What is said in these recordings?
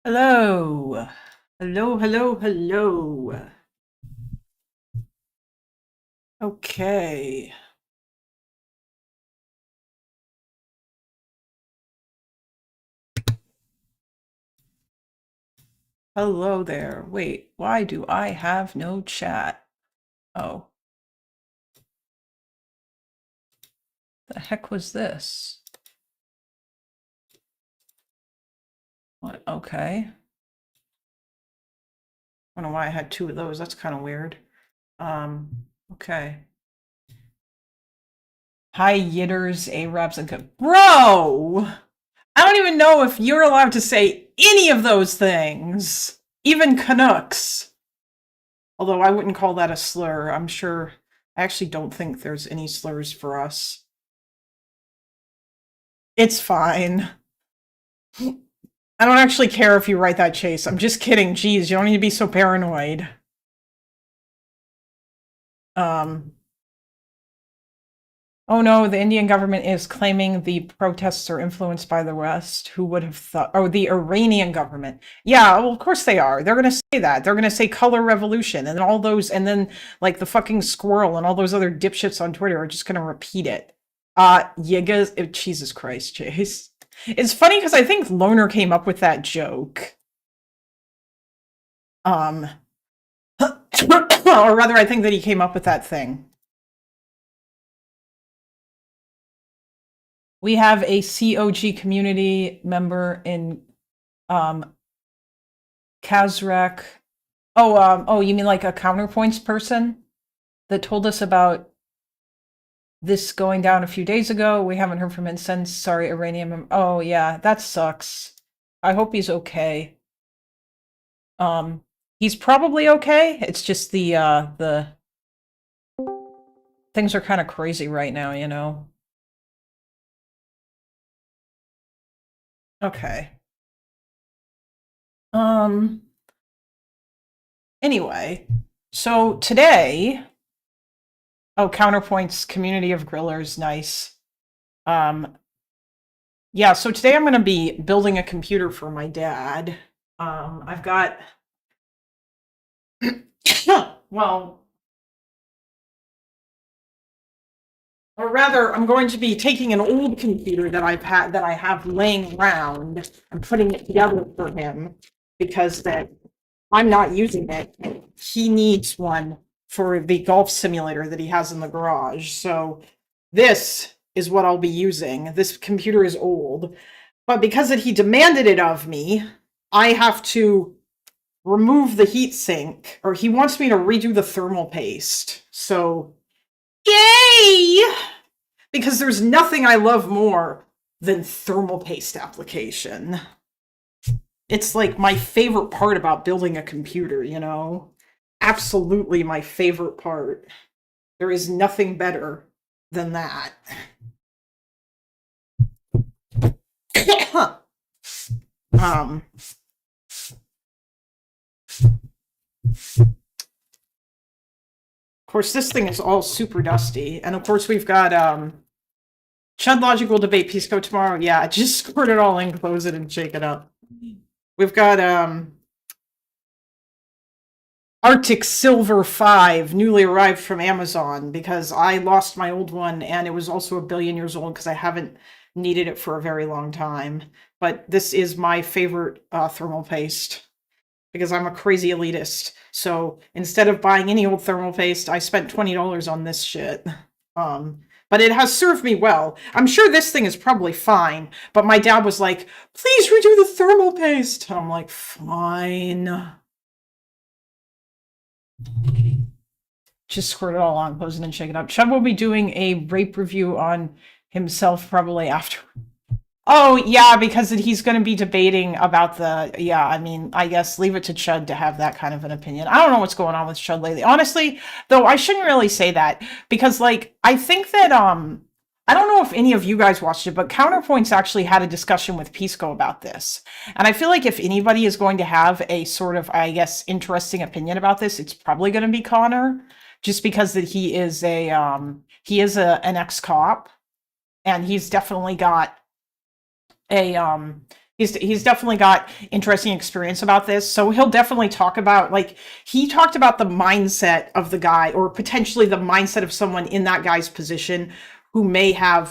Hello. Hello, hello, hello. Okay. Hello there. Wait, why do I have no chat? Oh, the heck was this? What? Okay. I don't know why I had two of those. That's kind of weird. Okay. Hi, yitters, Arabs, and Bro! I don't even know if you're allowed to say any of those things. Even Canucks. Although I wouldn't call that a slur. I'm sure. I actually don't think there's any slurs for us. It's fine. I don't actually care if you write that, Chase. I'm just kidding. Jeez, you don't need to be so paranoid. Um. Oh no, the Indian government is claiming the protests are influenced by the West. Who would have thought? Oh, the Iranian government. Yeah, well, of course they are. They're going to say that. They're going to say color revolution and all those, and then like the fucking squirrel and all those other dipshits on Twitter are just going to repeat it. Yigas, Jesus Christ, Chase. It's funny because I think Loner came up with that joke. Or rather, I think that he came up with that thing. We have a COG community member in Kazrek. Oh, you mean like a counterpoints person that told us about this going down a few days ago? We haven't heard from him since. Sorry, Iranian. Oh yeah, that sucks. I hope he's okay. He's probably okay. It's just the things are kind of crazy right now, you know. Okay. Um. Anyway, so today, oh, Counterpoint's community of grillers, nice. Yeah, so today I'm going to be building a computer for my dad. I've got, well, or rather, I'm going to be taking an old computer that I have laying around and putting it together for him because that I'm not using it. He needs one for the golf simulator that he has in the garage. So this is what I'll be using. This computer is old, but because he demanded it of me, I have to remove the heatsink, or he wants me to redo the thermal paste. So, yay! Because there's nothing I love more than thermal paste application. It's like my favorite part about building a computer, you know? Absolutely my favorite part. There is nothing better than that. um, of course, this thing is all super dusty. And of course, we've got Chud Logic will debate Pisco tomorrow. Yeah, just squirt it all in, close it, and shake it up. We've got Arctic Silver 5, newly arrived from Amazon, because I lost my old one and it was also a billion years old because I haven't needed it for a very long time. But this is my favorite thermal paste because I'm a crazy elitist. So instead of buying any old thermal paste, I spent $20 on this shit. But it has served me well. I'm sure this thing is probably fine, but my dad was like, please redo the thermal paste. And I'm like, fine. Just squirt it all on, close it and shake it up. Chubb will be doing a rape review on himself probably after. Oh, yeah, because he's going to be debating about the, yeah, I mean, I guess leave it to Chud to have that kind of an opinion. I don't know what's going on with Chud lately. Honestly, though, I shouldn't really say that because, like, I think that, I don't know if any of you guys watched it, but Counterpoints actually had a discussion with Pisco about this. And I feel like if anybody is going to have a sort of, I guess, interesting opinion about this, it's probably going to be Connor, just because that he is an ex-cop and he's definitely got a He's definitely got interesting experience about this. So he'll definitely talk about, like, he talked about the mindset of the guy, or potentially the mindset of someone in that guy's position who may have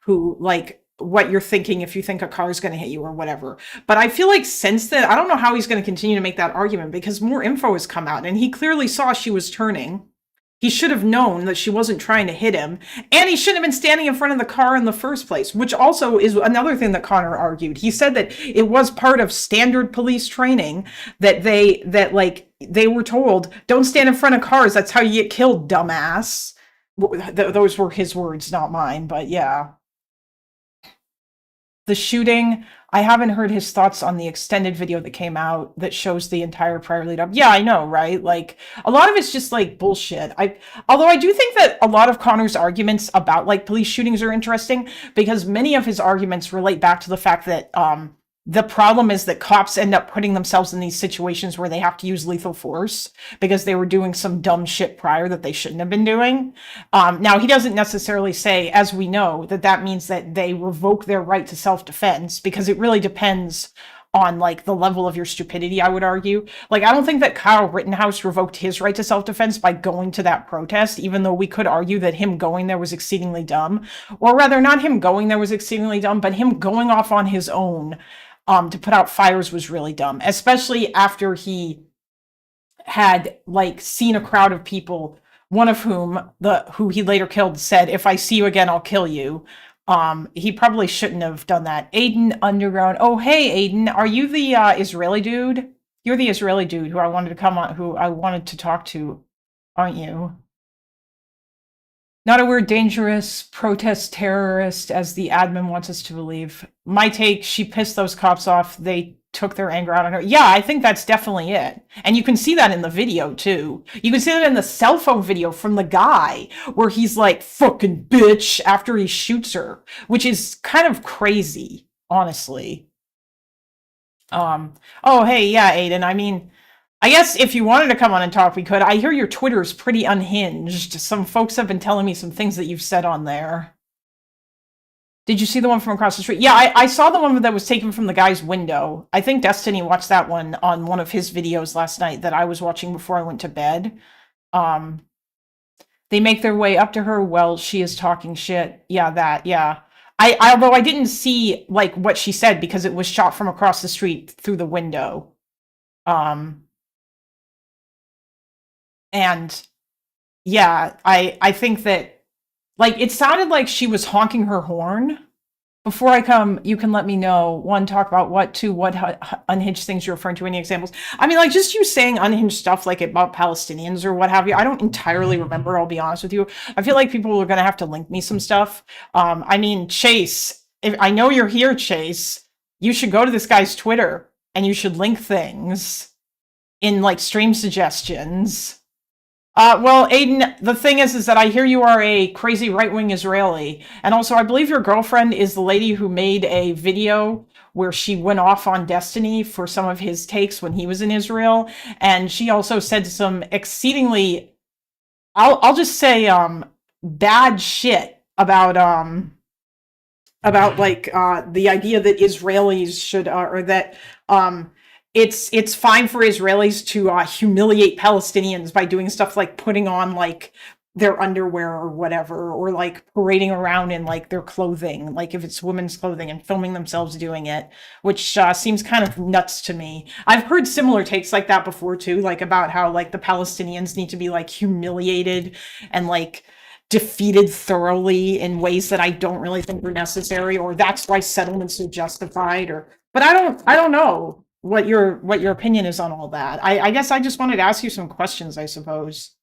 who, like, what you're thinking if you think a car is going to hit you or whatever. But I feel like since then, I don't know how he's going to continue to make that argument, because more info has come out and he clearly saw she was turning. He should have known that she wasn't trying to hit him, and he shouldn't have been standing in front of the car in the first place, which also is another thing that Connor argued. He said that it was part of standard police training that they were told, don't stand in front of cars. That's how you get killed, dumbass. Those were his words, not mine, but yeah. The shooting, I haven't heard his thoughts on the extended video that came out that shows the entire prior lead up. Yeah, I know, right? Like, a lot of it's just like bullshit. Although I do think that a lot of Connor's arguments about like police shootings are interesting, because many of his arguments relate back to the fact that the problem is that cops end up putting themselves in these situations where they have to use lethal force because they were doing some dumb shit prior that they shouldn't have been doing. Now, he doesn't necessarily say, as we know, that that means that they revoke their right to self-defense, because it really depends on like the level of your stupidity, I would argue. Like, I don't think that Kyle Rittenhouse revoked his right to self-defense by going to that protest, even though we could argue that him going there was exceedingly dumb. Or rather, not him going there was exceedingly dumb, but him going off on his own to put out fires was really dumb, especially after he had like seen a crowd of people, one of who he later killed, said, "If I see you again, I'll kill you." He probably shouldn't have done that. Aiden Underground. Oh, hey, Aiden, are you the Israeli dude? You're the Israeli dude who I wanted to talk to, aren't you? Not a weird, dangerous protest terrorist, as the admin wants us to believe. My take, she pissed those cops off. They took their anger out on her. Yeah, I think that's definitely it. And you can see that in the video, too. You can see that in the cell phone video from the guy, where he's like, fucking bitch, after he shoots her, which is kind of crazy, honestly. Oh, hey, yeah, Aiden. I mean, I guess if you wanted to come on and talk, we could. I hear your Twitter's pretty unhinged. Some folks have been telling me some things that you've said on there. Did you see the one from across the street? Yeah, I saw the one that was taken from the guy's window. I think Destiny watched that one on one of his videos last night that I was watching before I went to bed. They make their way up to her while she is talking shit. Yeah, yeah. Although I didn't see like what she said, because it was shot from across the street through the window. And yeah, I think that, like, it sounded like she was honking her horn. Before I come, you can let me know. One, talk about what. Two, what unhinged things you're referring to. Any examples? I mean, like, just you saying unhinged stuff like about Palestinians or what have you. I don't entirely remember, I'll be honest with you. I feel like people are going to have to link me some stuff. I mean, Chase, if I know you're here, Chase, you should go to this guy's Twitter and you should link things in like stream suggestions. Well, Aiden, the thing is that I hear you are a crazy right-wing Israeli. And also, I believe your girlfriend is the lady who made a video where she went off on Destiny for some of his takes when he was in Israel. And she also said some exceedingly, I'll just say, bad shit about like, the idea that Israelis should, or that, it's fine for Israelis to humiliate Palestinians by doing stuff like putting on like their underwear or whatever, or like parading around in like their clothing, like if it's women's clothing, and filming themselves doing it, which seems kind of nuts to me. I've heard similar takes like that before too, like about how like the Palestinians need to be like humiliated and like defeated thoroughly in ways that I don't really think are necessary, or that's why settlements are justified, or but I don't know what your opinion is on all that. I guess I just wanted to ask you some questions, I suppose.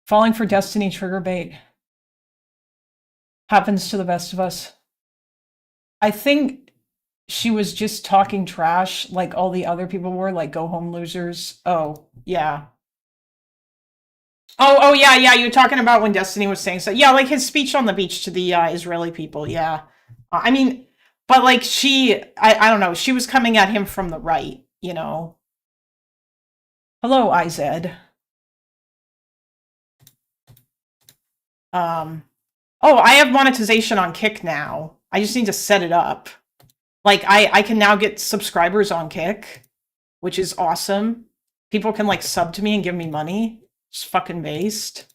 Falling for Destiny trigger bait happens to the best of us. I think she was just talking trash like all the other people were, like go home losers. Oh, yeah. Oh yeah, you were talking about when Destiny was saying so. Yeah, like his speech on the beach to the Israeli people, yeah. I mean, but like I don't know, she was coming at him from the right, you know. Hello, IZ. Oh, I have monetization on Kick now. I just need to set it up. Like I can now get subscribers on Kick, which is awesome. People can like sub to me and give me money. It's fucking based.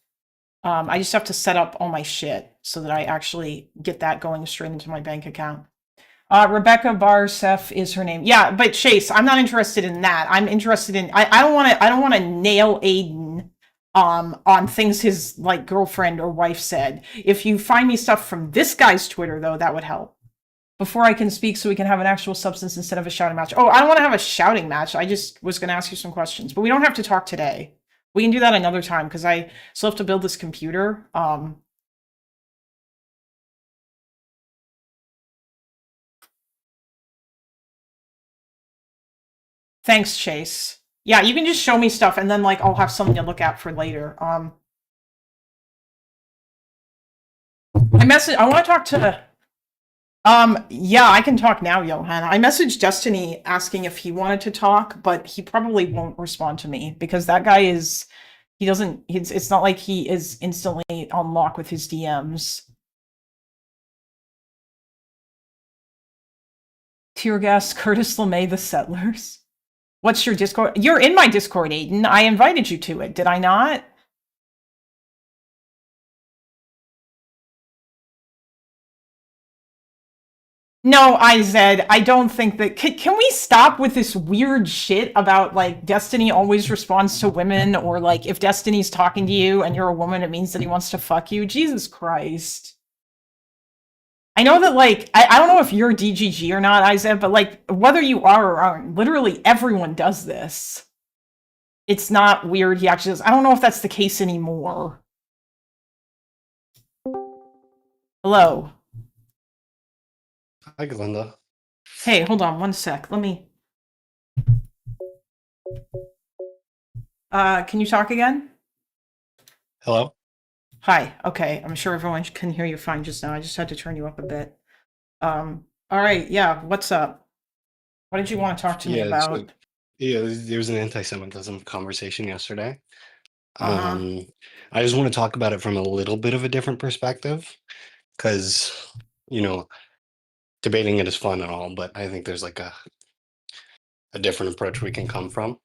I just have to set up all my shit so that I actually get that going straight into my bank account. Rebecca Barsef is her name. Yeah, but Chase, I'm not interested in that. I'm interested in I don't want to nail Aiden on things his like girlfriend or wife said. If you find me stuff from this guy's Twitter though, that would help. Before I can speak so we can have an actual substance instead of a shouting match. Oh, I don't want to have a shouting match. I just was going to ask you some questions, but we don't have to talk today. We can do that another time because I still have to build this computer. Thanks, Chase. Yeah, you can just show me stuff and then like I'll have something to look at for later. I want to talk to yeah, I can talk now, Johan. I messaged Destiny asking if he wanted to talk, but he probably won't respond to me because that guy is he doesn't it's not like he is instantly on lock with his DMs. Tear gas Curtis LeMay the Settlers. What's your Discord? You're in my Discord, Aiden. I invited you to it, did I not? No, IZ, I don't think that. Can we stop with this weird shit about like Destiny always responds to women, or like if Destiny's talking to you and you're a woman, it means that he wants to fuck you? Jesus Christ. I know that like I don't know if you're DGG or not, IZ, but like whether you are or aren't, literally everyone does this. It's not weird. He actually does. I don't know if that's the case anymore. Hello. Hi, Glenda. Hey, hold on one sec. Let me. Can you talk again? Hello. Hi. Okay. I'm sure everyone can hear you fine just now. I just had to turn you up a bit. All right. Yeah. What's up? What did you want to talk to me Yeah, so about? yeah, there was an anti-Semitism conversation yesterday. Uh-huh. Um, I just want to talk about it from a little bit of a different perspective, because you know, debating it is fun and all, but I think there's like a different approach we can come from.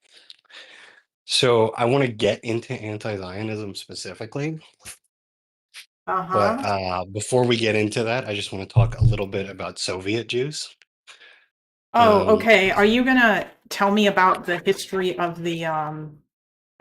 So I want to get into anti-Zionism specifically, but Uh-huh. before we get into that, I just want to talk a little bit about Soviet Jews. Oh, Um, okay. Are you gonna tell me about the history of the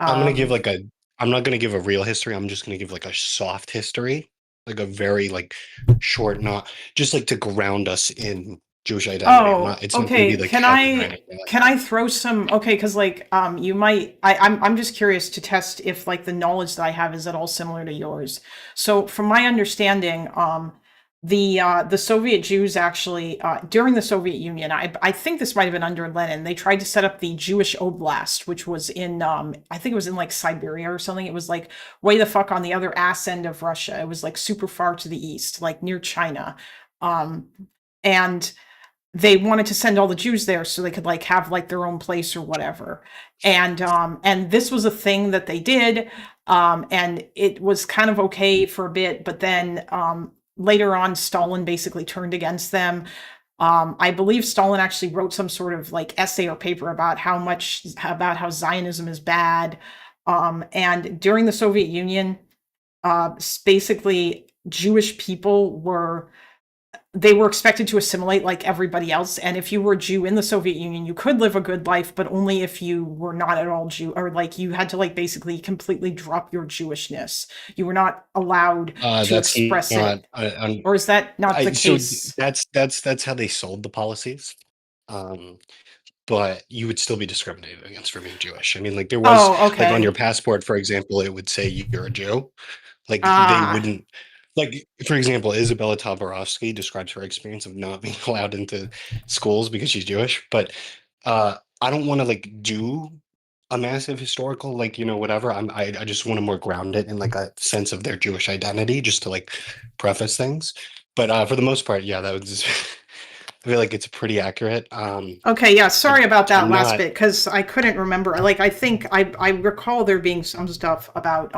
I'm gonna give um like a I'm not gonna give a real history. I'm just gonna give like a soft history, like a very like short, not just like to ground us in Jewish identity. Oh, It's not gonna be okay. like heavy or anything like Can that. I throw some okay, because like you might I'm just curious to test if like the knowledge that I have is at all similar to yours. So from my understanding, the Soviet Jews actually during the Soviet Union, I think this might have been under Lenin, they tried to set up the Jewish Oblast, which was in I think it was in like Siberia or something. It was like way the fuck on the other ass end of Russia. It was like super far to the east, like near China. Um and they wanted to send all the Jews there so they could like have like their own place or whatever. And this was a thing that they did. And it was kind of okay for a bit, but then later on Stalin basically turned against them. I believe Stalin actually wrote some sort of like essay or paper about how Zionism is bad. And during the Soviet Union, basically Jewish people were they were expected to assimilate like everybody else. And if you were a Jew in the Soviet Union, you could live a good life, but only if you were not at all Jew, or like you had to like basically completely drop your Jewishness. You were not allowed to That's express not. it. Or is that not the case? That's how they sold the policies. Um, but you would still be discriminated against for being Jewish. I mean, like there was Oh, like on your okay. passport, for example, it would say you're a Jew. Like they Ah, wouldn't like for example, Isabella Tabarovsky describes her experience of not being allowed into schools because she's Jewish, but I don't want to like do a massive historical like whatever. I just want to more ground it in like a sense of their Jewish identity just to like preface things. But for the most part, yeah, that was just I feel like it's pretty accurate. okay. Yeah. I Sorry about do that last not bit because I couldn't remember. Like, I think I recall there being some stuff about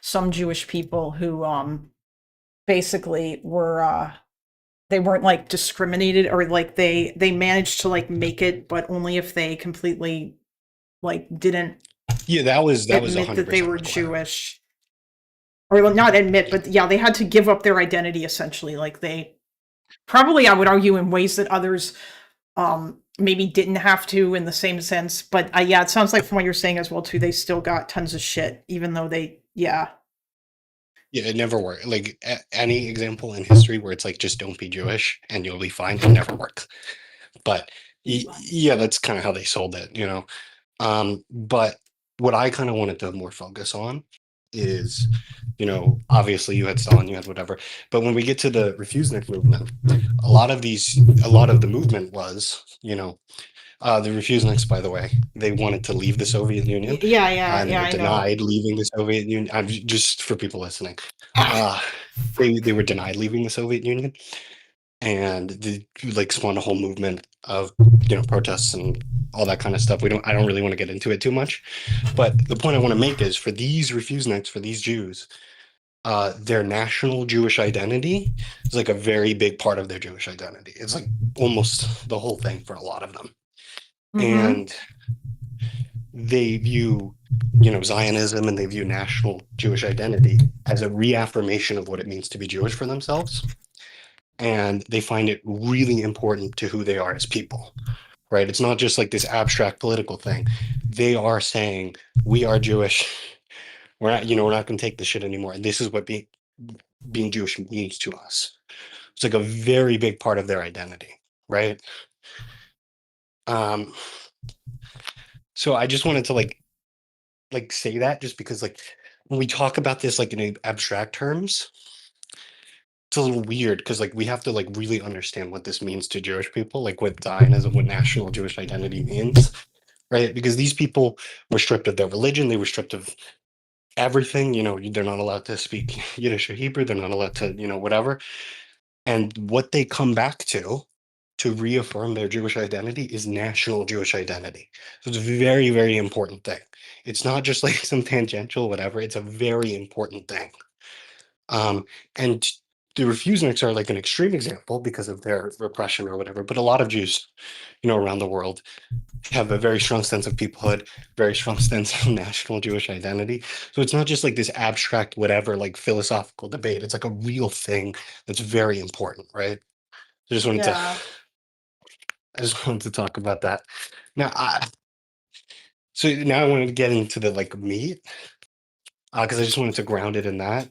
some Jewish people who basically were they weren't like discriminated, or like they managed to like make it, but only if they completely like didn't Yeah, that was admit that they 100% were required. Jewish. Or well, not admit, but yeah, they had to give up their identity essentially. Like they probably, I would argue, in ways that others maybe didn't have to in the same sense. But yeah, it sounds like from what you're saying as well too, they still got tons of shit, even though they yeah. Yeah, it never worked. Like any example in history where it's like just don't be Jewish and you'll be fine, it never worked. But yeah, that's kind of how they sold it, you know. But what I kind of wanted to more focus on is, you know, obviously you had Stalin, you had whatever, but when we get to the Refuseniks movement, a lot of the movement was, you know, the Refuseniks, by the way, they wanted to leave the Soviet Union, Yeah, yeah, and they yeah, were I know. denied leaving the Soviet Union. I'm just for people listening. Uh, they were denied leaving the Soviet Union, and they like spawned a whole movement of, you know, protests and all that kind of stuff. I don't really want to get into it too much, but the point I want to make is for these Refuseniks, for these Jews, their national Jewish identity is like a very big part of their Jewish identity. It's like almost the whole thing for a lot of them. Mm-hmm. And they view, you know, Zionism, and they view national Jewish identity as a reaffirmation of what it means to be Jewish for themselves. And they find it really important to who they are as people, right? It's not just like this abstract political thing. They are saying, we are Jewish. We're not, you know, we're not going to take this shit anymore. And this is what being Jewish means to us. It's like a very big part of their identity, right? Um, so I just wanted to like say that just because like when we talk about this like in abstract terms, it's a little weird because like we have to like really understand what this means to Jewish people, like what Zionism, what national Jewish identity means, right? Because these people were stripped of their religion, they were stripped of everything. You know, they're not allowed to speak Yiddish or Hebrew, they're not allowed to, you know, whatever. And what they come back to reaffirm their Jewish identity is national Jewish identity. So it's a very, very important thing. It's not just like some tangential whatever. It's a very important thing. Um, and the Refuseniks are like an extreme example because of their repression or whatever. But a lot of Jews, you know, around the world have a very strong sense of peoplehood, very strong sense of national Jewish identity. So it's not just like this abstract whatever, like philosophical debate. It's like a real thing that's very important, right? I just wanted to Yeah. I just wanted to talk about that. Now, so now I wanted to get into the like meat, because I just wanted to ground it in that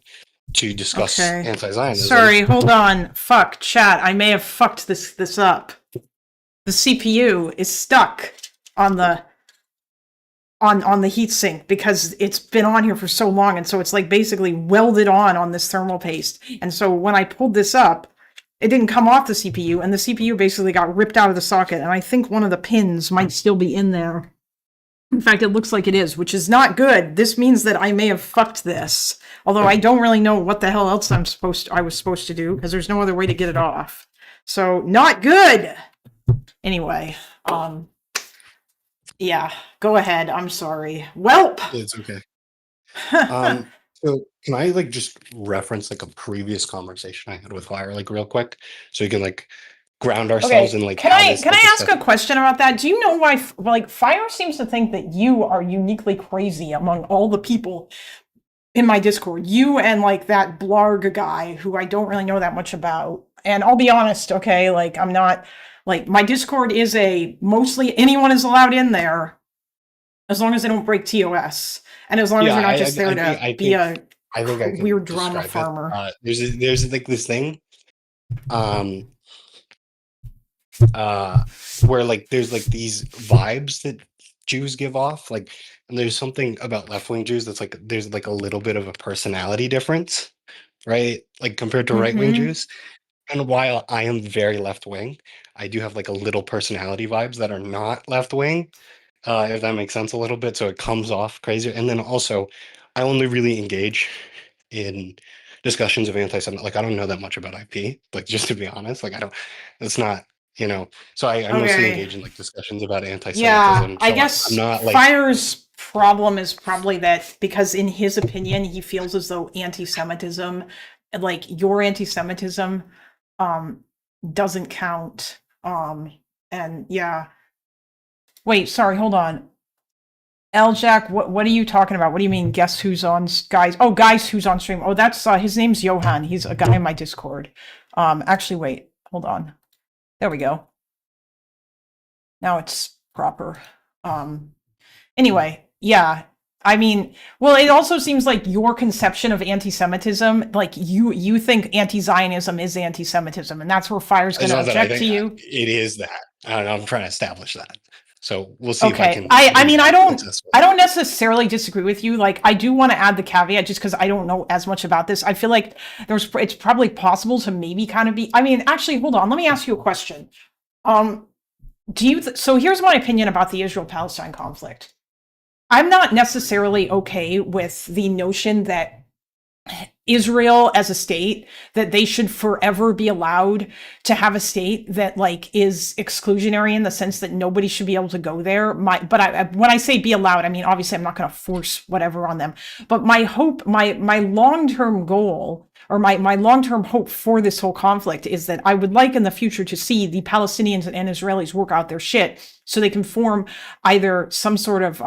to discuss Okay. anti-Zionism. Sorry, hold on. Fuck, chat. I may have fucked this up. The CPU is stuck on the on the heatsink because it's been on here for so long, and so it's like basically welded on this thermal paste. And so when I pulled this up, it didn't come off the CPU, and the CPU basically got ripped out of the socket. And I think one of the pins might still be in there. In fact, it looks like it is, which is not good. This means that I may have fucked this. Although I don't really know what the hell else I was supposed to do, because there's no other way to get it off. So not good. Anyway, yeah, go ahead. I'm sorry. Welp. It's okay. So can I like just reference like a previous conversation I had with Fire like real quick, so you can like ground ourselves in Okay, like how this can type I of ask stuff. a question about that? Do you know why like Fire seems to think that you are uniquely crazy among all the people in my Discord? You and like that Blarg guy who I don't really know that much about. And I'll be honest, okay, like I'm not like my Discord is a mostly anyone is allowed in there as long as they don't break TOS and as long as Yeah, you're not just there to I be think a I think I can weird drama describe it. farmer. There's like this thing, um, uh, where like there's like these vibes that Jews give off, like, and there's something about left-wing Jews that's like there's like a little bit of a personality difference, right? Like compared to right-wing Mm-hmm. Jews. And while I am very left-wing, I do have like a little personality vibes that are not left-wing, if that makes sense a little bit. So it comes off crazier. And then also, I only really engage in discussions of anti-Semitic. Like I don't know that much about IP. Like just to be honest, like I don't. It's not. You know. So I mostly Okay. engage in like discussions about Yeah, anti-Semitism. I So I'm guess not like. Fire's problem is probably that because in his opinion he feels as though anti-Semitism, like your anti-Semitism, um, doesn't count. And yeah. Wait, sorry, hold on. Jack, what are you talking about? What do you mean? Guess who's on guys? Oh, guys, who's on stream? Oh, that's his name's Johan. He's a guy in my Discord. Actually, wait, hold on. There we go. Now it's proper. Anyway, yeah. I mean, well, it also seems like your conception of anti-Semitism, like you think anti-Zionism is anti-Semitism, and that's where Fire's going It's to not that I object think to you. it is that. I'm trying to establish that. So we'll see if I Okay. can. I do mean, that I successfully. don't necessarily disagree with you. Like, I do want to add the caveat just because I don't know as much about this. I feel like it's probably possible to maybe kind of be. I mean, actually, hold on. Let me ask you a question. Do you? So here's my opinion about the Israel-Palestine conflict. I'm not necessarily okay with the notion that Israel as a state, that they should forever be allowed to have a state that like is exclusionary in the sense that nobody should be able to go there. When I say be allowed, I mean obviously I'm not going to force whatever on them. But my hope, my long-term goal, or my long-term hope for this whole conflict is that I would like in the future to see the Palestinians and Israelis work out their shit so they can form either some sort of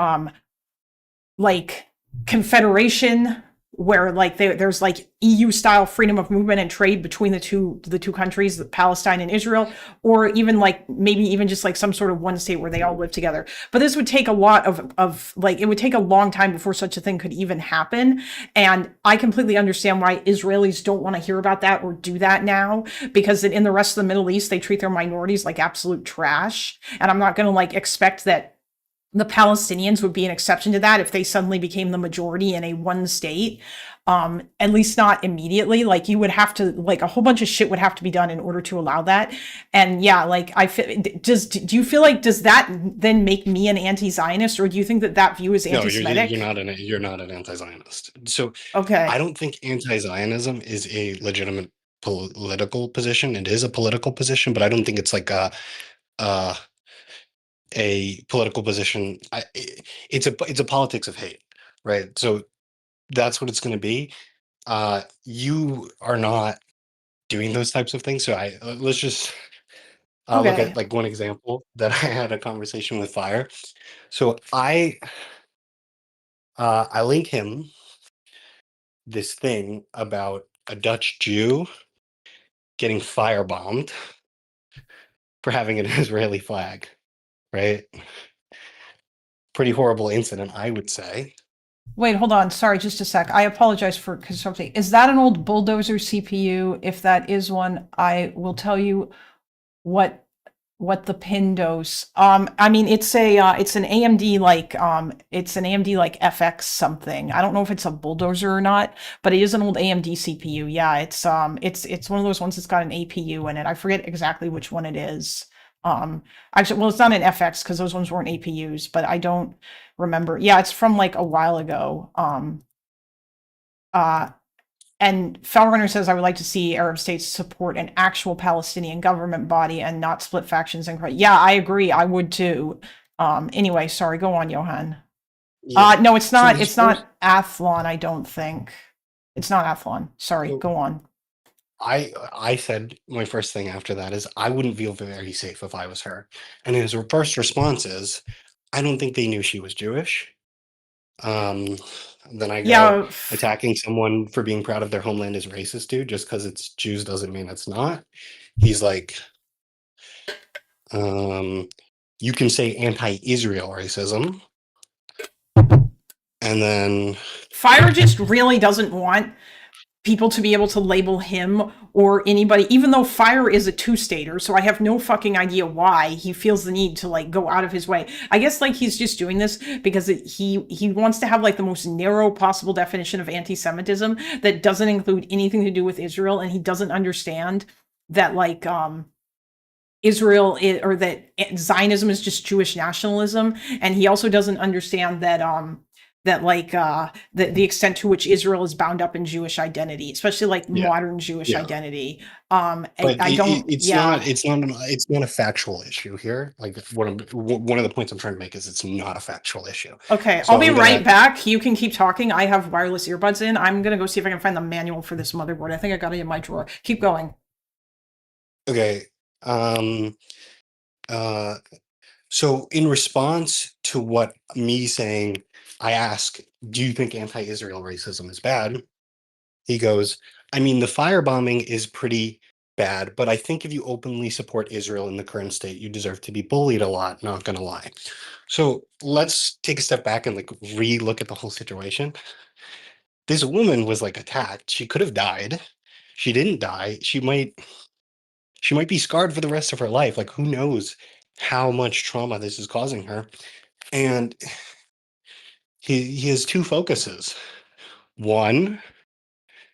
like confederation where like there's like EU style freedom of movement and trade between the two countries, Palestine and Israel, or even like maybe even just like some sort of one state where they all live together. But this would take a lot of like, it would take a long time before such a thing could even happen. And I completely understand why Israelis don't want to hear about that or do that now, because in the rest of the Middle East, they treat their minorities like absolute trash. And I'm not going to like expect that the Palestinians would be an exception to that if they suddenly became the majority in a one state. At least not immediately. Like you would have to, like a whole bunch of shit would have to be done in order to allow that. And yeah, like I feel, do you feel like, does that then make me an anti-Zionist, or do you think that view is No, anti-Semitic? you're not an anti-Zionist. So Okay. I don't think anti-Zionism is a legitimate political position. It is a political position, but I don't think it's like uh, a political position. It's a politics of hate, right? So that's what it's going to be. You are not doing those types of things. So let's just look Okay. at like one example that I had a conversation with Fire. So I link him this thing about a Dutch Jew getting firebombed for having an Israeli flag, right? Pretty horrible incident, I would say. Wait, hold on. Sorry, just a sec. I apologize for something. Is that an old bulldozer CPU? If that is one, I will tell you what the pin dose. I mean it's an AMD like it's an AMD like FX something. I don't know if it's a bulldozer or not, but it is an old AMD CPU. Yeah, it's one of those ones that's got an APU in it. I forget exactly which one it is. Actually, well, it's not an FX because those ones weren't APUs, but I don't remember. Yeah, it's from like a while ago. Uh and Felrunner says, I would like to see Arab states support an actual Palestinian government body and not split factions. And yeah, I agree. I would too. Anyway, sorry. Go on, Johan. Yeah. No, it's So not. his It's first, not Athlon. I don't think it's not Athlon. Sorry. so Go on. I said my first thing after that is I wouldn't feel very safe if I was her. And his first response is, I don't think they knew she was Jewish. Um, then I go, Yeah. attacking someone for being proud of their homeland is racist, dude. Just because it's Jews doesn't mean it's not. He's like, you can say anti-Israel racism, and then Fire just really doesn't want people to be able to label him or anybody, even though Fire is a two-stater, so I have no fucking idea why he feels the need to like go out of his way. I guess like he's just doing this because he wants to have like the most narrow possible definition of anti-Semitism that doesn't include anything to do with Israel, and he doesn't understand that like Israel or that Zionism is just Jewish nationalism, and he also doesn't understand that the extent to which Israel is bound up in Jewish identity, especially like yeah, modern Jewish yeah. identity. But I don't. Yeah. it's not a factual issue here. Like one of the points I'm trying to make is it's not a factual issue. Okay, So I'll be I'm right gonna back. You can keep talking. I have wireless earbuds in. I'm gonna go see if I can find the manual for this motherboard. I think I got it in my drawer. Keep going. Okay. Um. Uh. So in response to what me saying, I ask, "Do you think anti-Israel racism is bad?" He goes, "I mean, the firebombing is pretty bad, but I think if you openly support Israel in the current state, you deserve to be bullied a lot, not gonna lie." So let's take a step back and like re-look at the whole situation. This woman was like attacked. She could have died. She didn't die. She might be scarred for the rest of her life. Like who knows how much trauma this is causing her. And he has two focuses. One,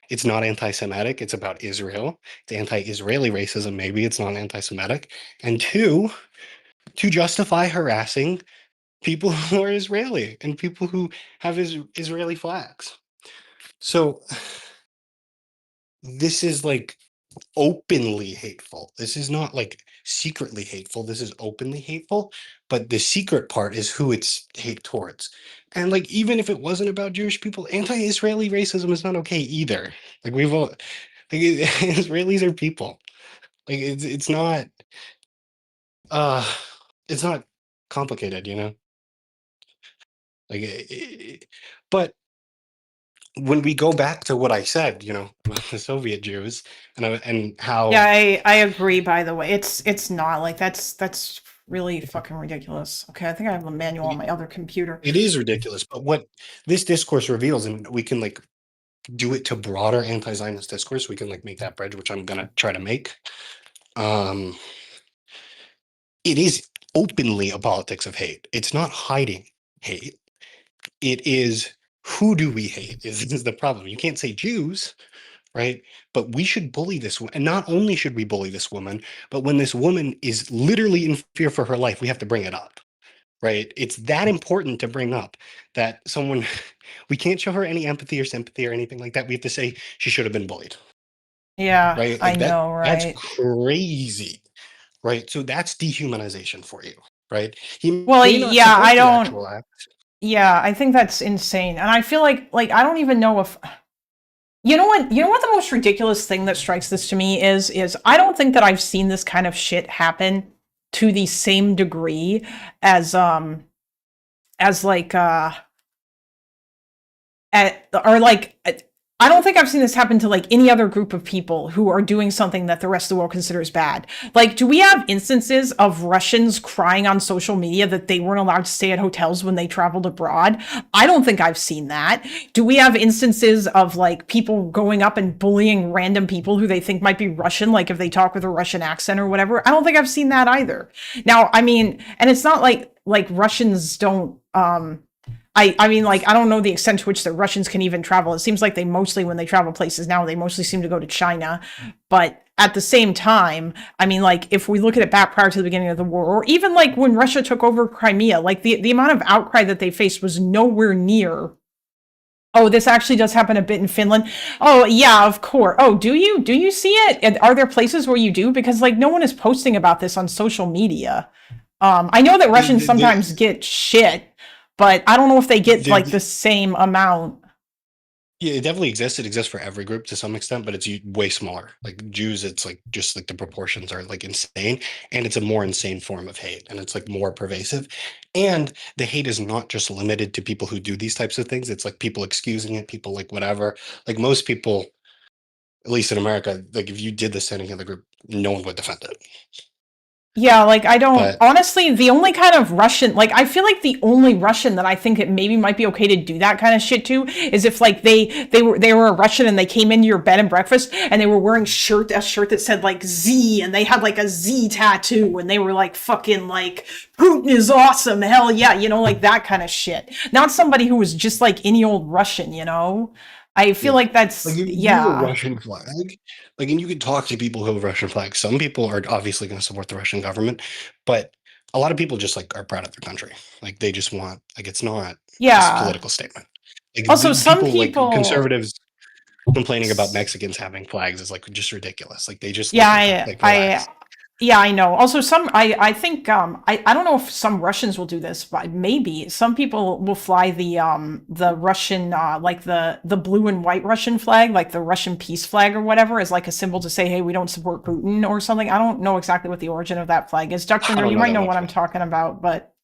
it's not anti-Semitic, it's about Israel. It's anti-Israeli racism, maybe it's not anti-Semitic. And two, to justify harassing people who are Israeli and people who have Israeli flags. So this is like openly hateful. This is not like secretly hateful. This is openly hateful. But the secret part is who it's hate towards. And like, even if it wasn't about Jewish people, anti-Israeli racism is not okay either. Like we've all, like Israelis are people. Like uh it's not complicated, you know. Like, but when we go back to what I said, you know, about the Soviet Jews and Yeah, how I agree, by the way. It's not like that's really fucking ridiculous. Okay, I think I have a manual on my other computer. it is ridiculous, but what this discourse reveals, and we can like do it to broader anti-Zionist discourse, we can like make that bridge, which I'm gonna try to make. Um, it is openly a politics of hate. It's not hiding hate. It is who do we hate is the problem. You can't say Jews, right? But we should bully this woman. And not only should we bully this woman, but when this woman is literally in fear for her life, we have to bring it up, right? It's that important to bring up that someone, we can't show her any empathy or sympathy or anything like that. We have to say she should have been bullied, Yeah, right? I Like know, that's right? crazy, right? So that's dehumanization for you, right? He Well, may not yeah, I support the don't. actual act. Yeah, I think that's insane. And I feel like I don't even know if you know what the most ridiculous thing that strikes this to me is I don't think that I've seen this kind of shit happen to the same degree as as like at or like I don't think I've seen this happen to like any other group of people who are doing something that the rest of the world considers bad. Like, do we have instances of Russians crying on social media that they weren't allowed to stay at hotels when they traveled abroad? I don't think I've seen that. Do we have instances of like people going up and bullying random people who they think might be Russian, like if they talk with a Russian accent or whatever? I don't think I've seen that either. Now, I mean, and it's not like Russians don't I mean, like, I don't know the extent to which the Russians can even travel. It seems like they mostly, when they travel places now, they mostly seem to go to China. But at the same time, I mean, like, if we look at it back prior to the beginning of the war, or even like when Russia took over Crimea, like the amount of outcry that they faced was nowhere near. Oh, this actually does happen a bit in Finland. Oh, yeah, of course. Oh, do you see it? And are there places where you do? Because like no one is posting about this on social media. I know that Russians sometimes get shit, but I don't know if they get like the same amount. Yeah, it definitely exists. It exists for every group to some extent, but it's way smaller. Like Jews, it's like just like the proportions are like insane, and it's a more insane form of hate, and it's like more pervasive. And the hate is not just limited to people who do these types of things. It's like people excusing it, people like whatever. Like most people, at least in America, like if you did this to any other group, no one would defend it. Yeah, like I don't But honestly, the only kind of Russian, like I feel like the only Russian that I think it maybe might be okay to do that kind of shit to is if like they were a Russian and they came into your bed and breakfast and they were wearing a shirt that said like Z and they had like a Z tattoo and they were like fucking like Putin is awesome, hell yeah, like that kind of shit. Not somebody who was just like any old Russian, you know? I feel yeah. like Like that's if you have a yeah. Russian flag, like, and you can talk to people who have Russian flags. Some people are obviously going to support the Russian government, but a lot of people just like are proud of their country. Like they just want, like, it's not just a Yeah. political statement. Like Also, some people like people conservatives complaining about Mexicans having flags is like just ridiculous. Like they just yeah, look at that. Like I relax. Yeah, I know. Also, I think, I don't know if some Russians will do this, but maybe some people will fly the Russian, like the blue and white Russian flag, like the Russian peace flag or whatever, as like a symbol to say, hey, we don't support Putin or something. I don't know exactly what the origin of that flag is. I Duckfinger, don't you know might that know much what I'm about talking about, but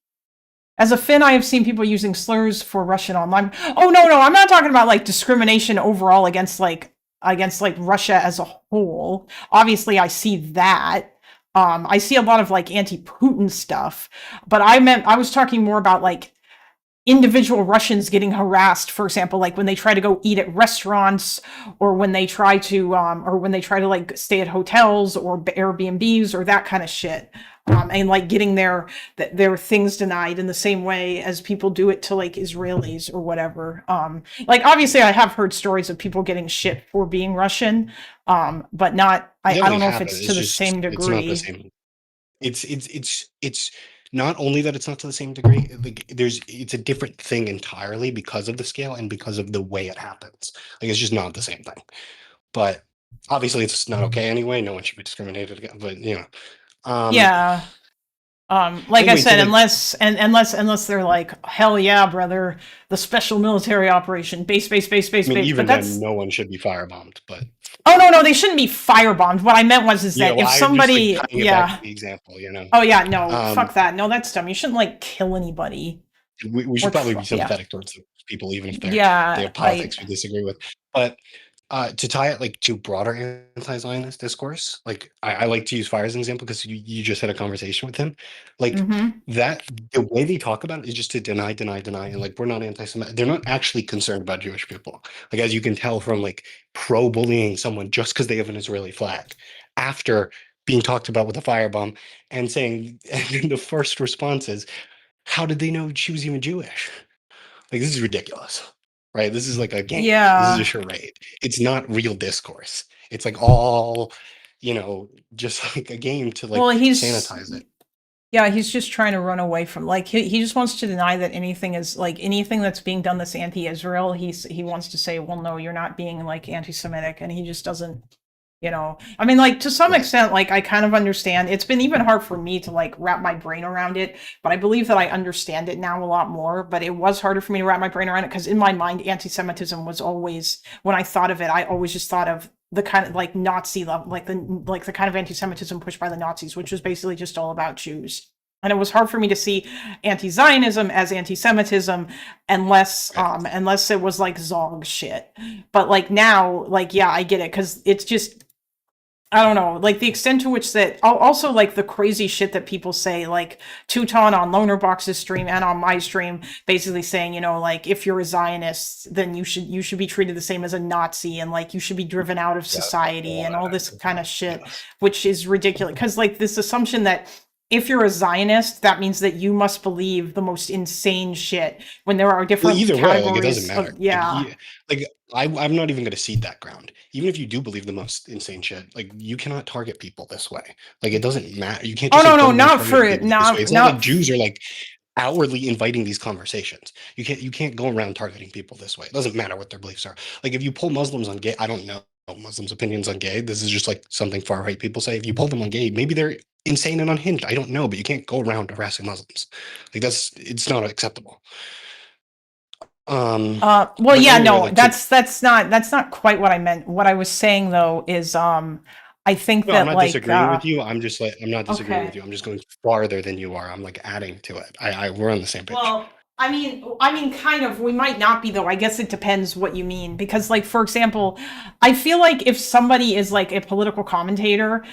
as a Finn, I have seen people using slurs for Russian online. Oh no, I'm not talking about like discrimination overall against like Russia as a whole. Obviously, I see that. I see a lot of like anti-Putin stuff, but I was talking more about like individual Russians getting harassed, for example, like when they try to go eat at restaurants or when they try to like stay at hotels or Airbnbs or that kind of shit. And like getting their things denied in the same way as people do it to like Israelis or whatever. Like obviously I have heard stories of people getting shit for being Russian, but not it. I Definitely don't know if happen. it's to It's the just same it's not the degree. same. It's not only that it's not to the same degree, like it's a different thing entirely because of the scale and because of the way it happens. Like it's just not the same thing. But obviously it's not okay anyway. No one should be discriminated against. But um Yeah. Like I anyway, to said, like unless they're like, hell yeah, brother, the special military operation, I mean, base. But even then, that's no one should be firebombed. But oh no, they shouldn't be firebombed. What I meant was is yeah, that well, if I'm just like somebody, tying it back to yeah, the example. oh yeah, no, Um, fuck that, no, that's dumb. You shouldn't like kill anybody we or should probably be yeah, sympathetic towards those people, even if they yeah, have politics we disagree with. But to tie it like to broader anti-Zionist discourse, like I like to use Fire as an example because you just had a conversation with him. Like mm-hmm, that, the way they talk about it is just to deny, and like we're not anti-Semitic. They're not actually concerned about Jewish people. Like as you can tell from like pro-bullying someone just because they have an Israeli flag, after being talked about with a firebomb and saying, and the first response is, how did they know she was even Jewish? Like this is ridiculous, right? This is like a game. This is a yeah. charade. It's not real discourse. It's like all, just like a game to Well, like sanitize it. yeah, he's just trying to run away from like he just wants to deny that anything is like anything that's being done that's anti-Israel. He wants to say, well, no, you're not being like anti-Semitic, and he just doesn't. I mean, like to some Right. extent, like I kind of understand. It's been even hard for me to like wrap my brain around it, but I believe that I understand it now a lot more. But it was harder for me to wrap my brain around it because in my mind, anti-Semitism was always when I thought of it, I always just thought of the kind of like Nazi level, like the kind of anti-Semitism pushed by the Nazis, which was basically just all about Jews. And it was hard for me to see anti-Zionism as anti-Semitism Right. unless it was like Zog shit. But like now, like yeah, I get it because it's just I don't know, like the extent to which that also like the crazy shit that people say, like Teuton on Lonerbox's stream and on my stream, basically saying, like if you're a Zionist, then you should be treated the same as a Nazi and like you should be driven out of Yeah. society All and that all this extra kind stuff. of shit, Yes. which is ridiculous. Because like this assumption that if you're a Zionist, that means that you must believe the most insane shit when there are Well, different either way, like it doesn't categories of matter. yeah. Like I'm not even going to cede that ground. Even if you do believe the most insane shit, like you cannot target people this way. Like it doesn't matter. You can't Oh just say no, don't be not for targeting it. people this way. Not It's not like not Jews are like outwardly inviting these conversations. You can't go around targeting people this way. It doesn't matter what their beliefs are. Like if you pull Muslims on gay, I don't know Muslims' opinions on gay. This is just like something far right people say. If you pull them on gay, maybe they're insane and unhinged. I don't know, but you can't go around harassing Muslims. Like it's not acceptable. Um, well, but yeah, anyway, no, like to that's not quite what I meant. What I was saying though is, I think no, I'm that not disagreeing with you. I'm just like I'm not disagreeing with okay. you. I'm just going farther than you are. I'm like adding to it. I we're on the same page. Well, I mean, kind of. We might not be though. I guess it depends what you mean. Because, like, for example, I feel like if somebody is like a political commentator,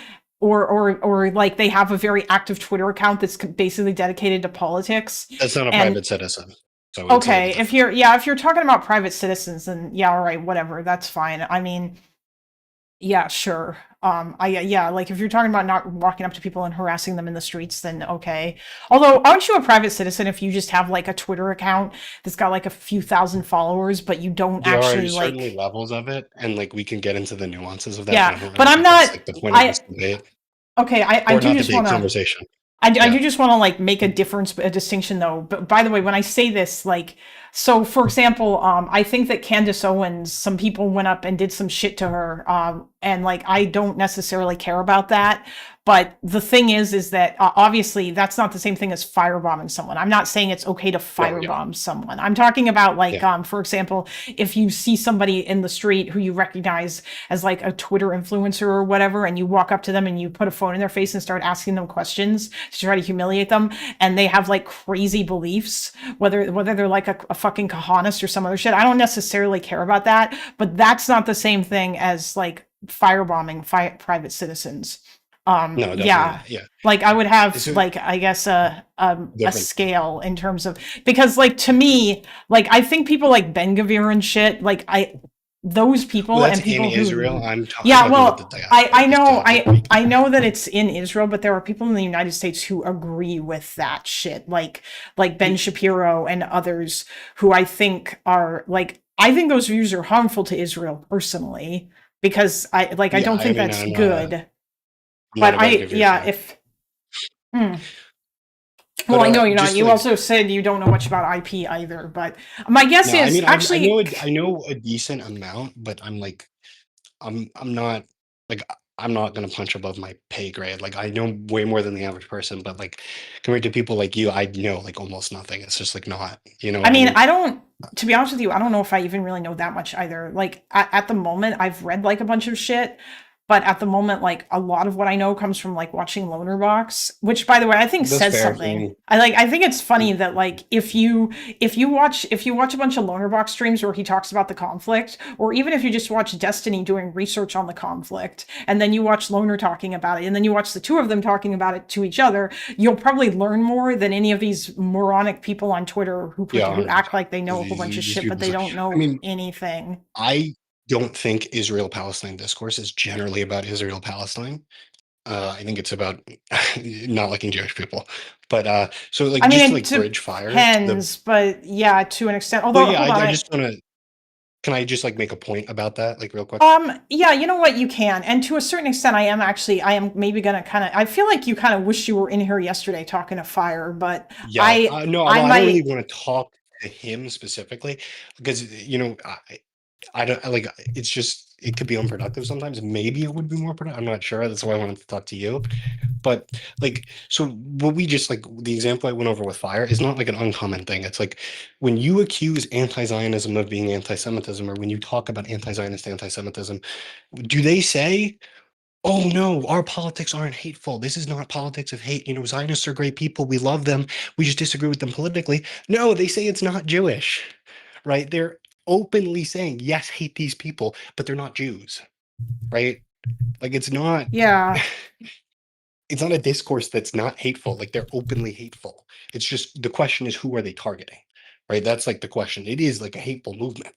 or like they have a very active Twitter account that's basically dedicated to politics, That's not a and private citizen, so it's a little okay, if different. you're yeah, if you're talking about private citizens, then yeah, all right, whatever, that's fine. I mean, yeah, sure. Yeah, like if you're talking about not walking up to people and harassing them in the streets, then okay. Although, aren't you a private citizen if you just have like a Twitter account that's got like a few thousand followers, but you don't There are actually certainly like, levels of it, and like we can get into the nuances of that, but yeah. I don't But really I'm think that's not. like the point of this I debate okay. I or do not just debate want to. conversation. I Yeah. do just want to like make a difference, a distinction though. But by the way, when I say this, like So, for example, I think that Candace Owens, some people went up and did some shit to her, and like I don't necessarily care about that. But the thing is that obviously that's not the same thing as firebombing someone. I'm not saying it's okay to No, yeah, firebomb someone. I'm talking about like, yeah, for example, if you see somebody in the street who you recognize as like a Twitter influencer or whatever, and you walk up to them and you put a phone in their face and start asking them questions to try to humiliate them, and they have like crazy beliefs, whether they're like a fucking Kahanist or some other shit. I don't necessarily care about that, but that's not the same thing as like firebombing private citizens. no, definitely Yeah, not. Yeah, like I would have so like I guess a different. scale in terms of, because like to me, like I think people like Ben Gavir and shit, like I those Well, people that's and in people Israel. who, I'm yeah, talking about the well, I diaspora, just know, to break it I down. know that it's in Israel, but there are people in the United States who agree with that shit, like Ben Shapiro and others who I think are like, I think those views are harmful to Israel personally, because I Yeah, don't I think mean, that's good. I'm not But a Ben I, Gavir yeah, fan, if hmm. but Well, I know you're not. just You like also said you don't know much about IP either, but my guess no, I is mean, actually, I know a decent amount, but I'm like I'm not like I'm not gonna punch above my pay grade. Like I know way more than the average person, but like compared to people like you, I know like almost nothing. It's just like not, you know I what I mean, mean? I don't, to be honest with you, I don't know if I even really know that much either. Like at the moment, I've read like a bunch of shit, but at the moment, like a lot of what I know comes from like watching Loner Box, which by the way, I think That's says fair. I something. mean, I think it's funny that like if you watch a bunch of Loner Box streams where he talks about the conflict, or even if you just watch Destiny doing research on the conflict, and then you watch Loner talking about it, and then you watch the two of them talking about it to each other, you'll probably learn more than any of these moronic people on Twitter yeah, who 100%. act like they know a whole bunch of These shit, but people they say, don't I know mean, anything. I don't think Israel-Palestine discourse is generally about Israel-Palestine. I think it's about not liking Jewish people. But so like I just to mean, it like bridge fire, the depends, but yeah, to an extent. well, Although, yeah, hold on, I just wanna can I just like make a point about that, like real quick? yeah, you know what, you can, and to a certain extent, I am maybe gonna kind of. I feel like you kind of wish you were in here yesterday talking to Fire, but Yeah, no, I well, I don't really might. want to talk to him specifically because you know I don't like it's just it could be unproductive sometimes. Maybe it would be more productive. I'm not sure. That's why I wanted to talk to you. But like, so what we just like the example I went over with fire is not like an uncommon thing. It's like when you accuse anti-Zionism of being anti-Semitism, or when you talk about anti-Zionist anti-Semitism, do they say, "Oh no, our politics aren't hateful. This is not politics of hate. You know, Zionists are great people. We love them. We just disagree with them politically." No, they say it's not Jewish, right? They're openly saying, yes, hate these people, but they're not Jews, right? Like Yeah. it's not a discourse that's not hateful. Like they're openly hateful. It's just the question is who are they targeting? Right? That's like the question. It is like a hateful movement.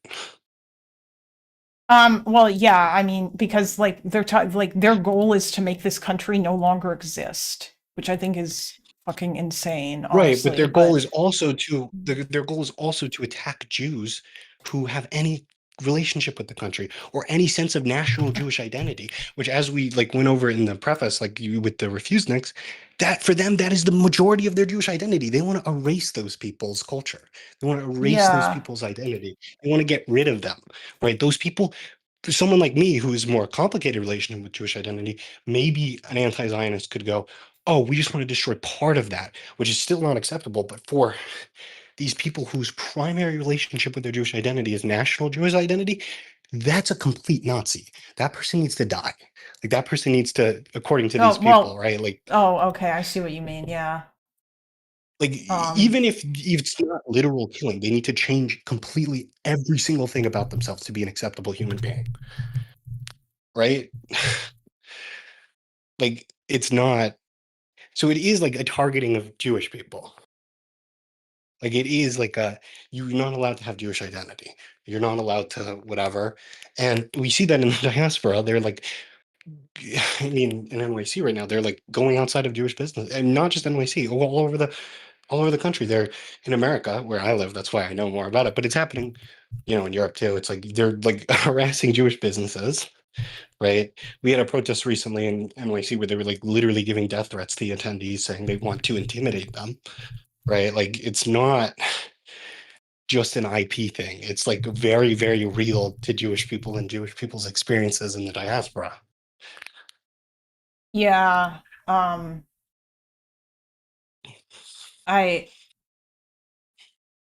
Well, yeah, I mean, because like like their goal is to make this country no longer exist, which I think is fucking insane, Right, but honestly. But their goal is also to attack Jews who have any relationship with the country or any sense of national Jewish identity, which as we like went over in the preface, like you with the refuseniks, that for them, that is the majority of their Jewish identity. They want to erase those people's culture. They want to erase those yeah. people's identity. They want to get rid of them, right? Those people, for someone like me who's more complicated relationship with Jewish identity, maybe an anti-Zionist could go, oh, we just want to destroy part of that, which is still not acceptable. But for these people whose primary relationship with their Jewish identity is national Jewish identity, that's a complete Nazi. That person needs to die. Like that person needs to, according to these Oh, people, well, right? oh, okay, I see what you mean. Yeah. Um, Even if it's not literal killing, they need to change completely every single thing about themselves to be an acceptable human being, right? Like it's not. So it is like a targeting of Jewish people. Like it is like a you're not allowed to have Jewish identity. You're not allowed to whatever. And we see that in the diaspora. They're like, I mean, in NYC right now, they're like going outside of Jewish business, and not just NYC, all over the country. They're in America, where I live. That's why I know more about it. But it's happening, you know, in Europe too. It's like they're like harassing Jewish businesses, right? We had a protest recently in NYC where they were like literally giving death threats to the attendees, saying they want to intimidate them, right? Like it's not just an IP thing. It's like very, very real to Jewish people and Jewish people's experiences in the diaspora. Yeah. I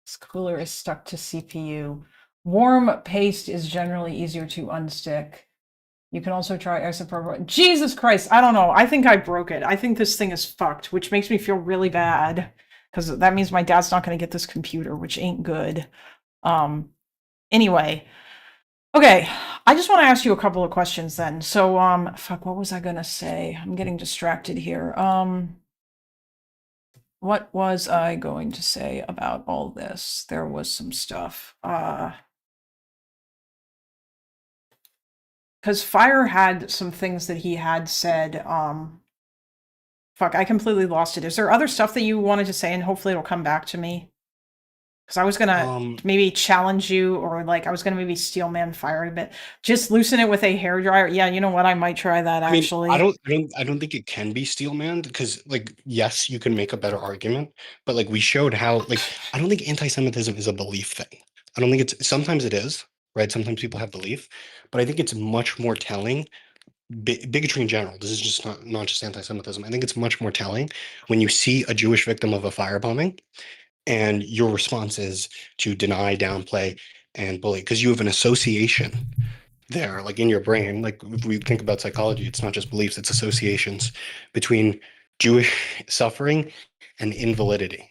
This cooler is stuck to CPU. Warm paste is generally easier to unstick. You can also try isopropyl. Jesus Christ, I don't know. I think I broke it. I think this thing is fucked, which makes me feel really bad because that means my dad's not going to get this computer, which ain't good. Um, anyway, okay. I just want to ask you a couple of questions then. So, fuck, what was I gonna say? I'm getting distracted here. What was I going to say about all this? There was some stuff. Because Fire had some things that he had said. Fuck, I completely lost it. Is there other stuff that you wanted to say, and hopefully it'll come back to me? Because I was gonna maybe challenge you, or like I was gonna maybe steel man Fire a bit. Just loosen it with a hair dryer. Yeah, you know what? I might try that I mean, actually. I don't think it can be steelmanned because, like, yes, you can make a better argument, but like we showed how, like, I don't think anti-Semitism is a belief thing. I don't think it's sometimes it is, right? Sometimes people have belief, but I think it's much more telling. Bigotry in general. This is just not just anti-Semitism. I think it's much more telling when you see a Jewish victim of a firebombing and your response is to deny, downplay, and bully because you have an association there, like in your brain. Like if we think about psychology, it's not just beliefs, it's associations between Jewish suffering and invalidity,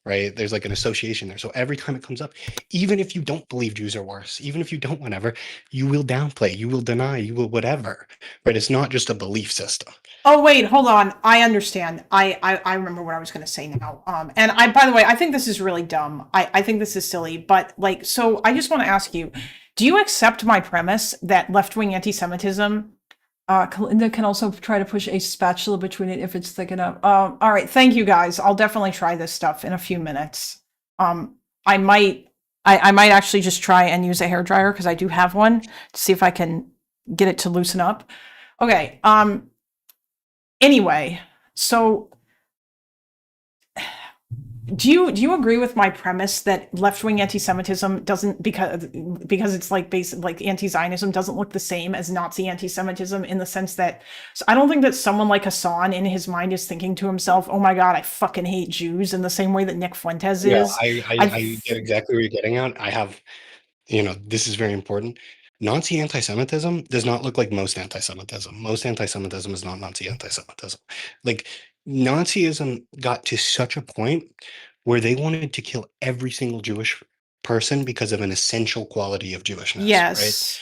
right? There's like an association there. So every time it comes up, even if you don't believe Jews are worse, even if you don't whatever, you will downplay, you will deny, you will whatever, right? It's not just a belief system. Oh wait, hold on. I understand. I remember what I was going to say now. And I, by the way, I think this is really dumb. I think this is silly. But like, so I just want to ask you: do you accept my premise that left-wing anti-Semitism? Kalinda can also try to push a spatula between it if it's thick enough. All right, thank you guys. I'll definitely try this stuff in a few minutes. I might, I might actually just try and use a hair dryer because I do have one to see if I can get it to loosen up. Okay. Anyway, so do you agree with my premise that left-wing anti-Semitism doesn't, because it's like basic, like anti-Zionism doesn't look the same as Nazi anti-Semitism, in the sense that, so I don't think that someone like Hassan in his mind is thinking to himself, "Oh my God, I fucking hate Jews," in the same way that Nick Fuentes Yeah, is. I get exactly what you're getting at. I have, this is very important. Nazi anti-Semitism does not look like most anti-Semitism. Most anti-Semitism is not Nazi anti-Semitism. Like Nazism got to such a point where they wanted to kill every single Jewish person because of an essential quality of Jewishness, right? Yes.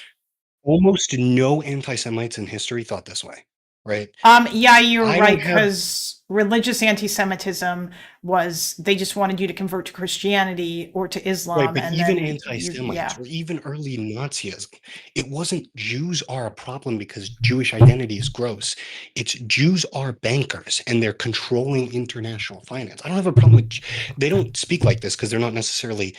Almost no anti-Semites in history thought this way, right? Yeah, you're I right, don't have because religious anti-Semitism was they just wanted you to convert to Christianity or to Right, Islam, but and even then you, anti-Semites yeah. or even early Nazism, it wasn't Jews are a problem because Jewish identity is gross. It's Jews are bankers and they're controlling international finance. I don't have a problem with, they don't speak like this because they're not necessarily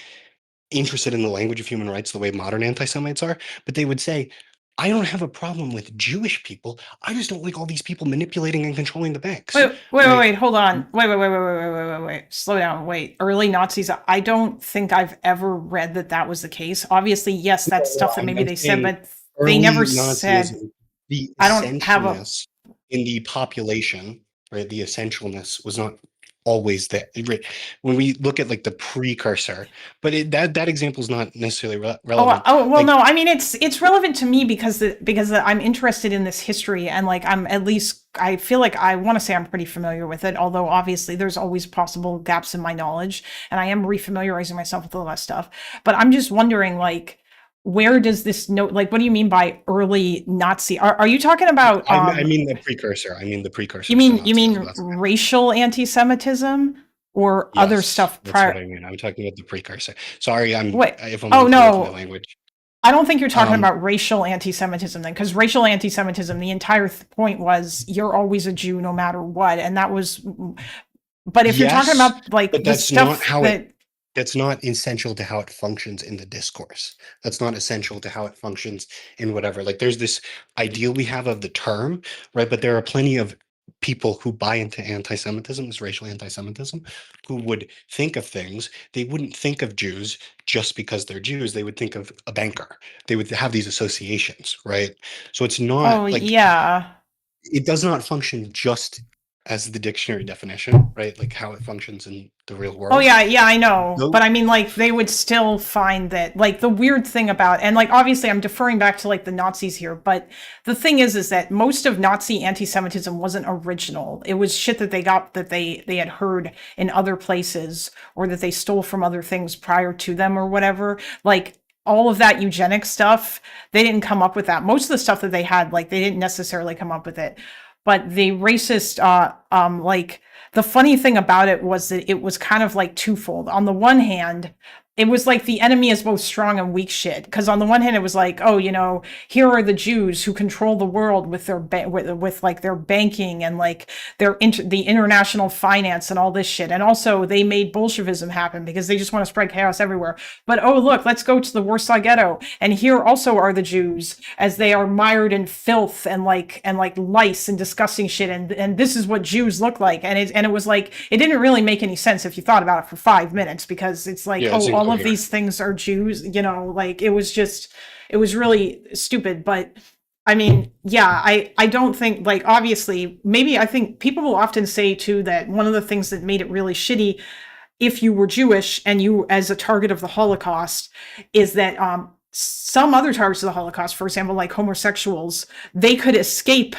interested in the language of human rights the way modern anti-Semites are, but they would say, I don't have a problem with Jewish people. I just don't like all these people manipulating and controlling the banks, right? Wait, hold on. Wait. Slow down. Wait. Early Nazis. I don't think I've ever read that that was the case. Obviously, yes, that's stuff that maybe I'm they said, saying but they never early said, Nazism, the I don't have a. essentialness in the population, right? The essentialness was not always there. Right? When we look at like the precursor, but that example is not necessarily relevant. Well, Like, no. I mean, it's relevant to me because I'm interested in this history, and like I'm at least I feel like I want to say I'm pretty familiar with it. Although obviously there's always possible gaps in my knowledge, and I am refamiliarizing myself with all that stuff. But I'm just wondering, like, where does this note? Like, what do you mean by early Nazi? Are you talking about I mean the precursor. I mean the you precursors to mean Nazism. That's racial anti-Semitism or other yes, stuff that's what prior? I mean. I'm talking about the precursor. Sorry, Wait. if I'm Oh unclear with my no. language. I don't think you're talking Um, about racial anti-Semitism then, because racial anti-Semitism, the entire point was you're always a Jew no matter what, and that was. But if you're talking yes, about like but the that's not stuff how it that, that's not essential to how it functions in the discourse. That's not essential to how it functions in whatever. Like there's this ideal we have of the term, right? But there are plenty of people who buy into anti-Semitism, this racial anti-Semitism, who would think of things, they wouldn't think of Jews just because they're Jews. They would think of a banker. They would have these associations, right? So it's Oh not like yeah. it does not function just as the dictionary definition, right? Like how it functions in the real Oh world. yeah, yeah, I know. Though, But I mean like they would still find that like the weird thing about, and like obviously I'm deferring back to like the Nazis here, but the thing is that most of Nazi anti-Semitism wasn't original. It was shit that they got that they had heard in other places or that they stole from other things prior to them or whatever. Like all of that eugenic stuff, they didn't come up with that. Most of the stuff that they had, like they didn't necessarily come up with it. But the racist like the funny thing about it was that it was kind of like twofold. On the one hand, it was like the enemy is both strong and weak shit. Because on the one hand, it was like, oh, you know, here are the Jews who control the world with their with like their banking and like the international finance and all this shit. And also, they made Bolshevism happen because they just want to spread chaos everywhere. But oh, look, let's go to the Warsaw Ghetto, and here also are the Jews as they are mired in filth and like lice and disgusting shit. And this is what Jews look like. And it was like it didn't really make any sense if you thought about it for 5 minutes because it's like, yeah, it's oh, all of incoherent. these things are Jews, you know, like it was just it was really stupid. But I mean, yeah, I don't think like obviously maybe I think people will often say too that one of the things that made it really shitty if you were Jewish and you as a target of the Holocaust is that some other targets of the Holocaust, for example, like homosexuals, they could escape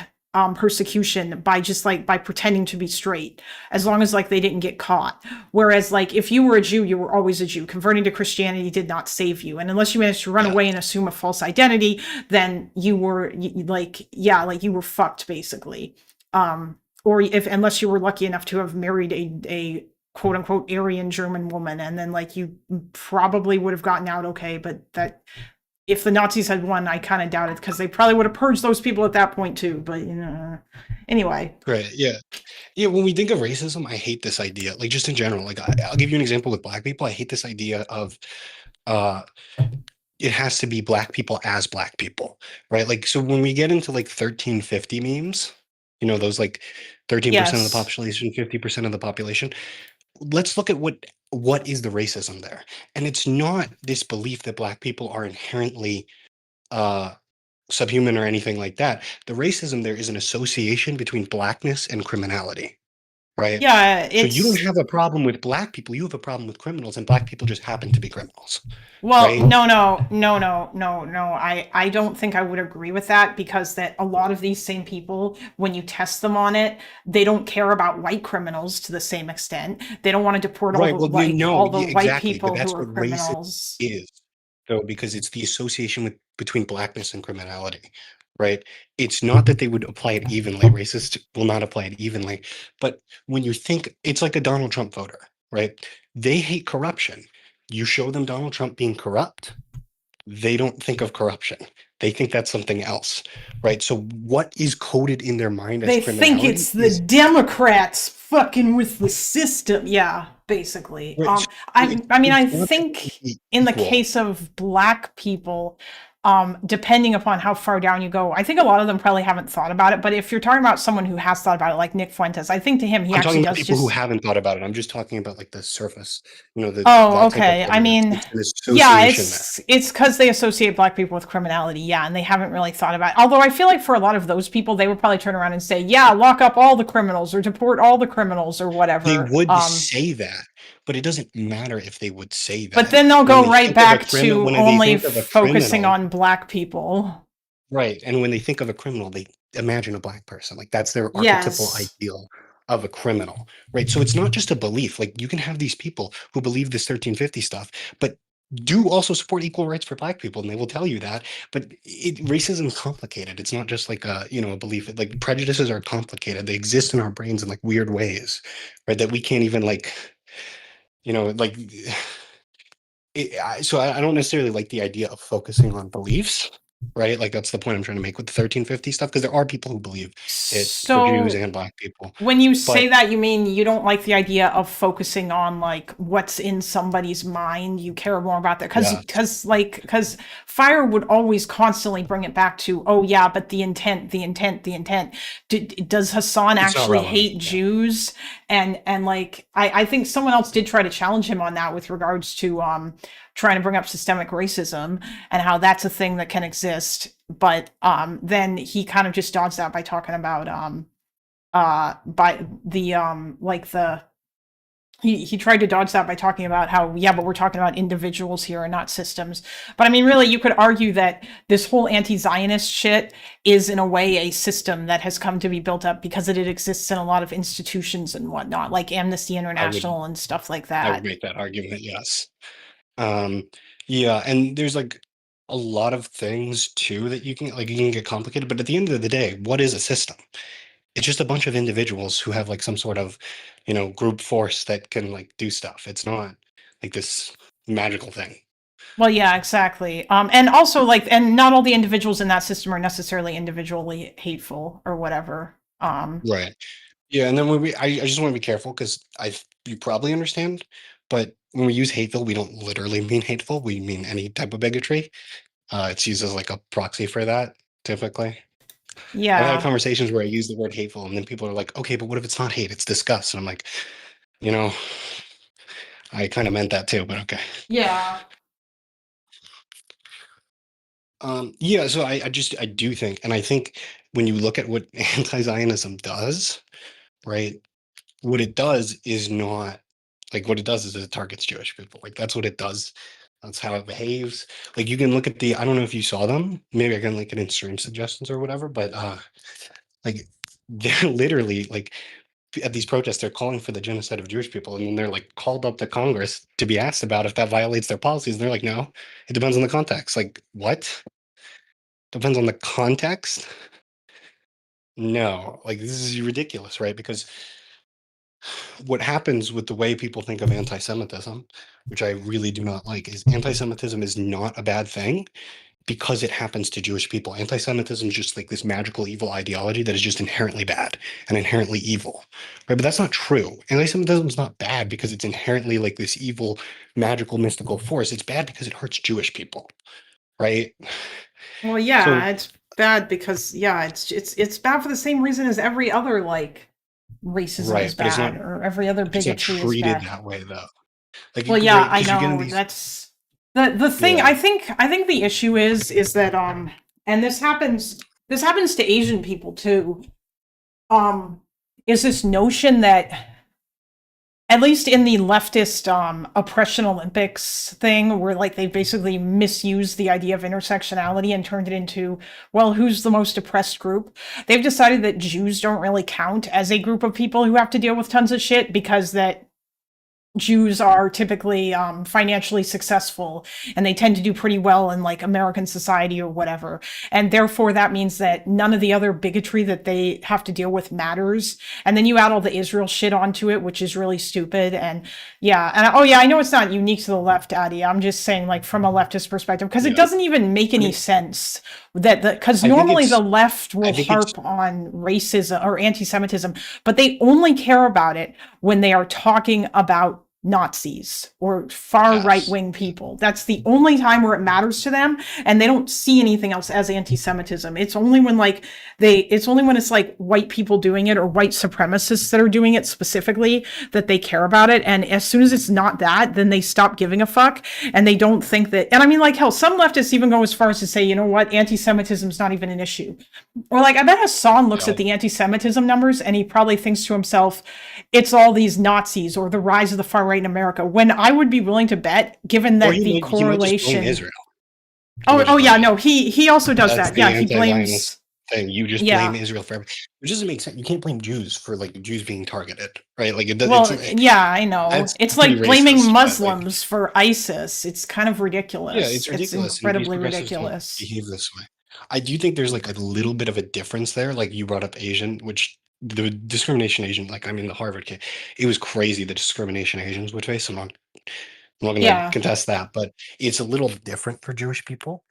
persecution by just like by pretending to be straight, as long as like they didn't get caught. Whereas like if you were a Jew, you were always a Jew. Converting to Christianity did not save you, and unless you managed to run Yeah. away and assume a false identity, then you were like yeah, like you were fucked basically. Or if unless you were lucky enough to have married a quote unquote Aryan German woman, and then like you probably would have gotten out okay. But that if the Nazis had won, I kind of doubt it because they probably would have purged those people at that point too. But you know, anyway, Right. Yeah. Yeah. When we think of racism, I hate this idea. Like just in general, like I'll give you an example with black people. I hate this idea of uh it has to be black people as black people, right? Like so when we get into like 1350 memes, you know, those like 13% of the yes, population, 50% of the population, let's look at what is the racism there. And it's not this belief that black people are inherently uh subhuman or anything like that. The racism there is an association between blackness and criminality, right? yeah, So you don't it's have a problem with black people, you have a problem with criminals, and black people just happen to be criminals, well, right? no. I don't think I would agree with that because that a lot of these same people, when you test them on it, they don't care about white criminals to the same extent. They don't want to deport Right. Well, you know, all the yeah, white exactly. But people who that's are what racism criminals. is, though, because it's the association with between blackness and criminality, right? It's not that they would apply it evenly. Racists will not apply it evenly. But when you think it's like a Donald Trump voter, right? They hate corruption. You show them Donald Trump being corrupt, they don't think of corruption. They think that's something else, right? So what is coded in their mind as They think criminality it's the is Democrats fucking with the system. Yeah, basically. right. So I mean, I it's not that they think would be in the equal. case of black people, depending upon how far down you go, I think a lot of them probably haven't thought about it. But if you're talking about someone who has thought about it, like Nick Fuentes, I think to him, he I'm actually talking about does people who just. haven't thought about it. I'm just talking about like the surface, you know, Oh, that type of okay. I evidence. mean, It's an yeah, association there. it's because they associate black people with criminality, yeah, and they haven't really thought about it. Although I feel like for a lot of those people, they would probably turn around and say, "Yeah, lock up all the criminals or deport all the criminals or They whatever." would say that, but it doesn't matter if they would say But that. then they'll When go they right think of a back criminal, to when they only think of a focusing criminal, on black people. right? And when they think of a criminal, they imagine a black person. Like that's their archetypal Yes. ideal of a criminal, right? So it's not just a belief. Like you can have these people who believe this 1350 stuff, but do also support equal rights for black people, and they will tell you that. But racism is complicated. It's not just like a a belief. Like prejudices are complicated. They exist in our brains in like weird ways, right? That we can't even like like. So I don't necessarily like the idea of focusing on beliefs, right? Like that's the point I'm trying to make with the 1350 stuff, because there are people who believe it for Jews So and Black people. when you say But that, you mean you don't like the idea of focusing on like what's in somebody's mind. You care more about that yeah, because fire would always constantly bring it back to, oh yeah, but the intent, the intent, the intent. Does Hassan it's not actually relevant. hate Yeah, Jews? And like I think someone else did try to challenge him on that with regards to trying to bring up systemic racism and how that's a thing that can exist. But then he kind of just dodged that by talking about by the like the he tried to dodge that by talking about how, yeah, but we're talking about individuals here and not systems. But I mean, really, you could argue that this whole anti-Zionist shit is in a way a system that has come to be built up because it exists in a lot of institutions and whatnot, like Amnesty I would International and stuff like I would that. make that argument. Yes. Um, yeah, and there's like a lot of things too that you can get complicated. But at the end of the day, what is a system? It's just a bunch of individuals who have like some sort of, group force that can like do stuff. It's not like this magical thing. Well, yeah, exactly. And also like, and not all the individuals in that system are necessarily individually hateful or whatever. Right. Yeah, and then I just want to be careful because you probably understand, but when we use hateful, we don't literally mean hateful. We mean any type of bigotry. It's used as like a proxy for that, typically. I've had Yeah, conversations where I use the word hateful, and then people are like, "Okay, but what if it's not hate? It's disgust." And I'm like, you know, I kind of meant that too, but okay. yeah. Yeah, so I do think, and I think when you look at what anti-Zionism does, right? What it does is not like what it does is it targets Jewish people. Like that's what it does. That's how it behaves. Like you can look at I don't know if you saw them. Maybe I can link it in stream suggestions or whatever, but like they're literally like at these protests, they're calling for the genocide of Jewish people, and then they're like called up to Congress to be asked about if that violates their policies. And they're like, no, it depends on the context. Like, what? Depends on the context? No, like this is ridiculous, right? Because what happens with the way people think of anti-Semitism, which I really do not like, is anti-Semitism is not a bad thing because it happens to Jewish people. Anti-Semitism is just like this magical evil ideology that is just inherently bad and inherently evil, right? But that's not true. Anti-Semitism is not bad because it's inherently like this evil, magical, mystical force. It's bad because it hurts Jewish people, right? Well, So, yeah, it's bad because yeah, it's bad for the same reason as every other like racism is right, but bad or every other it's not bigotry is treated bad. that way though. Like, Well, yeah, right? I Because you get in know. these, That's the thing. yeah. I think the issue is that and this happens to Asian people too. Um is this notion that at least in the leftist oppression Olympics thing, where like they basically misused the idea of intersectionality and turned it into, well, who's the most oppressed group? They've decided that Jews don't really count as a group of people who have to deal with tons of shit because that Jews are typically financially successful and they tend to do pretty well in like American society or whatever. And therefore, that means that none of the other bigotry that they have to deal with matters. And then you add all the Israel shit onto it, which is really stupid. And yeah, and oh yeah, I know it's not unique to the left, Addy. I'm just saying, like, from a leftist perspective, because it Yeah. doesn't even make I any mean, sense that because I think normally the it's left I will think it's harp on racism or anti Semitism, but they only care about it when they are talking about Nazis or far right yes. wing people. That's the only time where it matters to them, and they don't see anything else as anti-Semitism. It's only when it's only when it's like white people doing it or white supremacists that are doing it specifically that they care about it. And as soon as it's not that, then they stop giving a fuck and they don't think that. And I mean, like hell, some leftists even go as far as to say, you know what, anti-Semitism is not even an issue. Or like I bet Hassan looks at Yeah. the anti-Semitism numbers and he probably thinks to himself, it's all these Nazis or the rise of the far right in America. When I would be willing to bet, given Or that the he might just blame correlation. Israel. He might Oh just blame yeah, Israel. no, he also does That's that. the Yeah, he anti-Zionist blames. thing. You just blame Yeah. Israel for everything, which doesn't make sense. You can't blame Jews for like Jews being targeted, right? Like Well, yeah, I know. that's It's pretty like blaming racist, but like Muslims for ISIS. It's kind of yeah, ridiculous. it's It's ridiculous, and these incredibly progressives don't ridiculous. behave this way. I do think there's like a little bit of a difference there. Like you brought up Asian, which the discrimination Asian, like I mean the Harvard kid, it was crazy the discrimination Asians would face. I'm not going to Yeah. contest that, but it's a little different for Jewish people.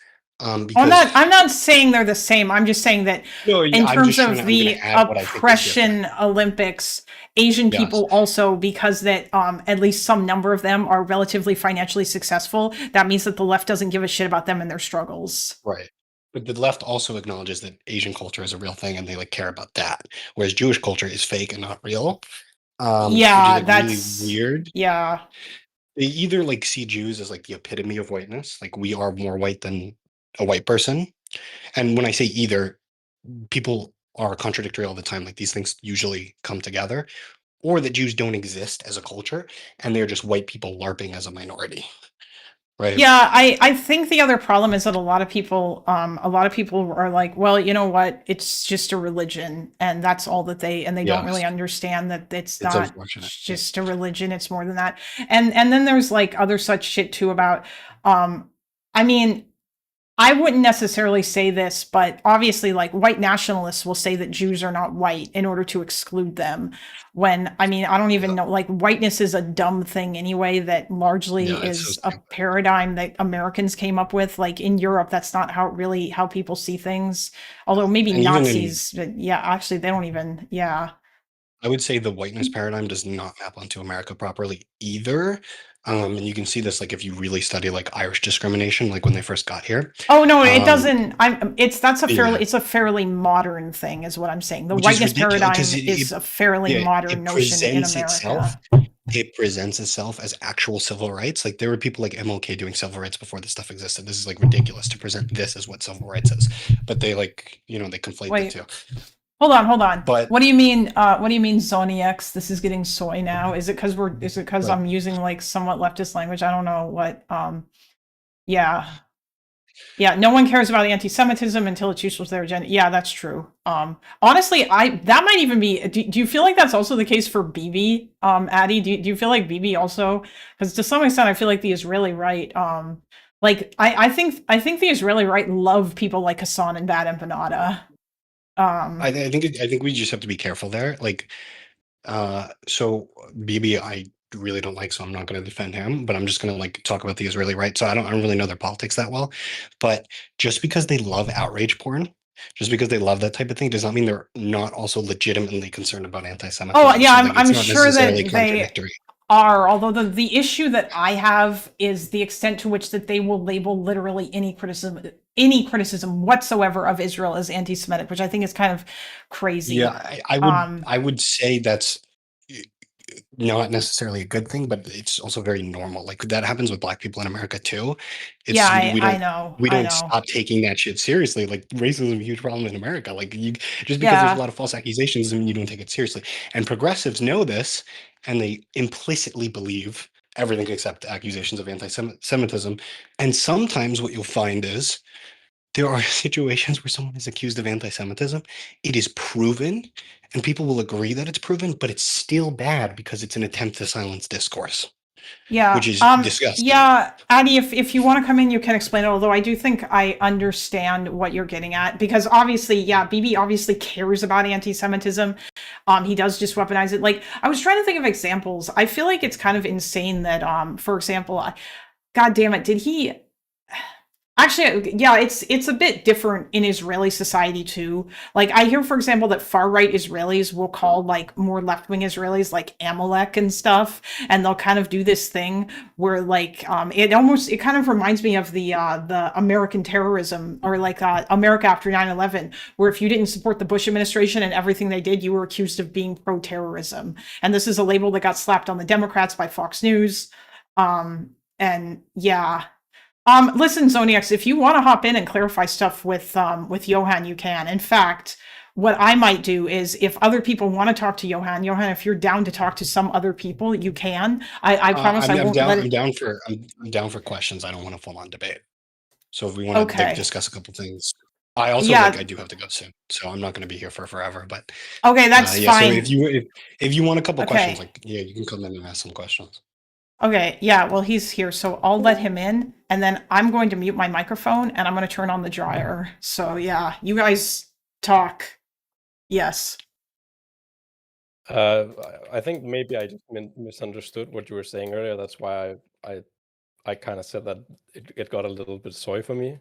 Because I'm not saying they're the same. I'm just saying that no, in I'm terms just trying to. of I'm going the to add what I think is different. oppression Olympics, Asian Yes, people also, because that at least some number of them are relatively financially successful, that means that the left doesn't give a shit about them and their struggles. right. But the left also acknowledges that Asian culture is a real thing, and they like care about that, whereas Jewish culture is fake and not real. Which is Yeah, like really that's weird. yeah. They either like see Jews as like the epitome of whiteness, like we are more white than a white person. And when I say either, people are contradictory all the time. Like these things usually come together, or that Jews don't exist as a culture and they're just white people LARPing as a minority, right? Yeah, I think the other problem is that a lot of people are like, well, you know what, it's just a religion, and that's all that they don't really Yes, understand that it's it's not unfortunate. Yeah. just a religion, it's more than that. And then there's like other such shit too about I mean, I wouldn't necessarily say this, but obviously, like white nationalists will say that Jews are not white in order to exclude them. When I mean, I don't even Yeah, know, like, whiteness is a dumb thing anyway, that largely yeah, it's so is a stupid. paradigm that Americans came up with. Like in Europe, that's not how people see things. Although maybe And even in, Nazis, but yeah, actually, they don't even, yeah. I would say the whiteness paradigm does not map onto America properly either. And you can see this like if you really study like Irish discrimination, like when they first got here. Oh no, it Um, doesn't. yeah, It's a fairly modern thing, is what I'm saying. The which is whiteness ridiculous because paradigm is a fairly yeah, modern it notion in presents itself America. it presents itself as actual civil rights. Like there were people like MLK doing civil rights before this stuff existed. This is like ridiculous to present this as what civil rights is, but they like they conflate the Wait, two. hold on. But What do you mean Zoniacs? This is getting soy now. Is it because but I'm using like somewhat leftist language? I don't know what yeah. Yeah, no one cares about anti-Semitism until it's useful to their agenda. Yeah, that's true. Honestly, I that might even be. Do you feel like that's also the case for Bibi, Addie? Do you feel like Bibi also? Because to some extent, I feel like the Israeli right, like I think the Israeli right love people like Hassan and Bad Empanada. Um, I think we just have to be careful there. Like so Bibi, I really don't like, so I'm not going to defend him, but I'm just going to like talk about the Israeli right. So I don't really know their politics that well, but just because they love outrage porn, just because they love that type of thing, does not mean they're not also legitimately concerned about oh anti-Semitism. yeah, So like, it's I'm not sure necessarily that they contradictory. are. Although the issue that I have is the extent to which that they will label literally any criticism whatsoever of Israel as anti-Semitic, which I think is kind of Yeah, crazy. I would say that's not necessarily a good thing, but it's also very normal. Like that happens with black people in America too. Yeah, It's we I don't know, we I don't know. stop taking that shit seriously. Like racism is a huge problem in America. Like you just because there's a Yeah, lot of false accusations doesn't mean you don't take it seriously. And progressives know this and they implicitly believe everything except accusations of anti-Semitism. And sometimes what you'll find is there are situations where someone is accused of anti-Semitism. It is proven, and people will agree that it's proven, but it's still bad because it's an attempt to silence discourse, which yeah, is disgusting. yeah, Addie, if you want to come in, you can explain it. Although I do think I understand what you're getting at, because obviously, yeah, BB obviously cares about anti-Semitism. He does just weaponize it. Like I was trying to think of examples. I feel like it's kind of insane that, for example, God damn it, did he? Actually, yeah, it's a bit different in Israeli society too. Like I hear, for example, that far right Israelis will call like more left wing Israelis like Amalek and stuff, and they'll kind of do this thing where like it kind of reminds me of the American terrorism, or like America after 9/11, where if you didn't support the Bush administration and everything they did, you were accused of being pro terrorism, and this is a label that got slapped on the Democrats by Fox News. And yeah, listen, Zoniax, if you want to hop in and clarify stuff with Johan, you can. In fact, what I might do is if other people want to talk to Johan, if you're down to talk to some other people, you can. I promise I I'm won't down. let it. I'm down for questions. I don't want a full on debate. So if we want to like Okay. discuss a couple things, I also like I Yeah. do have to go soon, so I'm not going to be here for forever. But Okay, that's yeah, so fine. if you want a couple questions, Okay. like yeah, you can come in and ask some questions. Okay. Yeah, well, he's here, so I'll let him in, and then I'm going to mute my microphone and I'm going to turn on the dryer. So, yeah, you guys talk. Yes. Uh, I think maybe I just misunderstood what you were saying earlier. That's why I I kind of said that it got a little bit soy for me.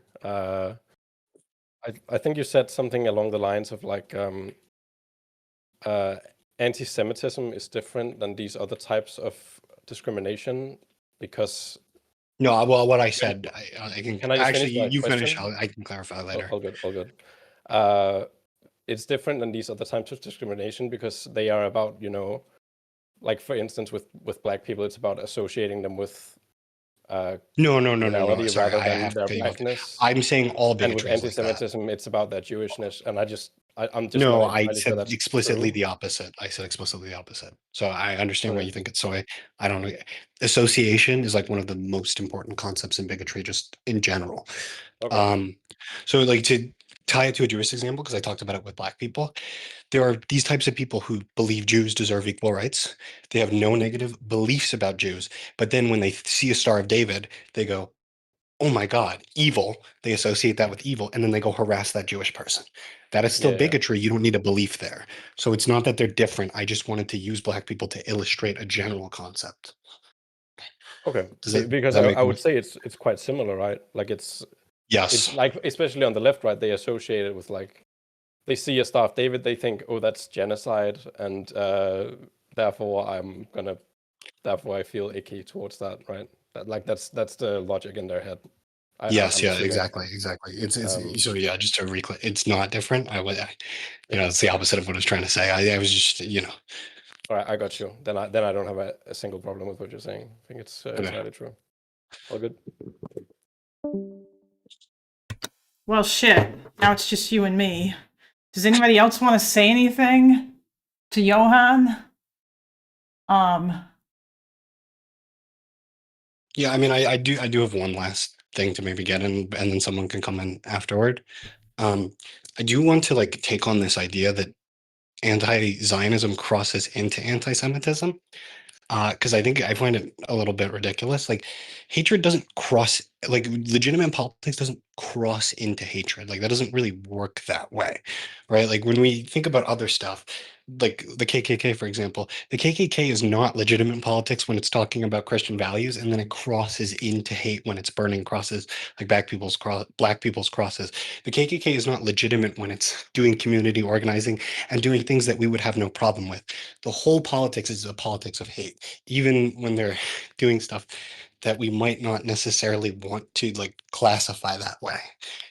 I think you said something along the lines of like uh, anti-Semitism is different than these other types of discrimination because No, well, what I said, I can can I just actually finish my you finish. question? I can clarify later. All good, all good. Uh, it's different than these other types of discrimination because they are about, like for instance, with Black people, it's about associating them with No. criminality Sorry, rather I than have to their cut you off. blackness. I'm saying all And with bigotry is like that. anti-Semitism, it's about their Jewishness. And I'm just not No, I entirely sure said that's explicitly true. the opposite. I said explicitly the opposite. So I understand why Okay, you think it's soy. I don't know. Association is like one of the most important concepts in bigotry, just in general. okay, Um, so like to tie it to a Jewish example, because I talked about it with Black people, there are these types of people who believe Jews deserve equal rights. They have no negative beliefs about Jews, but then when they see a Star of David, they go, oh my God, evil. They associate that with evil, and then they go harass that Jewish person. That is still yeah, bigotry. You don't need a belief there. So it's not that they're different. I just wanted to use Black people to illustrate a general concept. okay. Does Because that I make would say it's quite similar, right? Like it's Yes. like especially on the left, right? They associate it with like they see a Star of David, they think, oh, that's genocide, and therefore therefore I feel icky towards that, right? That's the logic in their head. Yes, I'm yeah, assuming. exactly. Um, So yeah, just to reclaim, it's not different. yeah. It's the opposite of what I was trying to say. I was just, All right, I got you. Then I don't have a single problem with what you're saying. I think it's okay. entirely true. All good. Well, shit. Now it's just you and me. Does anybody else want to say anything to Johan? Um, Yeah, I mean, I do have one last thing to maybe get in, and then someone can come in afterward. Um, I do want to like take on this idea that anti-Zionism crosses into anti-Semitism. Because I think I find it a little bit ridiculous. Like, hatred doesn't cross, like, legitimate politics doesn't cross into hatred. Like, that doesn't really work that way, right? Like, when we think about other stuff, like the KKK, for example, the KKK is not legitimate politics when it's talking about Christian values, and then it crosses into hate when it's burning crosses, like black people's crosses. The KKK is not legitimate when it's doing community organizing and doing things that we would have no problem with. The whole politics is a politics of hate, even when they're doing stuff that we might not necessarily want to like classify that way.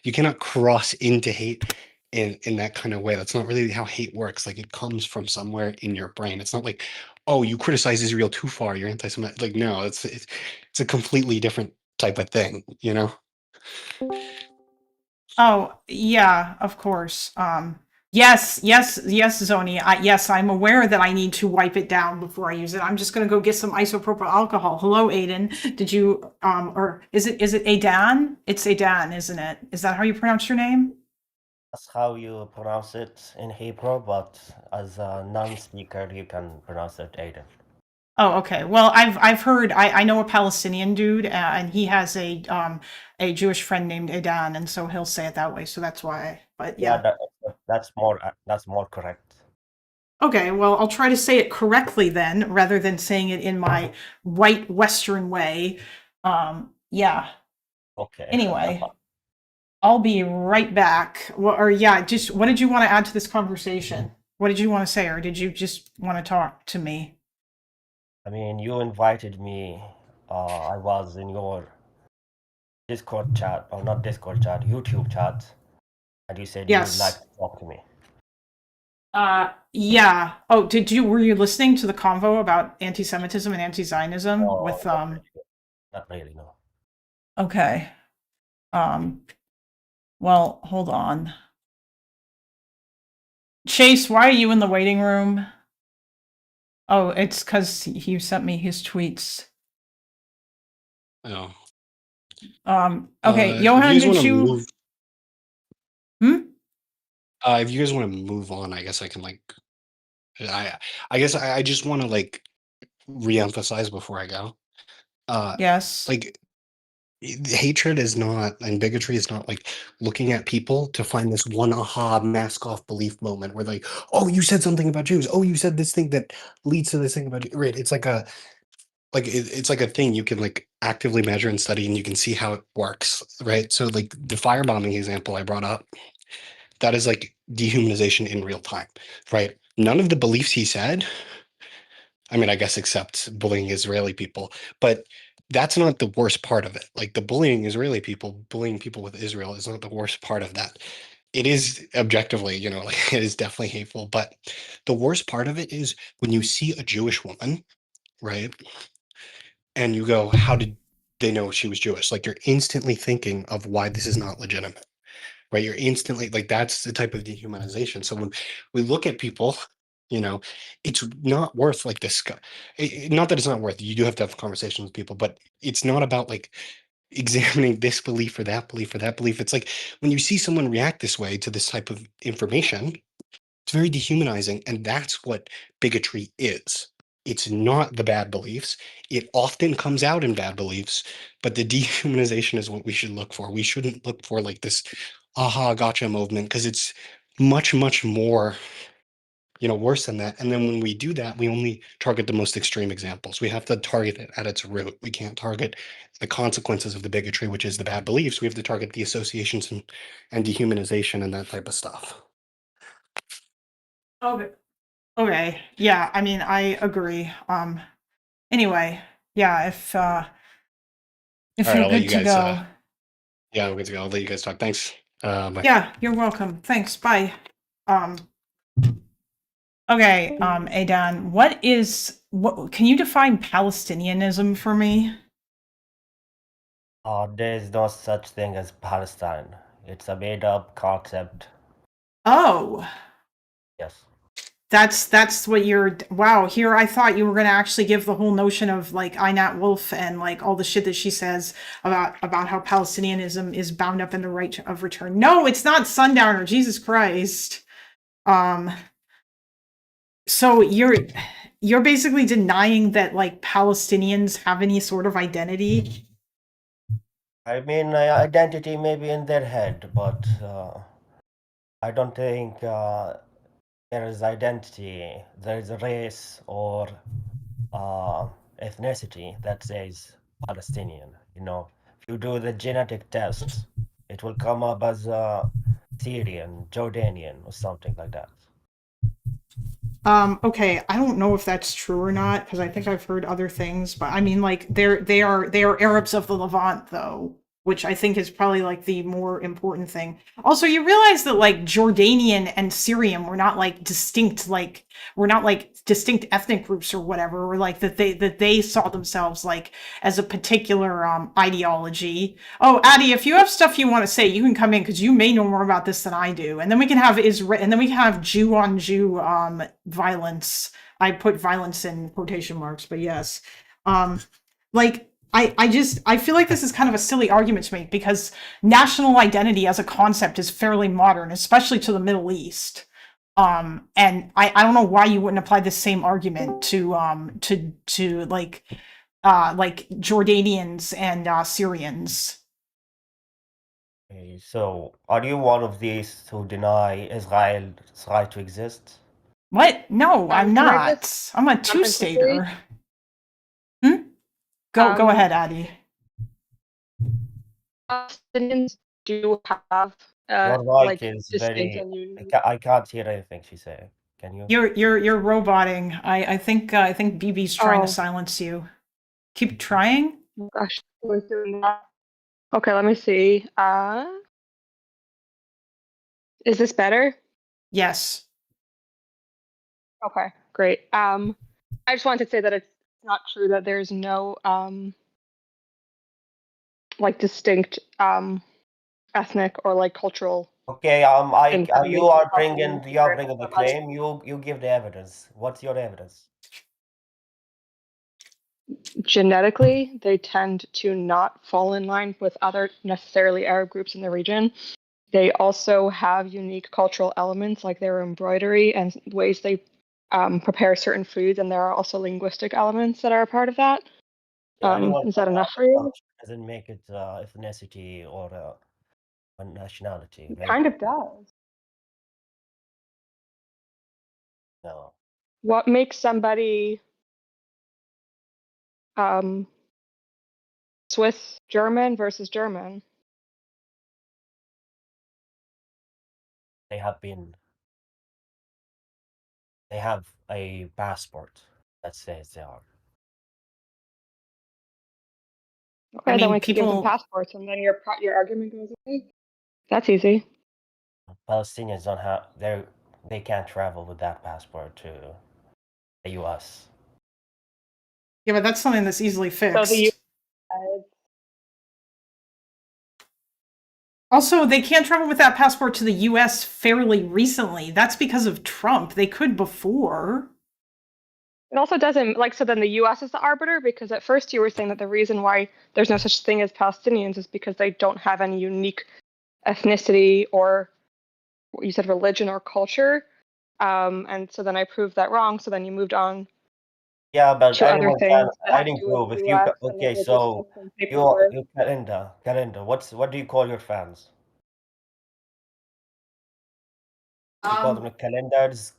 You cannot cross into hate in that kind of way. That's not really how hate works. Like, it comes from somewhere in your brain. It's not like, oh, you criticize Israel too far, you're anti-Semitic. Like, no, it's a completely different type of thing, you know? oh, yeah, of course. Yes, Zoni. Yes, I'm aware that I need to wipe it down before I use it. I'm just gonna go get some isopropyl alcohol. Hello, Aiden. Did you, or is it Adan? It's Adan, isn't it? Is that how you pronounce your name? That's how you pronounce it in Hebrew, but as a non-speaker, you can pronounce it Aiden. Oh, okay. Well, I've heard I know a Palestinian dude, and he has a Jewish friend named Adan, and so he'll say it that way. So that's why. But Yeah, yeah. that's more correct. Okay. Well, I'll try to say it correctly then, rather than saying it in my white Western way. Yeah. Okay. Anyway, I'll be right back. Well, or yeah, just what did you want to add to this conversation? What did you want to say, or did you just want to talk to me? I mean, you invited me. I was in your Discord chat, or not Discord chat, YouTube chat, and you said you would like Yes. to talk to me. Yeah. Oh, were you listening to the convo about anti-Semitism and anti-Zionism Oh, with not really, no. okay. Um well, hold on. Chase, why are you in the waiting room? Oh, it's cuz he sent me his tweets. Oh. Okay, If you Johan, guys want did to you move, Hmm? if you guys want to move on, I guess I can like, I, I guess I just want to like re-emphasize before I go. Uh, Yes. like hatred is not, and bigotry is not like looking at people to find this one aha mask off belief moment where like, oh, you said something about Jews, oh, you said this thing that leads to this thing about right. It's like like it's like a thing you can like actively measure and study, and you can see how it works, right? So like the firebombing example I brought up, that is like dehumanization in real time, right? None of the beliefs he said, I mean, I guess except bullying Israeli people, but that's not the worst part of it. Like the bullying Israeli people, bullying people with Israel is not the worst part of that. It is objectively, you know, like it is definitely hateful, but the worst part of it is when you see a Jewish woman, right? And you go, how did they know she was Jewish? Like you're instantly thinking of why this is not legitimate, right? You're instantly like, that's the type of dehumanization. So when we look at people, you know, it's not worth like this. Not that it's not worth. You do have to have conversations with people, but it's not about like examining this belief or that belief or that belief. It's like when you see someone react this way to this type of information, it's very dehumanizing, and that's what bigotry is. It's not the bad beliefs. It often comes out in bad beliefs, but the dehumanization is what we should look for. We shouldn't look for like this aha gotcha movement, because it's much, much more, you know, worse than that. And then when we do that, we only target the most extreme examples. We have to target it at its root. We can't target the consequences of the bigotry, which is the bad beliefs. We have to target the associations and dehumanization and that type of stuff. Okay. Okay. Yeah, I mean, I agree. Anyway, yeah, if All right, you're I'll let good you to guys. go. Yeah, we're good to go. I'll let you guys talk. Thanks. Bye. Yeah, you're welcome. Thanks. Bye. Okay, Adan, what can you define Palestinianism for me? There is no such thing as Palestine. It's a made-up concept. Oh, Yes. that's what you're. Wow, here I thought you were gonna actually give the whole notion of like Einat Wolf and like all the shit that she says about how Palestinianism is bound up in the right of return. No, it's not Sundowner. Jesus Christ. So you're basically denying that like Palestinians have any sort of identity. I mean, identity may be in their head, but I don't think there is identity. There is a race or ethnicity that says Palestinian. You know, if you do the genetic test, it will come up as Syrian, Jordanian, or something like that. Okay, I don't know if that's true or not because I think I've heard other things, but I mean, like they are Arabs of the Levant though, which I think is probably like the more important thing. Also, you realize that like Jordanian and Syrian were not like distinct ethnic groups or whatever, or like that they saw themselves like as a particular ideology. Oh, Addie, if you have stuff you want to say, you can come in because you may know more about this than I do, and then we can have Israel, and then we can have Jew on Jew violence. I put violence in quotation marks, but yes. Like I feel like this is kind of a silly argument to make because national identity as a concept is fairly modern, especially to the Middle East. And I don't know why you wouldn't apply the same argument to like Jordanians and Syrians. Okay, so, are you one of these who deny Israel's right to exist? What? No, I'm Can I not. just I'm a jump in quickly? two-stater. Go ahead, Addie. Palestinians do have Your mic like is distinct very. and unique. I can't hear anything she said. Can you? You're roboting. I think BB's trying to Oh. silence you. Keep trying. Oh gosh, I was doing that. Okay, let me see. Is this better? Yes. Okay, great. I just wanted to say that it's not true that there's no like distinct ethnic or like cultural. Okay, things that you make are Palestinians bringing different, the but, like, claim. You give the evidence. What's your evidence? genetically, they tend to not fall in line with other necessarily Arab groups in the region. They also have unique cultural elements like their embroidery and ways they prepare certain foods, and there are also linguistic elements that are a part of that. Is that enough for you? Doesn't make it ethnicity or a nationality, It right? kind of does. No. What makes somebody Swiss German versus German. They have a passport that says they are. Okay, I then mean, we can give them people. passports, and then your argument goes away. That's easy. Palestinians don't have they can't travel with that passport to the US. Yeah, but that's something that's easily So fixed. the Also, they can't travel with that passport to the US fairly recently. That's because of Trump. They could before. It also doesn't so then the US is the arbiter, because at first you were saying that the reason why there's no such thing as Palestinians is because they don't have any unique ethnicity or what you said religion or culture. And so then I proved that wrong. So then you moved on. Yeah, but to other anyone can. things that I have to didn't do with prove the if you. US, and then Okay, we'll just so put some your paperwork. calendar. What do you call your fans? You call them calendars,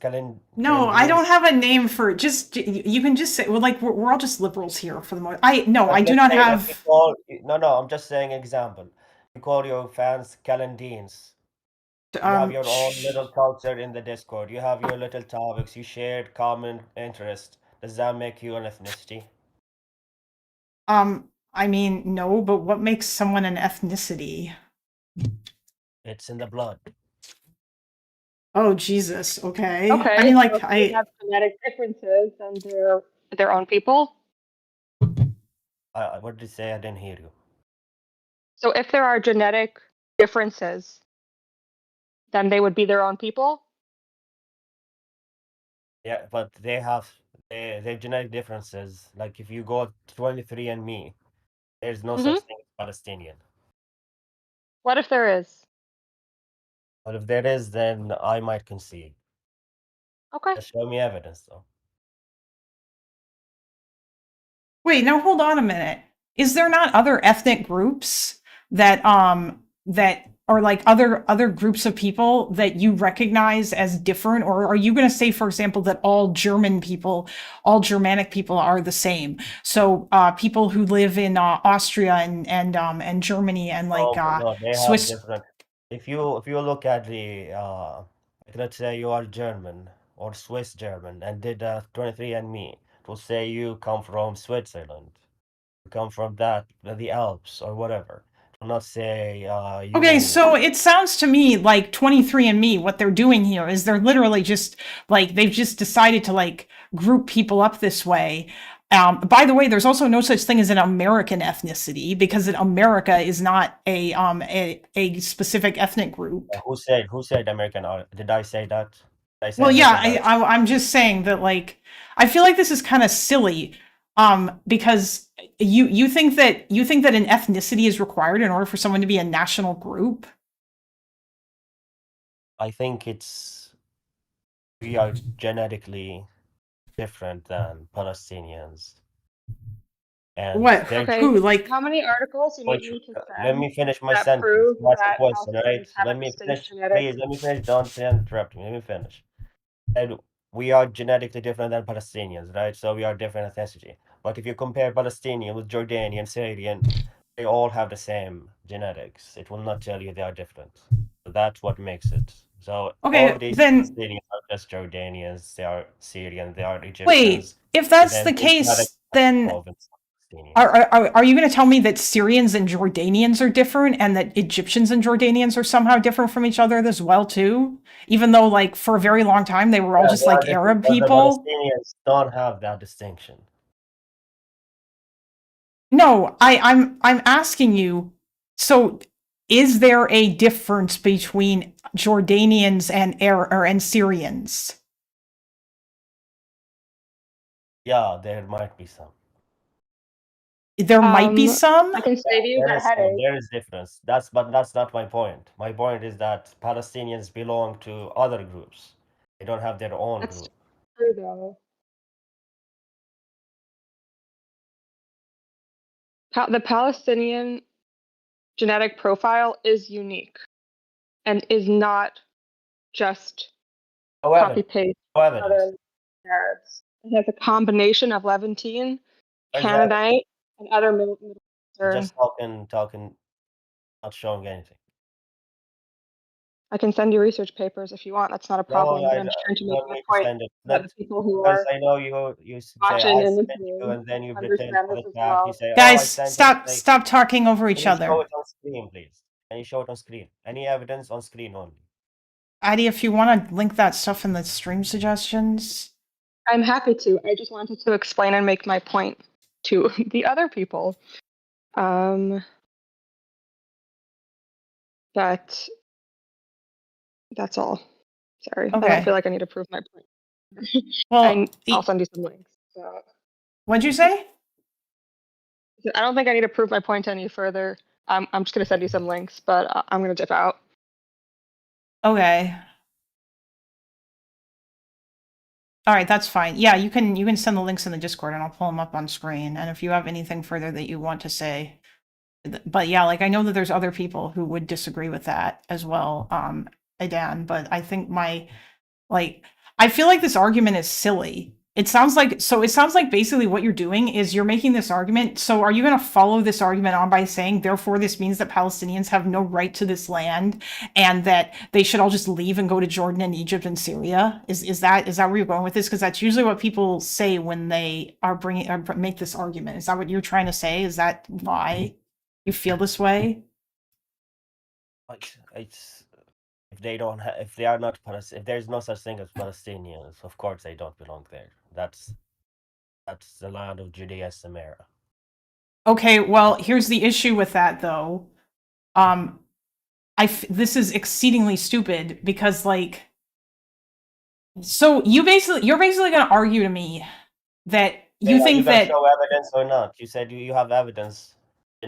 No, I don't calendars. have a name for it. Just you can just say, well, like we're all just liberals here for the most. I Like, do let's not say that we have. call. No. I'm just saying example. You call your fans calendines. You have your own little culture in the Discord. You have your little topics. You shared common interest. Does that make you an ethnicity? I mean, no, but what makes someone an ethnicity? It's in the blood. Oh, Jesus. Okay. Okay. I mean, like, so if they have genetic differences, then they're their own people. What did you say? I didn't hear you. So if there are genetic differences, then they would be their own people. Yeah, but they have their genetic differences. Like if you go 23andMe, there's no such thing as Palestinian. What if there is? But if there is, then I might concede. Okay. Just show me evidence, though. wait, now hold on a minute. Is there not other ethnic groups that are like other groups of people that you recognize as different, or are you going to say, for example, that all German people, all Germanic people are the same? So people who live in Austria and Germany and like No, they have Swiss. different. If you look at the like, let's say you are German or Swiss German and did 23andMe, it will say you come from Switzerland, you come from the Alps or whatever. It will not say you. Okay, so it sounds to me like 23andMe, what they're doing here is they're literally just like they've just decided to like group people up this way. By the way, there's also no such thing as an American ethnicity because America is not a specific ethnic group. Who said American? Did I say that? Did I say Well, yeah, American? I'm just saying that like I feel like this is kind of silly because you think that an ethnicity is required in order for someone to be a national group. I think we are genetically different than Palestinians. And What? Okay. Who? Like, How many articles you need me to let send me finish my that sentence. prove That's the that question, all right? Palestinians have Let a me distinct finish, genetic? please. Let me finish. Don't interrupt me. Let me finish. And we are genetically different than Palestinians, right? So we are different ethnicity. But if you compare Palestinian with Jordanian, Syrian, they all have the same genetics. It will not tell you they are different. So that's what makes it. So all okay, these then Palestinians are just Jordanians. They are Syrian. They are wait. Egyptians. If And that's then the they genetic case, then province Palestinians. are you going to tell me that Syrians and Jordanians are different, and that Egyptians and Jordanians are somehow different from each other as well too? Even though, like, for a very long time they were all Yeah, just they are like different, Arab but the people. Palestinians don't have that distinction. No, I'm asking you. So, is there a difference between Jordanians and Syrians? Yeah, there might be some. There might be some. I can save you that headache. There is difference. But that's not my point. My point is that Palestinians belong to other groups. They don't have their own That's group. true, though. The Palestinian genetic profile is unique and is not just However, copy paste however, other Arabs. It has a combination of Levantine Canaanite, and other Middle Eastern. Just talking, not showing anything. I can send you research papers if you want. That's not a problem. No, but I I'm just trying to make don't my need to point send it. that the people who Because are I know you say watching I and sent listening you, and then you pretend understand for this the as fact you well. say, "Oh, I Guys, sent it." stop Like, stop talking over can each you show other. it on screen, please? Can you show it on screen? Any evidence on screen only? Adi, if you want to link that stuff in the stream suggestions. I'm happy to. I just wanted to explain and make my point to the other people. That's all. Sorry, I Okay. don't feel like I need to prove my point. Well, and I'll send you some links. So. What'd you say? I don't think I need to prove my point any further. I'm just gonna send you some links, but I'm gonna dip out. Okay. All right, that's fine. Yeah, you can send the links in the Discord and I'll pull them up on screen. And if you have anything further that you want to say, but yeah, like I know that there's other people who would disagree with that as well, Aidan, but I think I feel like this argument is silly. It sounds like basically what you're doing is you're making this argument. So are you going to follow this argument on by saying, therefore, this means that Palestinians have no right to this land and that they should all just leave and go to Jordan and Egypt and Syria? Is that where you're going with this? Because that's usually what people say when they are make this argument. Is that what you're trying to say? Is that why you feel this way? Like, it's if they don't if they are not if there's no such thing as Palestinians, of course they don't belong there. That's the land of Judea Samaria. Okay, well, here's the issue with that though. This is exceedingly stupid because so you're basically going to argue to me that you think you that show evidence or not? You said you have evidence.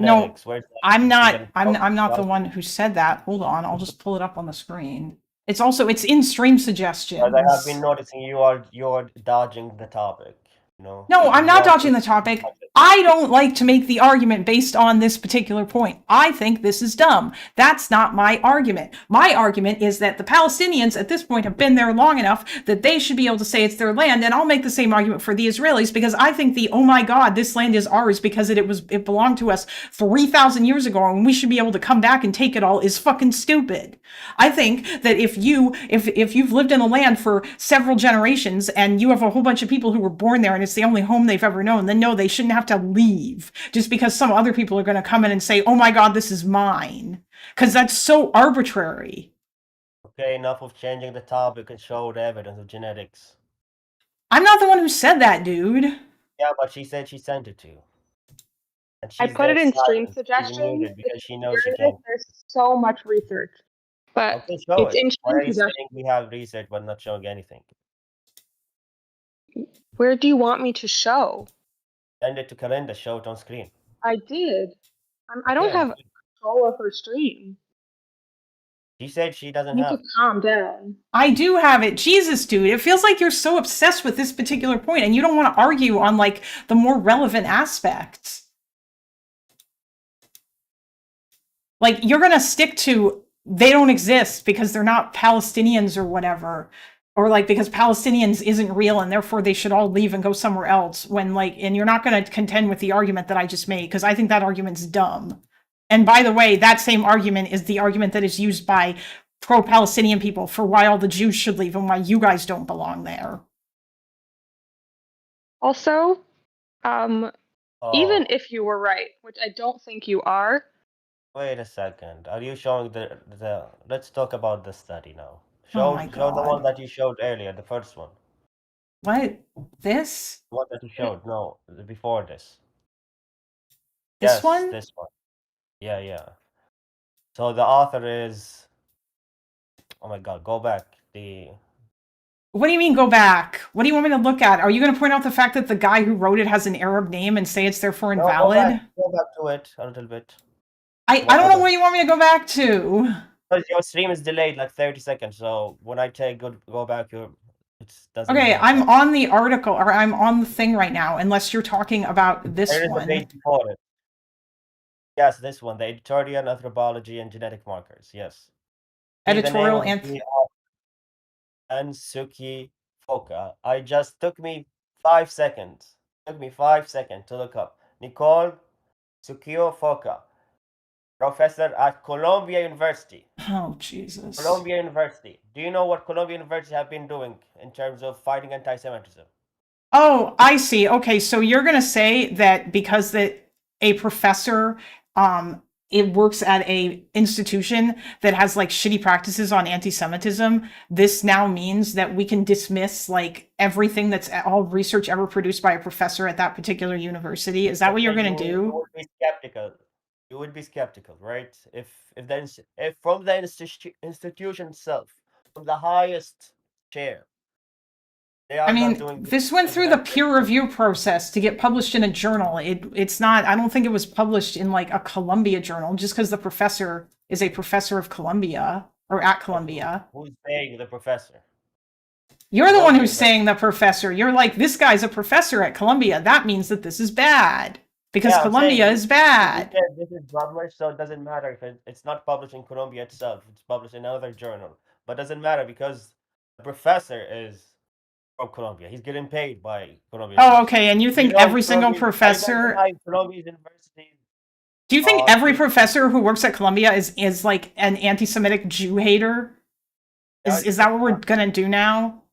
no, Genetics. Where's the I'm evidence? not I'm not the one who said that. Hold on, I'll just pull it up on the screen. It's in stream suggestions. Because I have been noticing you're dodging the topic. You know. No, I'm not dodging the topic. I don't like to make the argument based on this particular point. I think this is dumb. That's not my argument. My argument is that the Palestinians at this point have been there long enough that they should be able to say it's their land. And I'll make the same argument for the Israelis because I think oh my God, this land is ours because it belonged to us 3,000 years ago and we should be able to come back and take it all is fucking stupid. I think that if you've lived in the land for several generations and you have a whole bunch of people who were born there and it's the only home they've ever known, then no, they shouldn't have to leave just because some other people are going to come in and say, oh my God, this is mine. Because that's so arbitrary. Okay, enough of changing the topic and show the evidence of genetics. I'm not the one who said that, dude. Yeah, but she said she sent it to you. And I put it in stream suggestions because she knows she can't. There's so much research, but Okay, show it's it. in Why stream are you suggestions. saying we have research but not showing anything? Where do you want me to show? Send it to Kalinda, show it on screen. I did. I don't have control of her stream. She said she doesn't You have. need to calm down. I do have it. Jesus, dude. It feels like you're so obsessed with this particular point and you don't want to argue on the more relevant aspects. You're going to stick to they don't exist because they're not Palestinians or whatever. Or because Palestinians isn't real and therefore they should all leave and go somewhere else and you're not going to contend with the argument that I just made because I think that argument's dumb. And by the way, that same argument is the argument that is used by pro-Palestinian people for why all the Jews should leave and why you guys don't belong there. Also, even if you were right, which I don't think you are. Wait a second. Are you showing the let's talk about the study now. Oh my Show the one God. that you showed earlier, the first one. What? This? The one that you showed, no, before this. This one? This one. Yeah. So the author is, oh my God, go back. What do you mean go back? What do you want me to look at? Are you going to point out the fact that the guy who wrote it has an Arab name and say it's therefore invalid? Go back to it a little bit. I don't know where you want me to go back to. Because your stream is delayed 30 seconds, so when I go back, it doesn't. Okay, I'm on the article, or I'm on the thing right now, unless you're talking about this one. There is a page before it. Yes, this one, the editorial anthropology and genetic markers, yes. Editorial and Suki Foka. Took me 5 seconds Took me 5 seconds to look up. Nicole Tsukio Foka, professor at Columbia University. Oh, Jesus. Columbia University. Do you know what Columbia University have been doing in terms of fighting anti-Semitism? Oh, I see. Okay, so you're going to say that because that a professor it works at a institution that has like shitty practices on anti-Semitism, this now means that we can dismiss like everything that's all research ever produced by a professor at that particular university. Is that what you're Okay, going to you do? would be skeptical. You would be skeptical, right? If from the institution itself, from the highest chair, they are I not mean, doing this went through the peer review process to get published in a journal. It's not, I don't think it was published in like a Columbia journal just because the professor is a professor of Columbia or at Columbia. Who's paying the professor? You're the one Columbia who's saying the professor. You're like, this guy's a professor at Columbia. That means that this is bad because Yeah, I'm Columbia saying is bad. you said this is published, so it doesn't matter if it's not published in Columbia itself. It's published in another journal, but it doesn't matter because the professor is from Columbia. He's getting paid by Columbia. Oh, University. okay. And you think know every single Columbia- I professor, know Columbia University. do you think Oh, every see- professor who works at Columbia is like an anti-Semitic Jew hater? Is that what we're gonna do now?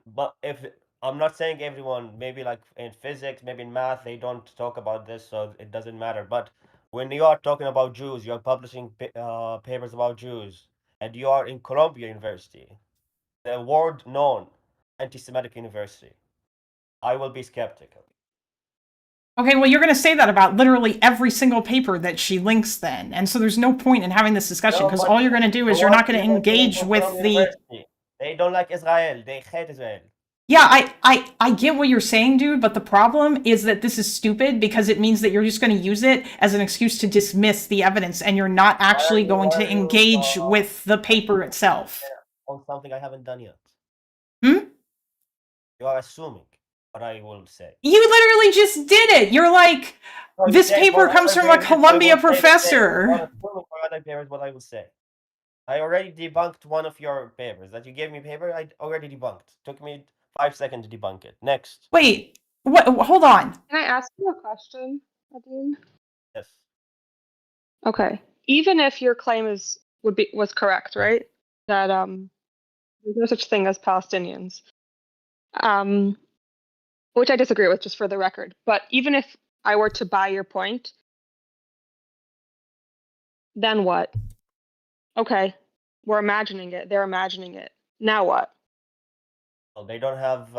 But if I'm not saying everyone, maybe like in physics, maybe in math, they don't talk about this, so it doesn't matter. But when you are talking about Jews, you're publishing papers about Jews, and you are in Columbia University, the world known anti-Semitic university, I will be skeptical. Okay, well, you're going to say that about literally every single paper that she links then. And so there's no point in having this discussion because all you're going to do is you're not going to engage with the... University. They don't like Israel. They hate Israel. Yeah, I get what you're saying, dude, but the problem is that this is stupid because it means that you're just going to use it as an excuse to dismiss the evidence and you're not actually going to engage with the paper itself. On something I haven't done yet. Hmm? You are assuming what I will say. You literally just did it. You're like, this paper comes from a Columbia professor. For other papers, what I will say. I already debunked one of your papers that you gave me paper. I already debunked. Took me 5 seconds to debunk it. Next. Wait, what? Hold on. Can I ask you a question, Adine? Yes. Okay. Even if your claim was correct, right? That there's no such thing as Palestinians. Which I disagree with, just for the record. But even if I were to buy your point, then what? Okay, we're imagining it. They're imagining it. Now what? Well, they don't have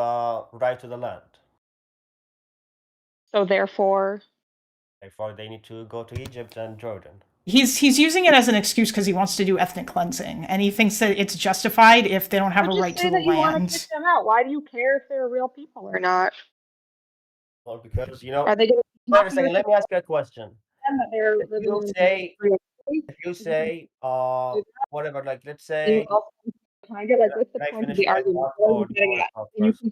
right to the land. So therefore, They need to go to Egypt and Jordan. He's using it as an excuse because he wants to do ethnic cleansing, and he thinks that it's justified if they don't have a right to the you want to land. kick them out. Why do you care if they're real people or not? Well, because you know. Are they going Wait a second. Let me ask you a question. to If you say whatever, like let's say. Can I get like what's the Can I point of finish the my argument? thought, What are or you getting do you at? wanna talk And you first?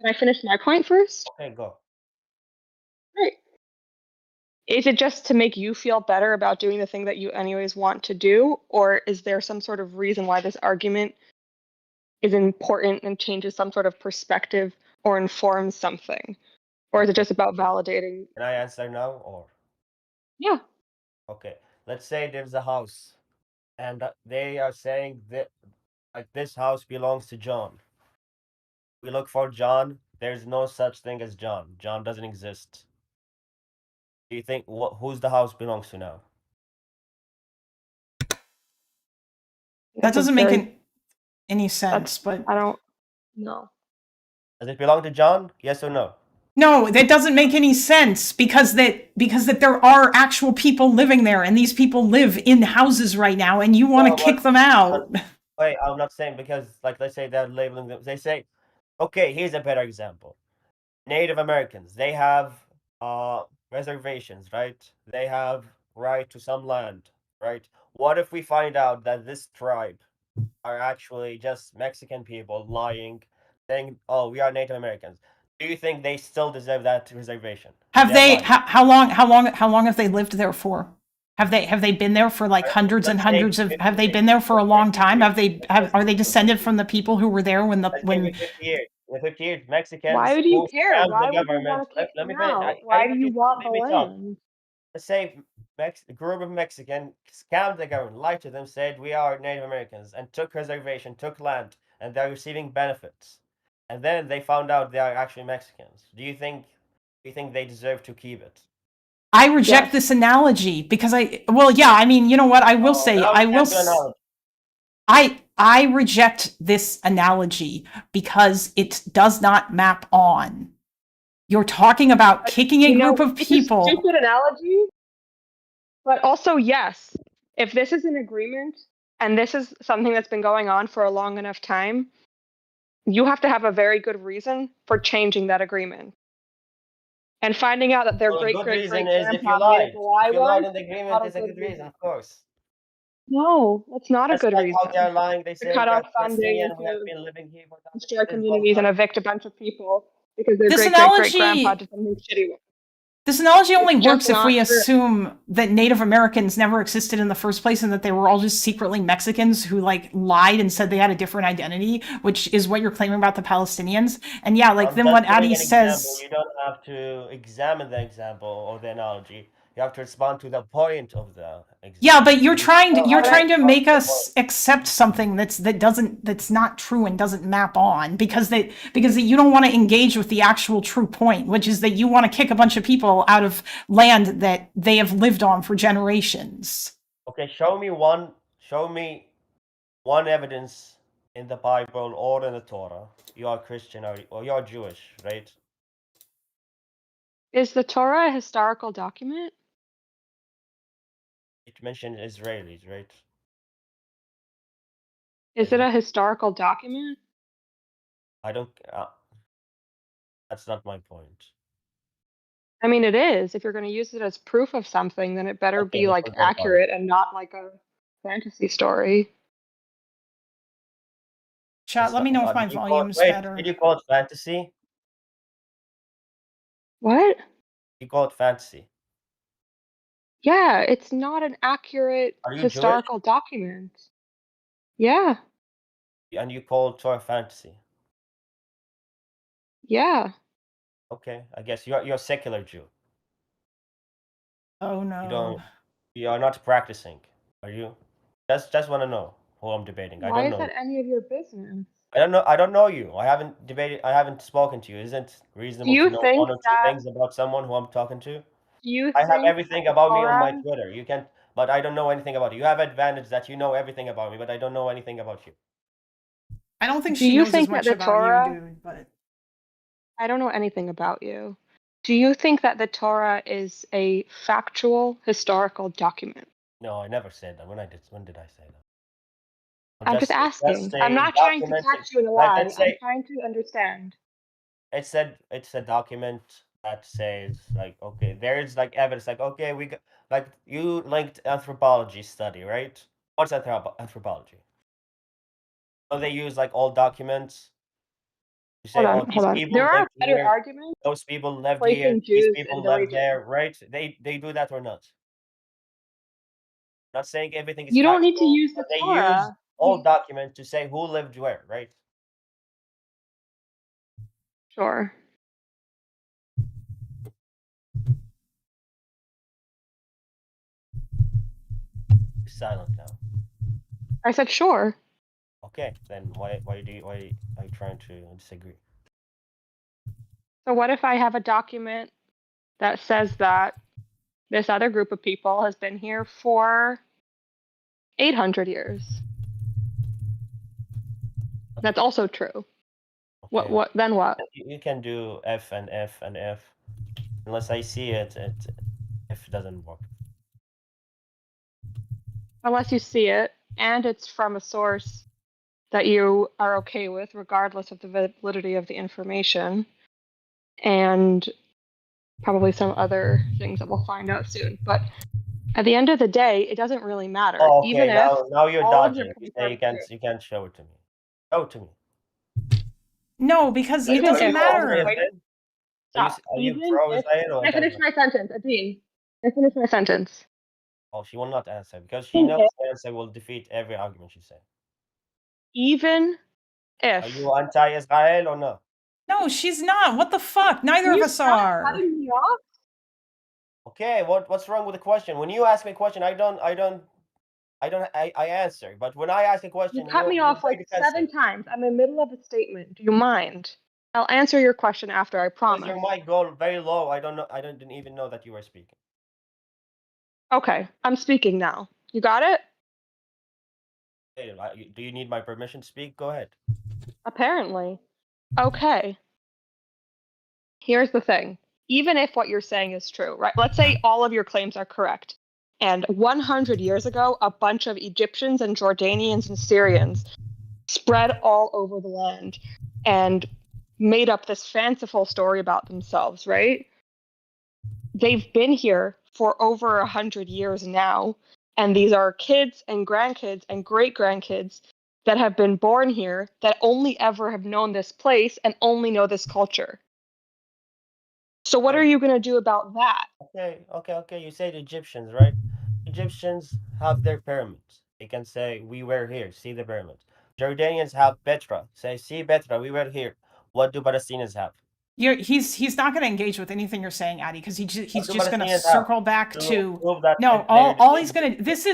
can I finish my point first? Okay, go. Right. Is it just to make you feel better about doing the thing that you anyways want to do? Or is there some sort of reason why this argument is important and changes some sort of perspective or informs something? Or is it just about validating? Can I answer now or? Yeah. Okay. Let's say there's a house, and they are saying that like this house belongs to John. We look for John. There's no such thing as John. John doesn't exist. Do you think whose the house belongs to now? That doesn't make any sense, but I don't know. Does it belong to John? Yes or no? no, that doesn't make any sense because that there are actual people living there, and these people live in houses right now, and you want to kick them out. Wait, I'm not saying because like let's say they're labeling them. They say, okay, here's a better example. Native Americans, they have reservations, right? They have right to some land, right? What if we find out that this tribe are actually just Mexican people lying, saying, "Oh, we are Native Americans"? Do you think they still deserve that reservation? Have they? How long have they lived there for? Have they been there for like hundreds and hundreds of? Have they been there for a long time? Are they descended from the people who were there when 50 years. in 50 years, Mexicans Why do you who care? scammed Why the would you government. want to kick Let me them finish. out? Why do you want the land? Let's say a group of Mexicans scammed the government, lied to them, said we are Native Americans, and took reservation, took land, and they're receiving benefits. And then they found out they are actually Mexicans. Do you think they deserve to keep it? I reject Yes. this analogy because well, yeah, I mean, you know what? I will say, Now I we will, can't do analogy. I reject this analogy because it does not map on. You're talking about kicking a group of It's a people. stupid analogy. But also, yes, if this is an agreement and this is something that's been going on for a long enough time, you have to have a very good reason for changing that agreement. And finding out that their Well, a great good great reason great is if you grandpa made lied. up a lie If you lied once, in the not agreement, a it's a good good reason, reason. of course. No, that's not a That's good like reason. how they're lying. They To say cut we are off funding Palestinian, and we have to been living here for destroy thousands of communities and evict a bunch of people because their This great great great grandpa analogy, did something shitty. this analogy only It's works just if not we true. assume that Native Americans never existed in the first place and that they were all just secretly Mexicans who like lied and said they had a different identity, which is what you're claiming about the Palestinians. And yeah, like I'm then just what giving Addie an example. says. You don't have to examine the example or the analogy. You have to respond to the point of the example. Yeah, but you're You trying to don't you're have trying to respond make the us point. accept something that's not true and doesn't map on because you don't want to engage with the actual true point, which is that you want to kick a bunch of people out of land that they have lived on for generations. Okay, show me one evidence in the Bible or in the Torah. You are Christian or you are Jewish, right? Is the Torah a historical document? It mentioned Israelis, right? Is it a historical document? I don't. That's not my point. I mean, it is. If you're going to use it as proof of something, then it better Okay, be we like forget about it. accurate and not like a fantasy story. Chat, let me know if my volume's better. Did you call it fantasy? What? You call it fantasy. Yeah, it's not an accurate Are you historical document. Yeah, And you call Torah fantasy. yeah. Okay, I guess you're a secular Jew. Oh no. You are not practicing, are you? Just want to know who I'm debating. I Why don't is know. that any of your business? I don't know you. I haven't debated. I haven't spoken to you. Isn't it reasonable you to know think one or two that- things about someone who I'm talking to? Do you I have think everything that about me on my Torah- Twitter. You can, but I don't know anything about you. You have advantage that you know everything about me, but I don't know anything about you. I don't think Do she you knows as think that much the about Torah- you, dude, but I don't know anything about you. Do you think that the Torah is a factual historical document? No, I never said that. When did I say that? I'm just asking. I'm a not trying to documented- catch you in a like, lie. let's say- I'm trying to understand. It's a document that says like, okay, there is like evidence like, okay, we got like you linked anthropology study, right? What's anthropology? So they use like all documents. You say, Hold on. people There are lived better here, arguments. those people lived placing here, these Jews people in the lived region. there, right? They do that or not? Not saying everything is You don't need to factual, use the but they Torah. use all documents to say who lived where, right? Sure. You're silent now. I said sure. Okay, then why are you trying to disagree? So what if I have a document that says that this other group of people has been here for 800 years? That's also true. Okay. What then what? You can do F and F and F. Unless I see it, F doesn't work. Unless you see it and it's from a source that you are okay with, regardless of the validity of the information, and probably some other things that we'll find out soon. But at the end of the day, it doesn't really matter. Oh, okay. Even Now you're all of your dodging. You points are say you can't show it to me. Show it to me. no, because it Even doesn't if all of your matter. points- Are you Even pro if- Israel or Can I finish anti? my sentence, Adine? Can I finish my sentence? Oh, she will not answer because she Even knows if- the answer will defeat every argument she says. Even if Are you anti-Israel or no? No, she's not. What the fuck? Neither of us are. Cutting me off? Okay, what's wrong with the question? When you ask me a question, I answer. But when I ask a You question, cut me you're off very like 7 defensive. times. I'm in the middle of a statement. Do you mind? I'll answer your question after, I Because promise. your mic go very low. I don't know. I didn't even know that you were speaking. Okay, I'm speaking now. You got it? Hey, do you need my permission to speak? Go ahead. Apparently. Okay. Here's the thing. Even if what you're saying is true, right? Let's say all of your claims are correct. And 100 years ago, a bunch of Egyptians and Jordanians and Syrians spread all over the land and made up this fanciful story about themselves, right? They've been here for over 100 years now. And these are kids and grandkids and great grandkids that have been born here that only ever have known this place and only know this culture. So what are you going to do about that? Okay. You say the Egyptians, right? Egyptians have their pyramids. They can say, we were here, see the pyramids. Jordanians have Petra. Say, see Petra, we were here. What do Palestinians have? He's not going to engage with anything you're saying, Addy, because he's What do just going to Palestinians have? circle back to Prove that no. they're the All same he's going to this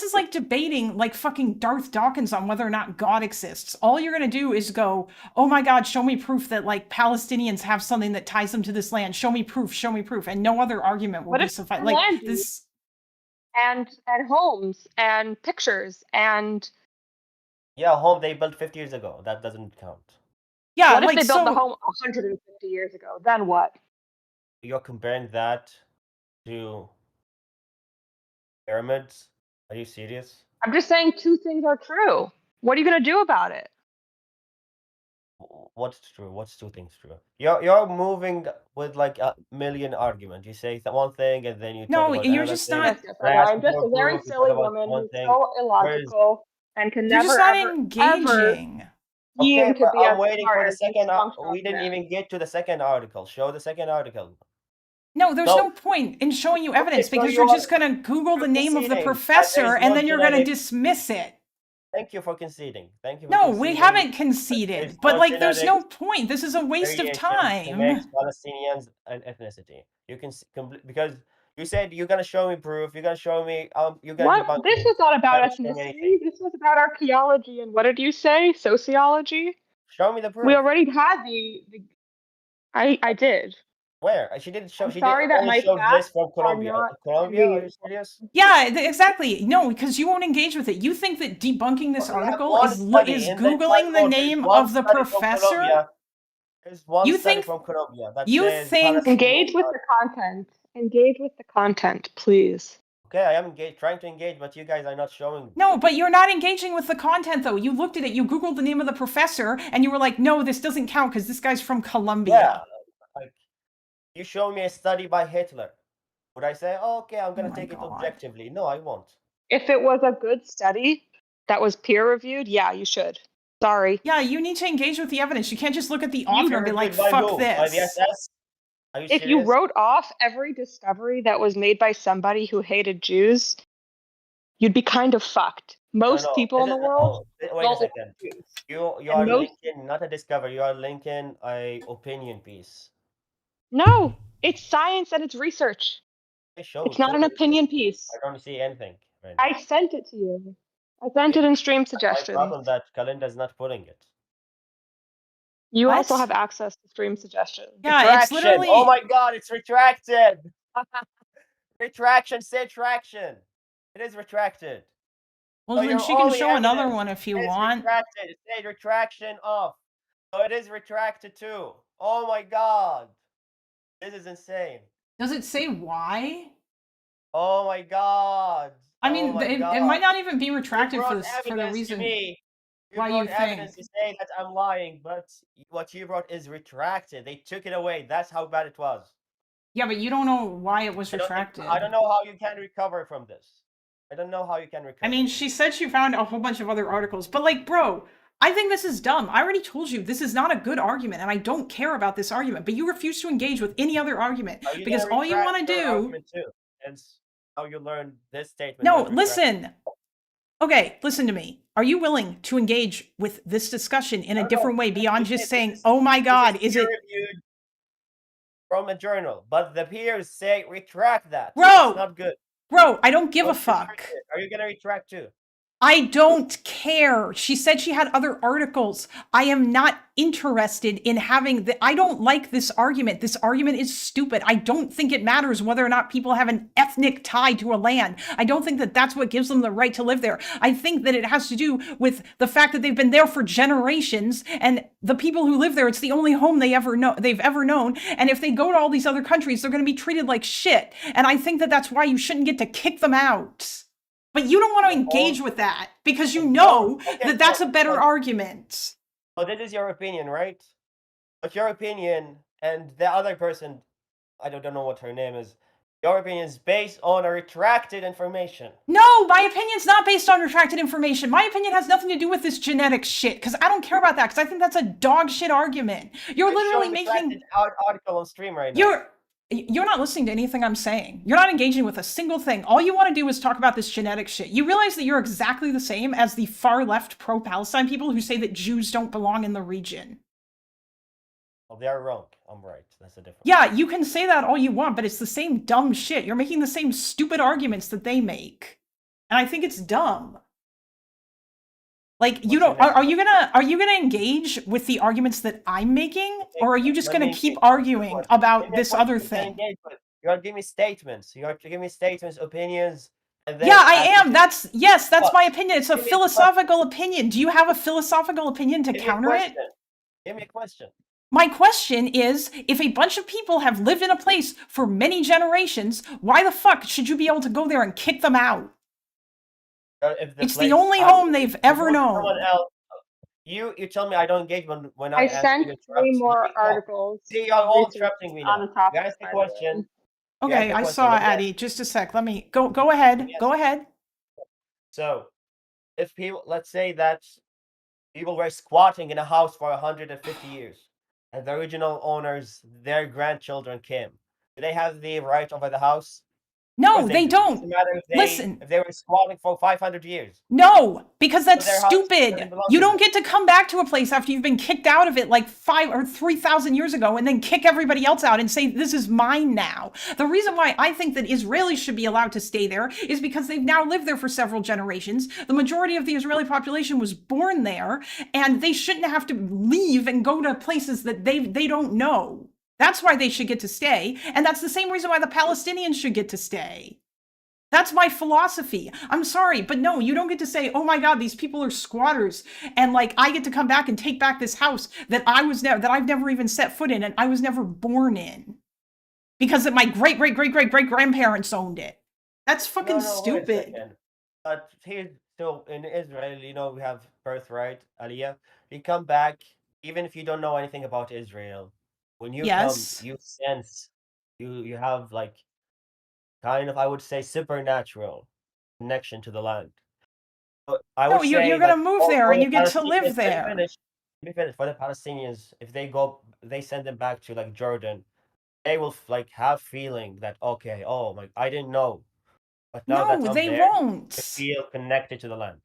is like debating like fucking Darth Dawkins on whether or not God exists. All you're going to do is go, oh my God, show me proof that like Palestinians have something that ties them to this land. Show me proof, and no other argument will What be if suffice. they're Like land this. and homes and pictures and Yeah, home they built 50 years ago. That doesn't count. Yeah, what if like they built the so. home 150 years ago? Then what? You're comparing that to pyramids? Are you serious? I'm just saying two things are true. What are you going to do about it? What's true? What's two things true? You're moving with like a million arguments. You say one thing and then you talk No, about you're another just thing. not. Yes, And I I know. ask I'm you just for a very proof. You talk silly about woman one who's thing. so Where is illogical and can You're just never, not ever, ever engaging. seem okay? to But be I'm as waiting smart for the as this second. strong We didn't man. even get to the second article. Show the second article. No, there's So no point in showing you okay, evidence so because you you're are just going to Google the name of the conceding that there professor is and no then you're going to genetic. dismiss it. Thank you for conceding. Thank you for No, we conceding. haven't There conceded. is But no like there's genetic no point. This is a waste of variation to make time. Palestinians an ethnicity. You can because you said you're gonna show me proof. You're gonna show me. You're gonna What? debunk This me. was not about Never show me anything. ethnicity. This was about archaeology and what did you say? Sociology? Show me the proof. We already had I did. Where? She didn't show. I'm She did sorry that only my shows this facts from are Colombia. not Colombia? Are you serious? Yeah, exactly. No, because you won't engage with it. You think that debunking this We have article one is study in the Googling the Bible. There's name one of the study from professor? Colombia. There's one You study think from Colombia that you says think Engage Palestinians with are. the content. Engage with the content, please. Okay, I am trying to engage, but you guys are not showing. No, but you're not engaging with the content though. You looked at it, you Googled the name of the professor, and you were like, no, this doesn't count because this guy's from Colombia. Yeah, like you show me a study by Hitler. Would I say, oh, okay, I'm gonna my take it God. objectively? No, I won't. If it was a good study that was peer reviewed, yeah, you should. Sorry. Yeah, you need to engage with the evidence. You can't just look at the author and be like, By fuck who? By the this. SS? Are you If serious? you wrote off every discovery that was made by somebody who hated Jews, you'd be kind of fucked. Most people in the world Wait a don't second. like Jews. You And are most- linking not a discovery. You are linking a opinion piece. No, it's science and it's research. It's not an opinion piece. I don't see anything right now. I sent it to you. I sent it in stream My suggestions. problem that Kalinda's not putting it. You What? also have access to stream suggestions. Yeah, it's Retraction. literally. Oh my god, it's retracted. Retraction, say traction. It is retracted. Well, So then your she can only show another evidence one if you is want. retracted. It says retraction off. So it is retracted too. Oh my god. This is insane. Does it say why? Oh my god. I mean, Oh my it god. might not even be You retracted brought for the evidence reason. to me. You why brought you evidence think. to say that I'm lying, but what you brought is retracted. They took it away. That's how bad it was. Yeah, but you don't know why it was retracted. I don't know how you can recover from this. I don't know how you can recover. I mean, she said she found a whole bunch of other articles, but like, bro, I think this is dumb. I already told you this is not a good argument, and I don't care about this argument, but you refuse to engage with any other argument because all you want to do. And how you learn this statement. No, listen. Okay, listen to me. Are you willing to engage with this discussion in a different way beyond just saying, "Oh my God, is it?" Peer-reviewed from a journal, but the peers say retract that. Bro! It's not good. Bro, I don't give a Don't retract fuck. it. Are you gonna retract too? I don't care. She said she had other articles. I am not interested in having the, I don't like this argument. This argument is stupid. I don't think it matters whether or not people have an ethnic tie to a land. I don't think that that's what gives them the right to live there. I think that it has to do with the fact that they've been there for generations, and the people who live there, it's the only home they've ever known. And if they go to all these other countries, they're going to be treated like shit. And I think that that's why you shouldn't get to kick them out. But you don't want to engage with that because you know that that's a better argument. Well, this is your opinion, right? But your opinion and the other person, I don't know what her name is, your opinion is based on a retracted information. No, my opinion's not based on retracted information. My opinion has nothing to do with this genetic shit because I don't care about that because I think that's a dog shit argument. You're literally making article on stream right now. You're not listening to anything I'm saying. You're not engaging with a single thing. All you want to do is talk about this genetic shit. You realize that you're exactly the same as the far left pro-Palestine people who say that Jews don't belong in the region. Well, they are wrong. I'm right. That's the difference. Yeah, you can say that all you want, but it's the same dumb shit. You're making the same stupid arguments that they make. And I think it's dumb. Like, you don't, are you gonna engage with the arguments that I'm making, or are you just gonna keep arguing about this other thing? You gotta give me statements. You gotta give me statements, opinions. And then yeah, I am. That's my opinion. It's a philosophical opinion. Do you have a philosophical opinion to counter it? Give me a question. My question is, if a bunch of people have lived in a place for many generations, why the fuck should you be able to go there and kick them out? It's the only home they've ever known. You tell me I don't engage when I sent 3 more articles. See, you're all interrupting me now. You asked the question. Okay, I saw Addie. Just a sec. Let me go ahead. Go ahead. So, if people, let's say that people were squatting in a house for 150 years, and the original owners, their grandchildren came, do they have the right over the house? No, they don't. Listen, if they were squatting for 500 years. No, because that's stupid. You don't get to come back to a place after you've been kicked out of it like 5 or 3,000 years ago and then kick everybody else out and say, this is mine now. The reason why I think that Israelis should be allowed to stay there is because they've now lived there for several generations. The majority of the Israeli population was born there, and they shouldn't have to leave and go to places that they don't know. That's why they should get to stay. And that's the same reason why the Palestinians should get to stay. That's my philosophy. I'm sorry, but no, you don't get to say, oh my God, these people are squatters. And like, I get to come back and take back this house that I've never even set foot in and I was never born in. Because my great-great-great-great-great-grandparents owned it. That's fucking stupid. But here, so in Israel, you know, we have birthright, Aliyah. You come back, even if you don't know anything about Israel. When you come, you sense, you have like kind of, I would say, supernatural connection to the land. But I would say you're gonna move there and you get to live there. Let me finish. For the Palestinians, if they send them back to like Jordan, they will like have feeling that okay, oh my, I didn't know, but now that I'm there, won't. They feel connected to the land.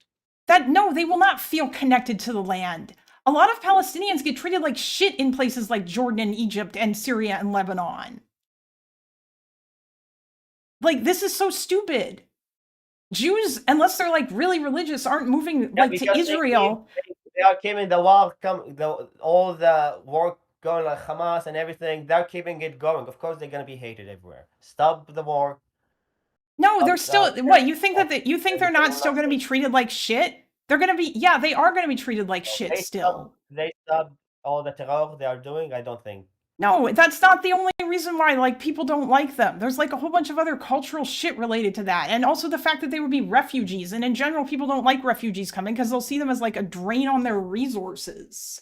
No, they will not feel connected to the land. A lot of Palestinians get treated like shit in places like Jordan and Egypt and Syria and Lebanon. Like, this is so stupid. Jews, unless they're like really religious, aren't moving like to Israel. They came in the war, all the war going like Hamas and everything. They're keeping it going. Of course, they're gonna be hated everywhere. Stop the war. No, they're still. What you think that you think they're not still going to be treated like shit? They're going to be. Yeah, they are going to be treated like shit still. They stop all the terror they are doing. I don't think. No, that's not the only reason why like people don't like them. There's like a whole bunch of other cultural shit related to that. And also the fact that they would be refugees. And in general, people don't like refugees coming because they'll see them as like a drain on their resources.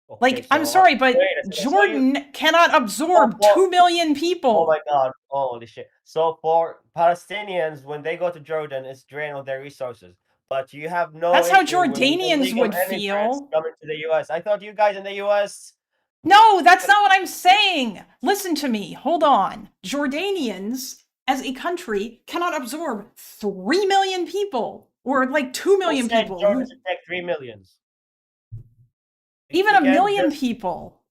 Okay, like, so I'm sorry, but Jordan cannot absorb 2 million people. Oh my God, holy shit. So for Palestinians, when they go to Jordan, it's drain on their resources. But you have no. That's how Jordanians would feel. Coming to the US. I thought you guys in the US. No, that's not what I'm saying. Listen to me. Hold on. Jordanians as a country cannot absorb 3 million people or like 2 million Who said people, Jordan should take 3 millions? even You a can million just- people.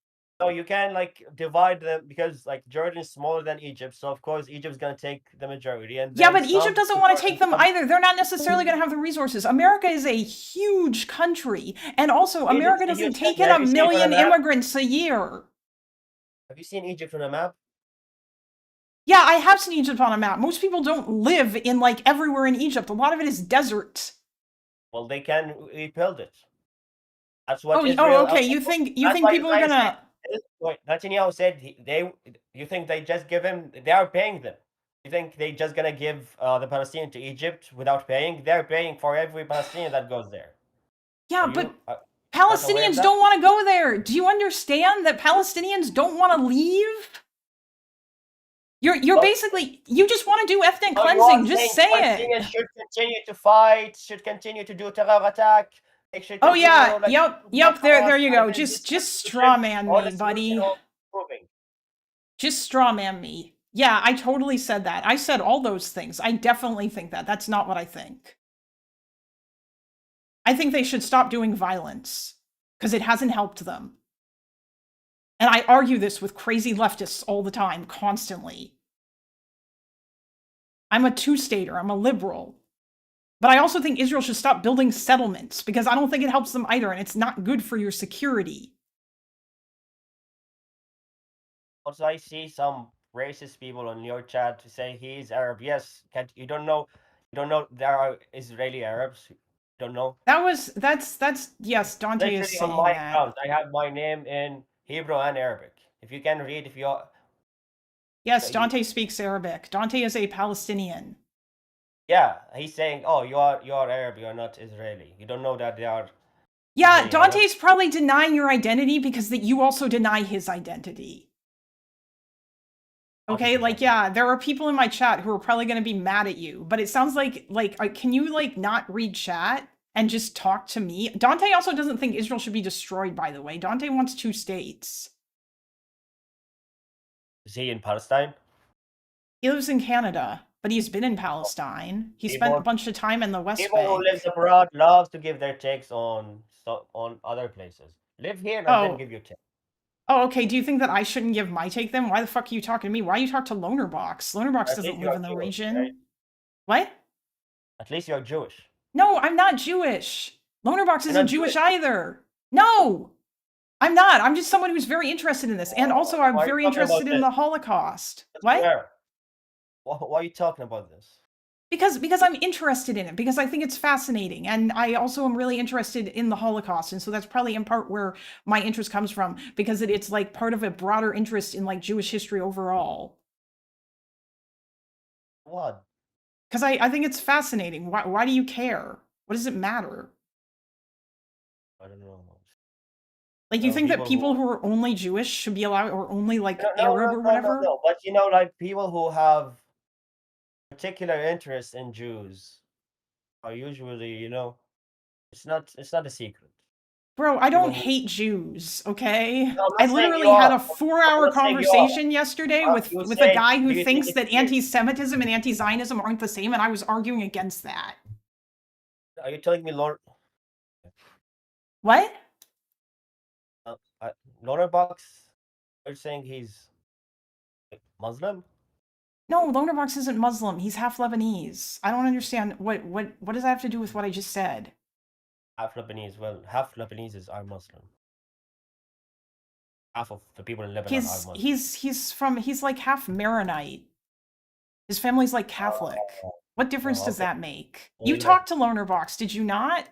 No, you can like divide them because like Jordan is smaller than Egypt, so of course Egypt's gonna take the majority. And Yeah, then but Egypt doesn't want to take them some- either. They're not necessarily going to have the resources. America is a huge country, and also America Egypt's a doesn't huge take country. in a Have you seen it on a million map? immigrants a year. Have you seen Egypt on a map? Yeah, I have seen Egypt on a map. Most people don't live in like everywhere in Egypt. A lot of it is desert. Well, they can rebuild it. That's what Oh, Israel. okay. You think That's why people are Israel gonna? said- Wait, Netanyahu said they. You think they just give him? They are paying them. You think they just gonna give the Palestinian to Egypt without paying? They're paying for every Palestinian that goes there. Yeah, Are but you, aware of Palestinians that? don't want to go there. Do you understand that Palestinians don't want to leave? You're But- basically you just want to do ethnic Oh, you are cleansing. Just say saying it. Palestinians should continue to fight, should continue to do terror attack. They should Oh continue, yeah, like, yep. There Hamas, you go. and then Just this straw man or me, the buddy. solution of improving. Just straw man me. Yeah, I totally said that. I said all those things. I definitely think that. That's not what I think. I think they should stop doing violence because it hasn't helped them. And I argue this with crazy leftists all the time, constantly. I'm a two-stater. I'm a liberal. But I also think Israel should stop building settlements because I don't think it helps them either, and it's not good for your security. Also, I see some racist people on your chat to say he's Arab. Yes, you don't know there are Israeli Arabs. You don't know. That's yes, Dante is Literally on saying my that. account, I have my name in Hebrew and Arabic. If you can read, if you Yes, Dante speaks Arabic. Dante is a Palestinian. yeah, he's saying, oh, you are Arab, you are not Israeli. You don't know that they are. Yeah, Israeli Dante's Arabs. probably denying your identity because that you also deny his identity. Okay, Obviously like not. yeah, there are people in my chat who are probably going to be mad at you, but it sounds like can you like not read chat and just talk to me? Dante also doesn't think Israel should be destroyed, by the way. Dante wants 2 states. Is he in Palestine? He lives in Canada, but he's been in Palestine. He spent a People- bunch of time in the West People who Bank. live abroad love to give their takes on other places. Live here and Oh. then give your take. Oh, okay. Do you think that I shouldn't give my take then? Why the fuck are you talking to me? Why you talk to Lonerbox? Lonerbox At doesn't least live you're in the Jewish, region. right? What? At least you're Jewish. No, I'm not Jewish. Lonerbox isn't not Jewish Jewish? either. No, I'm not. I'm just someone who's very interested in this. And also, I'm Why are you very talking about interested in this? the Holocaust. That's What? fair. Why are you talking about this? Because I'm interested in it, because I think it's fascinating. And I also am really interested in the Holocaust. And so that's probably in part where my interest comes from, because it's like part of a broader interest in like Jewish history overall. What? Because I think it's fascinating. Why do you care? What does it matter? I don't know. Like, you No, think that people people who are only Jewish should be allowed, or only like No, Arab or whatever? no. But you know, like people who have particular interest in Jews are usually, it's not a secret. Bro, I don't People who- hate Jews, okay? No, I'm not I saying literally you had are. a 4-hour I'm not saying you are. conversation yesterday with You a say, guy do who you think thinks it's that weird? anti-Semitism and anti-Zionism aren't the same, and I was arguing against that. Are you telling me What? Lorna Box? You're saying he's Muslim? No, Lonerbox isn't Muslim. He's half Lebanese. I don't understand what does that have to do with what I just said? Half Lebanese. Well, half Lebaneses are Muslim. Half of the people in Lebanon are Muslim. He's like half Maronite. His family's like Catholic. What difference does okay. that make? Well, You you talked to Lonerbox, did you not?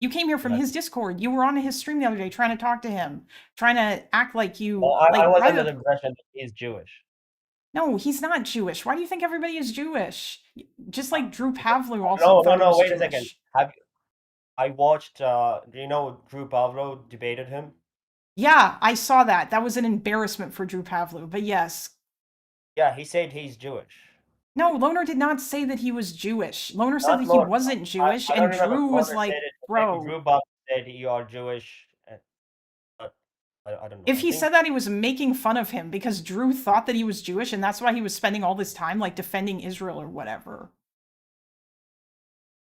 You came here from Yes. his Discord. You were on his stream the other day trying to talk to him, trying to act like you. Well, I was why under the- the impression that he's Jewish. No, he's not Jewish. Why do you think everybody is Jewish? Just like Drew Pavlou also No, thought he was wait a Jewish. second. I watched, do you know Drew Pavlo debated him? Yeah, I saw that. That was an embarrassment for Drew Pavlou, but yes. Yeah, he said he's Jewish. No, Loner did not say that he was Jewish. Loner said Not that he Loner. wasn't Jewish, I don't and remember Drew if was Loner like, said it, but maybe bro. Drew Pavlo said you are Jewish. But I don't know. If I he think- said that, he was making fun of him because Drew thought that he was Jewish, and that's why he was spending all this time like defending Israel or whatever.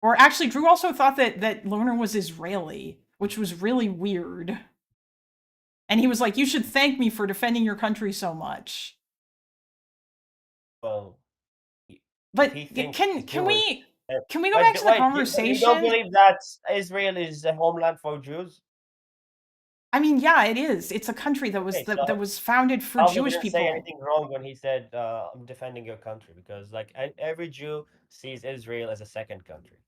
Or actually, Drew also thought that Lerner was Israeli, which was really weird. And he was like, "You should thank me for defending your country so much." well, But he thinks can he's can Jewish, we uh, can we go wait, back to the wait, you conversation? don't believe that Israel is a homeland for Jews? I mean, yeah, it is. It's a country that was Okay, that so was founded for Alvin Jewish didn't say people. anything wrong when he said, "I'm defending your country," because like every Jew sees Israel as a second country.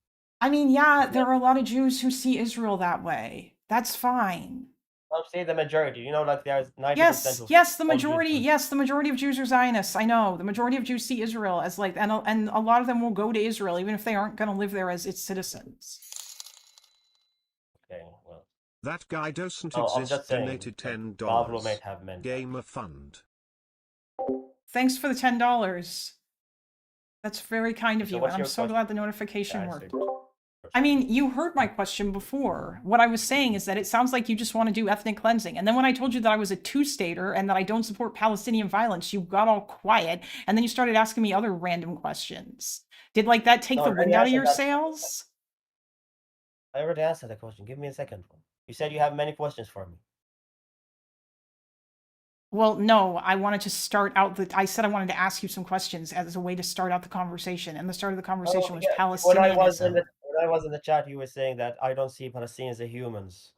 I mean, yeah, there are a lot of Jews who see Israel that way. That's fine. I'll say the majority. You know, like there's 90% Yes, of yes, the all Jews majority. are- Yes, the majority of Jews are Zionists. I know the majority of Jews see Israel as like, and a lot of them will go to Israel even if they aren't going to live there as its citizens. Okay, well, That guy doesn't I'm exist. just saying. Donated like, Pablo $10. might have meant that. Gamer fund. Thanks for the $10. That's very kind of So you, what's and I'm your so question? glad the notification Yeah, worked. so- I mean, you heard my question before. What I was saying is that it sounds like you just want to do ethnic cleansing. And then when I told you that I was a two-stater and that I don't support Palestinian violence, you got all quiet, and then you started asking me other random questions. Did like that take No, the I already wind out of answered your that. sails? I already answered the question. Give me a second. You said you have many questions for me. Well, no, I wanted to start out I said I wanted to ask you some questions as a way to start out the conversation, and the start of the conversation was yeah, Palestinianism. when I was in the chat, you were saying that I don't see Palestinians as humans.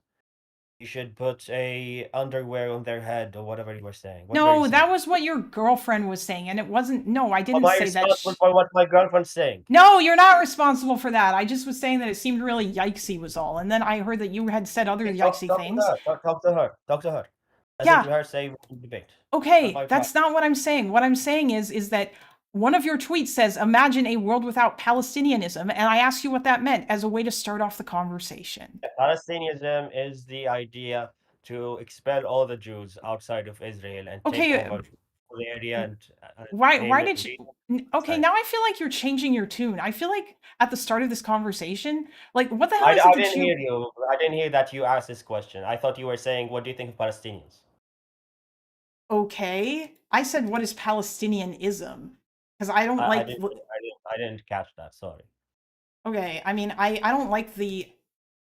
You should put a underwear on their head or whatever you were saying. What were No, you that saying? was what your girlfriend was saying, and it wasn't. No, I didn't Am I say that. responsible for what my girlfriend's saying? No, you're not responsible for that. I just was saying that it seemed really yikesy was all. And then I heard that you had said other Okay, yikesy things. Talk to her. Listen Yeah. to her say debate. Okay, my that's not what I'm saying. What I'm saying is that one of your tweets says, "Imagine a world without Palestinianism," and I asked you what that meant as a way to start off the conversation. Palestinianism is the idea to expel all the Jews outside of Israel and Okay, take over the area and Why name did it you Okay, Sorry. now I feel like you're changing your tune. I feel like at the start of this conversation, like what the hell I is it that didn't you hear you. I didn't hear that you asked this question. I thought you were saying, "What do you think of Palestinians?" Okay? I said what is Palestinianism? Because I don't like I didn't catch that. Sorry. Okay, I mean, I don't like the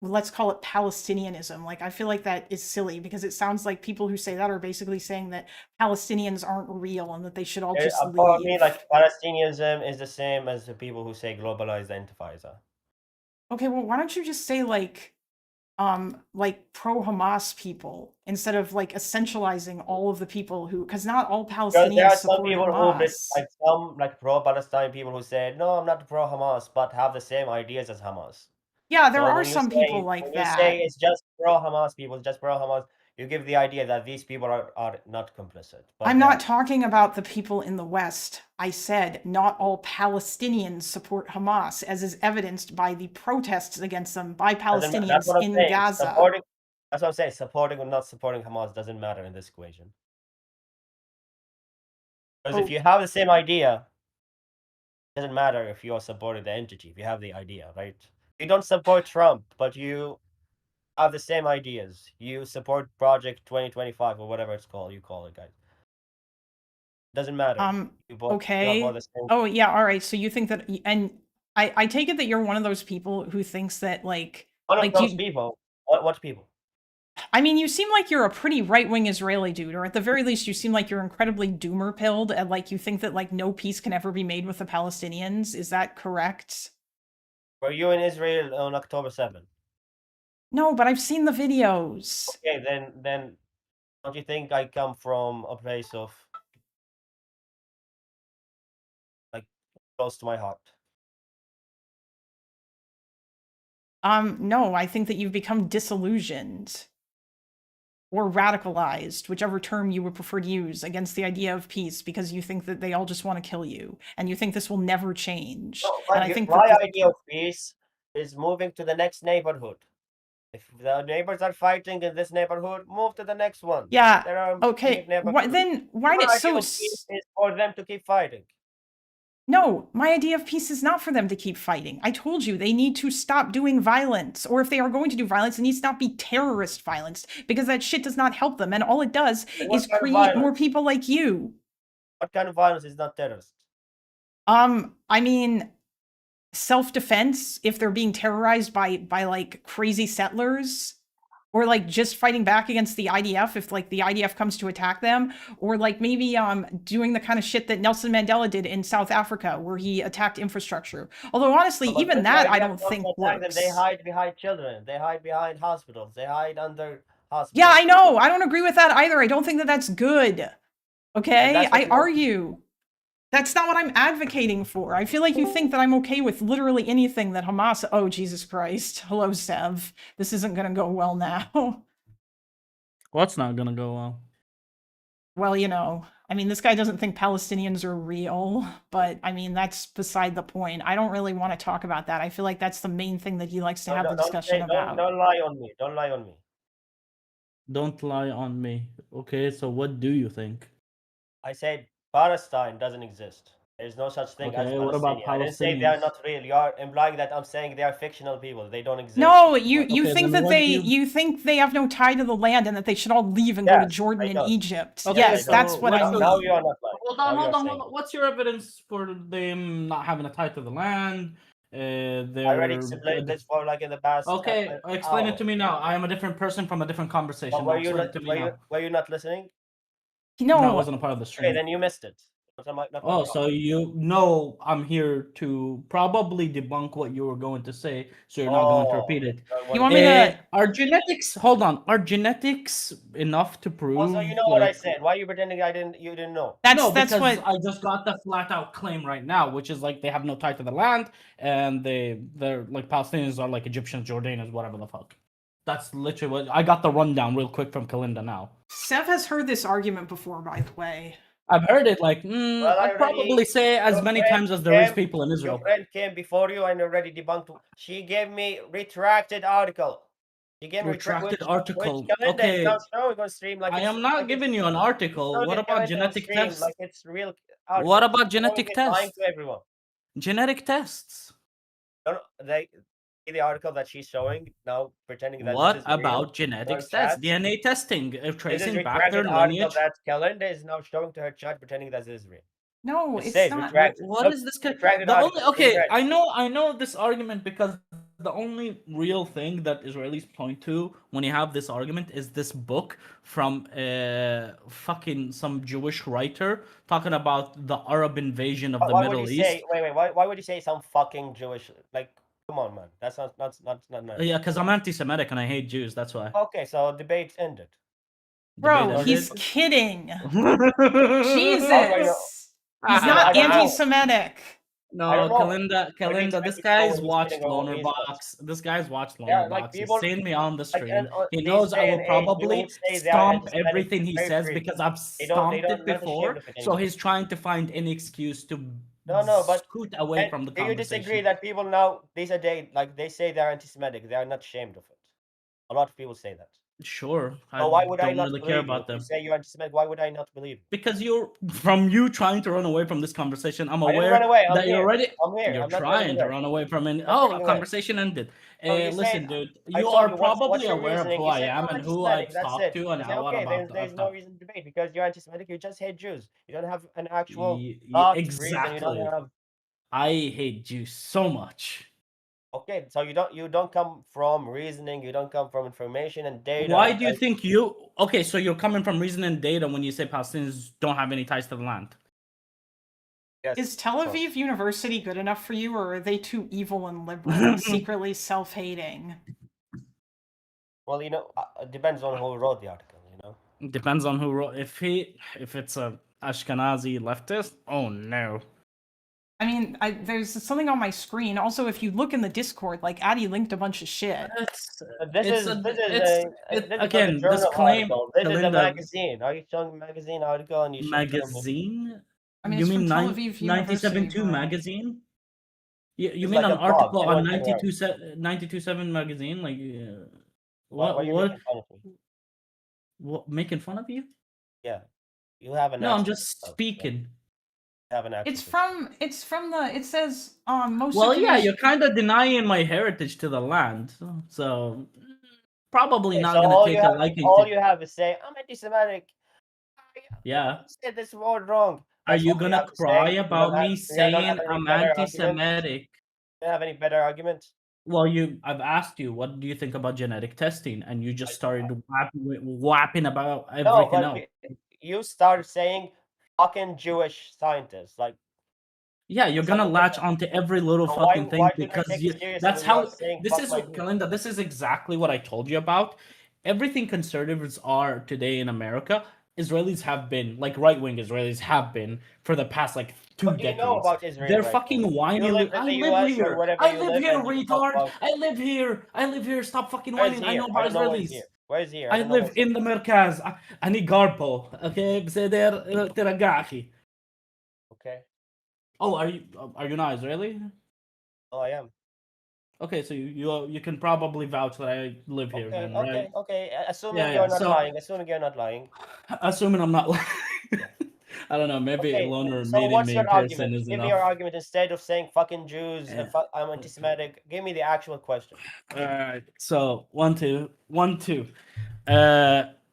let's call it Palestinianism. Like, I feel like that is silly because it sounds like people who say that are basically saying that Palestinians aren't real and that they should all just For me, leave. like Palestinianism is the same as the people who say globalized intifada. Okay, well, why don't you just say like pro-Hamas people instead of like essentializing all of the people who, because not all Because there Palestinians are some support people Hamas. some pro-Palestine people who say, "No, I'm not pro-Hamas," but have the same ideas as Hamas. Yeah, there So are when you some say- people like when that. you say it's just pro-Hamas people, just pro-Hamas, you give the idea that these people are not complicit. But I'm not talking about the people in the West. I said not all Palestinians support Hamas, as is evidenced by the protests against them by That's Palestinians what I'm in saying. Gaza. That's what I'm saying. Supporting or not supporting Hamas doesn't matter in this equation. Because if Oh. you have the same idea, it doesn't matter if you're supporting the entity, if you have the idea, right? You don't support Trump, but you have the same ideas. You support Project 2025 or whatever it's called. You call it, guys. Doesn't matter. You have Okay. all the same. Oh, yeah, all right. So you think that, and I take it that you're one of those people who thinks that like One of those people. What people? I mean, you seem like you're a pretty right-wing Israeli dude, or at the very least, you seem like you're incredibly doomer-pilled, and like you think that like no peace can ever be made with the Palestinians. Is that correct? Were you in Israel on October 7th? No, but I've seen the videos. Okay, then don't you think I come from a place of like close to my heart? No, I think that you've become disillusioned or radicalized, whichever term you would prefer to use, against the idea of peace because you think that they all just want to kill you and you think this will never change. No, And I think my that idea of peace is moving to the next neighborhood. If the neighbors are fighting in this neighborhood, move to the next one. Yeah. There are Okay. Why neighborhoods. then why My did idea so of peace is for them to keep fighting. No, my idea of peace is not for them to keep fighting. I told you they need to stop doing violence, or if they are going to do violence, it needs to not be terrorist violence because that shit does not help them. And all it does And what is kind of create more violence? people like you. What kind of violence is not terrorist? I mean, self-defense if they're being terrorized by like crazy settlers, or like just fighting back against the IDF if like the IDF comes to attack them, or like maybe doing the kind of shit that Nelson Mandela did in South Africa where he attacked infrastructure. Although honestly, But even when that the I IDF don't comes think to attack them, works. they hide behind children. They hide behind hospitals. They hide under hospitals. Yeah, I know. I don't agree with that either. I don't think that that's good. Okay, that's what I you want. argue. That's not what I'm advocating for. I feel like you think that I'm okay with literally anything that Hamas. Oh, Jesus Christ. Hello, Sev. This isn't going to go well now. What's not gonna go well? Well, you know, I mean, this guy doesn't think Palestinians are real, but I mean, that's beside the point. I don't really want to talk about that. I feel like that's the main thing that he likes to have the discussion about. Don't lie on me. Don't lie on me. Don't lie on me. Okay, so what do you think? I said Palestine doesn't exist. There's no such thing as Okay, what about Palestinian. I didn't say they are Palestinians? not real. You are implying that I'm saying they are fictional people. They don't exist. No, you Okay, think then that what do you think they have no tie to the land and that they should all leave and go to Yes, Jordan I and don't. Egypt. Okay, Yes, so that's what I what's mean. Now you are not lying. Hold Now on, you are hold on, saying hold on. What's your evidence for them not having a tie to the land? I already explained this for like in the past. Okay, explain hour. it to me now. I am a different person from a different conversation. But Now explain it to me now. were you not listening? No, I No, wasn't a part of the stream. Okay, then you missed it. Oh, so you know I'm here to probably debunk what you were going to say, so you're not going to repeat it. you want me to? Are genetics? Hold on. Are genetics enough to prove? Also, you know what I said. Why are you pretending you didn't know? No, That's because what. I just got the flat out claim right now, which is like they have no tie to the land, and they're like Palestinians are like Egyptians, Jordanians, whatever the fuck. That's literally what I got the rundown real quick from Kalinda now. Sev has heard this argument before, by the way. I've heard it like Well, I'd probably say as your many friend times as there is came- people in Your Israel. friend came before you and already debunked. She gave me retracted article. She gave me Retracted which article. Kalinda Okay. is now showing on stream like I it's, am not like giving it's, you an article. showing What it about Kalinda on genetic stream tests? Like it's real article. What about Showing genetic it, lying tests? to everyone. Genetic tests. No, they see the article that she's showing now, pretending that What this is real. about genetics tests? chat. DNA testing, This is tracing back their retracted article lineage. that Kalinda is now showing to her chat, pretending that this is real. No, It it's says not. retracted. What Look, is this? retracted The article. only okay, Read. I know this argument because the only real thing that Israelis point to when you have this argument is this book from fucking some Jewish writer talking about the Arab invasion of the Why Middle would you East. say? Wait. Why would you say some fucking Jewish? Like, come on, man. That's not nice. Yeah, because I'm anti-Semitic and I hate Jews. That's why. Okay, so debate ended. Bro, Debate he's ended. kidding. Jesus. Jesus. He's not anti-Semitic. No, I don't know. Kalinda, this expect guy's people watched listening or Loner he's Box. This guy's watched Loner Yeah, like Box. He's people- seen me on the stream. He these knows I day will and age, you probably would say they are stomp anti-Semitic everything he very says freely. because I've They stomped don't it not before. ashamed of it So anymore. he's trying to find any excuse to No, but scoot away And from the do you conversation. disagree that people now these are like they say they're anti-Semitic, they are not ashamed of it? A lot of people say that. Sure, I So why would I don't not really believe care you? about If you them. say you're anti-Semitic, why would I not believe you? Because you trying to run away from this conversation. I'm I didn't aware run away. I'm that you're here. already. I'm here. You're I'm not trying running to away. run away from it. I'm Oh, running a away. conversation ended. So you Listen, said- dude, I you told are you, what's probably your aware of reasoning? who You I said, am "I'm and who anti-Semitic." I've That's talked it. to and I said, how what okay, about there's I've no talked. reason to debate because you're anti-Semitic. You just hate Jews. You don't have an actual Ye- thought, exactly. reason. You don't have. I hate Jews so much. Okay, so you don't come from reasoning. You don't come from information and data. Why do you and- think you? Okay, so you're coming from reason and data when you say Palestinians don't have any ties to the land. Yes, Is Tel of course. Aviv University good enough for you, or are they too evil and liberal and secretly self-hating? Well, it depends on who wrote the article. Depends on who wrote. If it's a Ashkenazi leftist, oh no. I mean, there's something on my screen. Also, if you look in the Discord, like Addy linked a bunch of shit. This is again, this claim. This is a Kalinda, magazine. Are you showing a magazine article and you should tell me? magazine? I mean, You it's mean from Tel Aviv 97.2 University, bro. magazine? You It's mean like an a blog, article on anyone can write. 92.7 magazine? Like, Why are you what? making fun of me? What? Making fun of you? Yeah, you have an. No, I'm accent just yourself, speaking. have an access. It's from the. It says most. Well, of the yeah, you're kind of denying my heritage to the land, so probably Okay, not so gonna all take you a have, liking all to. you have is say I'm anti-Semitic. Yeah. You said this word wrong. Are That's you all you gonna have to say. cry about me You don't have saying any I'm better argument. anti-Semitic? You don't have any better argument. Well, I've asked you, what do you think about genetic testing, and you just started whapping about No, everything but else. you started saying fucking Jewish scientists. Like, Yeah, you're gonna something latch different. onto every little So fucking thing why should I because take you. it seriously That's when you are how. saying This fuck is my what, Jews? Kalinda. This is exactly what I told you about. Everything conservatives are today in America, Israelis have been, like right-wing Israelis have been for the past like 2 What do you know decades. about Israel They're right now? fucking whiny. You live in I the live US or here. wherever I you live live, here, and you talk retard. about I live here. I live here. Stop fucking where's whining. I here. know I about don't know where's Israelis. here. Where's here? I I don't know live where's here. in the مركز. أنا قاربو. Okay, بصدر ترجع أخي. Okay. Oh, are you not Israeli? Oh, I am. Okay, so you can probably vouch that I live here then, right? Okay. Assuming Yeah, you're yeah. not So lying. Assuming you're not lying. assuming I'm not lying. I don't know, maybe Okay. alone or So meeting what's me in your person argument? is Give me enough. your argument instead of saying fucking Jews and Yeah. I'm anti-Semitic. Give me the actual question. Alright. So 1-2.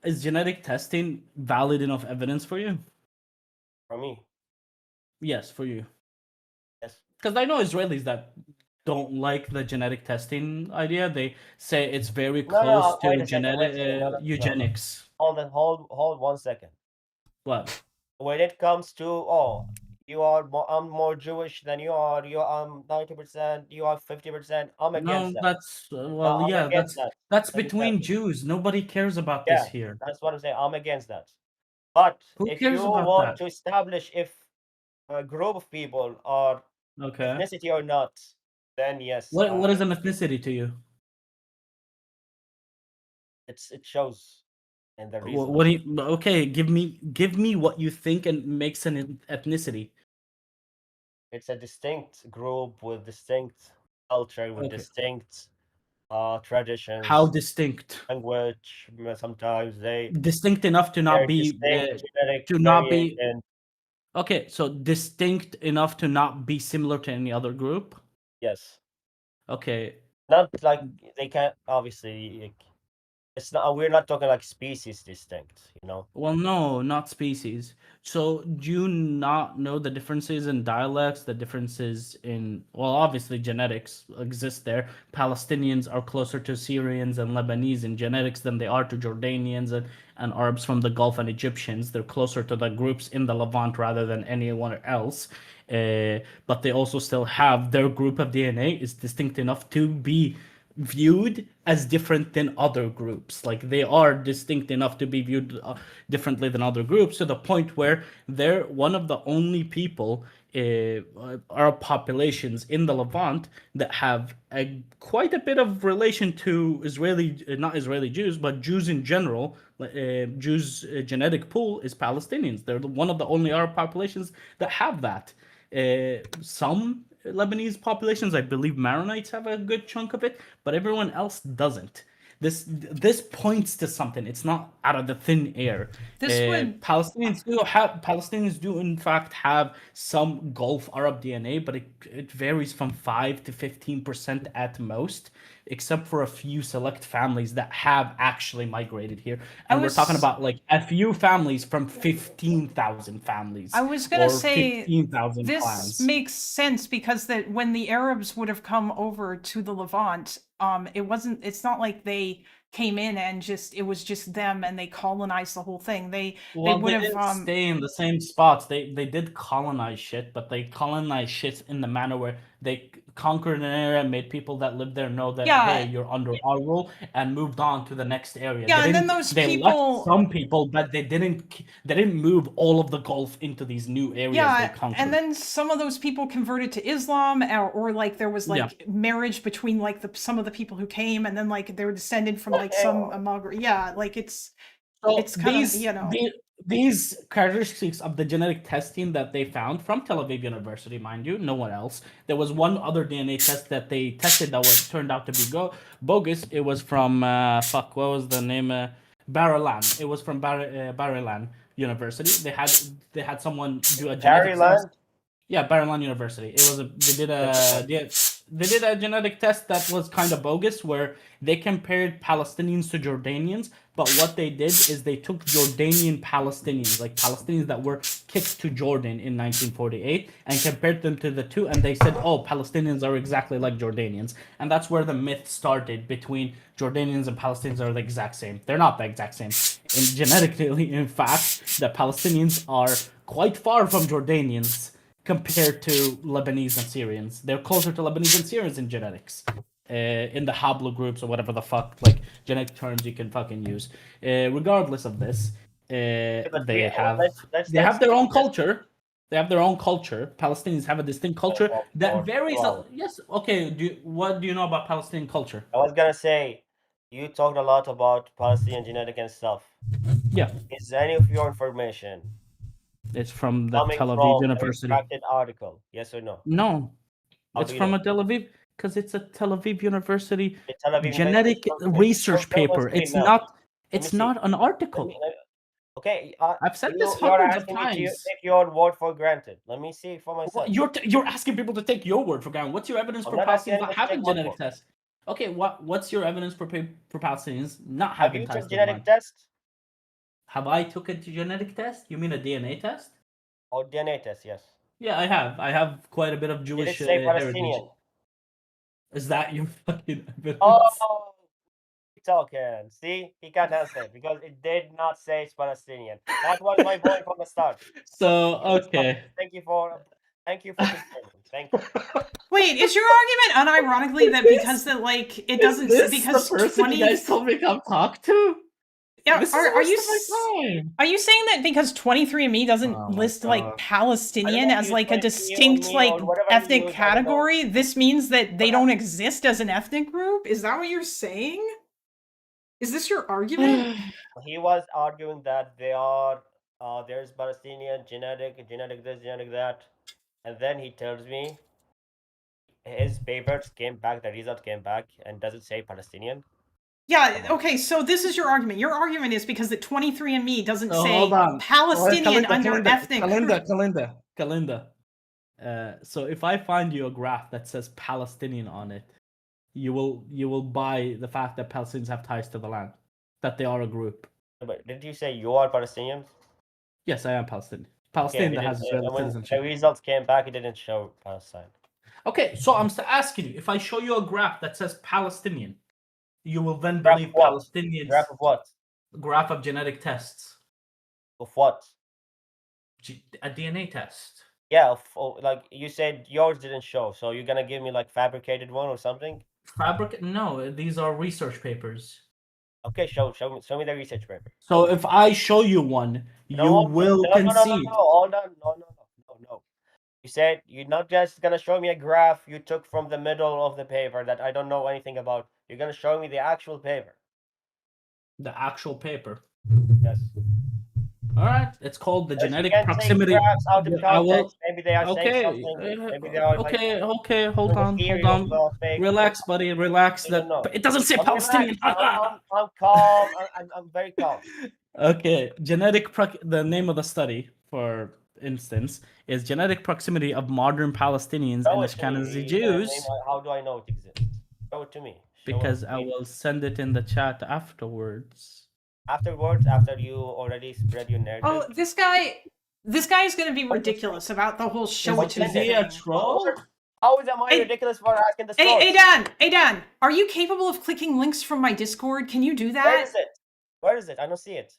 Is genetic testing valid enough evidence for you? For me, Yes, for you. yes. Because I know Israelis that don't like the genetic testing idea. They say it's very No, close to wait a second. genetic No. eugenics. Hold 1 second. What? When it comes to I'm more Jewish than you are. I'm 90%. You are 50%. I'm against No, that. that's No, I'm yeah, against that. that's Let me tell between you. Jews. Nobody cares about Yeah, this here. that's what I'm saying. I'm against that. But Who if you cares about want that? to establish if a group of people are Okay. ethnicity or not, then yes, What is an ethnicity to you? it shows in the reason. What do you? Okay, give me what you think and makes an ethnicity. It's a distinct group with distinct culture, with Okay. distinct traditions, How distinct? language. Sometimes Distinct enough to not they're be distinct genetic to not be. variation. Okay, so distinct enough to not be similar to any other group. Yes, Okay, not like they can't obviously. It's not. We're not talking like species distinct. well, no, not species. So do you not know the differences in dialects, the differences in, well, obviously genetics exist there. Palestinians are closer to Syrians and Lebanese in genetics than they are to Jordanians and Arabs from the Gulf and Egyptians. They're closer to the groups in the Levant rather than anyone else. But they also still have their group of DNA is distinct enough to be viewed as different than other groups. Like they are distinct enough to be viewed differently than other groups to the point where they're one of the only people Arab populations in the Levant that have quite a bit of relation to Israeli, not Israeli Jews, but Jews in general. Jews' genetic pool is Palestinians. They're one of the only Arab populations that have that. Some Lebanese populations, I believe Maronites have a good chunk of it, but everyone else doesn't. This points to something. It's not out of the thin air. Palestinians do in fact have some Gulf Arab DNA, but it varies from 5 to 15% at most, except for a few select families that have actually migrated here. And we're talking about like a few families from 15,000 families. I was gonna or say 15,000 this clans. makes sense because that when the Arabs would have come over to the Levant, it's not like they came in and it was just them and they colonized the whole thing. They would have didn't stay in the same spots. They did colonize shit, but they colonized shit in the manner where they conquered an area, made people that lived there know that hey, you're under our rule, and moved on to the next area. Yeah, and then those they people left some people, but they didn't move all of the Gulf into these new areas they conquered. and then some of those people converted to Islam, or like there was like marriage between like some of the people who came, and then like they were descended from like some like it's kind of these characteristics of the genetic testing that they found from Tel Aviv University, mind you, no one else. There was one other DNA test that they tested that turned out to be bogus. It was from what was the name? Bar-Ilan. It was from Bar-Ilan University. They had someone do a genetic test. Yeah, Barcelona University. It was they did a genetic test that was kind of bogus, where they compared Palestinians to Jordanians. But what they did is they took Jordanian Palestinians, like Palestinians that were kicked to Jordan in 1948, and compared them to the two, and they said, "Oh, Palestinians are exactly like Jordanians," and that's where the myth started between Jordanians and Palestinians are the exact same. They're not the exact same. And genetically, in fact, the Palestinians are quite far from Jordanians compared to Lebanese and Syrians. They're closer to Lebanese and Syrians in genetics. In the haplogroups or whatever the fuck, like genetic terms you can fucking use. Regardless of this, but they have let's their own culture. They have their own culture. Palestinians have a distinct culture that varies. Yes, okay. What do you know about Palestinian culture? I was gonna say, you talked a lot about Palestinian genetic and stuff. Yeah, Is any of your information it's from the coming Tel from Aviv a University. retracted article? Yes or no? No, How it's do you from know? a Tel Aviv because it's a Tel Aviv University The Tel Aviv genetic University- research Don't paper. scream It's now. not. Let me It's see. not an article. Okay, I've said this you're hundreds of asking me to times. take your word for granted. Let me see for myself. You're asking people to take your word for granted. What's your evidence I'm for not asking Palestinians not anyone to having take my genetic word. tests? Okay, what's your evidence for Palestinians not Have having you ties took to the genetic land? test Have I took a genetic test? You mean a DNA test? or DNA test? Yes. Yeah, I have. I have quite a bit of Did Jewish it say heritage. Palestinian? Is that your fucking evidence? Oh, talking. See, he can't answer because it did not say it's Palestinian. That was my point from the start. So okay. Thank you for confirming. Thank you. Wait, is your argument unironically that because that like it doesn't Is this because the person 20 you guys told me come talk to? Yeah, This is are you wasting my time. are you saying that because 23andMe doesn't Oh my list like God. I Palestinian don't know, as use like a 23 distinct on me like or whatever you ethnic use, I don't know. category, this means that they What don't exist as an ethnic group? Is that what you're saying? Is this your argument? He was arguing that they are there's Palestinian genetic this, genetic that, and then he tells me his papers came back, the result came back, and does it say Palestinian? Yeah, okay, so this is your argument. Your argument is because that 23andMe doesn't So say hold on. Palestinian under ethnic group. Kalinda. So if I find you a graph that says Palestinian on it, you will buy the fact that Palestinians have ties to the land, that they are a group. But did you say you are Palestinian? Yes, I am Palestinian. Okay, Palestinian that has Israeli when the citizenship. results came back, it didn't show Palestine. Okay, so I'm asking you, if I show you a graph that says Palestinian, you will then Graph believe of what? Palestinians. Graph of what? Graph of genetic tests. Of what? A DNA test. Yeah, like you said, yours didn't show, so you're gonna give me like fabricated one or something? No, these are research papers. Okay, show me the research paper. So if I show you one, you will concede. No, hold on, no. You said you're not just gonna show me a graph you took from the middle of the paper that I don't know anything about. You're gonna show me the actual paper. The actual paper. Yes. All right, it's called the genetic you can proximity. Take graphs out of I will. context. Maybe they are saying something. Maybe they are Okay. Hold on. Fake. Relax, buddy. Relax. But it doesn't say Palestinian. I'm calm. I'm very calm. Okay, the name of the study, for instance, is genetic proximity of modern Palestinians and Ashkenazi Jews. How do I know it exists? Show it to me. Because I will send it in the chat afterwards. Afterwards, after you already spread your narrative. Oh, this guy is going to be ridiculous about the whole show it to me Is he a troll? How is that ridiculous for asking the source? Hey Dan, are you capable of clicking links from my Discord? Can you do that? Where is it? Where is it? I don't see it.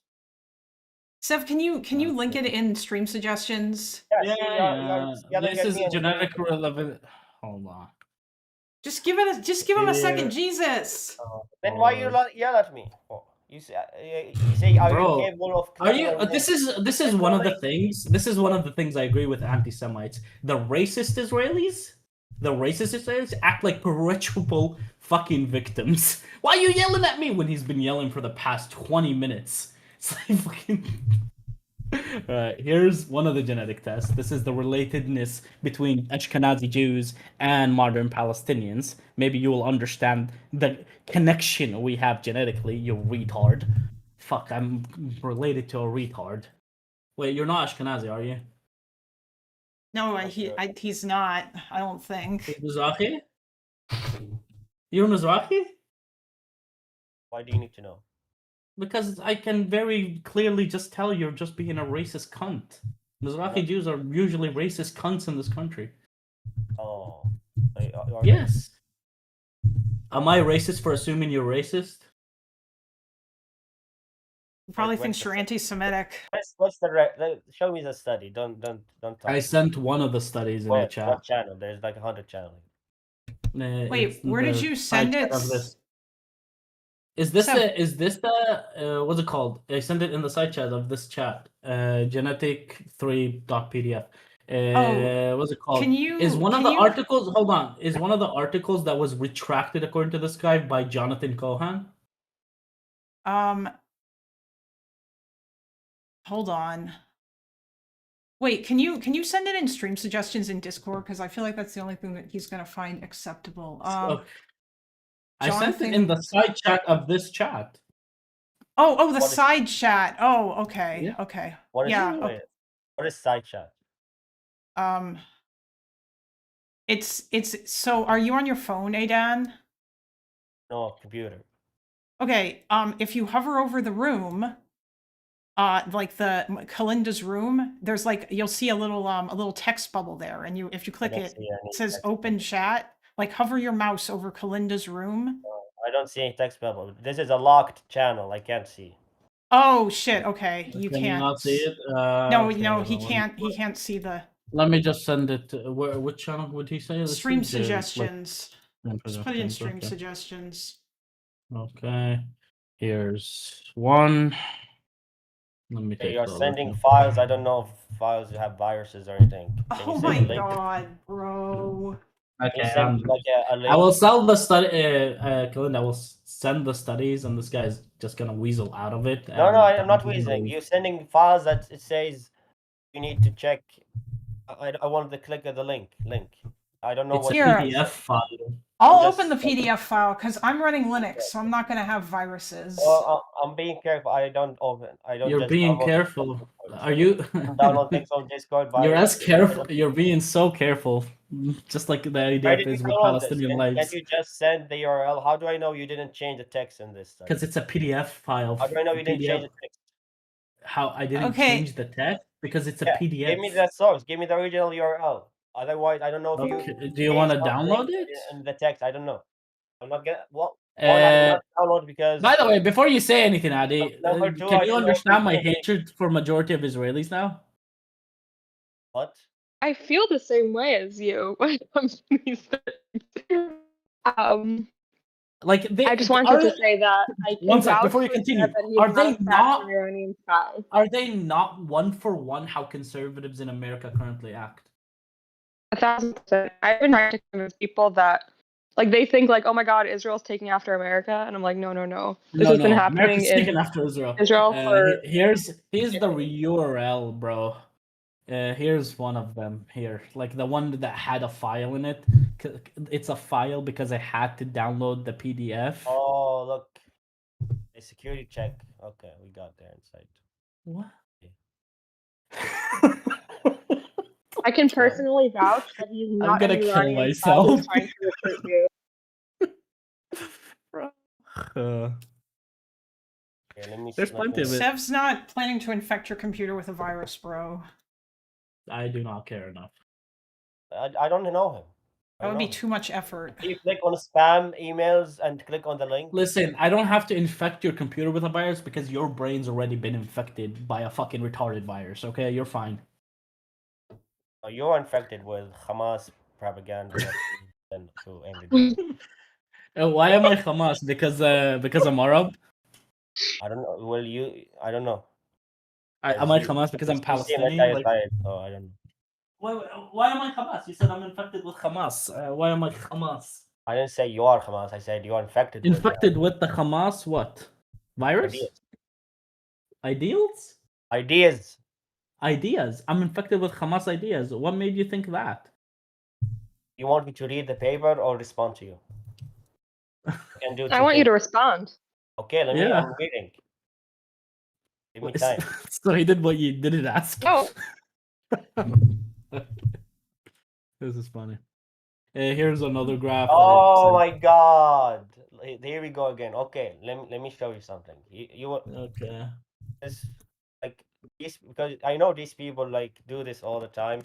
Sev, can you link it in stream suggestions? Yeah. This is genetic relevant. Hold on. Just give him a second, Jesus. Then why you yell at me? You say, are you capable of? Are you? This is one of the things. This is one of the things I agree with anti-Semites. The racist Israelis act like perpetual fucking victims. Why are you yelling at me when he's been yelling for the past 20 minutes? It's like fucking. Alright, here's one of the genetic tests. This is the relatedness between Ashkenazi Jews and modern Palestinians. Maybe you will understand the connection we have genetically, you retard. Fuck, I'm related to a retard. Wait, you're not Ashkenazi, are you? No, Okay. he's not. I don't think. Mizrahi? You're Mizrahi? Why do you need to know? Because I can very clearly just tell you're just being a racist cunt. Mizrahi Jews are usually racist cunts in this country. Oh. Are they? Yes. Am I racist for assuming you're racist? He probably Wait, thinks you're anti-Semitic. What's show me the study. Don't talk. I sent one of the studies in the What chat. channel? There's like 100 channels. Wait, where did you send it? Is this Seth. is this the what's it called? I sent it in the side chat of this chat. Genetic3.pdf. What's it called? Can you- Is one of can the you- articles? Hold on. Is one of the articles that was retracted according to this guy by Jonathan Cohen? Hold on. Wait, can you send it in stream suggestions in Discord? Because I feel like that's the only thing that he's gonna find acceptable. So, I sent it in the side chat of this chat. Oh, the What is- side chat. Oh, okay, Yeah. okay. What is Yeah, wait, what is side chat? It's so. Are you on your phone, Adan? No, computer. Okay. If you hover over the room, like Kalinda's room, there's like you'll see a little text bubble there, and if you click don't it, see any it says text open chat. Like hover your mouse over Kalinda's room. I don't see any text bubble. This is a locked channel. I can't see. Oh shit! Okay, you Can can't. not see it? No, Okay, no, hold he on, can't. He can't see the Let me just send it. Which channel would he say? Let's stream see, the, like, suggestions. Just put it in stream okay. suggestions. Okay, here's one. Let me take You're a look. sending files. I don't know if files have viruses or anything. Can you Oh send my a link? god, bro. Can you Okay, send like a link? I will sell the study. Kalinda, I will send the studies, and this guy's just gonna weasel out of it. No, and I'm not he's gonna wheezing. leave. You're sending files that it says you need to check. I wanted to click the link. I don't know It's what. a Here. PDF file. I'll just- open the PDF file because I'm running Linux, so I'm not gonna have viruses. Well, I'm being careful. I don't open. I don't. You're just being download careful. Discord. Are you? Download things on Discord. You're virus. as careful. You're being so careful. Just like the Why idea did you is with download this? Palestinian Can't lives. you just send the URL? How do I know you didn't change the text in this? Because it's a PDF file. How do I know you didn't PDF. change the text? How I didn't Okay. change the text? Because it's a Yeah, PDF. give me the source. Give me the original URL. Otherwise, I don't know if you. Okay. Do you want to download it? In the text, I don't know. I'm not gonna. Well, one, I will not download because. By the way, before you say anything, Adi, Number two, I can you don't know if understand my you can- hatred for majority of Israelis now? What? I feel the same way as you when it comes to these things. Like they, I just wanted to say that I can One sec, vouch before you for continue, Seth that he's are they not a not- fat Iranian child. Are they not one for one how conservatives in America currently act? 1,000%. I've been trying to convince people that, like, they think like, oh my God, Israel's taking after America, and I'm like, no. This has been happening America's in taking after Israel. Israel for. Here's the URL, bro. Here's one of them here, like the one that had a file in it. It's a file because I had to download the PDF. Oh, look. A security check. Okay, we got there inside. What? I can personally vouch that he's not gonna an kill Iranian child who's myself. trying to recruit you. Here, let me. There's let plenty me- of it. Sev's not planning to infect your computer with a virus, bro. I do not care enough. I don't know him. I That would don't be know. too much effort. You click on spam emails and click on the link. Listen, I don't have to infect your computer with a virus because your brain's already been infected by a fucking retarded virus. Okay, you're fine. You're infected with Hamas propaganda that you send to every day. Why am I Hamas? Because I'm Arab. I don't know. Well, I don't know. Am I Hamas because I'm You seem like Palestinian? Like, so I don't know. why am I Hamas? You said I'm infected with Hamas. Why am I Hamas? I didn't say you are Hamas. I said you are infected. Infected with the Hamas what? Virus? Ideals? Ideas. Ideas. I'm infected with Hamas ideas. What made you think that? You want me to read the paper or respond to you? I can do. I want you to respond. Okay, let me. Yeah. I'm reading. Give me time. So he did what you didn't ask. Oh. This is funny. Here's another graph. Oh my god! Here we go again. Okay, let me show you something. You Okay. this like these, because I know these people like do this all the time.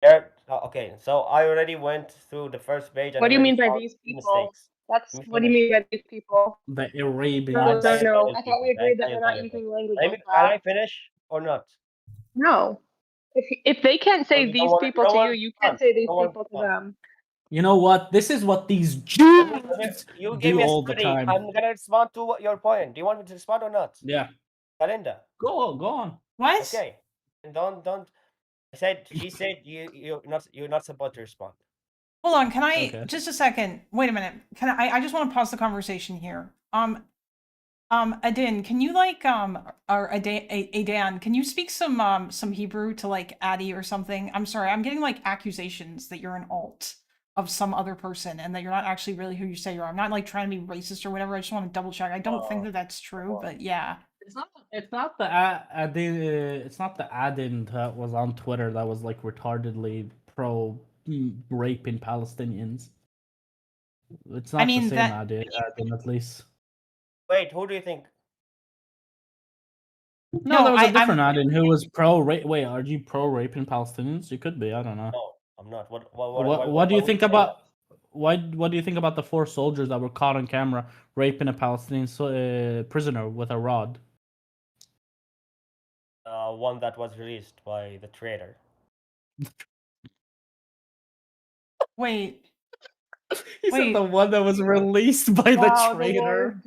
They're okay. So I already went through the first page and What do you already mean by found these people? mistakes. That's Let me what do you finish. mean by these people? The Arabian. No, Italian no. I thought people, we the agreed that we're Italian not dialect. using language Can like I that. finish or not? No. If they can't say No, these one- people no to one you, you responds. can't say these No one people to responds. them. You know what? This is what these Let me- Jews You gave do me a all the study. time. I'm gonna respond to your point. Do you want me to respond or not? Yeah. Kalinda. Go on. What? Okay. And don't. She said you're not supposed to respond. Hold on, can I Okay. just a second? Wait a minute. Can I just want to pause the conversation here. Adin, can you like or Adan, can you speak some Hebrew to like Addy or something? I'm sorry, I'm getting like accusations that you're an alt of some other person and that you're not actually really who you say you are. I'm not like trying to be racist or whatever. I just want to double check. I don't think that that's true, but yeah. It's not the Adin. It's not the Adin that was on Twitter that was like retardedly pro raping Palestinians. It's not mean, the same that- Adin at least. Wait, who do you think? No, No, there was a I'm- different Adin who was pro rape. Wait, are you pro raping Palestinians? You could be. I don't know. No, I'm not. What What do you would think say about? that? What do you think about the 4 soldiers that were caught on camera raping a Palestinian prisoner with a rod? One that was released by the traitor. wait. He Wait. said the one that was released by Wow, the traitor.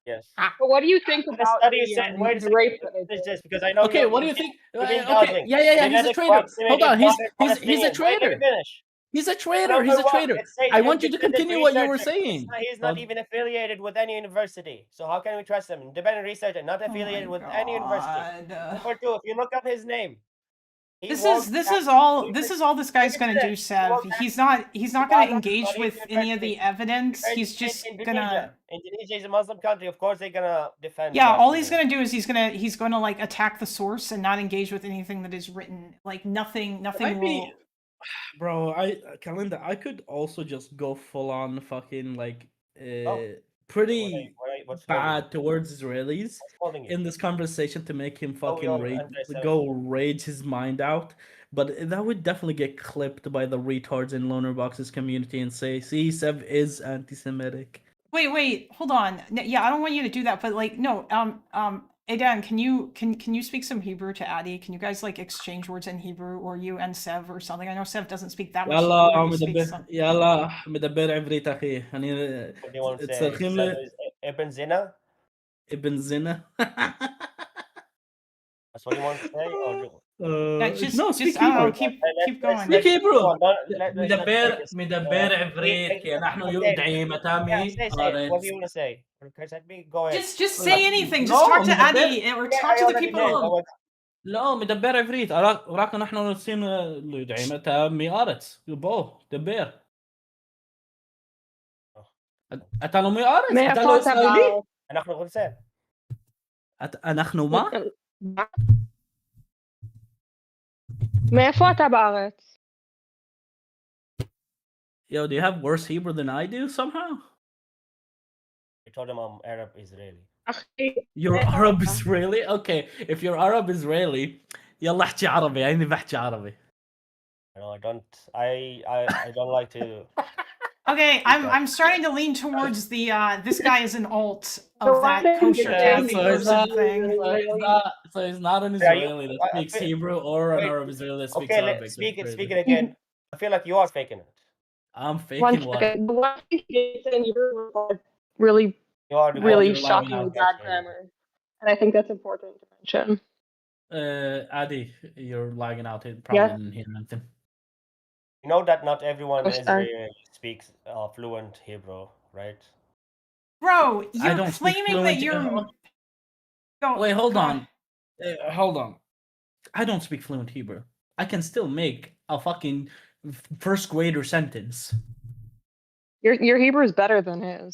Yes. But what do you think The about study the, said, wait a the rape that second. they Finish did? this because I know Okay, you're, what do you think? you've been Okay, dodging. yeah. He's a Genetic traitor. proximity Hold on, of he's modern a Palestinians. Wait, let traitor. me finish. He's a traitor. Number He's a one, traitor. it says I he's want you to independent continue what you were researcher. saying. He's not even affiliated with any university. So how can we trust him? Independent researcher, not affiliated with any university. Number two, if you look up his name, This is all this guy's gonna do, Sev. He's not gonna engage with any of the evidence. He's just gonna. Indonesia is a Muslim country. Of course, they're gonna defend. Yeah, all he's gonna do is he's gonna like attack the source and not engage with anything that is written. Like nothing will. Bro, Kalinda, I could also just go full on fucking like pretty What's bad towards Israelis holding you? in this conversation to make him Oh, fucking you're rage, anti-Semitic. rage his mind out. But that would definitely get clipped by the retards in Loner Box's community and say, see, Sev is anti-Semitic. Wait, hold on. Yeah, I don't want you to do that, but like, no, Adan, can you speak some Hebrew to Addy? Can you guys like exchange words in Hebrew, or you and Sev or something? I know Sev doesn't speak that much يلا Hebrew, but he speaks some. يلا مدبر عفريت اخي يعني What do you want to say? تسرخين لي Ibn Zina? ابن زنا. That's what you want to say? Or No, speak I don't know, Hebrew. keep going. Speak Hebrew. مدبر عفريت نحن يدعي متامي What do you want to say? Let me go ahead. Just say anything. Just No, talk to مدبر. Addy or talk to the people. لا مدبر عفريت وراك نحن نسين يدعي متامي أرت يبو دبر أتعلمي أرت أتعلمي إسرائيلي نحن غلسان. نحن ما מאיפה אתה בארץ? Yo, do you have worse Hebrew than I do somehow? I told him I'm Arab Israeli. אחי, You're Arab Israeli? Okay, if you're Arab Israeli, يلا احكي عربي. أنا بحكي عربي. No, I don't like to. Okay, I'm starting to lean towards the this guy is an alt So of why that don't you kosher say Kathy anything? person thing. So he's not an Yeah, you- Israeli that I speaks feel- Hebrew or an wait, Arab Israeli that speaks Okay, Arabic. speak That's it. Speak crazy. it again. I feel like you are faking it. I'm One faking what? second. The one thing he said you were like really, You are the really you're lagging shockingly out. bad grammar, and I think that's important to mention. Adi, you're lagging out. He probably Yeah. didn't hear anything. You know that not everyone in Oh, sorry. Israel speaks fluent Hebrew, right? Bro, I you're don't speak claiming that fluent- you're. Go- Wait, hold go on. Hold on. I don't speak fluent Hebrew. I can still make a fucking first grader sentence. Your Hebrew is better than his.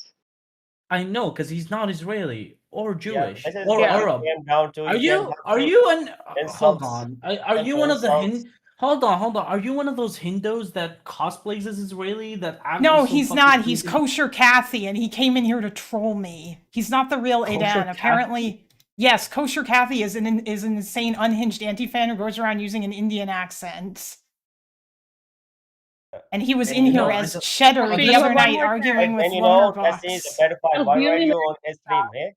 I know, because he's not Israeli or Jewish this is or what it Arab. came down to. Are You you? can have Are to you an? Hold insults on. Are you one of the insults. Hold on. Are you one of those Hindus that cosplays as Israeli? That act No, so he's fucking not. He's crazy? Kosher Kathy, and he came in here to troll me. He's not the real Kosher Adan. Kathy? Apparently, yes, Kosher Kathy is an insane, unhinged anti-fan who goes around using an Indian accent. And he was And in you here know- as Cheddar Okay, the so other one night more arguing But with when you know Lonerbox. Destiny is a pedophile, Oh, why you were only you know on his stream, eh?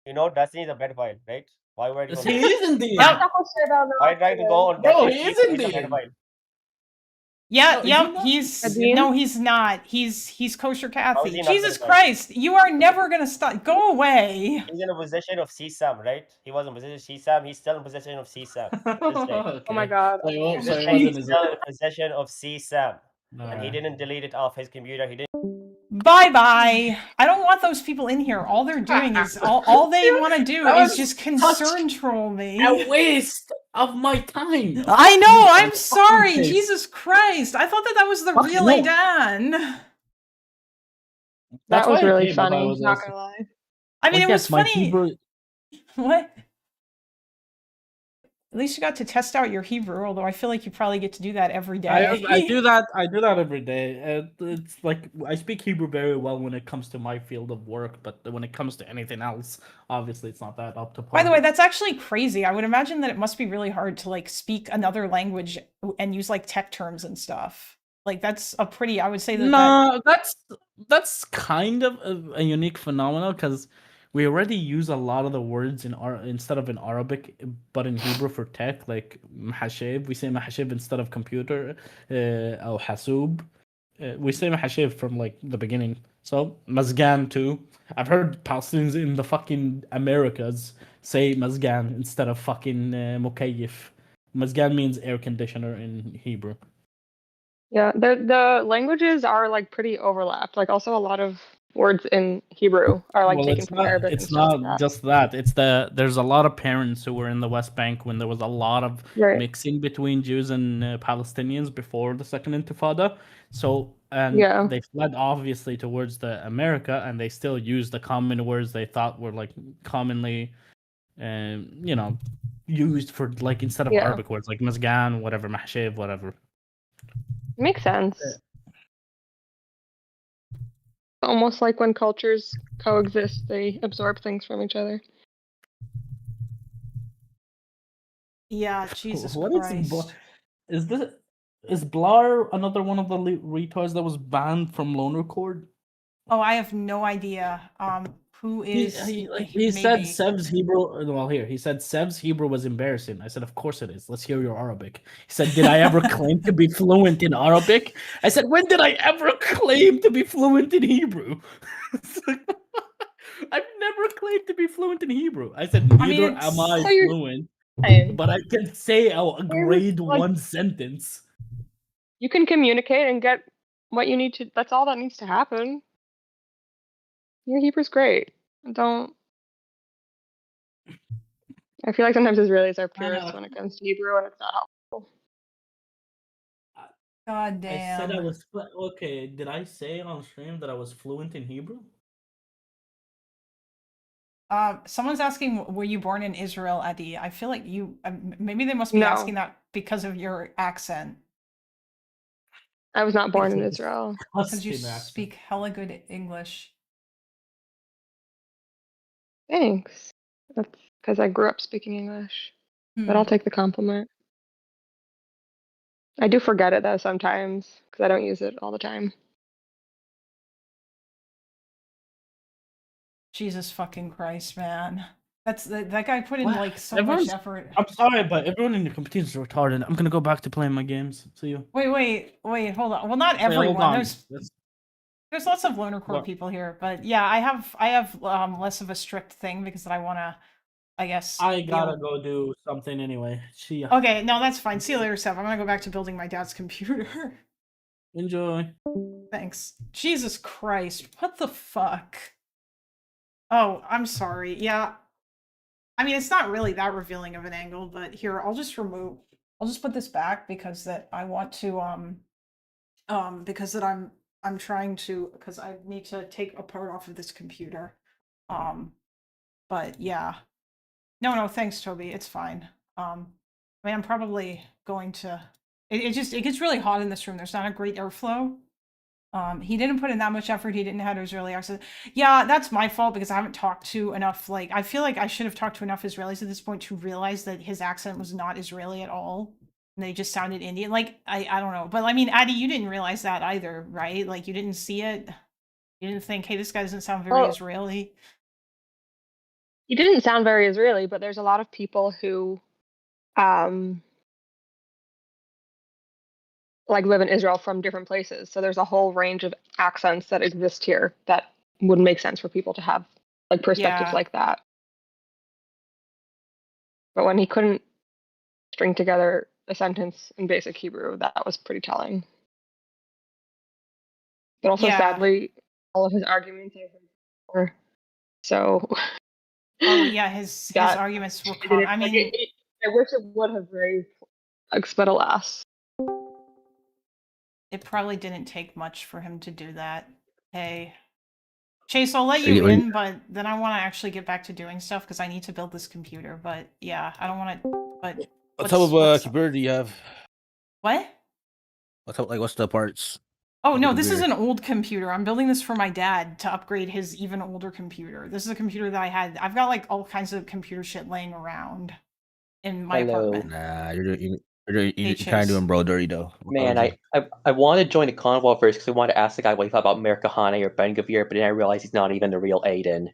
You know Destiny is a pedophile, right? Why were you Yes, on he his is indeed. Yep. Why try to go on Bro, Destiny's he stream is if he's a indeed. pedophile? Yeah, No, is he yep, not? he's Adine? no, he's not. He's Kosher Kathy. he not Jesus pedophile? Christ, you are never gonna stop. Go away. He's in a possession of CSAM, right? He was in possession of CSAM. He's still in possession of CSAM. Okay. Oh my god. So he okay. was, This so he day wasn't he's his. still in possession of CSAM. And he Alright. didn't delete it off his computer. He didn't. Bye bye. I don't want those people in here. All they're doing is all they want to do That is was just such concern troll me. A waste of my time. I know. I'm Fucking sorry. face. Jesus Christ. I thought that was the Fuck real no. Adan. That's That was why I really came, but I funny, was not also- gonna lie. I mean, Like, it was yes, my funny. Hebrew- What? At least you got to test out your Hebrew, although I feel like you probably get to do that every day. I do that. I do that every day. It's like I speak Hebrew very well when it comes to my field of work, but when it comes to anything else, obviously it's not that up to par. By the way, that's actually crazy. I would imagine that it must be really hard to like speak another language and use like tech terms and stuff. Like that's a pretty, I would say that. No, that's kind of a unique phenomenon because we already use a lot of the words instead of in Arabic, but in Hebrew for tech, like mahashib. We say mahashib instead of computer, or hasub. We say mahashib from like the beginning. So mazgan too. I've heard Palestinians in the fucking Americas say mazgan instead of fucking mukayyif. Mazgan means air conditioner in Hebrew. Yeah, the languages are like pretty overlapped. Like also a lot of words in Hebrew are like taken from Arabic. It's and stuff like not that. just that. There's a lot of parents who were in the West Bank when there was a lot of Right. mixing between Jews and Palestinians before the Second Intifada. So Yeah. they fled obviously towards the America, and they still use the common words they thought were like commonly, used for like instead of Yeah. Arabic words like mazgan, whatever, mahshib, whatever. Makes sense. Almost like when cultures coexist, they absorb things from each other. Yeah, Jesus What is Christ. is Blar another one of the retards that was banned from Loner Chord? Oh, I have no idea. Who is He said maybe. Sev's Hebrew. Well, here he said Sev's Hebrew was embarrassing. I said, of course it is. Let's hear your Arabic. He said, did I ever claim to be fluent in Arabic? I said, when did I ever claim to be fluent in Hebrew? I've never claimed to be fluent in Hebrew. I said, neither it's- am I So you're fluent, saying but I can say a grade like- 1 sentence. you can communicate and get what you need to. That's all that needs to happen. Your Hebrew's great. Don't. I feel like sometimes Israelis are purists when it comes to Hebrew, and it's not helpful. God I said I damn. was okay. Did I say on stream that I was fluent in Hebrew? Someone's asking, were you born in Israel, Adi? I feel like you. Maybe they must be No. asking that because of your accent. I was not born in It's Israel. Because you disgusting accent. speak hella good English. Thanks. That's because I grew up speaking English. But I'll take the compliment. I do forget it though sometimes because I don't use it all the time. Jesus fucking Christ, man. That guy put in What? like so Everyone's- much effort. I'm sorry, but everyone in the competition is retarded. I'm gonna go back to playing my games. See you. Wait, hold on. Well, not Wait, hold everyone. on. There's lots of Loner Core What? people here, but yeah, I have less of a strict thing because I want to, I guess. I be gotta able- go do something anyway. See ya. Okay, no, that's fine. See you later, Seth. I'm gonna go back to building my dad's computer. Enjoy. Thanks. Jesus Christ, what the fuck? Oh, I'm sorry. Yeah. I mean, it's not really that revealing of an angle, but here, I'll just put this back because that I want to, because that I'm trying to, because I need to take a part off of this computer. But yeah. No, thanks, Toby. It's fine. I mean, I'm probably going to It gets really hot in this room. There's not a great airflow. He didn't put in that much effort. He didn't have Israeli accent. Yeah, that's my fault because I haven't talked to enough. Like, I feel like I should have talked to enough Israelis at this point to realize that his accent was not Israeli at all. And they just sounded Indian. Like, I don't know. But I mean, Addy, you didn't realize that either, right? Like, you didn't see it. You didn't think, hey, this guy doesn't sound very Well- Israeli. He didn't sound very Israeli, but there's a lot of people who like live in Israel from different places. So there's a whole range of accents that exist here that would make sense for people to have like perspectives Yeah. like that. But when he couldn't string together a sentence in basic Hebrew, that was pretty telling. But also, Yeah. sadly, all of his arguments I heard before. So Oh yeah, his That- arguments were. I didn't- I like, mean, I wish it would have raised like, but alas. it probably didn't take much for him to do that. Hey, Chase, I'll let So you you- in, but then I want to actually get back to doing stuff because I need to build this computer. But yeah, I don't want to. But What type of what's- computer do you have? What? What's the parts? Oh of no, the this is computer? an old computer. I'm building this for my dad to upgrade his even older computer. This is a computer that I had. I've got like all kinds of computer shit laying around in my Hello. apartment. Nah, you're kind of Chase. doing bro dirty though. Man, I wanted to join the convo first because I wanted to ask the guy what he thought about Mercahane or Ben Gavir, but then I realized he's not even the real Aiden.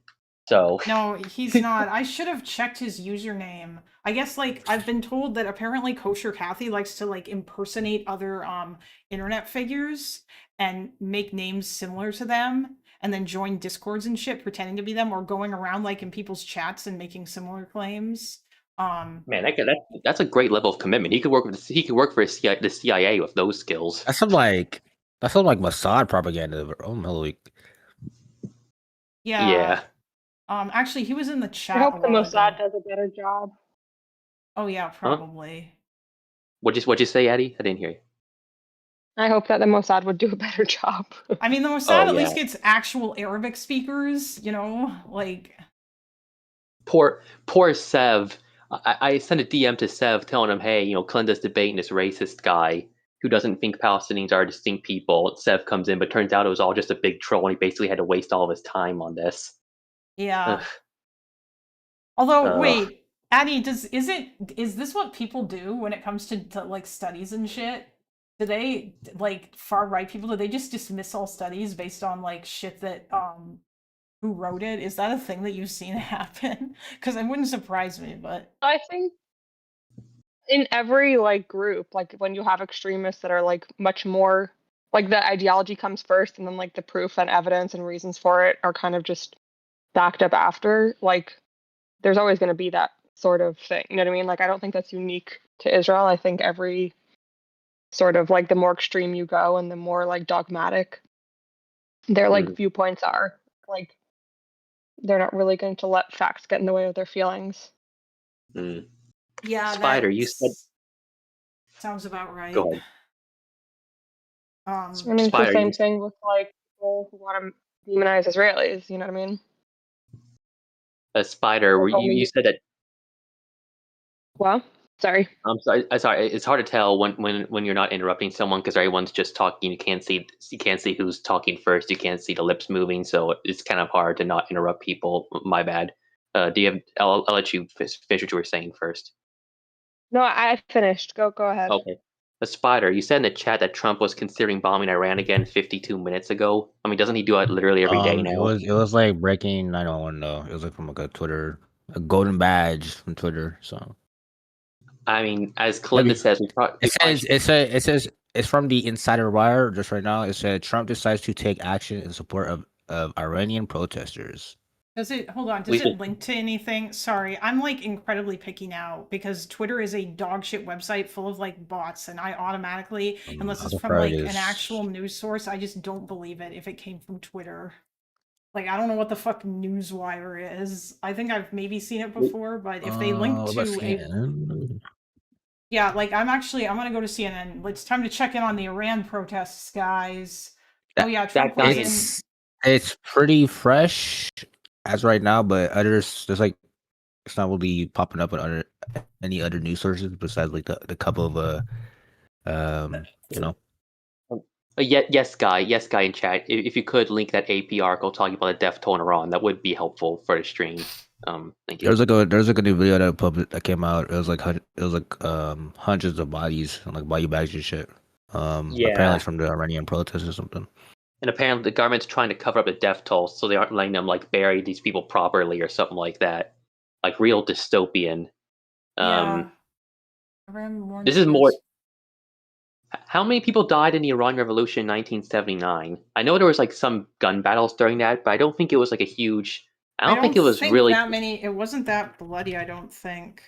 So No, he's not. I should have checked his username. I guess like I've been told that apparently Kosher Kathy likes to like impersonate other internet figures and make names similar to them and then join discords and shit pretending to be them or going around like in people's chats and making similar claims. man, that's a great level of commitment. He could work with the CIA with those skills. That's some like Mossad propaganda. Bro. Like, Yeah. Actually he was in the chat. I hope a the while Mossad ago. does a better job. Oh yeah, probably. What'd you say, Eddie? I didn't hear you. I hope that the Mossad would do a better job. I mean the Mossad Oh, at least yeah. gets actual Arabic speakers, you know, like Poor Sev. I sent a DM to Sev telling him, hey, Klinda's debating this racist guy who doesn't think Palestinians are distinct people. Sev comes in, but turns out it was all just a big troll, and he basically had to waste all of his time on this. yeah. Ugh. Although, wait, Addie, is this what people do when it comes to like studies and shit? Do they like far right people? Do they just dismiss all studies based on like shit that who wrote it? Is that a thing that you've seen happen? Because it wouldn't surprise me, but I think in every like group, like when you have extremists that are like much more like the ideology comes first and then like the proof and evidence and reasons for it are kind of just backed up after, like there's always going to be that sort of thing. You know what I mean? Like I don't think that's unique to Israel. I think every sort of like the more extreme you go and the more like dogmatic their like viewpoints are, like they're not really going to let facts get in the way of their feelings. Mm. yeah, Spider, you said. sounds about right. Go ahead. I mean, it's Spider, the same you- thing with like people who want to demonize Israelis. You know what I mean? Spider, you said that. Well, sorry. I'm sorry. It's hard to tell when you're not interrupting someone because everyone's just talking. You can't see who's talking first. You can't see the lips moving, so it's kind of hard to not interrupt people. My bad. Do you have? I'll let you finish what you were saying first. No, I finished. Go ahead. Okay. The Spider, you said in the chat that Trump was considering bombing Iran again 52 minutes ago. I mean, doesn't he do it literally every day now? it was like breaking 911 though. It was like from like a golden badge from Twitter. So I mean, as Kalinda says, it says it's from the Insider Wire just right now. It said Trump decides to take action in support of Iranian protesters. Does it hold on? Does We it should- link to anything? Sorry, I'm like incredibly picky now because Twitter is a dog shit website full of like bots, and I automatically, unless I'll it's from try like this. an actual news source, I just don't believe it if it came from Twitter. Like I don't know what the fuck Newswire is. I think I've maybe seen it before, but if they link What about to a CNN? yeah, like I'm gonna go to CNN. It's time to check in on the Iran protests, guys. Oh yeah, Trump was in. It's pretty fresh as right now, but there's like it's not really popping up on any other news sources besides like the couple of You know. Yes, guy in chat. If you could link that AP article talking about the death toll in Iran, that would be helpful for the stream. Thank you. There's like a new video that came out. It was like hundreds of bodies and like body bags and shit. Apparently Yeah. it's from the Iranian protests or something. And apparently the government's trying to cover up the death toll, so they aren't letting them like bury these people properly or something like that. Like real dystopian. Yeah. This is more. How many people died in the Iran Revolution in 1979? I know there was like some gun battles during that, but I don't think it was like a huge. I don't think it was really that many. It wasn't that bloody. I don't think.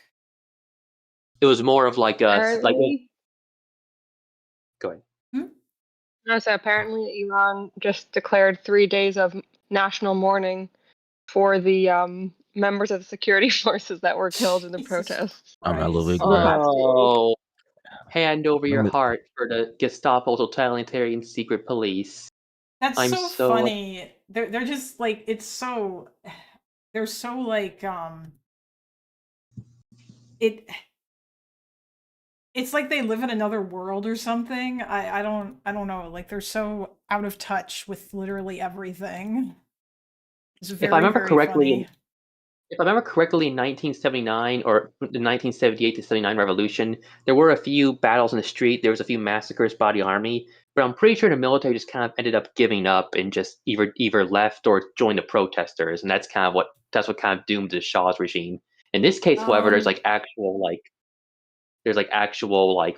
It was more of like a Apparently, Go ahead. no, so apparently Iran just declared 3 days of national mourning for the members of the security forces that were killed in the protests. Oh, hand over your heart for the Gestapo totalitarian secret police. That's I'm so funny. They're just like it's so. They're so like it. It's like they live in another world or something. I don't know. Like they're so out of touch with literally everything. It's very, If I remember very correctly, funny. If I remember correctly, in 1979 or the 1978 to 79 revolution, there were a few battles in the street. There was a few massacres by the army, but I'm pretty sure the military just kind of ended up giving up and just either left or joined the protesters, and that's what kind of doomed the Shah's regime. In this case, however, there's actual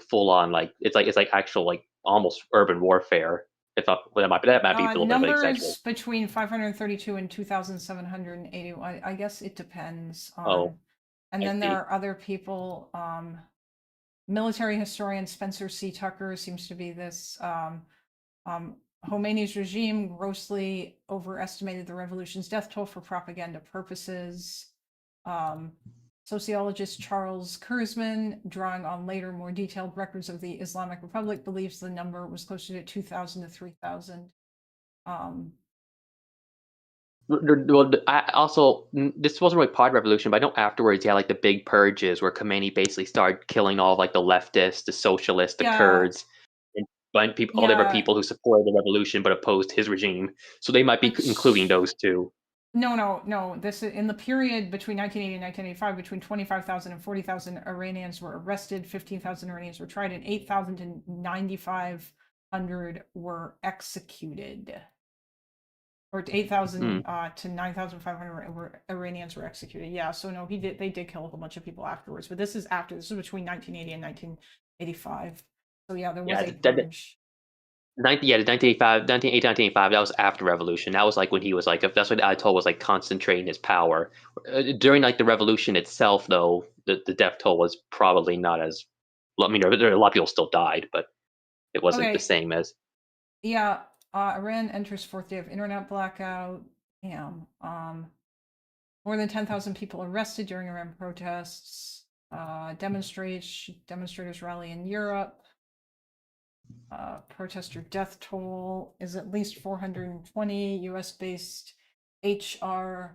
full on it's like actual like almost urban warfare. That might be a little bit of an exaggeration. Numbers between 532 and 2,781. I guess it depends on. Oh, and I then see. there are other people. Military historian Spencer C. Tucker seems to be this. Khomeini's regime grossly overestimated the revolution's death toll for propaganda purposes. Sociologist Charles Kurzman, drawing on later, more detailed records of the Islamic Republic, believes the number was closer to 2,000 to 3,000. Well, this wasn't really part of the revolution, but I know afterwards, yeah, like the big purges where Khomeini basically started killing all of, like the leftists, the socialists, the Kurds, and all the other people who supported the revolution but opposed his regime. So they might be including those too. No. This is in the period between 1980 and 1985. Between 25,000 and 40,000 Iranians were arrested. 15,000 Iranians were tried, and 8,000 to 9,500 were executed. Or 8,000 to 9,500 Iranians were executed. Yeah, so no, they did kill a whole bunch of people afterwards. But this is between 1980 and 1985. So yeah, there was a purge. The 1985, that was after revolution. That was like when he was like, that's what Ayatollah was like concentrating his power. During like the revolution itself, though, the death toll was probably not as. I mean, there a lot of people still died, but it wasn't the same as. Yeah, Iran enters fourth day of internet blackout. Damn. More than 10,000 people arrested during Iran protests. Demonstrators rally in Europe. Protester death toll is at least 420. US-based HRANA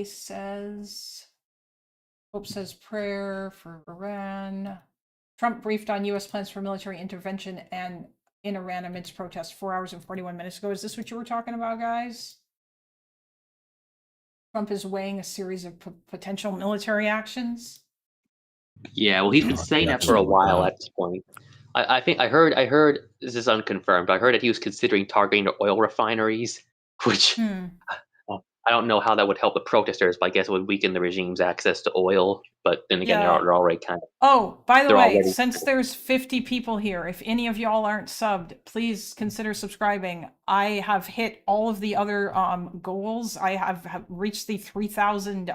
says. Pope says prayer for Iran. Trump briefed on US plans for military intervention and in Iran amidst protests 4 hours and 41 minutes ago. Is this what you were talking about, guys? Trump is weighing a series of potential military actions. Yeah, well, he's been saying that for a while at this point. I think I heard this is unconfirmed, but I heard that he was considering targeting the oil refineries, which I don't know how that would help the protesters, but I guess it would weaken the regime's access to oil. But then again, they're already kind of. Oh, by the way, since there's 50 people here, if any of y'all aren't subbed, please consider subscribing. I have hit all of the other goals. I have reached the 3,000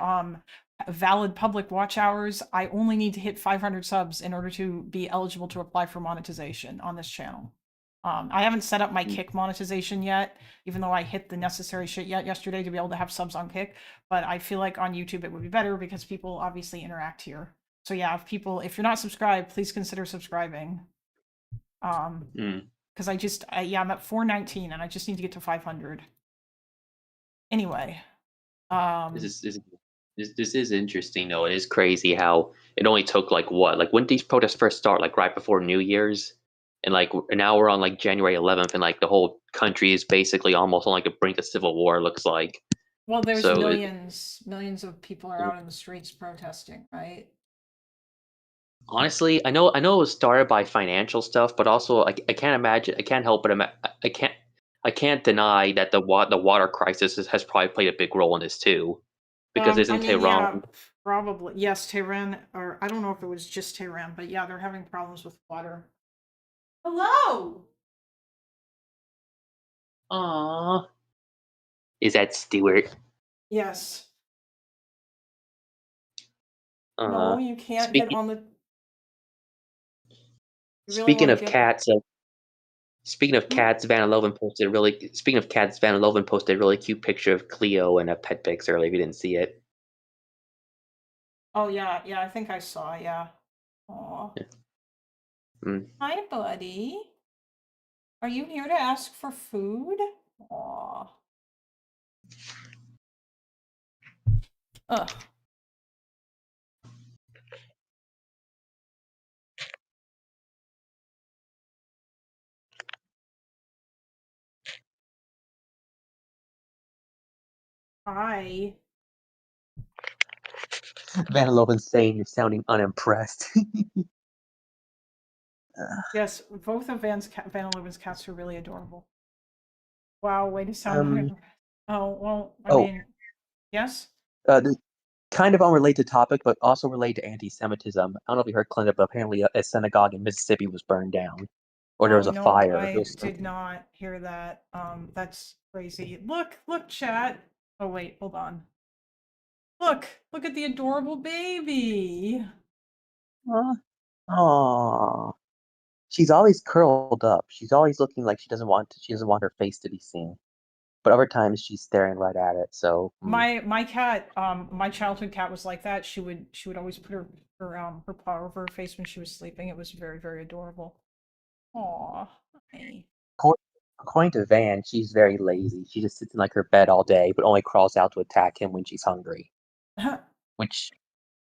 valid public watch hours. I only need to hit 500 subs in order to be eligible to apply for monetization on this channel. I haven't set up my Kick monetization yet, even though I hit the necessary shit yesterday to be able to have subs on Kick. But I feel like on YouTube it would be better because people obviously interact here. So yeah, if you're not subscribed, please consider subscribing. Because I'm at 419 and I just need to get to 500. Anyway, This This is interesting though. It is crazy how it only took like what? Like when these protests first start, like right before New Year's, and like now we're on like January 11th, and like the whole country is basically almost on like the brink of civil war. It looks like. Well, there's So millions of people are out in the streets protesting, right? honestly, I know it was started by financial stuff, but also I can't imagine. I can't help but I can't deny that the water crisis has probably played a big role in this too, because I isn't mean, Tehran? yeah, probably. Yes, Tehran, or I don't know if it was just Tehran, but yeah, they're having problems with water. Hello. Aww. Is that Stewart? Yes. Uh, No, you can't speaking get on the. You really speaking want of to get. cats, speaking of cats, Van Loven posted a really. Speaking of cats, Van Loven posted a really cute picture of Cleo and a pet pics earlier. If you didn't see it. Oh yeah, yeah, I think I saw. Yeah. Aw. Mm. Hi, buddy. Are you here to ask for food? Aw. Ugh. Hi. Van Loven's saying you're sounding unimpressed. Yes, both of Van Leeuwen's cats are really adorable. Wow, way to sound unimpressed. Oh, well, I mean, yes? This kind of unrelated topic, but also related to anti-Semitism. I don't know if you heard, Clint, but apparently a synagogue in Mississippi was burned down, or there was a no, fire. I did not hear that. That's crazy. Look, chat. Oh, wait, hold on. Look at the adorable baby. Aww. She's always curled up. She's always looking like she doesn't want her face to be seen. But other times she's staring right at it. So My cat, my childhood cat was like that. She would always put her paw over her face when she was sleeping. It was very, very adorable. Aw. Hi. according to Van, she's very lazy. She just sits in like her bed all day, but only crawls out to attack him when she's hungry. Which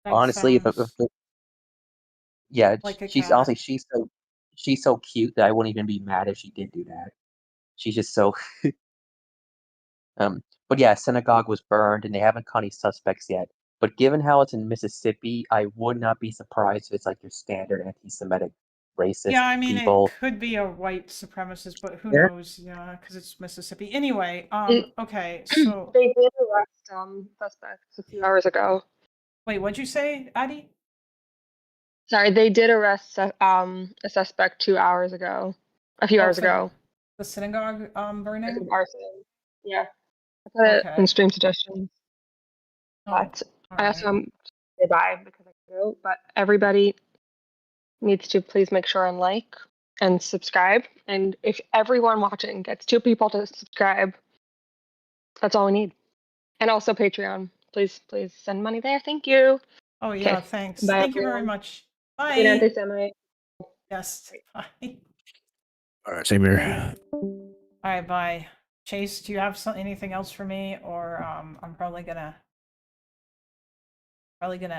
That honestly, sounds yeah, like a she's cat. honestly she's so cute that I wouldn't even be mad if she did do that. She's just so but yeah, synagogue was burned and they haven't caught any suspects yet. But given how it's in Mississippi, I would not be surprised if it's like your standard anti-Semitic racist Yeah, I mean, people. it could be a white supremacist, but who Yeah. knows? Yeah, because it's Mississippi. Anyway, It- okay, so They did arrest suspects a few hours ago. wait, what'd you say, Addie? Sorry, they did arrest a suspect 2 hours ago. A few hours For ago. the synagogue burning? Arson. Yeah. I put it Okay. in stream suggestions. Oh, But I also alright. say bye because I can go. But everybody needs to please make sure and like and subscribe. And if everyone watching gets 2 people to subscribe, that's all we need. And also Patreon. Please send money there. Thank you. Oh yeah, Okay. thanks. Bye, Thank you very everyone. much. Be an Bye. anti-Semite. Yes. Bye. All right, same here. Alright, bye. Chase, do you have anything else for me, or I'm probably gonna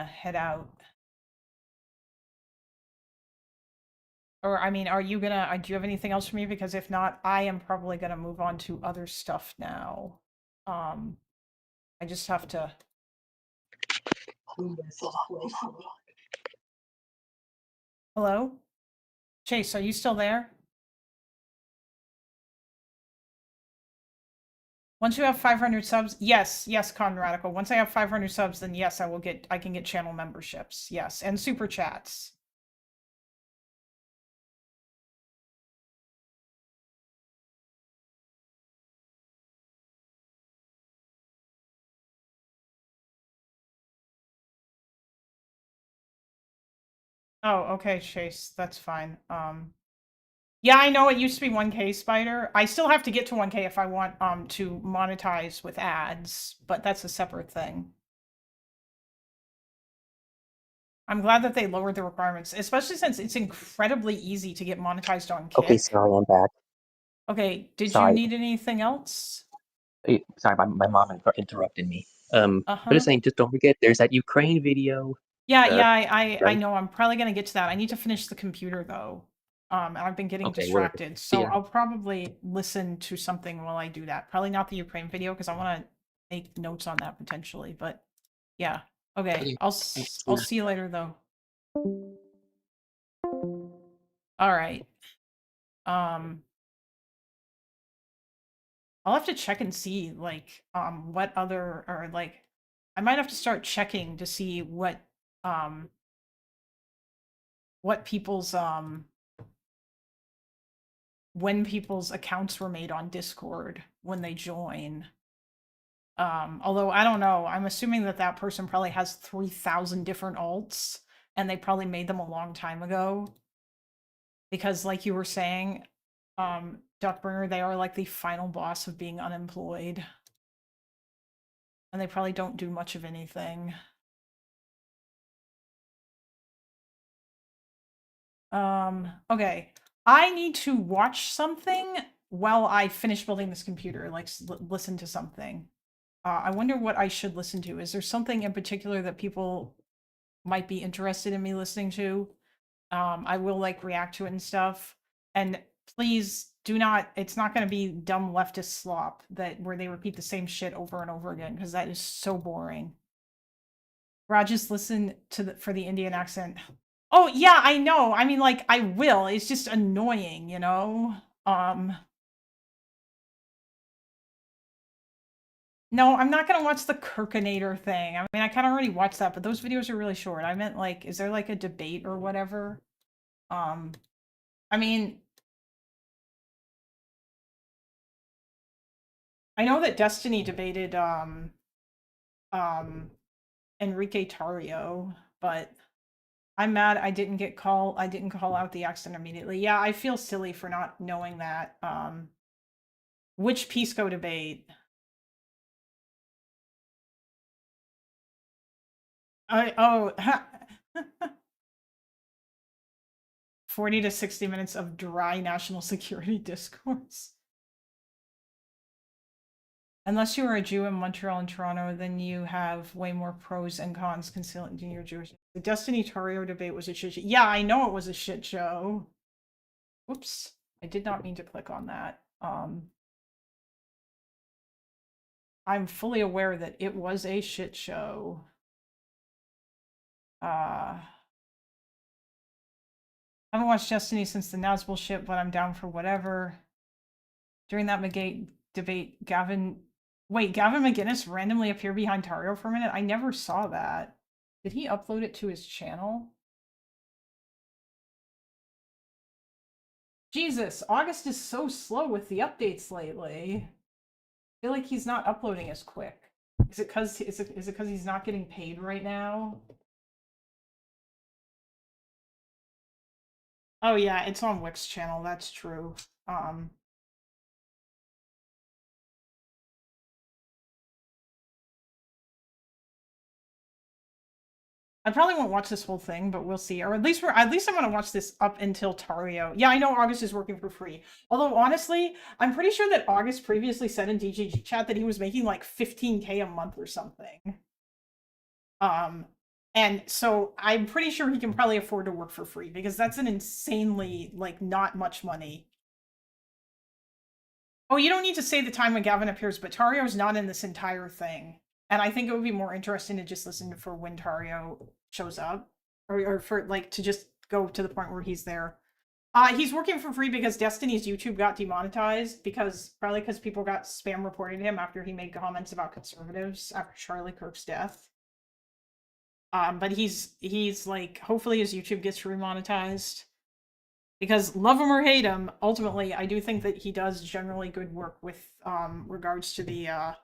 head out. Or I mean, are you gonna? Do you have anything else for me? Because if not, I am probably gonna move on to other stuff now. I just have to. Hello, Chase, are you still there? Once you have 500 subs, yes, Con Radical. Once I have 500 subs, then yes, I can get channel memberships, yes, and super chats. Oh, okay, Chase, that's fine. Yeah, I know it used to be 1K, Spider. I still have to get to 1K if I want to monetize with ads, but that's a separate thing. I'm glad that they lowered the requirements, especially since it's incredibly easy to get monetized on Kick. Okay, sorry, I'm back. Okay, did Sorry. you need anything else? Sorry, my mom interrupted me. But Uh-huh. just saying, just don't forget, there's that Ukraine video. Yeah, Uh, yeah, I right. know. I'm probably gonna get to that. I need to finish the computer though. And I've been getting Okay, word. distracted, so Yeah. I'll probably listen to something while I do that. Probably not the Ukraine video because I want to make notes on that potentially. But yeah, okay. I'll see you later though. All right. I'll have to check and see like what other or like I might have to start checking to see what people's when people's accounts were made on Discord when they join. Although I don't know, I'm assuming that that person probably has 3,000 different alts and they probably made them a long time ago. Because like you were saying, Duckburner, they are like the final boss of being unemployed. And they probably don't do much of anything. Okay. I need to watch something while I finish building this computer, like listen to something. I wonder what I should listen to. Is there something in particular that people might be interested in me listening to? I will like react to it and stuff. And please do not, it's not going to be dumb leftist slop that where they repeat the same shit over and over again, because that is so boring. Raj, just listen to for the Indian accent. Oh yeah, I know. I mean, like, I will. It's just annoying, you know? No, I'm not gonna watch the Kirkinator thing. I mean, I kind of already watched that, but those videos are really short. I meant, like, is there, like, a debate or whatever? I mean, I know that Destiny debated, Enrique Tarrio, but I'm mad I didn't call out the accident immediately. Yeah, I feel silly for not knowing that. Which Pisco debate? Oh 40 to 60 minutes of dry national security discourse. Unless you are a Jew in Montreal and Toronto, then you have way more pros and cons concealing your Jewish. The Destiny Tario debate was a shit show. Yeah, I know it was a shit show. Whoops. I did not mean to click on that. I'm fully aware that it was a shit show. I haven't watched Destiny since the Naz bullshit, but I'm down for whatever. During that debate, Gavin McGinnis randomly appeared behind Tario for a minute. I never saw that. Did he upload it to his channel? Jesus, August is so slow with the updates lately. I feel like he's not uploading as quick. Is it because he's not getting paid right now? Oh yeah, it's on Wick's channel, that's true. I probably won't watch this whole thing, but we'll see. Or at least I'm gonna watch this up until Tario. Yeah, I know August is working for free. Although honestly, I'm pretty sure that August previously said in DGG chat that he was making like 15K a month or something. And so I'm pretty sure he can probably afford to work for free because that's an insanely like not much money. Oh, you don't need to say the time when Gavin appears, but Tario's not in this entire thing. And I think it would be more interesting to just listen for when Tario shows up. Or for, like, to just go to the point where he's there. He's working for free because Destiny's YouTube got demonetized. Probably because people got spam reporting him after he made comments about conservatives after Charlie Kirk's death. But he's like, hopefully his YouTube gets remonetized. Because love him or hate him, ultimately, I do think that he does generally good work with regards to the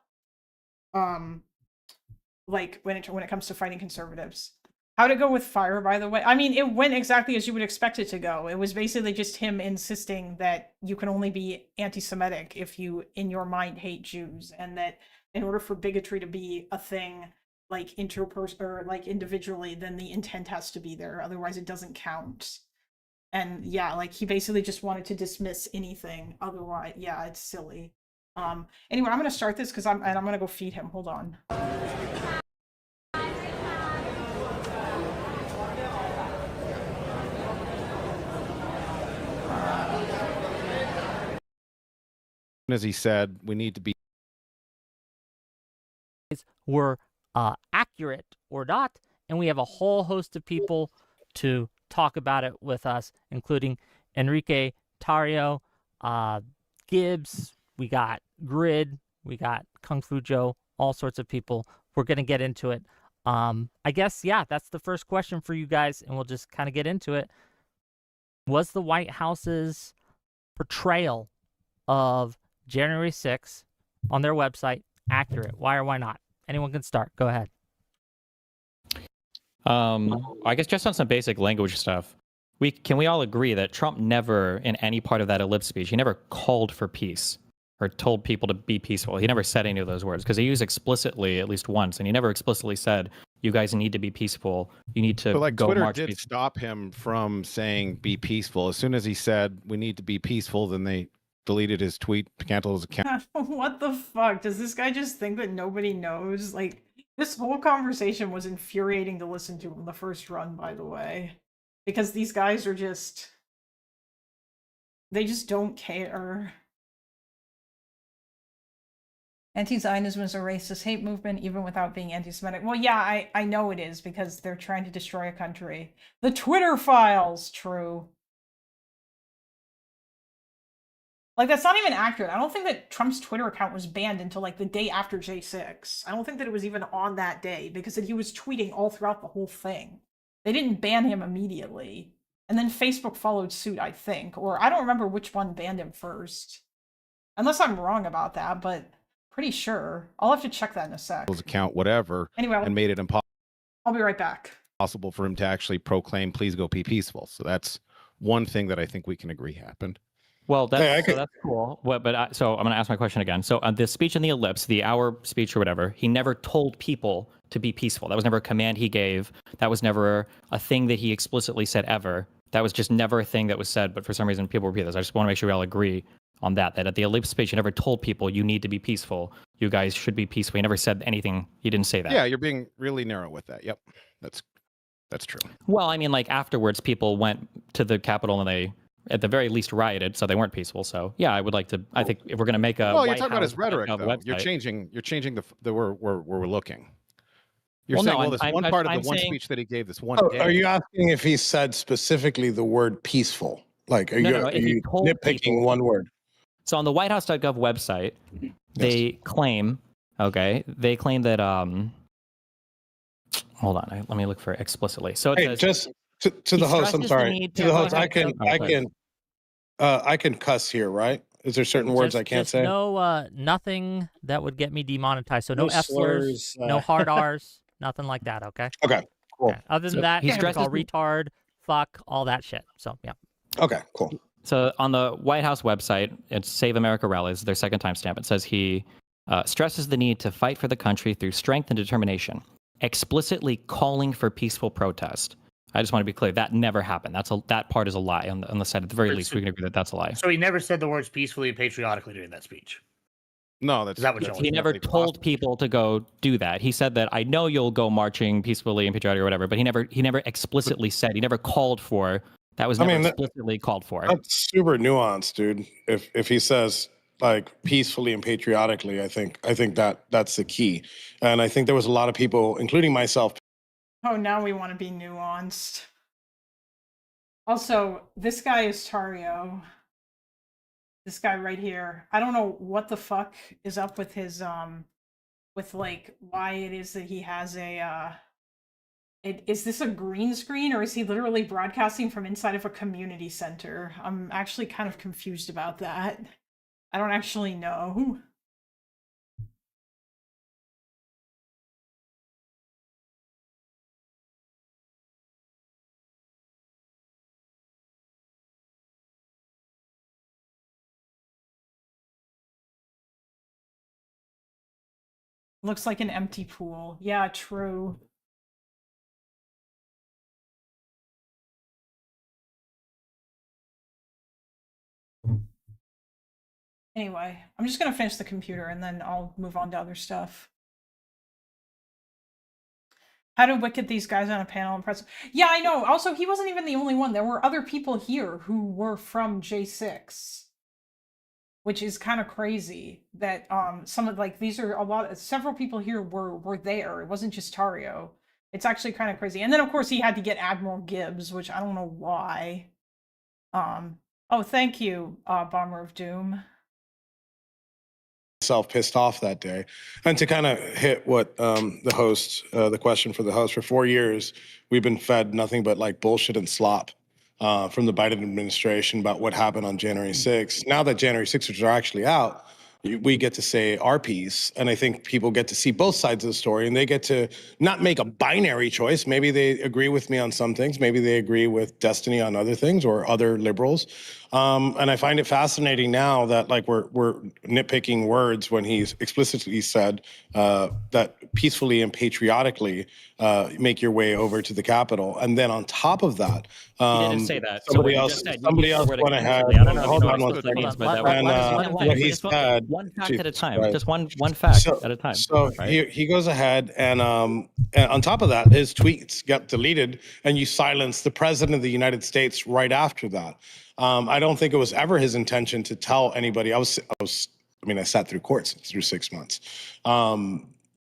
like when it comes to fighting conservatives. How'd it go with Fire, by the way? I mean, it went exactly as you would expect it to go. It was basically just him insisting that you can only be anti-Semitic if you, in your mind, hate Jews, and that in order for bigotry to be a thing, like or like individually, then the intent has to be there. Otherwise, it doesn't count. And yeah, like he basically just wanted to dismiss anything. Otherwise, yeah, it's silly. Anyway, I'm gonna start this because I'm gonna go feed him. Hold on. As he said, we need to be were accurate or not, and we have a whole host of people to talk about it with us, including Enrique Tario, Gibbs, we got Grid, we got Kung Fu Joe, all sorts of people. We're going to get into it. I guess, yeah, that's the first question for you guys, and we'll just kind of get into it. Was the White House's portrayal of January 6th on their website accurate? Why or why not? Anyone can start. Go ahead. I guess just on some basic language stuff, can we all agree that Trump never, in any part of that ellipse speech, he never called for peace or told people to be peaceful. He never said any of those words because he used explicitly at least once, and he never explicitly said, "You guys need to be peaceful. You need to but like go Twitter march." did stop him from saying be peaceful. As soon as he said we need to be peaceful, then they deleted his tweet, canceled his account. What the fuck? Does this guy just think that nobody knows? Like, this whole conversation was infuriating to listen to in the first run, by the way. Because these guys are just... they just don't care. Anti-Zionism is a racist hate movement, even without being anti-Semitic. Well, yeah, I know it is, because they're trying to destroy a country. The Twitter files, true. Like, that's not even accurate. I don't think that Trump's Twitter account was banned until, like, the day after J6. I don't think that it was even on that day, because he was tweeting all throughout the whole thing. They didn't ban him immediately. And then Facebook followed suit, I think. Or I don't remember which one banned him first. Unless I'm wrong about that, but pretty sure. I'll have to check that in a sec. His account, whatever, Anyway, and made it I'll be right back. impossible for him to actually proclaim, please go be peaceful. So that's one thing that I think we can agree happened. Well, that's cool. So I'm going to ask my question again. So on the speech in the ellipse, the hour speech or whatever, he never told people to be peaceful. That was never a command he gave. That was never a thing that he explicitly said ever. That was just never a thing that was said. But for some reason, people repeat this. I just want to make sure we all agree on that at the ellipse speech, he never told people you need to be peaceful. You guys should be peaceful. He never said anything. He didn't say that. Yeah, you're being really narrow with that. Yep, that's true. Well, I mean, like afterwards, people went to the Capitol and they, at the very least, rioted, so they weren't peaceful. So yeah, I would like to. I think if we're going to make a well, you're talking about his rhetoric, though. Website, You're changing the where we're looking. You're well, saying, no, well, this one part of the one speech that he gave this one day. Are you asking if he said specifically the word peaceful? Like, are you nitpicking people, one word? So on the WhiteHouse.gov website, they claim, they claim that, hold on, let me look for it explicitly. So it says, just to the host, I'm sorry, to the host, I can cuss here, right? Is there certain words I can't say? No, nothing that would get me demonetized. So no F slurs, no hard R's, nothing like that. Okay. Okay. Cool. Okay. Other than that, he's called retard, fuck, all that shit. So yeah. Okay. Cool. So on the White House website, it's Save America Rallies, their second timestamp. It says he stresses the need to fight for the country through strength and determination, explicitly calling for peaceful protest. I just want to be clear, that never happened. That part is a lie on the side. At the very least, we can agree that that's a lie. So he never said the words peacefully and patriotically during that speech. No, is that what he never told people to go do that. He said that I know you'll go marching peacefully and patriotic or whatever, but he never explicitly said. He never called for. That was never explicitly called for. That's super nuanced, dude. If he says like peacefully and patriotically, I think that's the key. And I think there was a lot of people, including myself. Oh, now we want to be nuanced. Also, this guy is Tario. This guy right here. I don't know what the fuck is up with his with like why it is that he has a is this a green screen or is he literally broadcasting from inside of a community center? I'm actually kind of confused about that. I don't actually know. Looks like an empty pool. Yeah, true. Anyway, I'm just gonna finish the computer and then I'll move on to other stuff. How to wicked these guys on a panel and press. Yeah, I know. Also, he wasn't even the only one. There were other people here who were from J6, which is kind of crazy. That some of like these are a lot. Several people here were there. It wasn't just Tario. It's actually kind of crazy. And then of course he had to get Admiral Gibbs, which I don't know why. Oh, thank you, Bomber of Doom. Myself pissed off that day. And to kind of hit what the host, the question for the host, for 4 years, we've been fed nothing but like bullshit and slop from the Biden administration about what happened on January 6th. Now that January 6ers are actually out, we get to say our piece. And I think people get to see both sides of the story and they get to not make a binary choice. Maybe they agree with me on some things. Maybe they agree with Destiny on other things or other liberals. And I find it fascinating now that like we're nitpicking words when he's explicitly said that peacefully and patriotically make your way over to the Capitol. And then on top of that, He didn't say that. So somebody what you else, just said, you somebody used the else word went ahead. explicitly. I don't know if you Hold know on what one explicitly second. means, but And what he said, one fact at a Jesus time. Christ. Just one fact So- at a time. So right? he goes ahead and on top of that, his tweets got deleted and you silenced the president of the United States right after that. I don't think it was ever his intention to tell anybody. I mean, I sat through courts through 6 months.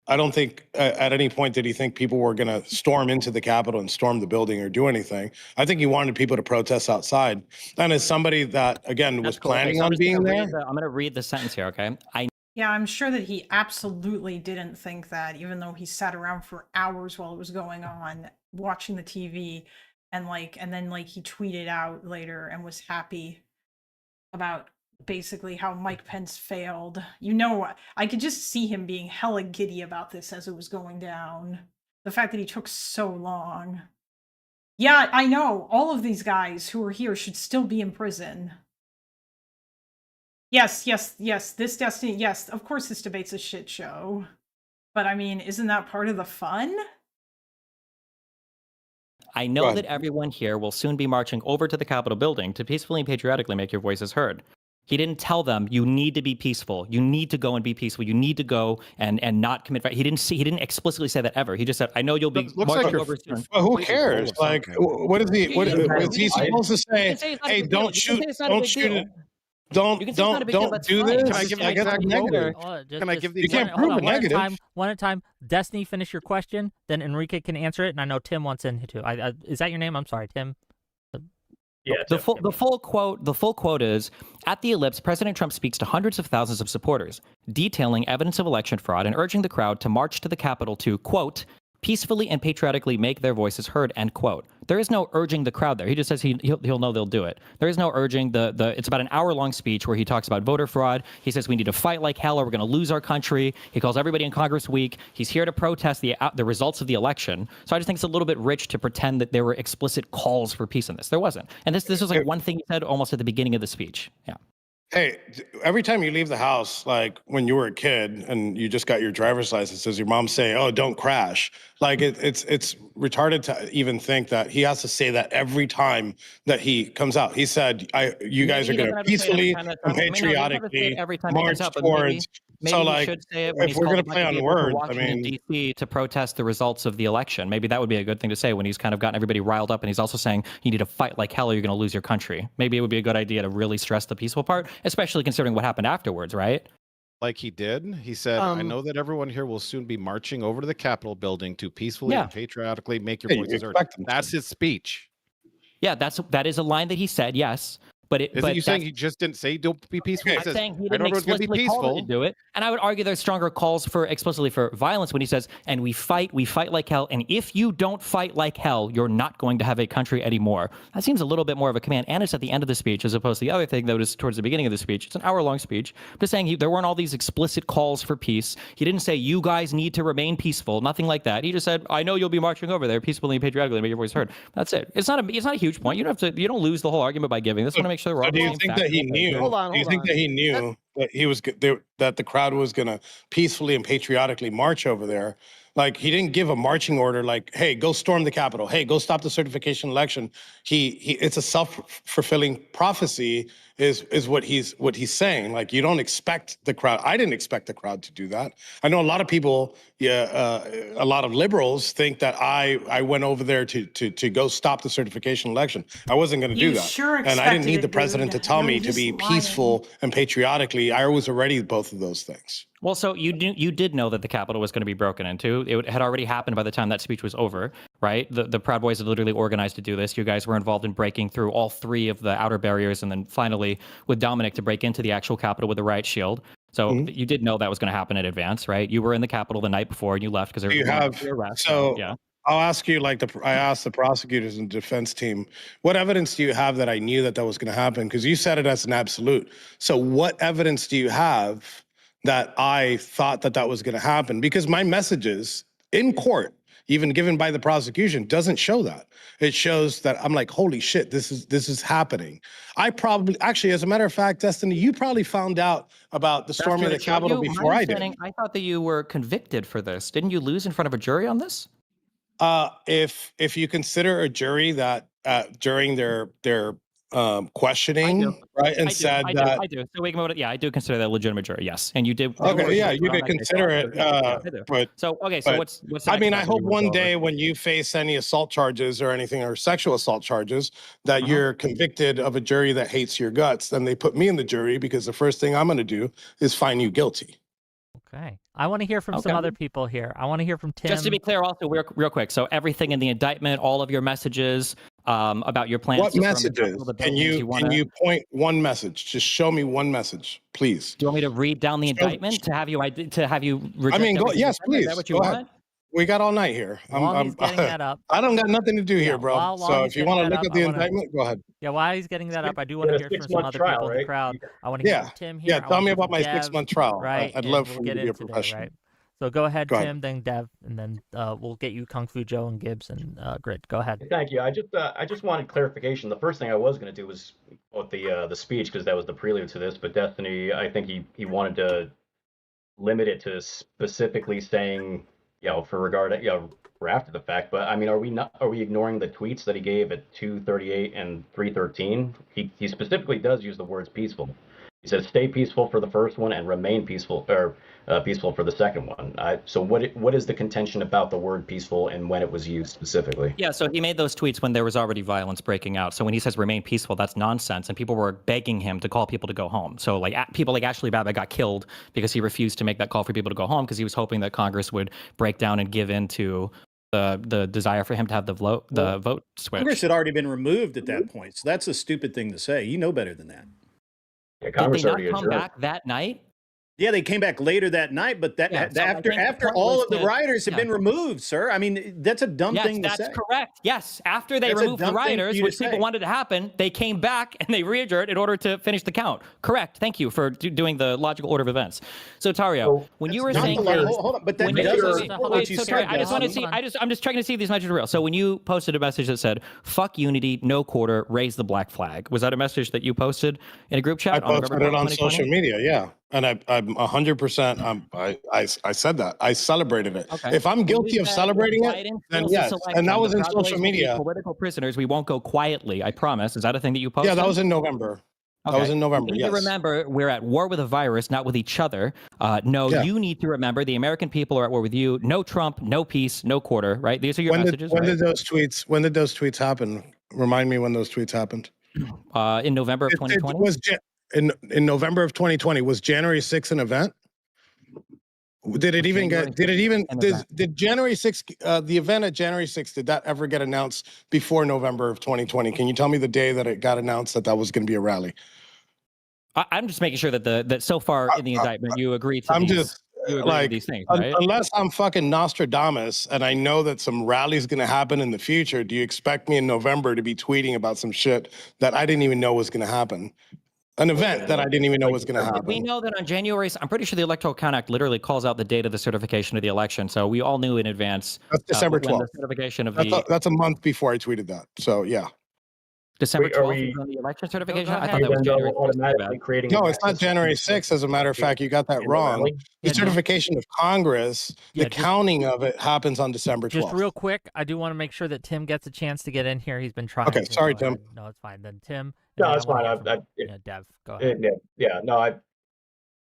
I don't think at any point did he think people were going to storm into the Capitol and storm the building or do anything. I think he wanted people to protest outside. And as somebody that, again, was That's cool. Okay, planning so I'm on just gonna being read there. I'm going to read the sentence here, okay? Yeah, I'm sure that he absolutely didn't think that, even though he sat around for hours while it was going on, watching the TV, and then he tweeted out later and was happy about basically how Mike Pence failed. You know, I could just see him being hella giddy about this as it was going down. The fact that he took so long. Yeah, I know. All of these guys who are here should still be in prison. Yes, this Destiny, yes, of course this debate's a shit show. But I mean, isn't that part of the fun? I know that everyone here will soon be marching over to the Capitol building to peacefully and patriotically make your voices heard. He didn't tell them you need to be peaceful. You need to go and be peaceful. You need to go and not commit. He didn't explicitly say that ever. He just said, "I know you'll be marching over soon." Well, who cares? Like, what is he? What is he supposed to say? Hey, don't shoot! Don't shoot it! Don't do this. I give I guess I'm negative. Can I give You can't prove a negative. One at a time. Destiny, finish your question, then Enrique can answer it, and I know Tim wants in here too. Is that your name? I'm sorry, Tim. Yeah, the full quote is, at the ellipse, President Trump speaks to hundreds of thousands of supporters, detailing evidence of election fraud and urging the crowd to march to the Capitol to, quote, peacefully and patriotically make their voices heard, end quote. There is no urging the crowd there. He just says he'll know they'll do it. There is no urging. It's about an hour-long speech where he talks about voter fraud. He says we need to fight like hell or we're going to lose our country. He calls everybody in Congress weak. He's here to protest the results of the election. So I just think it's a little bit rich to pretend that there were explicit calls for peace in this. There wasn't. And this was like one thing he said almost at the beginning of the speech. Yeah. Hey, every time you leave the house, like when you were a kid and you just got your driver's license, does your mom say, "Oh, don't crash"? Like it's retarded to even think that he has to say that every time that he comes out. He said, "You guys are going to peacefully and patriotically march towards." Maybe he should say it when if we're going to play on words, I Washington, mean, D.C. to protest the results of the election. Maybe that would be a good thing to say when he's kind of gotten everybody riled up, and he's also saying you need to fight like hell or you're going to lose your country. Maybe it would be a good idea to really stress the peaceful part, especially considering what happened afterwards, right? Like he did. He said, I know that everyone here will soon be marching over to the Capitol building to peacefully and patriotically make your voices heard. That's his speech. Yeah, that is a line that he said, yes. But you saying he just didn't say don't be peaceful? I'm saying he didn't explicitly call it to do it. And I would argue there's stronger calls explicitly for violence when he says, and we fight like hell. And if you don't fight like hell, you're not going to have a country anymore. That seems a little bit more of a command. And it's at the end of the speech as opposed to the other thing that was towards the beginning of the speech. It's an hour-long speech. I'm just saying there weren't all these explicit calls for peace. He didn't say, you guys need to remain peaceful. Nothing like that. He just said, I know you'll be marching over there peacefully and patriotically and make your voice heard. That's it. It's not a huge point. You don't lose the whole argument by giving this. I want to make sure we're all do you think that he knew? Do you think that he knew that he was that the crowd was going to peacefully and patriotically march over there? Like, he didn't give a marching order like, hey, go storm the Capitol. Hey, go stop the certification election. It's a self-fulfilling prophecy is what he's saying. Like, you don't expect the crowd. I didn't expect the crowd to do that. I know a lot of people, a lot of liberals think that I went over there to go stop the certification election. I wasn't going to do You that. sure And I didn't expected need the it, president to dude. tell You're me to just be lying. peaceful and patriotically. I was already both of those things. Well, so you did know that the Capitol was going to be broken into. It had already happened by the time that speech was over, right? The Proud Boys had literally organized to do this. You guys were involved in breaking through all 3 of the outer barriers, and then finally with Dominic to break into the actual Capitol with the riot shield. So you did know that was going to happen in advance, right? You were in the Capitol the night before and you left because there was a arrest. So yeah. I'll ask you, like I asked the prosecutors and defense team, what evidence do you have that I knew that was going to happen? Because you said it as an absolute. So what evidence do you have that I thought that was going to happen? Because my messages in court, even given by the prosecution, doesn't show that. It shows that I'm like, holy shit, this is happening. I probably, actually, as a matter of fact, Destiny, you probably found out about the storming of the Capitol before I did. I thought that you were convicted for this. Didn't you lose in front of a jury on this? If you consider a jury that during their questioning, right, and said that I do. So we can vote it. Yeah, I do consider that a legitimate jury. Yes, and you did. Okay, yeah, you could consider it. But so okay, so what's I mean, I hope one day when you face any assault charges or anything or sexual assault charges that you're convicted of a jury that hates your guts. Then they put me in the jury because the first thing I'm going to do is find you guilty. Okay. I want to hear from some other people here. I want to hear from Tim. Just to be clear, also, real quick. So everything in the indictment, all of your messages about your plans. What messages? Can you point one message? Just show me one message, please. Do you want me to read down the indictment to have you reject? I mean, yes, please. Is that what you want? We got all night here. He's getting that up. I don't got nothing to do here, bro. So if you want to look at the indictment, go ahead. Yeah, while he's getting that up, I do want to hear from some other people in the crowd. I want to hear from Tim here. Yeah, tell me about my 6-month trial. Right, I'd love for you to be a professional. Right. So go ahead, Tim, then Dev, and then we'll get you Kung Fu Joe and Gibbs and Grit. Go ahead. Thank you. I just wanted clarification. The first thing I was going to do was with the speech, because that was the prelude to this. But Destiny, I think he wanted to limit it to specifically saying, for after the fact. But I mean, are we ignoring the tweets that he gave at 2:38 and 3:13? He specifically does use the words peaceful. He says, "Stay peaceful" for the first one and "remain peaceful," or peaceful for the second one. So what is the contention about the word peaceful and when it was used specifically? Yeah, so he made those tweets when there was already violence breaking out. So when he says "remain peaceful," that's nonsense, and people were begging him to call people to go home. So like people like Ashley Babbitt got killed because he refused to make that call for people to go home because he was hoping that Congress would break down and give in to the desire for him to have the vote switch. Congress had already been removed at that point, so that's a stupid thing to say. You know better than that. Yeah, Congress Did they not come back that night? Yeah, they came back later that night, but after all of the rioters had been removed, sir. I mean, that's a dumb thing to say. That's correct. Yes, after they removed the rioters, which people wanted to happen, they came back and they re-adjourned in order to finish the count. Correct. Thank you for doing the logical order of events. So Tario, when you were saying, hold on, but that I'm just trying to see if these messages are real. So when you posted a message that said "fuck unity, no quarter, raise the black flag," was that a message that you posted in a group chat? I posted it on social media. Yeah. And I'm 100%. I said that. I celebrated it. Okay. If I'm guilty of celebrating it, then yes. And that was in social media. Political prisoners, we won't go quietly. I promise. Is that a thing that you posted? Yeah, that was in November. Okay. That was in November. You need to remember, we're at war with a virus, not with each other. You need to remember the American people are at war with you. No Trump, no peace, no quarter. Right? These are your messages. When did those tweets happen? Remind me when those tweets happened. In November of 2020. In November of 2020, was January 6th an event? Did January 6th, the event at January 6th, did that ever get announced before November of 2020? Can you tell me the day that it got announced that was going to be a rally? I'm just making sure that so far in the indictment, you agree to these things, right? Unless I'm fucking Nostradamus and I know that some rally is going to happen in the future, do you expect me in November to be tweeting about some shit that I didn't even know was going to happen? An event that I didn't even know was going to happen. We know that on January, I'm pretty sure the Electoral Count Act literally calls out the date of the certification of the election. So we all knew in advance. That's December 12th. The certification of that's a month before I tweeted that. So yeah. December Wait, are 12th we- is on the election certification. I ahead. thought that was Then January they'll 6th. my automatically bad. creating. No, it's not January 6th. As a matter of fact, you got that in the wrong. rally? The Yeah, just- certification of Congress, Yeah, the just- counting of it happens on December 12th. Just real quick, I do want to make sure that Tim gets a chance to get in here. He's been trying. Okay, so sorry, go Tim. ahead. No, it's fine. Then Tim. and No, then that's I wanna fine. hear from, Yeah, Dev, go ahead.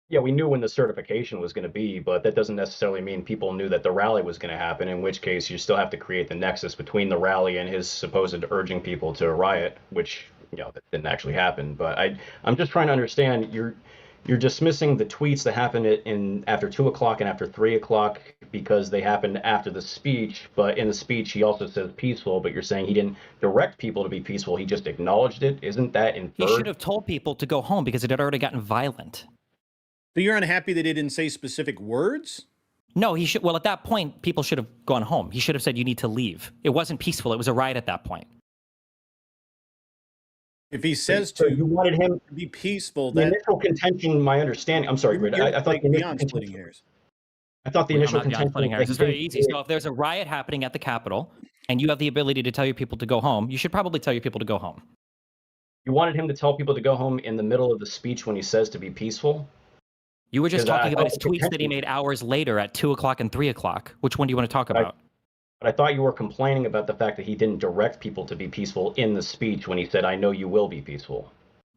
Yeah, we knew when the certification was going to be, but that doesn't necessarily mean people knew that the rally was going to happen, in which case you still have to create the nexus between the rally and his supposed urging people to riot, which, that didn't actually happen. But I'm just trying to understand, you're dismissing the tweets that happened in after 2 o'clock and after 3 o'clock because they happened after the speech, but in the speech he also says peaceful, but you're saying he didn't direct people to be peaceful, he just acknowledged it. Isn't that inferred? He should have told people to go home because it had already gotten violent. So you're unhappy that he didn't say specific words? No, he should. Well, at that point, people should have gone home. He should have said, you need to leave. It wasn't peaceful. It was a riot at that point. If he says So to you wanted him be peaceful, the that initial contention, my understanding, I'm sorry, Grid, I thought like the initial beyond splitting hairs. I thought the I'm initial not beyond contention splitting was hairs. that It's he very didn't easy. So if there's a riot happening at the Capitol and you have the ability to tell your people to go home, you should probably tell your people to go home. You wanted him to tell people to go home in the middle of the speech when he says to be peaceful? You were just Because talking I about his thought the tweets that he contention- made hours later at 2 o'clock and 3 o'clock. Which one do you want to talk about? But I thought you were complaining about the fact that he didn't direct people to be peaceful in the speech when he said, "I know you will be peaceful."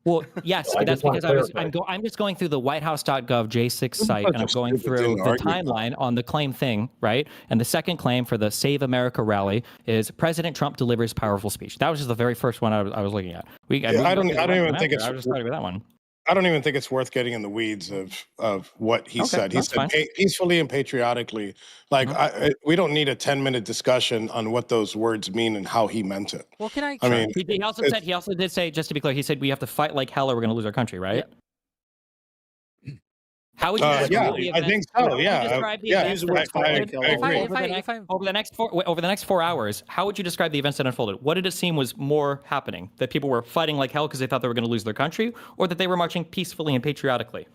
Well, yes, So I but that's just wanna because clarify. I'm just going through the whitehouse.gov J6 site and I'm going through didn't the argue timeline on the claim thing, right? And the second claim for the Save America rally is President Trump delivers powerful speech. That was just the very first one I was looking at. I don't even think I was just starting with that one. I don't even think it's worth getting in the weeds of what he said. He that's said fine. peacefully and patriotically. Like we don't need a 10-minute discussion on what those words mean and how he meant it. Well, can I? I mean, He also did say, just to be clear, he said we have to fight like hell or we're going to lose our country, right? How would you describe yeah, the I event? think so. How would you Yeah, describe the yeah. events that I unfolded agree. over the next 4 hours? How would you describe the events that unfolded? What did it seem was more happening? That people were fighting like hell because they thought they were going to lose their country, or that they were marching peacefully and patriotically?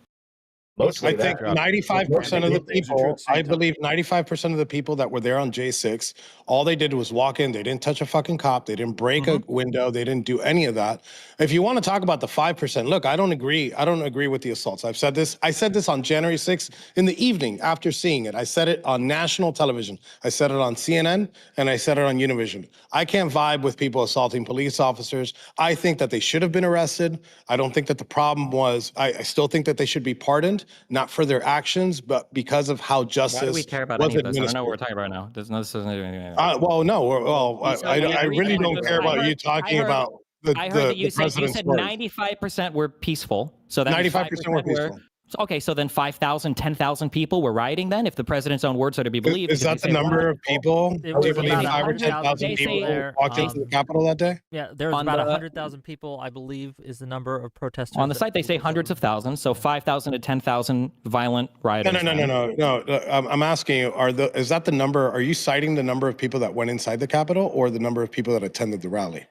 Mostly I think 95% of the people, I believe 95% of the people that were there on J6, all they did was walk in. They didn't touch a fucking cop. They didn't break a window. They didn't do any of that. If you want to talk about the 5%, look, I don't agree. I don't agree with the assaults. I've said this. I said this on January 6th in the evening after seeing it. I said it on national television. I said it on CNN and I said it on Univision. I can't vibe with people assaulting police officers. I think that they should have been arrested. I don't think that the problem was, I still think that they should be pardoned. Not for their actions, but because of how justice Why do we care about was any of this? I don't know what we're administered. talking about now. This doesn't do anything. Well, no. Well, I really don't care about you talking about I heard that you the said president's words. 95% were peaceful. So that 95% were peaceful. Okay, so then 5,000, 10,000 people were rioting then, if the president's own words are to be believed. Is that the number of people? It Do was you believe about 5 or 10,000 100,000 people there, walked into the Capitol that day? Yeah, there was On about the- 100,000 people, I believe, is the number of protesters. On the site, they say hundreds of thousands, so 5,000 to 10,000 violent rioters. No. I'm asking you, is that the number? Are you citing the number of people that went inside the Capitol or the number of people that attended the rally?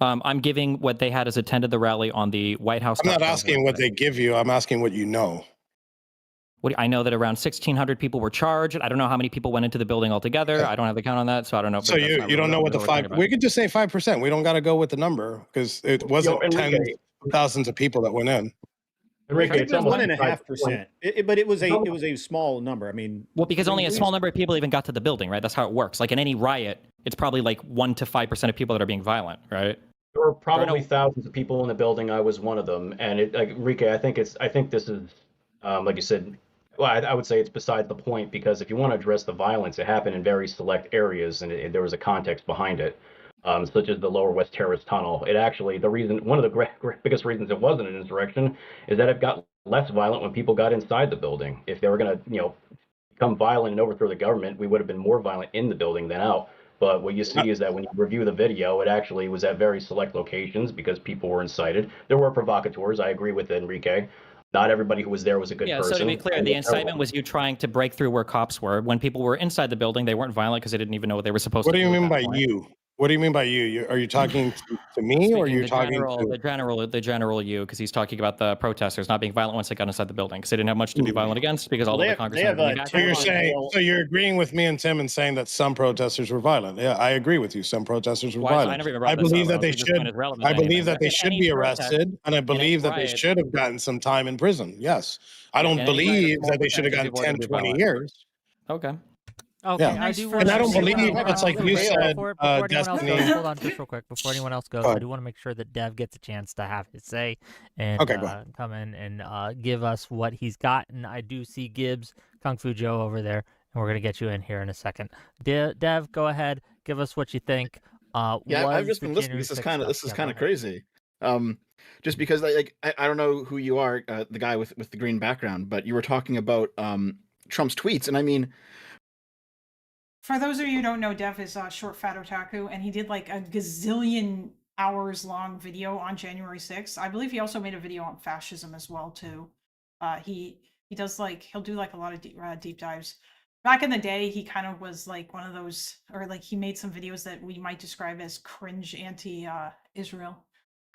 I'm giving what they had as attended the rally on the White House. I'm not asking what they give you. I'm asking what you know. I know that around 1,600 people were charged. I don't know how many people went into the building altogether. I don't have the count on that, so I don't know. So you don't know what the 5? We could just say 5%. We don't got to go with the number because it wasn't tens of thousands of people that went in. Enrique, it's 1.5%. But it was a small number. I mean, well, because only a small number of people even got to the building, right? That's how it works. Like in any riot, it's probably like 1 to 5% of people that are being violent, right? There were probably thousands of people in the building. I was one of them, and Enrique, I think this is, like you said. Well, I would say it's besides the point because if you want to address the violence, it happened in very select areas, and there was a context behind it, such as the Lower West Terrace Tunnel. It actually, one of the biggest reasons it wasn't an insurrection is that it got less violent when people got inside the building. If they were going to, become violent and overthrow the government, we would have been more violent in the building than out. But what you see is that when you review the video, it actually was at very select locations because people were incited. There were provocateurs. I agree with Enrique. Not everybody who was there was a good person. So to be clear, the incitement was you trying to break through where cops were. When people were inside the building, they weren't violent because they didn't even know what they were supposed to do. What do you mean by you? What do you mean by you? Are you talking to me, or are you talking to the general you? Because he's talking about the protesters not being violent once they got inside the building, because they didn't have much to be violent against, because all of the congressmen were back. So you're saying, so you're agreeing with me and Tim and saying that some protesters were violent. Yeah, I agree with you. Some protesters were violent. I believe that they should. I believe that they should be arrested, and I believe that they should have gotten some time in prison. Yes, I don't believe that they should have gotten 10, 20 years. Okay. Okay, Yeah. I do And want I don't believe it's like you said, before anyone else Destiny. goes, hold on just real quick. Before anyone else goes, I do want to make sure that Dev gets a chance to have his say and come in and give us what he's got. And I do see Gibbs, Kung Fu Joe over there, and we're gonna get you in here in a second. Dev, go ahead, give us what you think. Yeah, I've just been listening. This is kind of crazy. Just because I don't know who you are, the guy with the green background, but you were talking about Trump's tweets, and I mean. For those of you who don't know, Dev is Short Fat Otaku, and he did like a gazillion hours long video on January 6th. I believe he also made a video on fascism as well too. He does he'll do like a lot of deep dives. Back in the day, he kind of was like one of those, or like he made some videos that we might describe as cringe anti-Israel.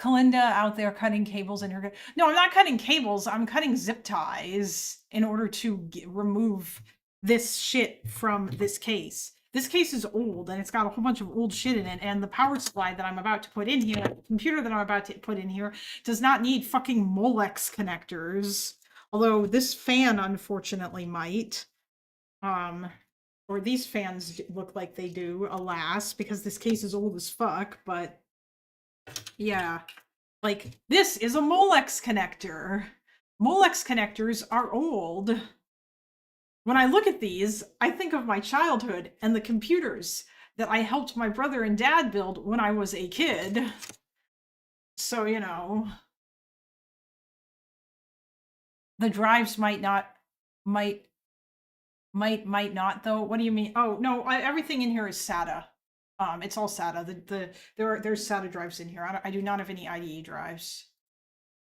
Kalinda out there cutting cables in her. No, I'm not cutting cables. I'm cutting zip ties in order to remove this shit from this case. This case is old and it's got a whole bunch of old shit in it, and the power supply that I'm about to put in here, the computer that I'm about to put in here, does not need fucking Molex connectors. Although this fan unfortunately might. Or these fans look like they do, alas, because this case is old as fuck, but yeah. Like, this is a Molex connector. Molex connectors are old. When I look at these, I think of my childhood and the computers that I helped my brother and dad build when I was a kid. So, you know, the drives might not though. What do you mean? Oh, no, everything in here is SATA. It's all SATA. There's SATA drives in here. I do not have any IDE drives.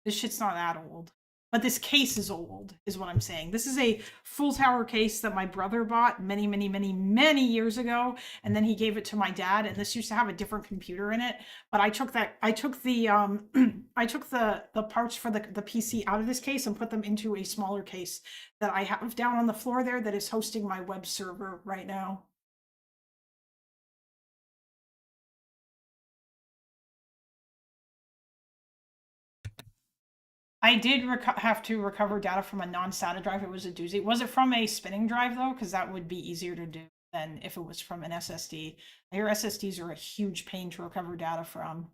This shit's not that old. But this case is old, is what I'm saying. This is a full tower case that my brother bought many, many, many, many years ago, and then he gave it to my dad. And this used to have a different computer in it. But I took the parts for the PC out of this case and put them into a smaller case that I have down on the floor there that is hosting my web server right now. I did have to recover data from a non-SATA drive. It was a doozy. Was it from a spinning drive, though? Because that would be easier to do than if it was from an SSD. I hear SSDs are a huge pain to recover data from.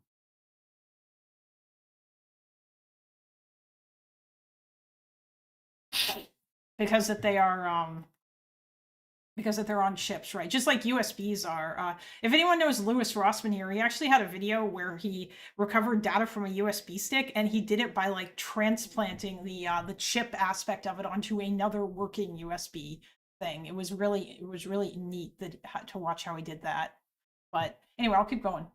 Because that they are because that they're on chips, right? Just like USBs are. If anyone knows Louis Rossman here, he actually had a video where he recovered data from a USB stick, and he did it by like transplanting the chip aspect of it onto another working USB thing. It was really neat to watch how he did that. But anyway, I'll keep going.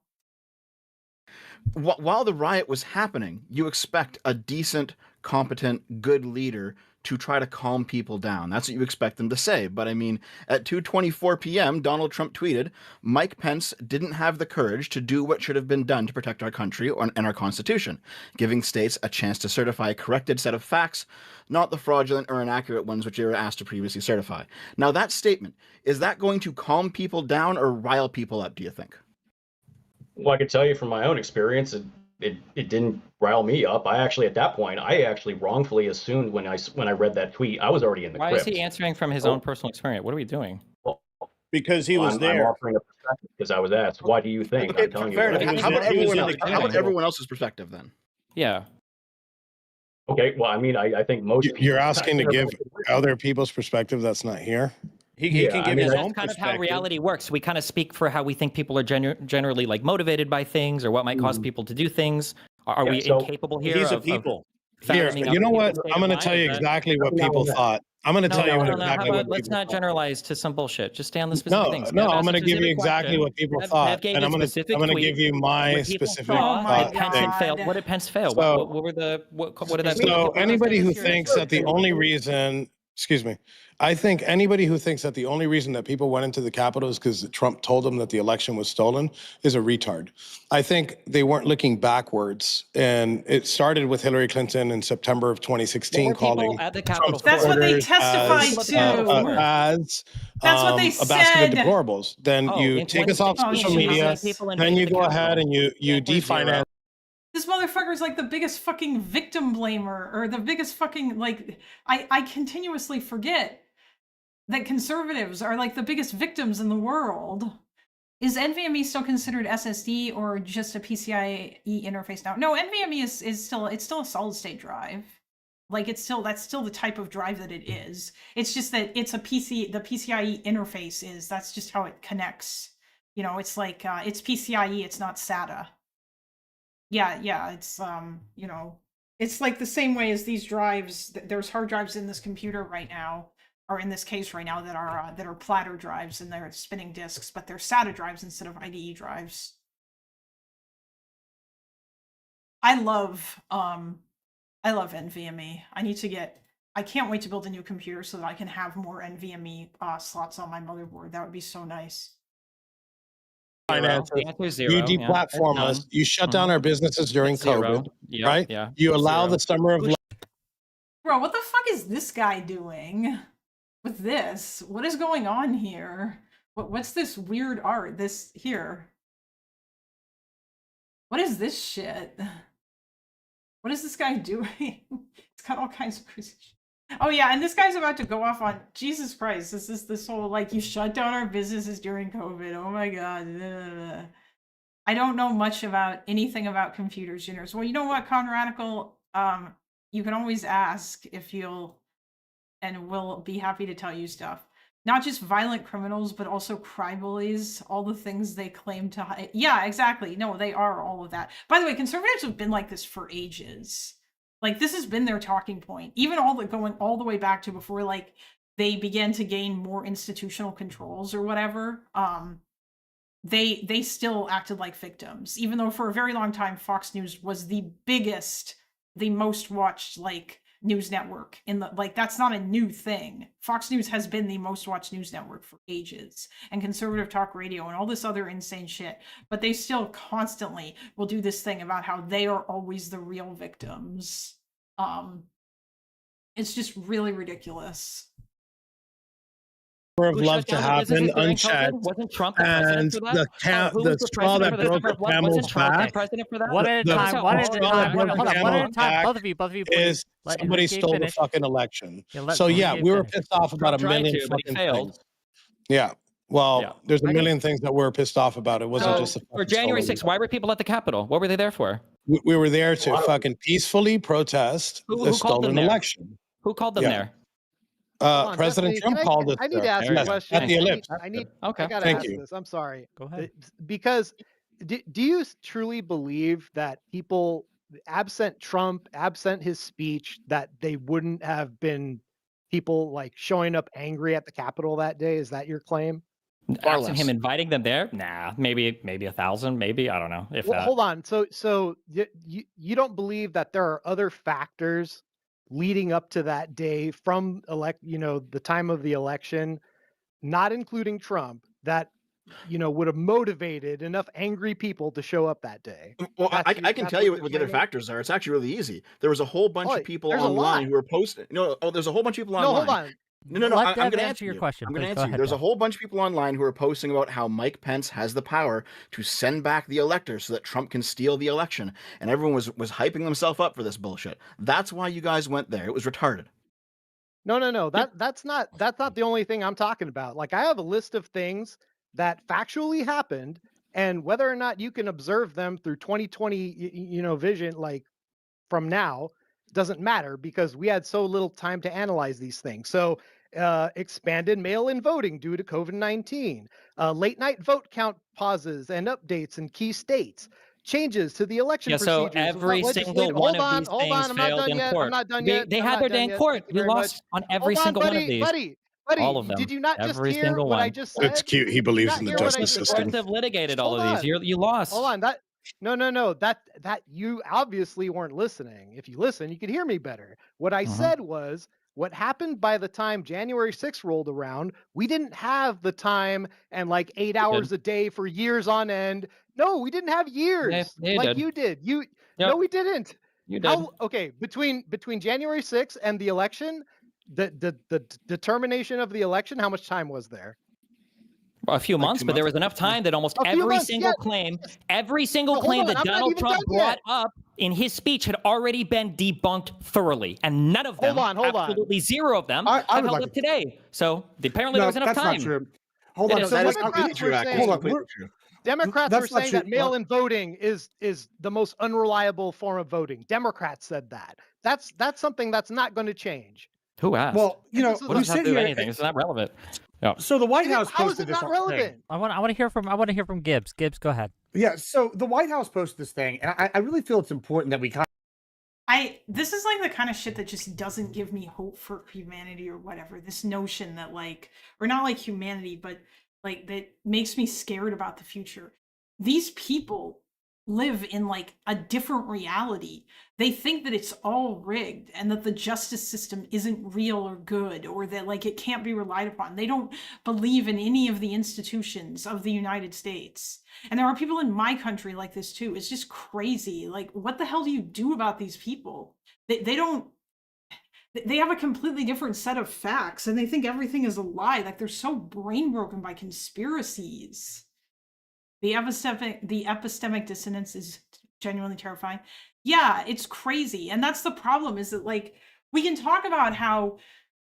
While the riot was happening, you expect a decent, competent, good leader to try to calm people down. That's what you expect them to say. But I mean, at 2:24 p.m., Donald Trump tweeted, Mike Pence didn't have the courage to do what should have been done to protect our country and our Constitution, giving states a chance to certify a corrected set of facts, not the fraudulent or inaccurate ones which they were asked to previously certify. Now, that statement, is that going to calm people down or rile people up, do you think? Well, I could tell you from my own experience, it didn't rile me up. I actually, at that point, wrongfully assumed when I read that tweet, I was already in the Why crypt. is he answering from his own personal experience? What are we doing? Well, because he was I'm there. offering a perspective because I was asked, "What do you think?" Okay, I'm telling you. fair What enough. I How about think. everyone else's perspective then? Yeah. Okay. Well, I mean, I think most. You're asking to give other people's perspective that's not here. He can give his own kind perspective. of how reality works. We kind of speak for how we think people are generally like motivated by things, or what might cause people to do things. Are we incapable here? He's a people. Here, you know what? I'm going to tell you exactly what people thought. I'm going to tell you exactly what let's not generalize to some bullshit. Just stay on the No, specific things. no, I'm going to give you exactly what people thought, and I'm going to give you my specific thought. What did Pence fail? So, what were the what did that? So anybody who thinks that the only reason Excuse me. I think anybody who thinks that the only reason that people went into the Capitol is because Trump told them that the election was stolen is a retard. I think they weren't looking backwards. And it started with Hillary Clinton in September of 2016 calling at the Capitol That's what they testified as That's what they a basket of said. deplorables. Then you take us off social media, then you go ahead and you definance. This motherfucker is like the biggest fucking victim blamer, or the biggest fucking, like, I continuously forget that conservatives are like the biggest victims in the world. Is NVMe still considered SSD or just a PCIe interface now? No, NVMe is still, it's still a solid state drive. Like that's still the type of drive that it is. It's just that it's a the PCIe interface that's just how it connects. You know, it's like, it's PCIe, it's not SATA. Yeah, it's, you know, it's like the same way as these drives. There's hard drives in this computer right now, or in this case right now, that are platter drives, and they're spinning disks, but they're SATA drives instead of IDE drives. I love NVMe. I can't wait to build a new computer so that I can have more NVMe slots on my motherboard. That would be so nice. Finances. Zero. You deplatform us. You shut down our businesses during COVID, Yep, right? yeah. You allow the summer of Bro, what the fuck is this guy doing with this? What is going on here? What's this weird art? This here. What is this shit? What is this guy doing? It's got all kinds of crazy shit. Oh yeah, and this guy's about to go off on Jesus Christ. This is this whole, like, you shut down our businesses during COVID. Oh my god. I don't know much about anything about computers, Well, you know what, Conradical? You can always ask if you'll, and we'll be happy to tell you stuff. Not just violent criminals, but also crybullies, all the things they claim to hide. Yeah, exactly. No, they are all of that. By the way, conservatives have been like this for ages. Like, this has been their talking point, even going all the way back to before, like, they began to gain more institutional controls or whatever. They still acted like victims, even though for a very long time Fox News was the most watched, like, news network in the, like, that's not a new thing. Fox News has been the most watched news network for ages, and conservative talk radio and all this other insane shit, but they still constantly will do this thing about how they are always the real victims. It's just really ridiculous. Of love to happen unchecked. Wasn't Trump and the straw that broke the camel's back. One at a time. One at a time. Hold on. One at a time. Both of you, please. Is somebody stole the fucking election. So yeah, we were pissed off about a million fucking things. Yeah. Well, there's a million things that we're pissed off about. It wasn't just for January 6th. Why were people at the Capitol? What were they there for? We were there to fucking peacefully protest the stolen election. Who called them there? President Trump called us. I need to ask a question. At the ellipse. Okay. I gotta ask this. I'm sorry. Go ahead. Because do you truly believe that people, absent Trump, absent his speech, that they wouldn't have been people like showing up angry at the Capitol that day? Is that your claim? Absent him inviting them there? Nah, maybe 1,000, maybe, I don't know. Hold on. So you don't believe that there are other factors leading up to that day from the time of the election, not including Trump, that would have motivated enough angry people to show up that day? Well, I can tell you what the other factors are. It's actually really easy. There was a whole bunch of people online who were posting. There's a whole bunch of people online. No, hold on. No. I'm going to answer your question. I'm going to answer you. There's a whole bunch of people online who are posting about how Mike Pence has the power to send back the electors so that Trump can steal the election, and everyone was hyping themselves up for this bullshit. That's why you guys went there. It was retarded. No. That's not the only thing I'm talking about. Like, I have a list of things that factually happened, and whether or not you can observe them through 2020, vision, like from now, doesn't matter, because we had so little time to analyze these things. So expanded mail-in voting due to COVID-19, late night vote count pauses and updates in key states, changes to the election procedures. So every single one of these things failed in court. I'm not done yet. They had their day in court. We lost on every single one of these. Buddy, all of them. Did you not just every hear single what one. I just said? It's cute. He believes in the justice system. Courts have litigated all of these. You lost. Hold on. No. That you obviously weren't listening. If you listen, you could hear me better. What I said was What happened by the time January 6th rolled around, we didn't have the time and like 8 hours a day for years on end. No, we didn't have years you like did. you did. Yep. No, we didn't. You did. Okay, between January 6th and the election, the determination of the election, how much time was there? A few months, but there was enough time that almost every single claim that Donald Trump brought up in his speech had already been debunked thoroughly, and none of them, absolutely zero of them, have held up today. So apparently there was enough time. That's not true. Hold on, Democrats were saying that mail-in voting is the most unreliable form of voting. Democrats said that. That's something that's not going to change. Who asked? Well, what does that do anything? It's not relevant. Yeah. So the White House How is posted it this not relevant? I want to hear from Gibbs. Gibbs, go ahead. Yeah, so the White House posted this thing, and I really feel it's important that we this is like the kind of shit that just doesn't give me hope for humanity or whatever. This notion that like, or not like humanity, but like that makes me scared about the future. These people live in like a different reality. They think that it's all rigged and that the justice system isn't real or good, or that like it can't be relied upon. They don't believe in any of the institutions of the United States. And there are people in my country like this too. It's just crazy. Like, what the hell do you do about these people? They have a completely different set of facts, and they think everything is a lie. Like, they're so brain broken by conspiracies. The epistemic dissonance is genuinely terrifying. Yeah, it's crazy. And that's the problem, is that like, we can talk about how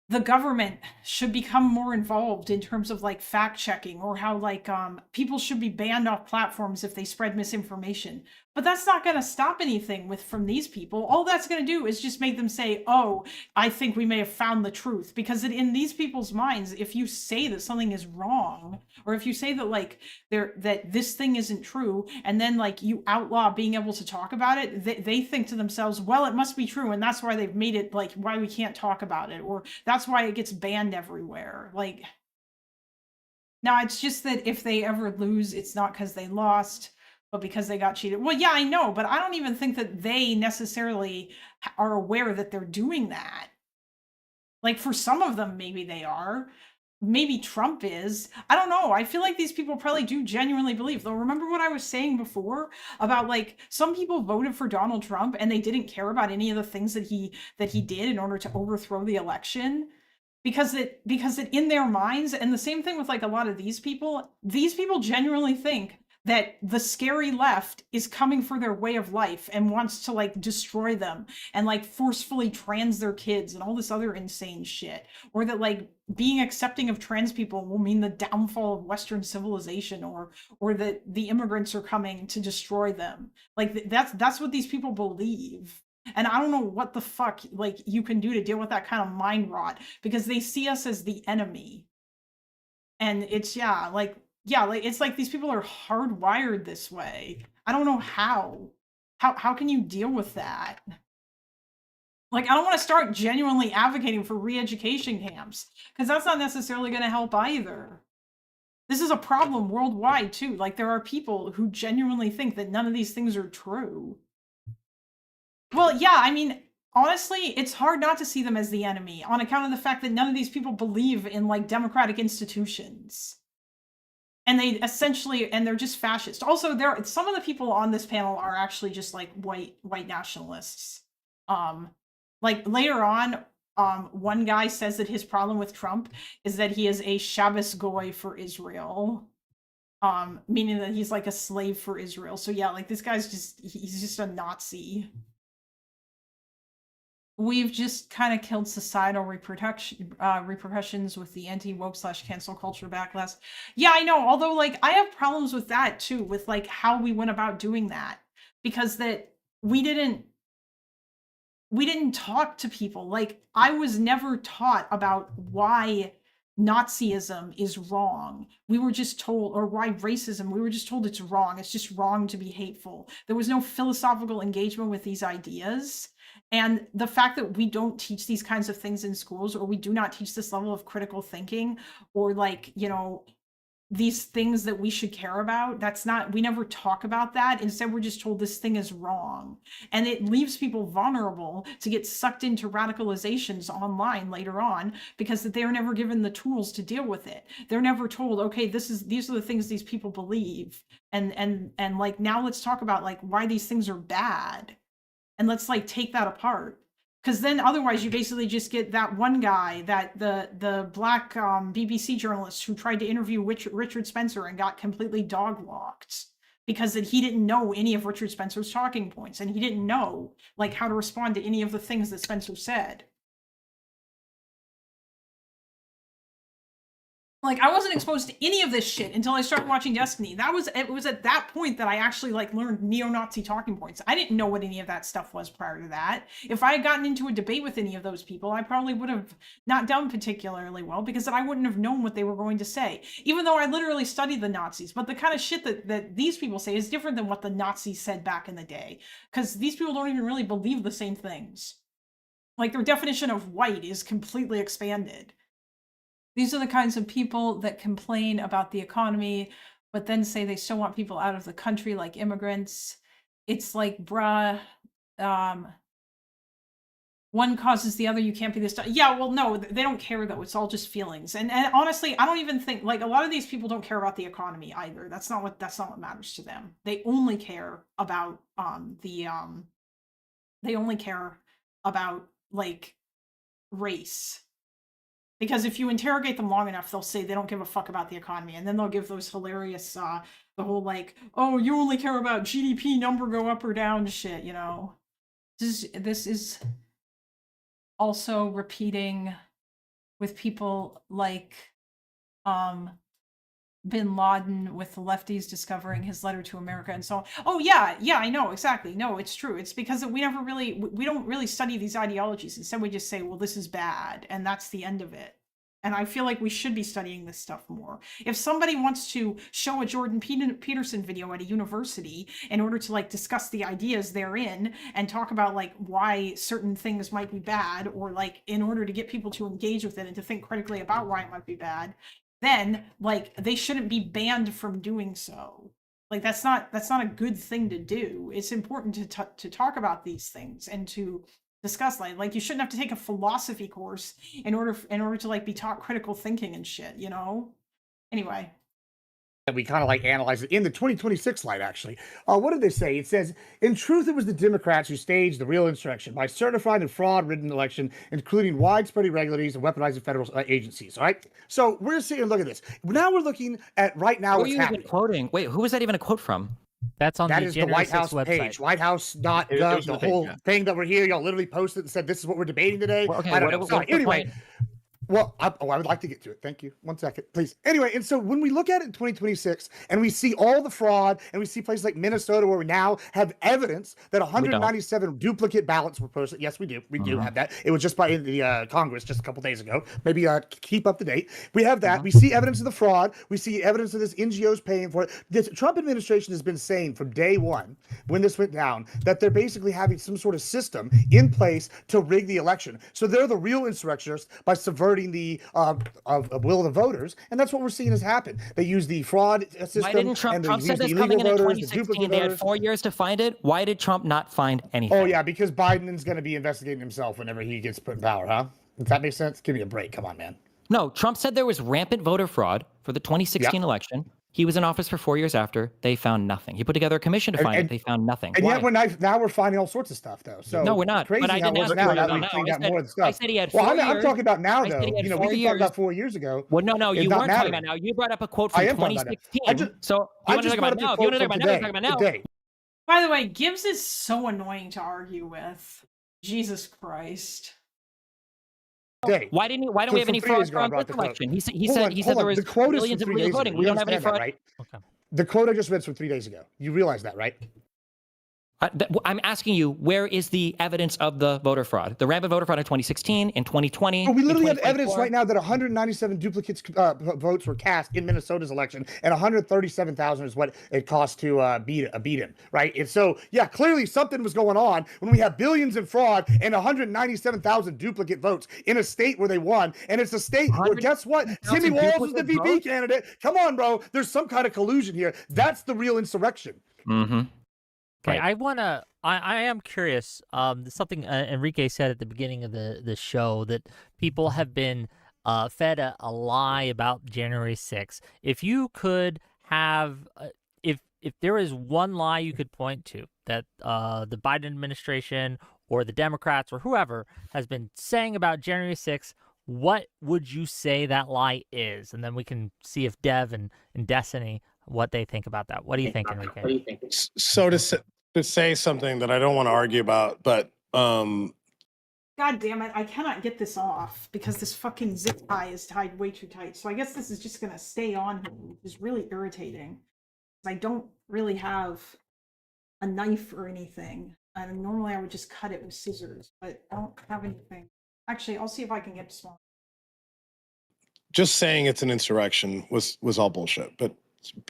the government should become more involved in terms of like fact checking, or how like people should be banned off platforms if they spread misinformation. But that's not going to stop anything from these people. All that's going to do is just make them say, oh, I think we may have found the truth. Because in these people's minds, if you say that something is wrong, or if you say that like that this thing isn't true, and then like you outlaw being able to talk about it, they think to themselves, well, it must be true, and that's why they've made it like why we can't talk about it, or that's why it gets banned everywhere. Like, now it's just that if they ever lose, it's not because they lost, but because they got cheated. Well, yeah, I know, but I don't even think that they necessarily are aware that they're doing that. Like, for some of them, maybe they are. Maybe Trump is. I don't know. I feel like these people probably do genuinely believe. Though, remember what I was saying before about like some people voted for Donald Trump and they didn't care about any of the things that he did in order to overthrow the election? Because it in their minds, and the same thing with like a lot of these people genuinely think that the scary left is coming for their way of life and wants to like destroy them and like forcefully trans their kids and all this other insane shit, or that like being accepting of trans people will mean the downfall of Western civilization, or that the immigrants are coming to destroy them. Like that's what these people believe. And I don't know what the fuck like you can do to deal with that kind of mind rot, because they see us as the enemy. And it's it's like these people are hardwired this way. I don't know how. How can you deal with that? Like, I don't want to start genuinely advocating for re-education camps, because that's not necessarily going to help either. This is a problem worldwide too. Like, there are people who genuinely think that none of these things are true. Well, yeah, I mean, honestly, it's hard not to see them as the enemy on account of the fact that none of these people believe in like democratic institutions. And they're just fascist. Also, some of the people on this panel are actually just like white nationalists. Like later on, one guy says that his problem with Trump is that he is a Shabbos goy for Israel. Meaning that he's like a slave for Israel. So yeah, like this guy's he's just a Nazi. We've just kind of killed societal repercussions with the anti-woke / cancel culture backlash. Yeah, I know. Although, like, I have problems with that too, with like how we went about doing that, because that we didn't talk to people. Like, I was never taught about why Nazism is wrong. We were just told, or why racism, we were just told it's wrong. It's just wrong to be hateful. There was no philosophical engagement with these ideas. And the fact that we don't teach these kinds of things in schools, or we do not teach this level of critical thinking, or like, you know, these things that we should care about. That's not, we never talk about that. Instead, we're just told this thing is wrong. And it leaves people vulnerable to get sucked into radicalizations online later on because that they're never given the tools to deal with it. They're never told, okay, these are the things these people believe. And like, now let's talk about like why these things are bad. And let's like take that apart. Because then otherwise you basically just get that one guy, that the black BBC journalist who tried to interview Richard Spencer and got completely dog walked because that he didn't know any of Richard Spencer's talking points and he didn't know like how to respond to any of the things that Spencer said. Like, I wasn't exposed to any of this shit until I started watching Destiny. It was at that point that I actually like learned neo-Nazi talking points. I didn't know what any of that stuff was prior to that. If I had gotten into a debate with any of those people, I probably would have not done particularly well because I wouldn't have known what they were going to say. Even though I literally studied the Nazis, but the kind of shit that these people say is different than what the Nazis said back in the day. Because these people don't even really believe the same things. Like, their definition of white is completely expanded. These are the kinds of people that complain about the economy, but then say they still want people out of the country like immigrants. It's like, bruh, one causes the other, you can't be this. Yeah, well, no, they don't care though. It's all just feelings. And honestly, I don't even think, like, a lot of these people don't care about the economy either. That's not what matters to them. They only care about they only care about like race. Because if you interrogate them long enough, they'll say they don't give a fuck about the economy. And then they'll give those hilarious, the whole like, oh, you only care about GDP number go up or down shit, you know? This is also repeating with people like Bin Laden with the lefties discovering his letter to America and so on. Oh yeah, I know, exactly. No, it's true. It's because we don't really study these ideologies. Instead, we just say, well, this is bad, and that's the end of it. And I feel like we should be studying this stuff more. If somebody wants to show a Jordan Peterson video at a university in order to like discuss the ideas therein and talk about like why certain things might be bad, or like in order to get people to engage with it and to think critically about why it might be bad, then like they shouldn't be banned from doing so. Like that's not a good thing to do. It's important to talk about these things and to discuss like you shouldn't have to take a philosophy course in order to like be taught critical thinking and shit, you know? Anyway. And we kind of like analyze it in the 2026 light, actually. What did they say? It says, in truth, it was the Democrats who staged the real insurrection by certifying the fraud-ridden election, including widespread irregularities and weaponizing federal agencies. All right. So we're sitting and look at this. Now we're looking at right now what's happening. Quoting? Wait, who was that even a quote from? That's on that the is the White House website. page, whitehouse.gov, the whole thing that we're here. Y'all literally posted and said, this is what we're debating today. Well, okay, I don't know. Sorry. Anyway. Well, I would like to get to it. Thank you. 1 second, please. Anyway, and so when we look at it in 2026 and we see all the fraud and we see places like Minnesota where we now have evidence that 197 duplicate ballots were posted. Yes, we do. We do have that. It was just by the Congress just a couple days ago. Maybe keep up to date. We have that. We see evidence of the fraud. We see evidence of this NGOs paying for it. The Trump administration has been saying from day one when this went down that they're basically having some sort of system in place to rig the election. So they're the real insurrectionists by subverting the will of the voters, and that's what we're seeing has happen. They use the fraud system. Why didn't Trump said this coming in 2016? They had 4 years to find it. Why did Trump not find anything? Oh yeah, because Biden's going to be investigating himself whenever he gets put in power, huh? Does that make sense? Give me a break. Come on, man. No, Trump said there was rampant voter fraud for the 2016 election. He was in office for 4 years after. They found nothing. He put together a commission to find it. They found nothing. And yet now we're finding all sorts of stuff, though. So no, we're not. Crazy but I didn't ask now we cleaned out more of the stuff. I said he had 4 years. I'm talking about now, though. You know, we can talk about 4 years ago. Well, no, you weren't talking about now. You brought up a quote from 2016. So you want to talk about now? If you want to talk about now, talk about now. By the way, Gibbs is so annoying to argue with. Jesus Christ. Why don't we have any fraud on this election? He said there was millions of illegal voting. We don't have any fraud. Right? Okay. The quote I just read from 3 days ago. You realize that, right? I'm asking you, where is the evidence of the voter fraud? The rampant voter fraud in 2016, in 2020. But we literally have evidence right now that 197 duplicates votes were cast in Minnesota's election, and 137,000 is what it cost to beat him, right? And so, yeah, clearly something was going on when we have billions in fraud and 197,000 duplicate votes in a state where they won, and it's a state where, guess what? Timmy Walls was the VP candidate. Come on, bro. There's some kind of collusion here. That's the real insurrection. Mm-hmm. Okay, I am curious. Something Enrique said at the beginning of the show, that people have been fed a lie about January 6th. If you could have, if there is one lie you could point to that the Biden administration or the Democrats or whoever has been saying about January 6th, what would you say that lie is? And then we can see if Dev and Destiny, what they think about that. What do you think, Enrique? What do you think? So to say something that I don't want to argue about, but God damn it, I cannot get this off because this fucking zip tie is tied way too tight. So I guess this is just gonna stay on here, which is really irritating. I don't really have a knife or anything. And normally I would just cut it with scissors, but I don't have anything. Actually, I'll see if I can get small. just saying it's an insurrection was all bullshit. But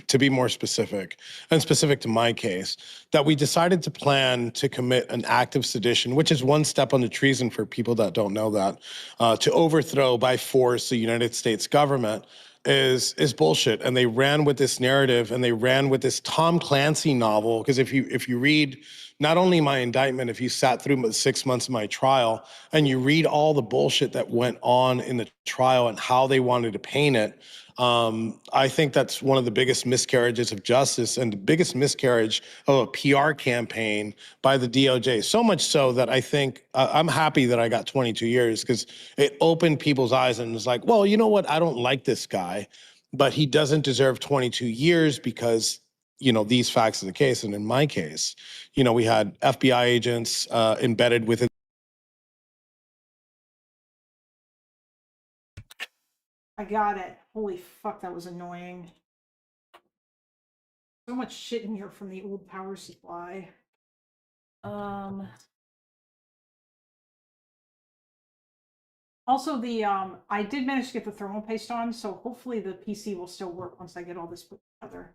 to be more specific, and specific to my case, that we decided to plan to commit an act of sedition, which is one step on the treason for people that don't know that, to overthrow by force the United States government is bullshit. And they ran with this narrative, and they ran with this Tom Clancy novel. Because if you read not only my indictment, if you sat through 6 months of my trial and you read all the bullshit that went on in the trial and how they wanted to paint it, I think that's one of the biggest miscarriages of justice and the biggest miscarriage of a PR campaign by the DOJ. So much so that I think I'm happy that I got 22 years because it opened people's eyes and was like, well, you know what? I don't like this guy, but he doesn't deserve 22 years because, you know, these facts of the case. And in my case, you know, we had FBI agents embedded within. I got it. Holy fuck, that was annoying. So much shit in here from the old power supply. Also, I did manage to get the thermal paste on, so hopefully the PC will still work once I get all this put together.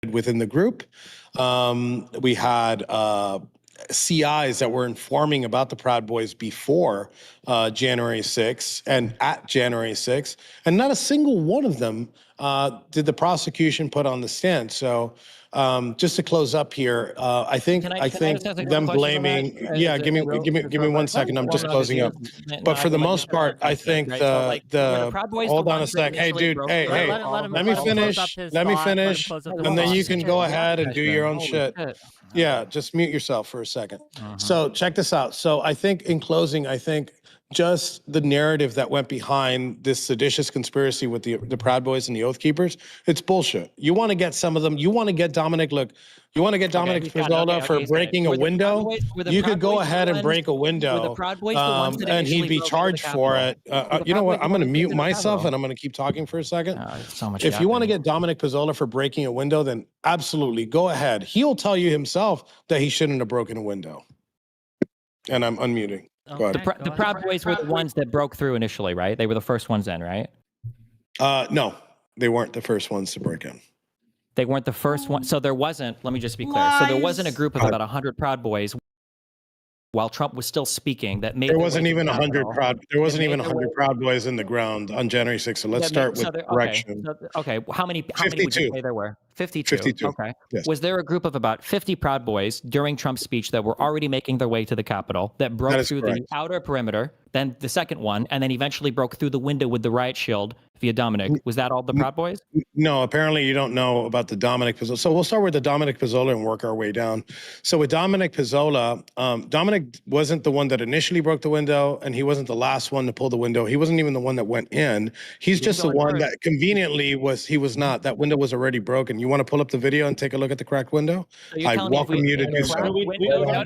Within the group, we had CIs that were informing about the Proud Boys before January 6th and at January 6th, and not a single one of them did the prosecution put on the stand. So just to close up here, I think them blaming. Yeah, give me 1 second. I'm just closing up. But for the most part, I think hold on a sec. Hey, dude. Hey. Let me finish. Let me finish, and then you can go ahead and do your own shit. Yeah, just mute yourself for a second. So check this out. So I think in closing, I think just the narrative that went behind this seditious conspiracy with the Proud Boys and the Oath Keepers, it's bullshit. You want to get some of them, you want to get Dominic, look, you want to get Dominic Pizzola for breaking a window, you could go ahead and break a window, and he'd be charged for it. You know what, I'm going to mute myself and I'm going to keep talking for a second. If you want to get Dominic Pizzola for breaking a window, then absolutely, go ahead. He'll tell you himself that he shouldn't have broken a window. And I'm unmuting. The Proud Boys were the ones that broke through initially, right? They were the first ones in, right? No, they weren't the first ones to break in. They weren't the first one. So there wasn't, let me just be clear. So there wasn't a group of about 100 Proud Boys while Trump was still speaking that made. There wasn't even 100 Proud. There wasn't even 100 Proud Boys in the ground on January 6th. So let's start with correction. Okay. How many would you say there were? 52. 52. Okay. Yes. Was there a group of about 50 Proud Boys during Trump's speech that were already making their way to the Capitol that broke through the outer perimeter, then the second one, and then eventually broke through the window with the riot shield via Dominic? Was that all the Proud Boys? No, apparently you don't know about the Dominic Pizzola. So we'll start with the Dominic Pizzola and work our way down. So with Dominic Pizzola, Dominic wasn't the one that initially broke the window, and he wasn't the last one to pull the window. He wasn't even the one that went in. He's just the one that conveniently he was not. That window was already broken. You want to pull up the video and take a look at the cracked window? So I welcome you to do so.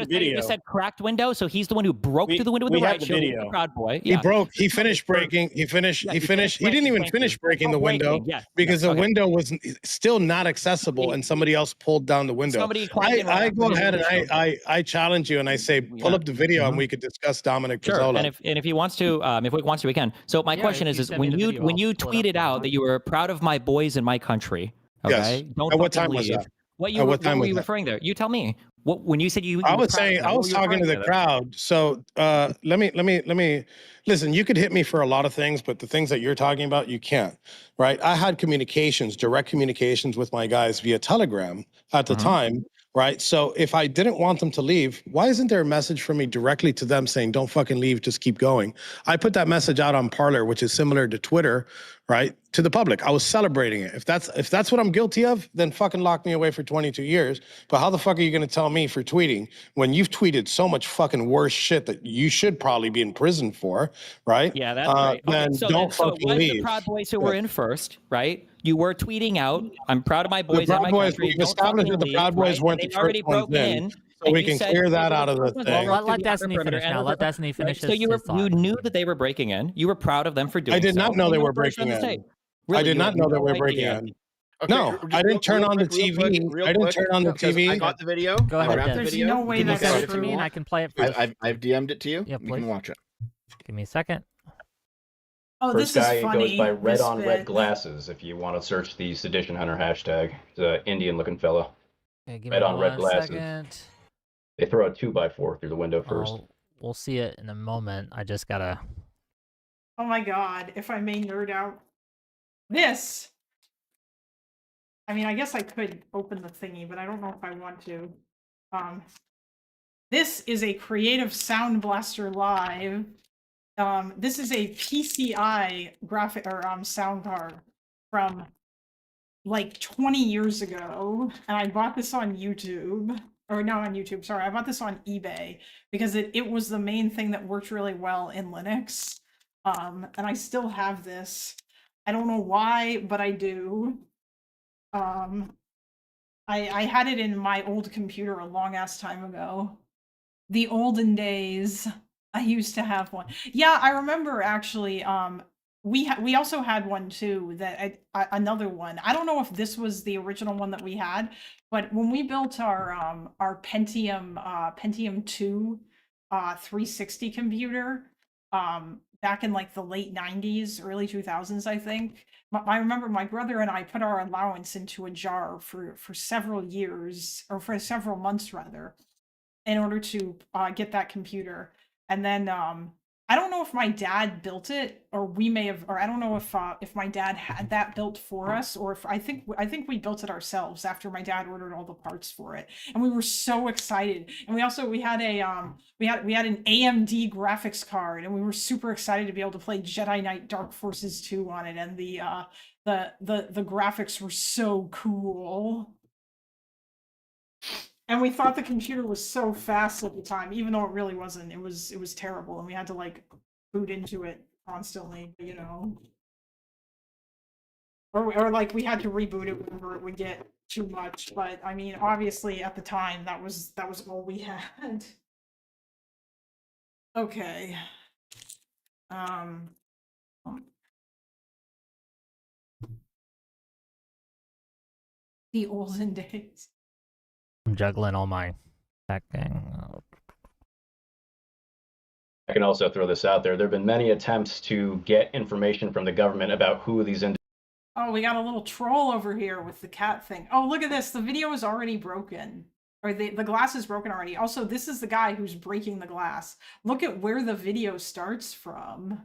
You said cracked window, so he's the one who broke through the window with the riot shield. The Proud Boy. Yeah. He finished breaking. He finished. He didn't even even finish breaking the window because the window was still not accessible, and somebody else pulled down the window. I go ahead and I challenge you and I say, pull up the video and we could discuss Dominic Pizzola. And if he wants to, if Wick wants to, we can. So my question is when you tweeted out that you were proud of my boys in my country, okay? Yes. Don't At what fucking time was leave. that? What were you referring there? You tell me. When you said you I were was proud of saying, them, I what was were you talking to the referring crowd. So let me listen. You could hit me for a lot of things, but the things that you're talking about, you can't. Right? I had direct communications with my guys via Telegram at the time. Right? So if I didn't want them to leave, why isn't there a message from me directly to them saying, "Don't fucking leave, just keep going"? I put that message out on Parler, which is similar to Twitter, right? To the public. I was celebrating it. If that's what I'm guilty of, then fucking lock me away for 22 years. But how the fuck are you going to tell me for tweeting when you've tweeted so much fucking worse shit that you should probably be in prison for, right? Yeah, that's right. Then Okay, so don't it fucking was leave. the Proud Boys who were in first, right? You were tweeting out, "I'm proud of my The boys and Proud my Boys, country." we've Don't established fucking that the leave, Proud Boys right? weren't And the they'd already first ones broken in. in. So and we you can said clear they that were out of the the thing. Well, let outer Destiny perimeter finish and now. the- Let Destiny right? finish So his you thought. knew that they were breaking in. You were proud of them for doing so. I did not know and they you were first on breaking the in. stage. I Really, did you not had know they no were breaking idea. in. No, I didn't turn on the TV. I didn't turn on the because TV. I got the video. Go I ahead, grabbed the Des. video. no You way can that look at that's it if for you me, and want. I can play it for you. I've DM'd it to you. Yeah, You please. can watch it. Give me a second. Oh, First this is guy funny. goes by Red this on bit. Red Glasses. If you want to search the Sedition Hunter hashtag, he's an Indian-looking fellow. Okay, give Red me on Red 1 Glasses. second. They throw a 2x4 through the window first. We'll see it in a moment. I just gotta. Oh my god, if I may nerd out. This! I mean, I guess I could open the thingy, but I don't know if I want to. This is a Creative Sound Blaster Live. This is a PCI graphic or sound card from like 20 years ago, and I bought this on YouTube. Or not on YouTube, sorry, I bought this on eBay because it was the main thing that worked really well in Linux. And I still have this. I don't know why, but I do. I had it in my old computer a long ass time ago. The olden days. I used to have one. Yeah, I remember actually. We also had one too. That another one. I don't know if this was the original one that we had, but when we built our Pentium 2 360 computer back in like the late 90s, early 2000s, I think. I remember my brother and I put our allowance into a jar for several years, or for several months rather, in order to get that computer. And then I don't know if my dad built it, or we may have, or I don't know if my dad had that built for us, or if I think we built it ourselves after my dad ordered all the parts for it. And we were so excited. And we had an AMD graphics card, and we were super excited to be able to play Jedi Knight Dark Forces 2 on it, and the graphics were so cool. And we thought the computer was so fast at the time, even though it really wasn't. It was terrible, and we had to like boot into it constantly, you know. Or like we had to reboot it whenever it would get too much. But I mean, obviously at the time that was all we had. Okay. The olden days. I'm juggling all my hacking. I can also throw this out there. There have been many attempts to get information from the government about who these Oh, we got a little troll over here with the cat thing. Oh, look at this. The video is already broken. Or the glass is broken already. Also, this is the guy who's breaking the glass. Look at where the video starts from.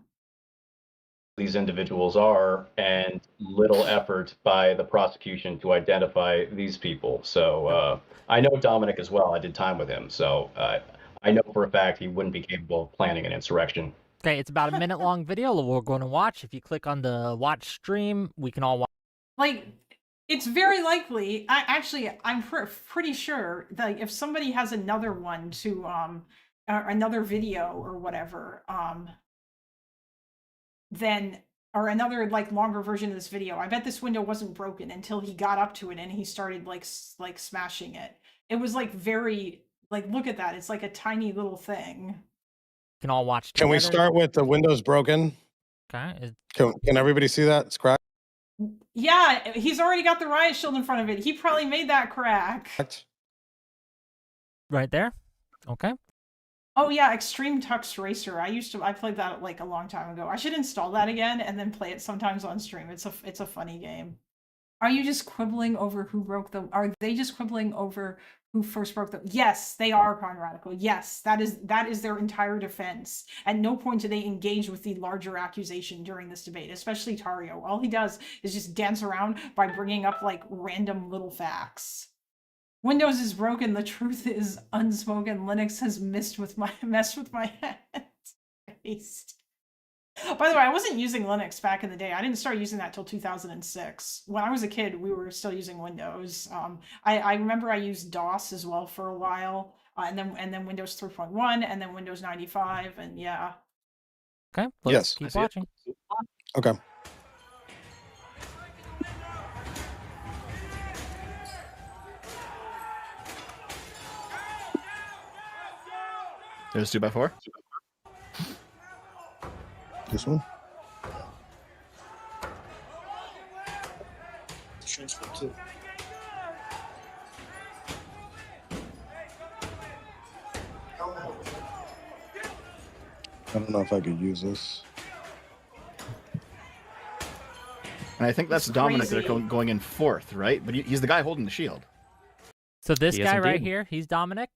these individuals are, and little effort by the prosecution to identify these people. So I know Dominic as well. I did time with him. So I know for a fact he wouldn't be capable of planning an insurrection. Okay, it's about a minute long video that we're going to watch. If you click on the watch stream, we can all watch. Like, it's very likely, I'm pretty sure that if somebody has another one to, another video or whatever, then, or another like longer version of this video, I bet this window wasn't broken until he got up to it and he started like smashing it. It was like very, like, look at that. It's like a tiny little thing. Can all watch together. Can we start with the windows broken? Okay. Can everybody see that? It's cracked. Yeah, he's already got the riot shield in front of it. He probably made that crack. Right there. Okay. Oh yeah, Extreme Tux Racer. I played that like a long time ago. I should install that again and then play it sometimes on stream. It's a funny game. Are you just quibbling over who broke the? Are they just quibbling over who first broke the? Yes, they are Con Radical. Yes, that is their entire defense. At no point do they engage with the larger accusation during this debate, especially Tario. All he does is just dance around by bringing up like random little facts. Windows is broken. The truth is unspoken. Linux has messed with my head. By the way, I wasn't using Linux back in the day. I didn't start using that till 2006. When I was a kid, we were still using Windows. I remember I used DOS as well for a while, and then Windows 3.1, and then Windows 95, and yeah. Okay. Yes. Keep watching. Okay. There's 2x4. This one. I don't know if I could use this. And I think that's It's Dominic crazy. they're going in fourth, right? But he's the guy holding the shield. So this He is guy right indeed. here, he's Dominic.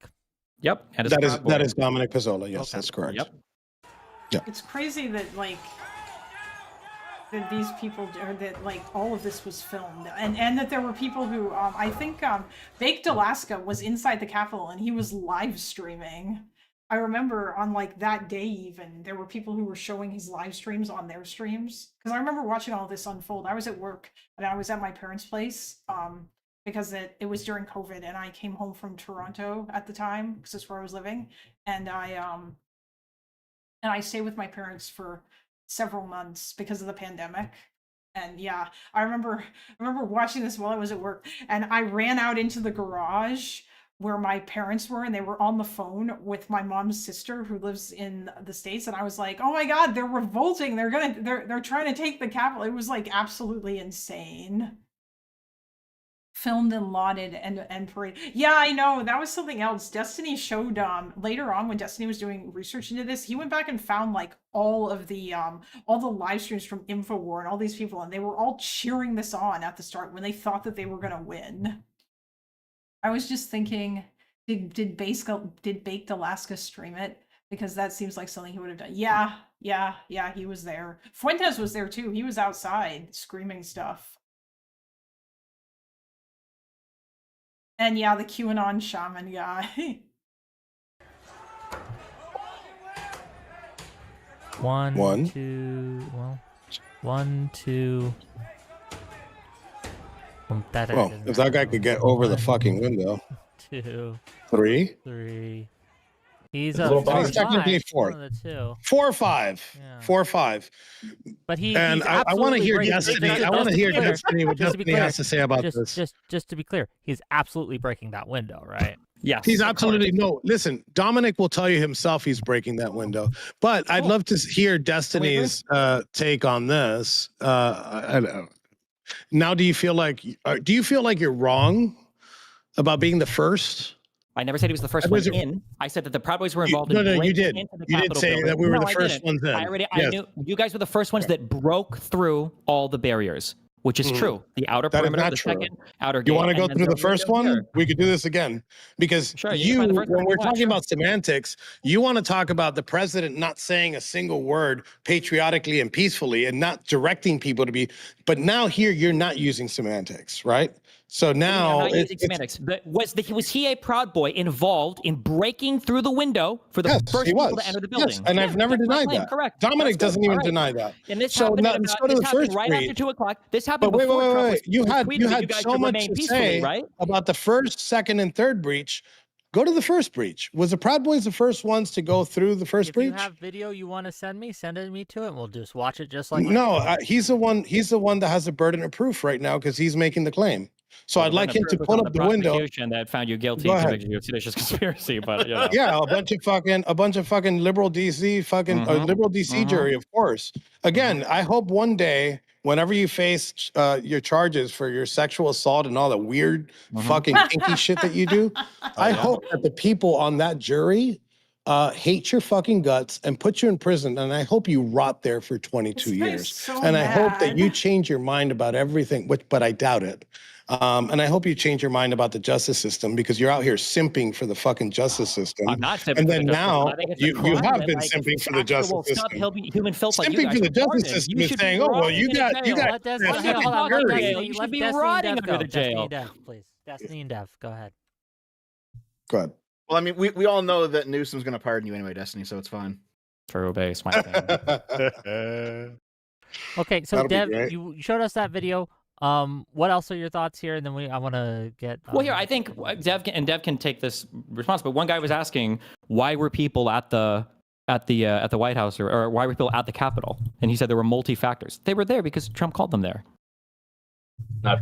Yep. And That is Dominic Pizzola. Yes, that's correct. Yep. It's crazy that like that these people or that like all of this was filmed and that there were people who I think Baked Alaska was inside the Capitol and he was live streaming. I remember on like that day even there were people who were showing his live streams on their streams because I remember watching all this unfold. I was at work and I was at my parents' place because it was during COVID and I came home from Toronto at the time because that's where I was living and I stayed with my parents for several months because of the pandemic. And yeah, I remember watching this while I was at work and I ran out into the garage where my parents were and they were on the phone with my mom's sister who lives in the States and I was like, "Oh my god, they're revolting. They're trying to take the Capitol." It was like absolutely insane. Filmed and lauded and parade. Yeah, I know. That was something else. Destiny showed later on when Destiny was doing research into this, he went back and found like all the live streams from InfoWar and all these people, and they were all cheering this on at the start when they thought that they were gonna win. I was just thinking, did Baked Alaska stream it? Because that seems like something he would have done. Yeah, he was there. Fuentes was there too. He was outside screaming stuff. And yeah, the QAnon shaman guy. One, two. Well, 1, 2. Well, if that guy could get over the fucking window. 2. 3. 3. He's He's technically fourth. 4 or 5. 4 or 5. But and I want to hear Destiny. I want to hear Destiny what Destiny has to say about this. Just to be clear, he's absolutely breaking that window, right? Yes. He's absolutely no. Listen, Dominic will tell you himself he's breaking that window. But I'd love to hear Destiny's take on this. Now, do you feel like you're wrong about being the first? I never said he was the first one in. I said that the Proud Boys were involved in you breaking did. into the You did Capitol say building. that we were No, the I first didn't. ones in. I knew you guys were the first ones that broke through all the barriers, which is true. The outer That is perimeter, not the true. second outer gate. You want to go and then through the the first window one? here. We could do this again because Sure, you can find the first when one we're if you want, talking about semantics, you want to talk about the president not saying a single word patriotically and peacefully and not directing people to be. But now here you're not using semantics, right? So now I'm not using semantics. But was he a Proud Boy involved in breaking through the window for the first people to enter the building? Yes, and I've never that's my denied claim, that. Correct. Dominic That's doesn't good. even All right. deny that. And this So happened, now let's go to this the happened first right breach. after 2 o'clock. This happened But wait, before Trump was you had tweeting that you guys so should much remain to peacefully, say right? about the first, second, and third breach. Go to the first breach. Was the Proud Boys the first ones to go through the first If breach? you have video you want to send it me to it, and we'll just watch it just like No, he's the one. He's the one that has the burden of proof right now because he's making the claim. So I'd like him to pull up the window. That found you guilty Go and ahead. convicted you of seditious conspiracy, but you know. Yeah, a bunch of fucking liberal DC liberal DC jury, of course. Again, I hope one day, whenever you face your charges for your sexual assault and all the weird fucking kinky shit that you do, I hope that the people on that jury hate your fucking guts and put you in prison, and I hope you rot there for 22 years. So and I hope that mad. you change your mind about everything, but I doubt it. And I hope you change your mind about the justice system, because you're out here simping for the fucking justice system. I'm not simping and for then the justice now system. I think it's a you crime, have and, been like, simping it's for the justice actual system. Human filth like you Simping guys for the are justice pardoned. system You is should saying, be oh well, rotting you in a got jail. Let Destiny, Fucking hold on, let jury. Destiny, You let should be Destiny and rotting Dev under go. the Destiny jail. and Dev, please. Destiny and Dev, go ahead. Go ahead. Well, I mean, we all know that Newsom's going to pardon you anyway, Destiny, so it's fine. True base, my thing. Okay, so That'll be Dev, great. you showed us that video. What else are your thoughts here? And then I want to get. Well, here I think Dev can take this response. But one guy was asking, why were people at the White House or why were people at the Capitol? And he said there were multi-factors. They were there because Trump called them there.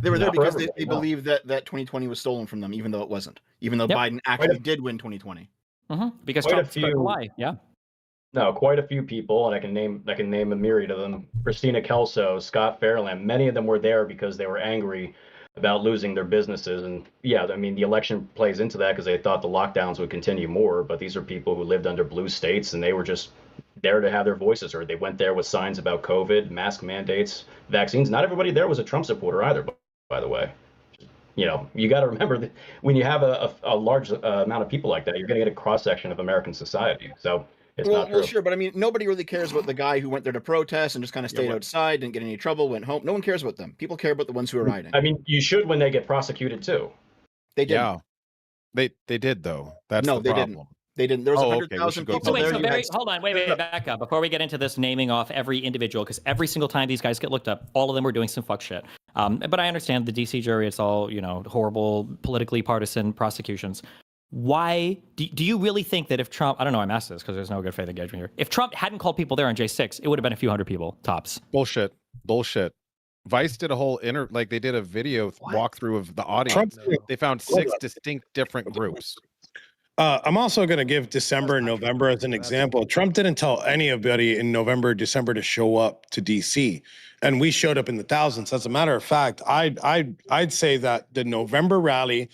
They were there because they believed that 2020 was stolen from them, even though it wasn't. Even though Biden actually did win 2020. Because Quite a Trump spread the few- lie. Yeah. No, quite a few people, and I can name a myriad of them. Christina Kelso, Scott Fairland, many of them were there because they were angry about losing their businesses. And yeah, I mean, the election plays into that because they thought the lockdowns would continue more. But these are people who lived under blue states, and they were just there to have their voices heard. They went there with signs about COVID, mask mandates, vaccines. Not everybody there was a Trump supporter either, by the way. You know, you got to remember that when you have a large amount of people like that, you're going to get a cross section of American society. So it's not true. Well, sure, but I mean, nobody really cares about the guy who went there to protest and just kind of stayed outside, didn't get any trouble, went home. No one cares about them. People care about the ones who are rioting. I mean, you should when they get prosecuted too. They did. Yeah, they did though. That's No, the they problem. didn't. They didn't. There was 100,000 people So wait, there. so You had- hold on, wait, back up. Before we get into this naming off every individual, because every single time these guys get looked up, all of them were doing some fuck shit. But I understand the DC jury, it's all, horrible, politically partisan prosecutions. Why do you really think that if Trump, I don't know, I'm asked this because there's no good faith engagement here. If Trump hadn't called people there on J6, it would have been a few hundred people, tops. Bullshit. Vice did a whole they did a video walkthrough of the audience. They found 6 distinct different groups. I'm also going to give December and November as an example. Trump didn't tell anybody in November, December to show up to DC, and we showed up in the thousands. As a matter of fact, I'd say that the November rally.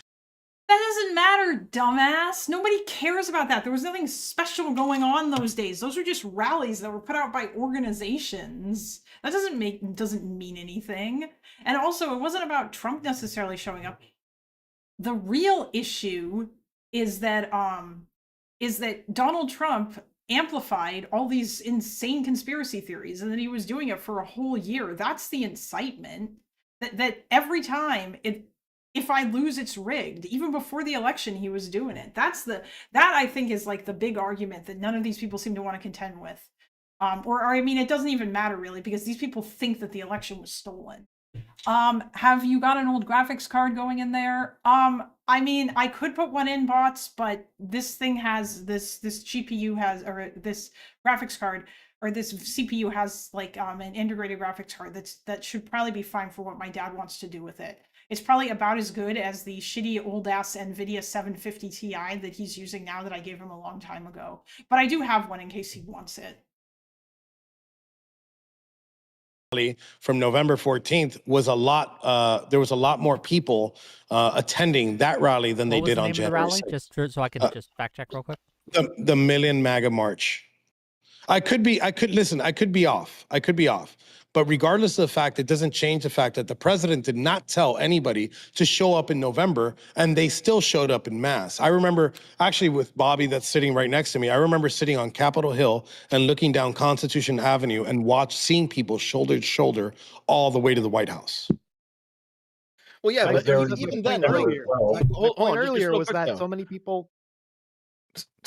That doesn't matter, dumbass. Nobody cares about that. There was nothing special going on those days. Those were just rallies that were put out by organizations. That doesn't mean anything. And also, it wasn't about Trump necessarily showing up. The real issue is that Donald Trump amplified all these insane conspiracy theories, and that he was doing it for a whole year. That's the incitement. That every time if I lose, it's rigged. Even before the election, he was doing it. That I think is like the big argument that none of these people seem to want to contend with. Or I mean, it doesn't even matter really, because these people think that the election was stolen. Have you got an old graphics card going in there? I mean, I could put one in, bots, but this thing has this GPU has, or this graphics card, or this CPU has like an integrated graphics card that should probably be fine for what my dad wants to do with it. It's probably about as good as the shitty old ass NVIDIA 750 Ti that he's using now that I gave him a long time ago. But I do have one in case he wants it. From November 14th was a lot. There was a lot more people attending that rally than they did on January 6th. Just so I can just fact check real quick. The Million MAGA March. I could be off. But regardless of the fact, it doesn't change the fact that the president did not tell anybody to show up in November, and they still showed up in mass. I remember actually with Bobby that's sitting right next to me, I remember sitting on Capitol Hill and looking down Constitution Avenue and seeing people shoulder to shoulder all the way to the White House. Well, yeah, but even then, earlier was that so many people.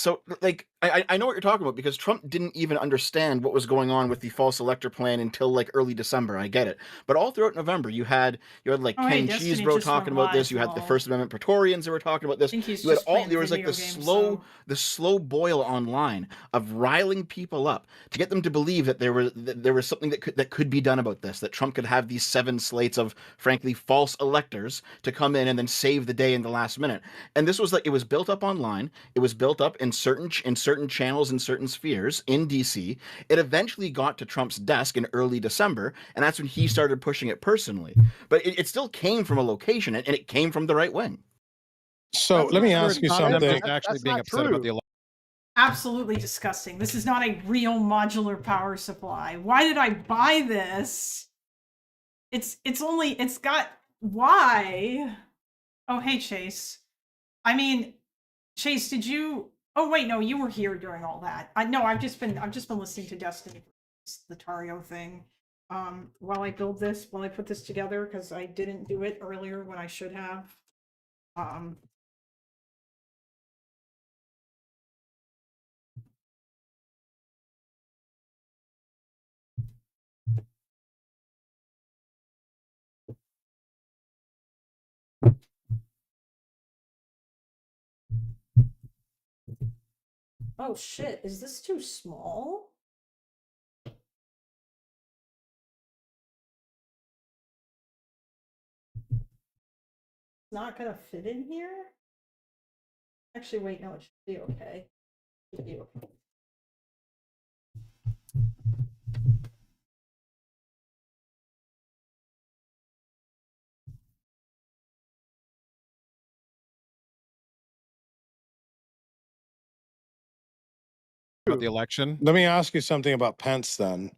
So, like, I know what you're talking about because Trump didn't even understand what was going on with the false elector plan until like early December. I get it, but all throughout November, you had like Ken Cheesebro talking about this. You had the First Amendment Praetorians that were talking about this. You had all there was like the slow boil online of riling people up to get them to believe that there was something that could be done about this. That Trump could have these 7 slates of frankly false electors to come in and then save the day in the last minute. And this was like it was built up online. It was built up in certain channels in certain spheres in DC. It eventually got to Trump's desk in early December, and that's when he started pushing it personally. But it still came from a location, and it came from the right wing. So let me ask you something. Actually being upset about the election. Absolutely disgusting. This is not a real modular power supply. Why did I buy this? It's got why? Oh, hey Chase. I mean, Chase, did you? Oh wait, no, you were here during all that. No, I've just been listening to Destiny, the Tario thing. While I put this together, because I didn't do it earlier when I should have. Oh shit, is this too small? Not gonna fit in here? Actually, wait, no, it should be okay. It should be okay. About the election. Let me ask you something about Pence then.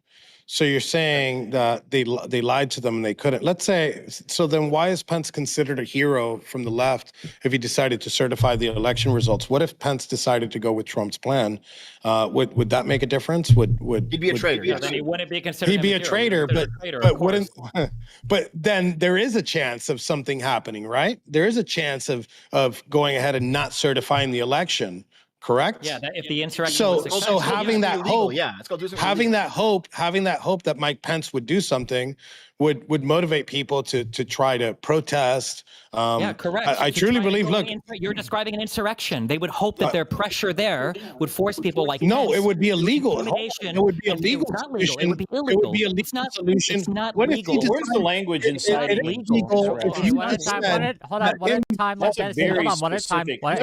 So you're saying that they lied to them and they couldn't. Let's say, so then why is Pence considered a hero from the left if he decided to certify the election results? What if Pence decided to go with Trump's plan? Would that make a difference? Would he'd be a traitor? Yeah, then he wouldn't be considered. He'd be a traitor, but wouldn't. But then there is a chance of something happening, right? There is a chance of going ahead and not certifying the election. Correct? Yeah, if the insurrection so was successful, having that hope, having that hope that Mike Pence would do something would motivate people to try to protest. Yeah, correct. I truly believe. Look, you're describing an insurrection. They would hope that their pressure there would force people like no, Pence it would be illegal. Intimidation. It would be illegal. It's not legal. It would be illegal. It would be a legal solution. It's not What if legal. he Where's the language inside it is legal if you one at a time. Hold on, one at a time. That's a very one at a time. specific- I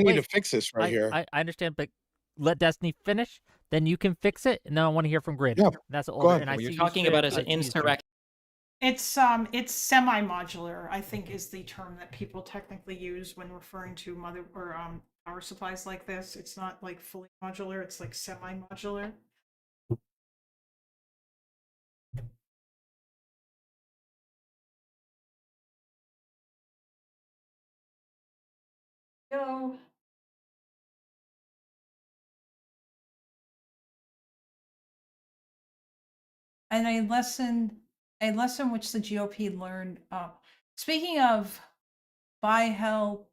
need to fix this right here. I understand, but let Destiny finish. Then you can fix it, and then I want to hear from Grid. Yeah, that's the go order. ahead. And I What see you're you talking said about is an teased. insurrection. It's semi-modular, I think, is the term that people technically use when referring to power supplies like this. It's not like fully modular, it's like semi-modular. Go. And a lesson which the GOP learned. Speaking of buy hell,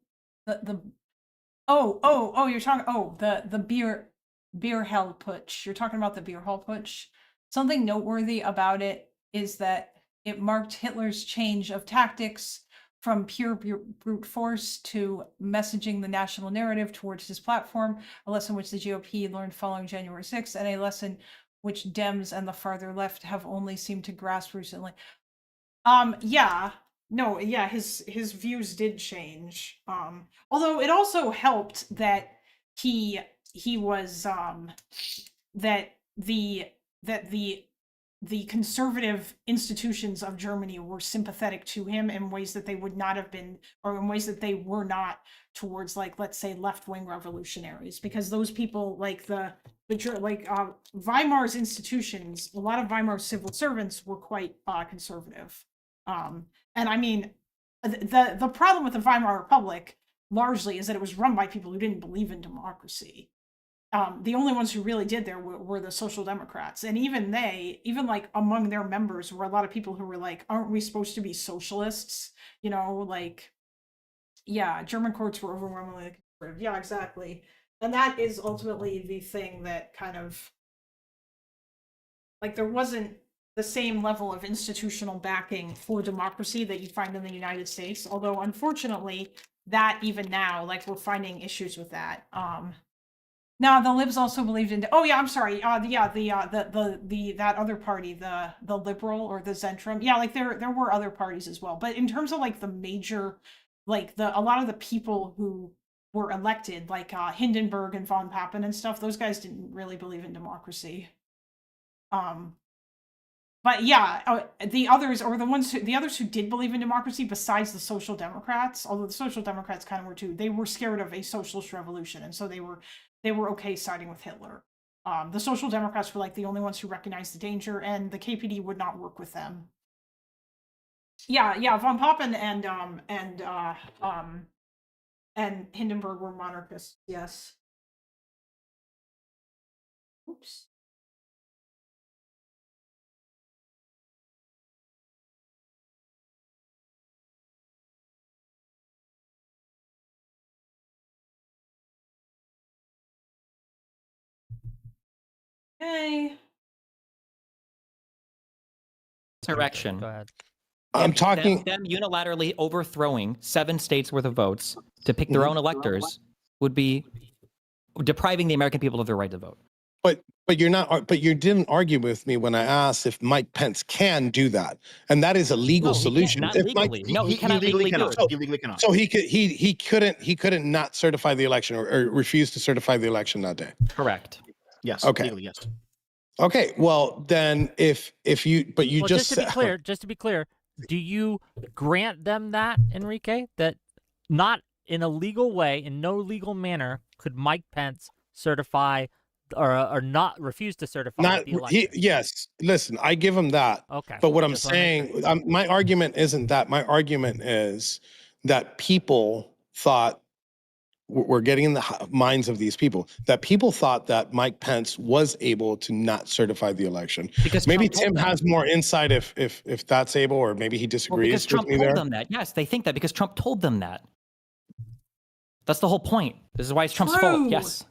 you're talking the beer hell putsch. You're talking about the beer hall putsch. Something noteworthy about it is that it marked Hitler's change of tactics from pure brute force to messaging the national narrative towards his platform, a lesson which the GOP learned following January 6th, and a lesson which Dems and the farther left have only seemed to grasp recently. His views did change. Although it also helped that he was that the conservative institutions of Germany were sympathetic to him in ways that they would not have been, or in ways that they were not towards, like, let's say, left-wing revolutionaries, because those people, like Weimar's institutions, a lot of Weimar's civil servants were quite conservative. And I mean, the problem with the Weimar Republic largely is that it was run by people who didn't believe in democracy. The only ones who really did there were the Social Democrats, and even like among their members were a lot of people who were like, aren't we supposed to be socialists? You know, like, yeah, German courts were overwhelmingly conservative. Yeah, exactly. And that is ultimately the thing that kind of, like, there wasn't the same level of institutional backing for democracy that you find in the United States. Although, unfortunately, that even now, like, we're finding issues with that. Now the libs also believed in. Oh yeah, I'm sorry. The that other party, the liberal or the Zentrum. Yeah, like there were other parties as well. But in terms of like the major, like a lot of the people who were elected, like Hindenburg and von Papen and stuff, those guys didn't really believe in democracy. But yeah, the others, or the others who did believe in democracy, besides the Social Democrats, although the Social Democrats kind of were too, they were scared of a socialist revolution, and so they were okay siding with Hitler. The Social Democrats were like the only ones who recognized the danger, and the KPD would not work with them. Yeah, von Papen and Hindenburg were monarchists. Yes. Oops. Hey. Insurrection. Go ahead. I'm talking. Them unilaterally overthrowing 7 states worth of votes to pick their own electors would be depriving the American people of their right to vote. But you're not. But you didn't argue with me when I asked if Mike Pence can do that, and that is a legal solution. Not If legally. Mike, No, he cannot legally do it. He legally cannot. So he couldn't not certify the election or refuse to certify the election that day. Correct. Yes. Okay. Legally, yes. Okay. Well, then if you Well, just to be clear, do you grant them that, Enrique, that not in a legal way, in no legal manner, could Mike Pence certify or not refuse to certify the election? Yes. Listen, I give him that. Okay. But what I'm saying, my argument isn't that. My argument is that people thought, we're getting in the minds of these people, that people thought that Mike Pence was able to not certify the election. Because maybe Trump Tim has more insight if that's able, or maybe he disagrees because Trump with me told there. them that. Yes, they think that because Trump told them that. That's the whole point. This is why it's Trump's fault. Yes.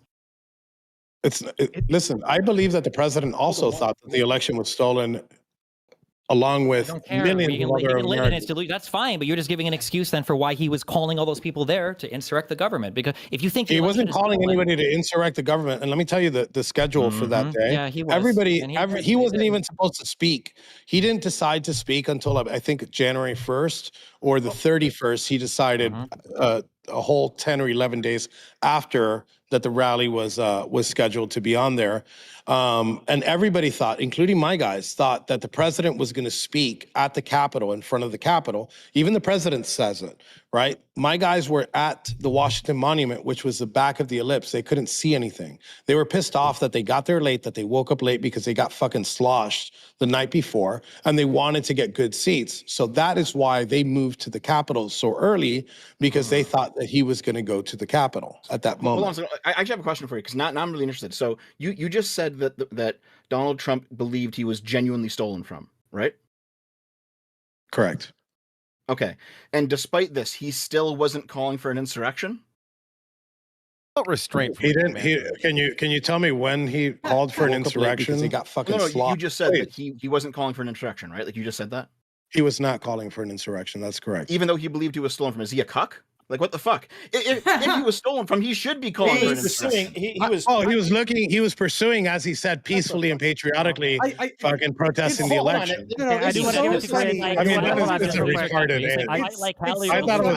Listen, I believe that the president also thought that the election was stolen, along with millions of other Americans. That's fine, but you're just giving an excuse then for why he was calling all those people there to insurrect the government. Because if you think He wasn't calling anybody to insurrect the government, and let me tell you the schedule for that day. Yeah, he was. He wasn't even supposed to speak. He didn't decide to speak until I think January 1st or the 31st. He decided a whole 10 or 11 days after that the rally was scheduled to be on there. And everybody thought, including my guys, thought that the president was going to speak at the Capitol, in front of the Capitol. Even the president says it, right? My guys were at the Washington Monument, which was the back of the ellipse. They couldn't see anything. They were pissed off that they got there late, that they woke up late because they got fucking sloshed the night before, and they wanted to get good seats. So that is why they moved to the Capitol so early, because they thought that he was going to go to the Capitol at that moment. Hold on a second. I actually have a question for you, because now I'm really interested. So you just said that Donald Trump believed he was genuinely stolen from, right? Correct. Okay. And despite this, he still wasn't calling for an insurrection? Not restraint. He didn't. Can you tell me when he called for an insurrection? He got fucking No, you just said that he wasn't calling for an insurrection, right? Like you just said that? He was not calling for an insurrection. That's correct. Even though he believed he was stolen from, is he a cuck? Like what the fuck? If he was stolen from, he should be calling for an insurrection. He was pursuing, as he said, peacefully and patriotically, fucking protesting the election. I thought it was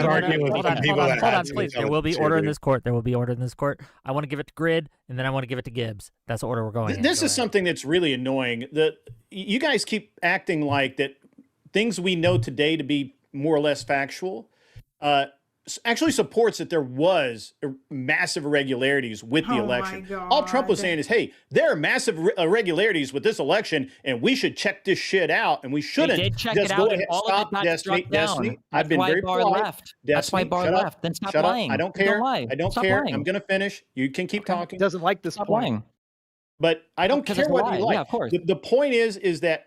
arguing with some people. Hold on, please. There will be order in this court. There will be order in this court. I want to give it to Grid, and then I want to give it to Gibbs. That's the order we're going in. This is something that's really annoying. That you guys keep acting like that things we know today to be more or less factual actually supports that there was massive irregularities with the election. All Trump was saying is, hey, there are massive irregularities with this election, and we should check this shit out, and we shouldn't just go ahead and stop Destiny. I've been very polite. That's why Barr left. Then stop lying. I don't care. I don't care. I'm going to finish. You can keep talking. Doesn't like this point. But I don't care what you like. Yeah, of course. The point is that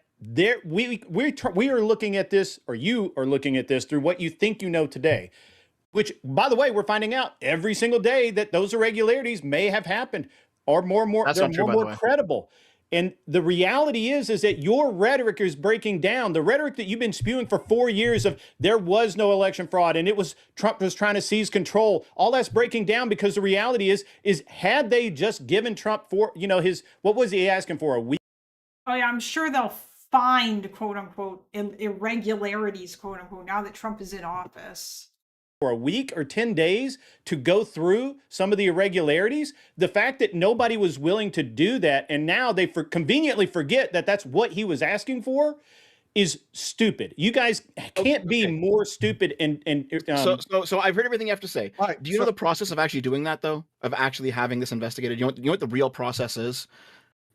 we are looking at this, or you are looking at this through what you think you know today. Which, by the way, we're finding out every single day that those irregularities may have happened, or That's they're not true, more by the way. credible. And the reality is that your rhetoric is breaking down. The rhetoric that you've been spewing for 4 years of there was no election fraud and it was Trump was trying to seize control. All that's breaking down because the reality is had they just given Trump what was he asking for, a week? Oh yeah, I'm sure they'll find quote unquote irregularities, quote unquote, now that Trump is in office. For a week or 10 days to go through some of the irregularities, the fact that nobody was willing to do that, and now they conveniently forget that that's what he was asking for, is stupid. You guys can't be more stupid So I've heard everything you have to say. Do you know the process of actually doing that, though? Of actually having this investigated? You know what the real process is?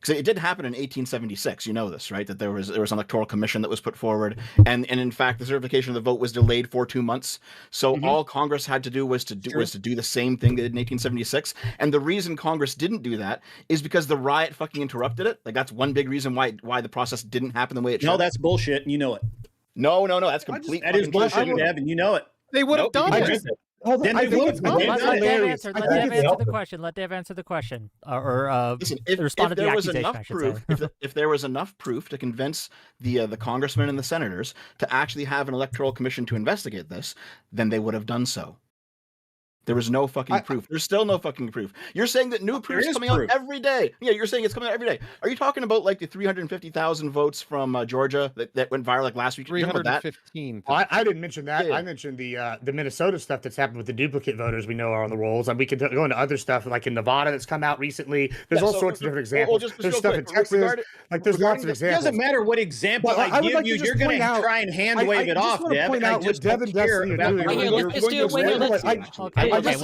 Because it did happen in 1876. You know this, right? That there was an electoral commission that was put forward, and in fact the certification of the vote was delayed for 2 months. So all Congress had to do was to do the same thing they did in 1876. And the reason Congress didn't do that is because the riot fucking interrupted it. Like that's one big reason why the process didn't happen the way it should. No, that's bullshit, and you know it. No, that's complete. That is bullshit, Evan. You know it. They would have done it. Then they would. Let Dev answer. Let Dev answer the question. Let Dev answer the question, or Listen, respond to the there was accusation. enough I should proof, say. if there was enough proof to convince the congressmen and the senators to actually have an electoral commission to investigate this, then they would have done so. There was no fucking proof. There's still no fucking proof. You're saying that new proof is coming out every day. Yeah, you're saying it's coming out every day. Are you talking about like the 350,000 votes from Georgia that went viral like last week? 315. I didn't mention that. I mentioned the Minnesota stuff that's happened with the duplicate voters we know are on the rolls. And we could go into other stuff like in Nevada that's come out recently. There's all sorts of different examples. There's stuff in Texas. There's lots of examples. It doesn't matter what example I give you. You're going to try and hand wave it off, Dev. Point out what Dev and Destiny are doing. I just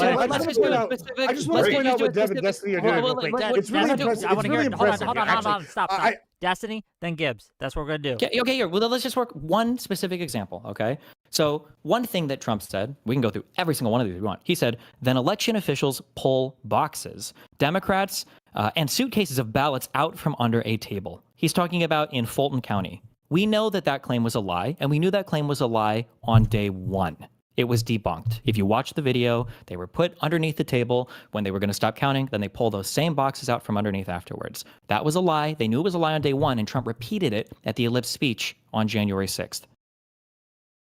want to point out what Dev and Destiny are doing real quick. It's really impressive. It's really impressive. Hold on. Stop. Destiny, then Gibbs. That's what we're gonna do. Okay, here. Well, let's just work one specific example, okay? So one thing that Trump said, we can go through every single one of these if we want. He said, then election officials pull boxes. Democrats and suitcases of ballots out from under a table. He's talking about in Fulton County. We know that claim was a lie, and we knew that claim was a lie on day one. It was debunked. If you watch the video, they were put underneath the table when they were going to stop counting. Then they pull those same boxes out from underneath afterwards. That was a lie. They knew it was a lie on day one, and Trump repeated it at the ellipse speech on January 6th.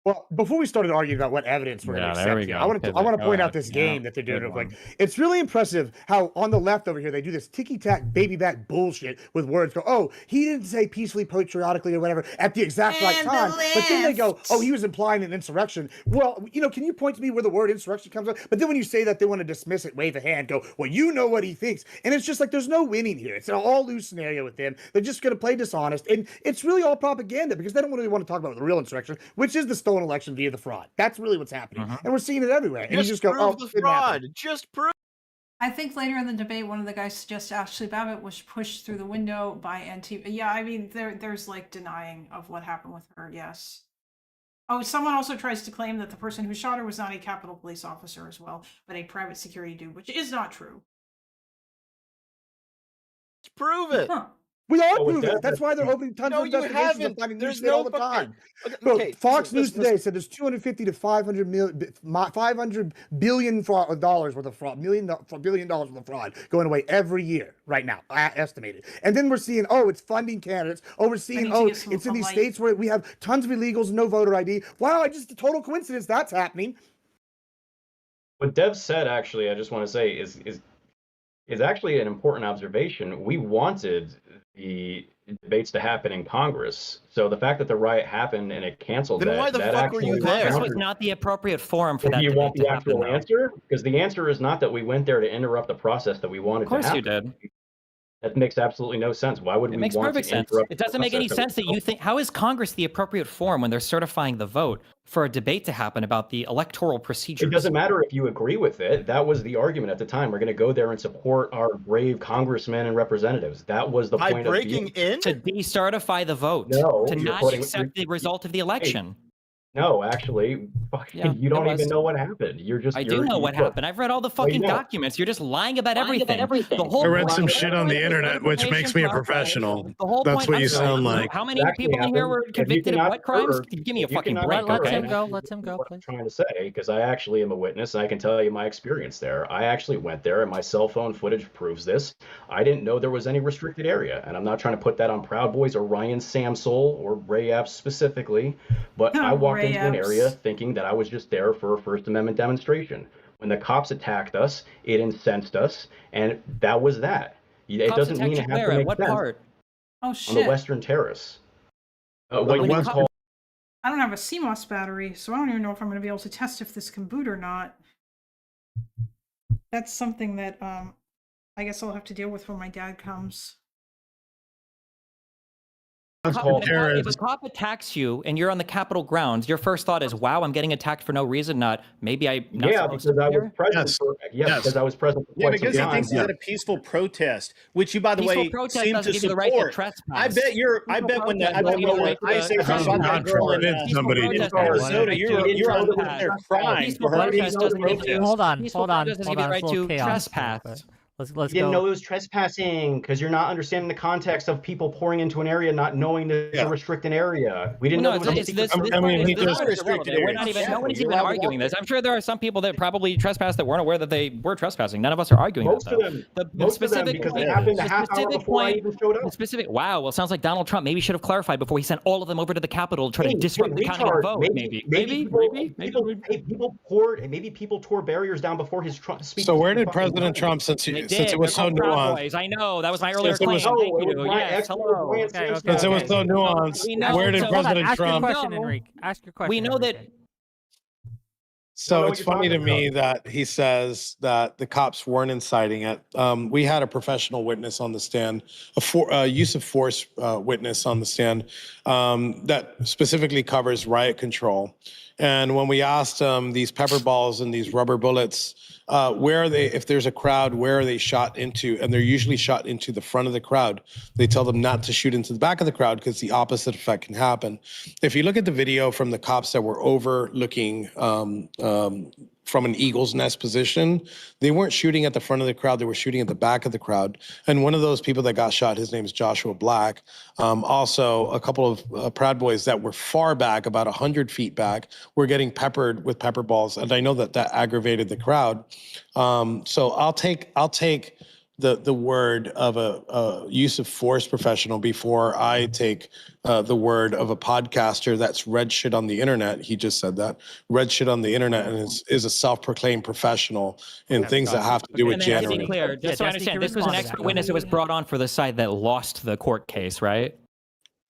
Well, before we started arguing about what evidence we're going to accept, I want to point out this game that they're doing. Like, it's really impressive how on the left over here they do this ticky-tack, baby-back bullshit with words. Go, oh, he didn't say peacefully, patriotically, or whatever at the exact right time. But then they go, oh, he was implying an insurrection. Well, can you point to me where the word insurrection comes up? But then when you say that, they want to dismiss it, wave a hand, go, well, you know what he thinks. And it's just like there's no winning here. It's an all-lose scenario with them. They're just going to play dishonest. And it's really all propaganda because they don't really want to talk about the real insurrection, which is the stolen election via the fraud. That's really what's happening. And we're seeing it everywhere. And you just go, oh, the fraud. Just prove. I think later in the debate, one of the guys suggested Ashley Babbitt was pushed through the window by Antifa. Yeah, I mean, there's like denying of what happened with her, yes. Oh, someone also tries to claim that the person who shot her was not a Capitol Police officer as well, but a private security dude, which is not true. Prove it. Huh. We all prove it. That's why they're opening tons of investigations and finding new shit all the time. Fox News today said there's 250 to 500 billion dollars worth of fraud, $1 billion worth of fraud going away every year right now, estimated. And then we're seeing, oh, it's funding candidates. Oh, we're seeing, oh, it's in these states where we have tons of illegals, no voter ID. Wow, just a total coincidence that's happening. What Dev said, actually, I just want to say is actually an important observation. We wanted the debates to happen in Congress. So the fact that the riot happened and it canceled then why the fuck were you there? This was not the appropriate forum for that debate. You want the actual answer? Because the answer is not that we went there to interrupt the process that we wanted to happen. Of course you did. That makes absolutely no sense. Why would we want to interrupt? It makes perfect sense. It doesn't make any sense that you think, how is Congress the appropriate forum when they're certifying the vote for a debate to happen about the electoral procedures? It doesn't matter if you agree with it. That was the argument at the time. We're going to go there and support our brave congressmen and representatives. That was the point breaking in? To decertify the vote. No. To not accept the result of the election. No, actually, fucking, Yeah, you it don't was. even know what happened. You're just. I do know what happened. I've read all the fucking documents. You're just lying about everything. The whole I read point- some the shit whole on the point of this internet, which makes me a certification process- professional. The whole That's point. what I'm you sorry, sound like. How many people in here were convicted of what crimes? Give me a fucking break, Let okay? him go. Let him go, please. Trying to say, because I actually am a witness, and I can tell you my experience there. I actually went there, and my cell phone footage proves this. I didn't know there was any restricted area, and I'm not trying to put that on Proud Boys or Ryan Samsol or Ray Epps specifically, but I walked into an area thinking that I was just there for a First Amendment demonstration. When the cops attacked us, it incensed us, and that was that. It Cops doesn't mean attacked it you has where? to At make what sense. part? Oh On the shit. Western Terrace. What you would call I don't have a CMOS battery, so I don't even know if I'm going to be able to test if this can boot or not. That's something that I guess I'll have to deal with when my dad comes. If a cop attacks you and you're on the Capitol grounds, your first thought is, "Wow, I'm getting attacked for no reason." Not maybe I'm not yeah, supposed because to I be was here. present for because I was present for Yeah, quite because some he time. thinks he's at a peaceful protest, which you, by the Peaceful way, protest seem doesn't to give you the right to support. trespass. I bet when the ICE agent That's shot that girl in Minnesota, you're on there crying for her peaceful protest. Hold on, Peaceful hold on, protest doesn't hold give on. you the It's right a little to chaos. trespass. Let's You go. didn't know it was trespassing because you're not understanding the context of people pouring into an area, not knowing to restrict an area. We didn't know there was a secret. We're not even. No one is even arguing this. I'm sure there are some people that probably trespassed that weren't aware that they were trespassing. None of us are arguing Most that. of them. Most of them, because it happened a half hour before I even showed up. The specific. Wow. Well, sounds like Donald Trump maybe should have clarified before he sent all of them over to the Capitol to try to disrupt the counting of the vote. Maybe people tore barriers down before his speech. So where did President Trump, since it was so nuanced? I know that was my earlier Since it claim. was- Thank you. Yes. Hello. Since it was so nuanced, where did President Trump? Ask your question, Enrique. Ask your question. We know that. So it's funny to me that he says that the cops weren't inciting it. We had a professional witness on the stand, a use of force witness on the stand that specifically covers riot control. And when we asked these pepper balls and these rubber bullets, where are they, if there's a crowd, where are they shot into? And they're usually shot into the front of the crowd. They tell them not to shoot into the back of the crowd because the opposite effect can happen. If you look at the video from the cops that were overlooking from an eagle's nest position, they weren't shooting at the front of the crowd, they were shooting at the back of the crowd. And one of those people that got shot, his name is Joshua Black. Also, a couple of Proud Boys that were far back, about 100 feet back, were getting peppered with pepper balls. And I know that that aggravated the crowd. So I'll take the word of a use of force professional before I take the word of a podcaster that's read shit on the internet. He just said that, read shit on the internet, and is a self-proclaimed professional in things that have to do with And then to be January. clear, just so I understand, this was an expert witness that was brought on for the side that lost the court case, right?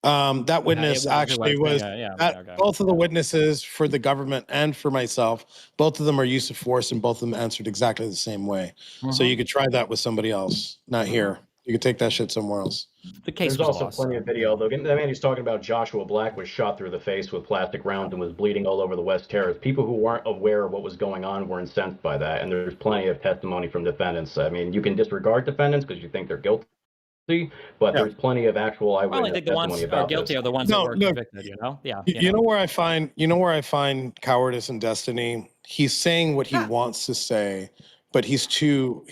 That witness actually was, okay. both of the witnesses for the government and for myself, both of them are use of force, and both of them answered exactly the same way. So you could try that with somebody else, not here. You could take that shit somewhere else. The case There's also plenty of video, though. The man he's talking about, Joshua Black, was shot through the face with plastic rounds and was bleeding all over the West Terrace. People who weren't aware of what was going on were incensed by that, and there's plenty of testimony from defendants. I mean, you can disregard defendants because you think they're guilty, but there's plenty of actual I only eyewitness think the ones testimony that are about guilty this. are the ones that were convicted, you know? Yeah. You know where I find cowardice and destiny? He's saying what he wants to say, but he's still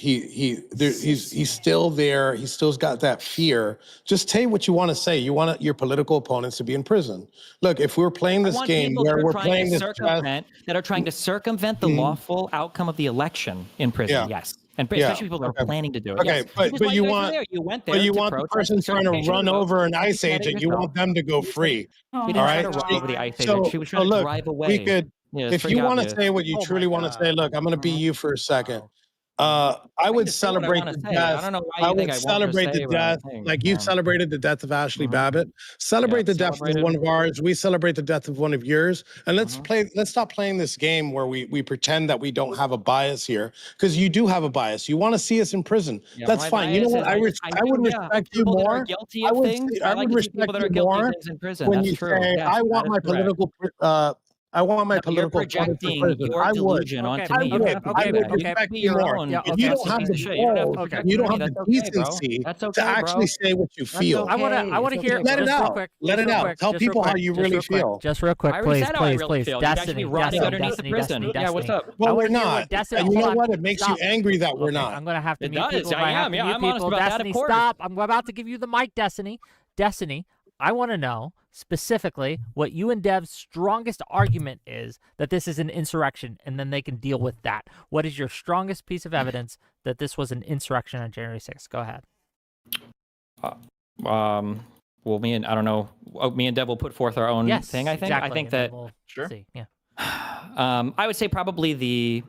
there. He still's got that fear. Just say what you want to say. You want your political opponents to be in prison. Look, if we're playing this game where we're playing this that are trying to circumvent the lawful outcome of the election in prison. Yes. And especially people that are planning to do it. Okay, yes. but you want the person trying to run over an ICE defend agent. You want them to go free. She didn't All try right. to run over the ICE agent. She was trying to drive away. We could, if you want to say what you truly want to say, look, I'm going to be you for a second. I would celebrate the death. I would celebrate the death, like you celebrated the death of Ashley Babbitt. Celebrate the death of one of ours. We celebrate the death of one of yours. And let's stop playing this game where we pretend that we don't have a bias here, because you do have a bias. You want to see us in prison. That's fine. You know what? I would respect you more. I would respect you more when you say, I want my political I want my No, you're political opponent for projecting president. your I would. delusion onto me. I You don't would. have to I do would that. You respect be you your more. own. If you don't offensive have piece the of shit. You don't have to balls, project you on don't me. have That's the okay, bro. decency That's to okay, actually bro. say what you That's feel. okay. I want to It's hear. okay, Let bro. it Just real out. quick. Let just it real out. quick, Tell just real people how quick, you just real really quick, feel. Just real quick, I already please, said how I please, really please. feel. You guys should be Destiny, rotting Destiny, underneath the Destiny, prison. Destiny, Yeah, what's Destiny. up? Well, I we're want to hear what not. Destiny. And you Hold know on. what? It makes Stop. you angry that we're Okay, not. I'm gonna have to It mute does. people. I I have am. to Yeah, mute I'm honest people. about that, of Destiny, course. stop. I'm about to give you the mic, Destiny. Destiny, I want to know specifically what you and Dev's strongest argument is that this is an insurrection, and then they can deal with that. What is your strongest piece of evidence that this was an insurrection on January 6th? Go ahead. Well, I don't know. Me and Dev will put forth our own Yes, thing. I think. exactly. I think and then that. we'll Sure. see. Yeah. I would say probably the.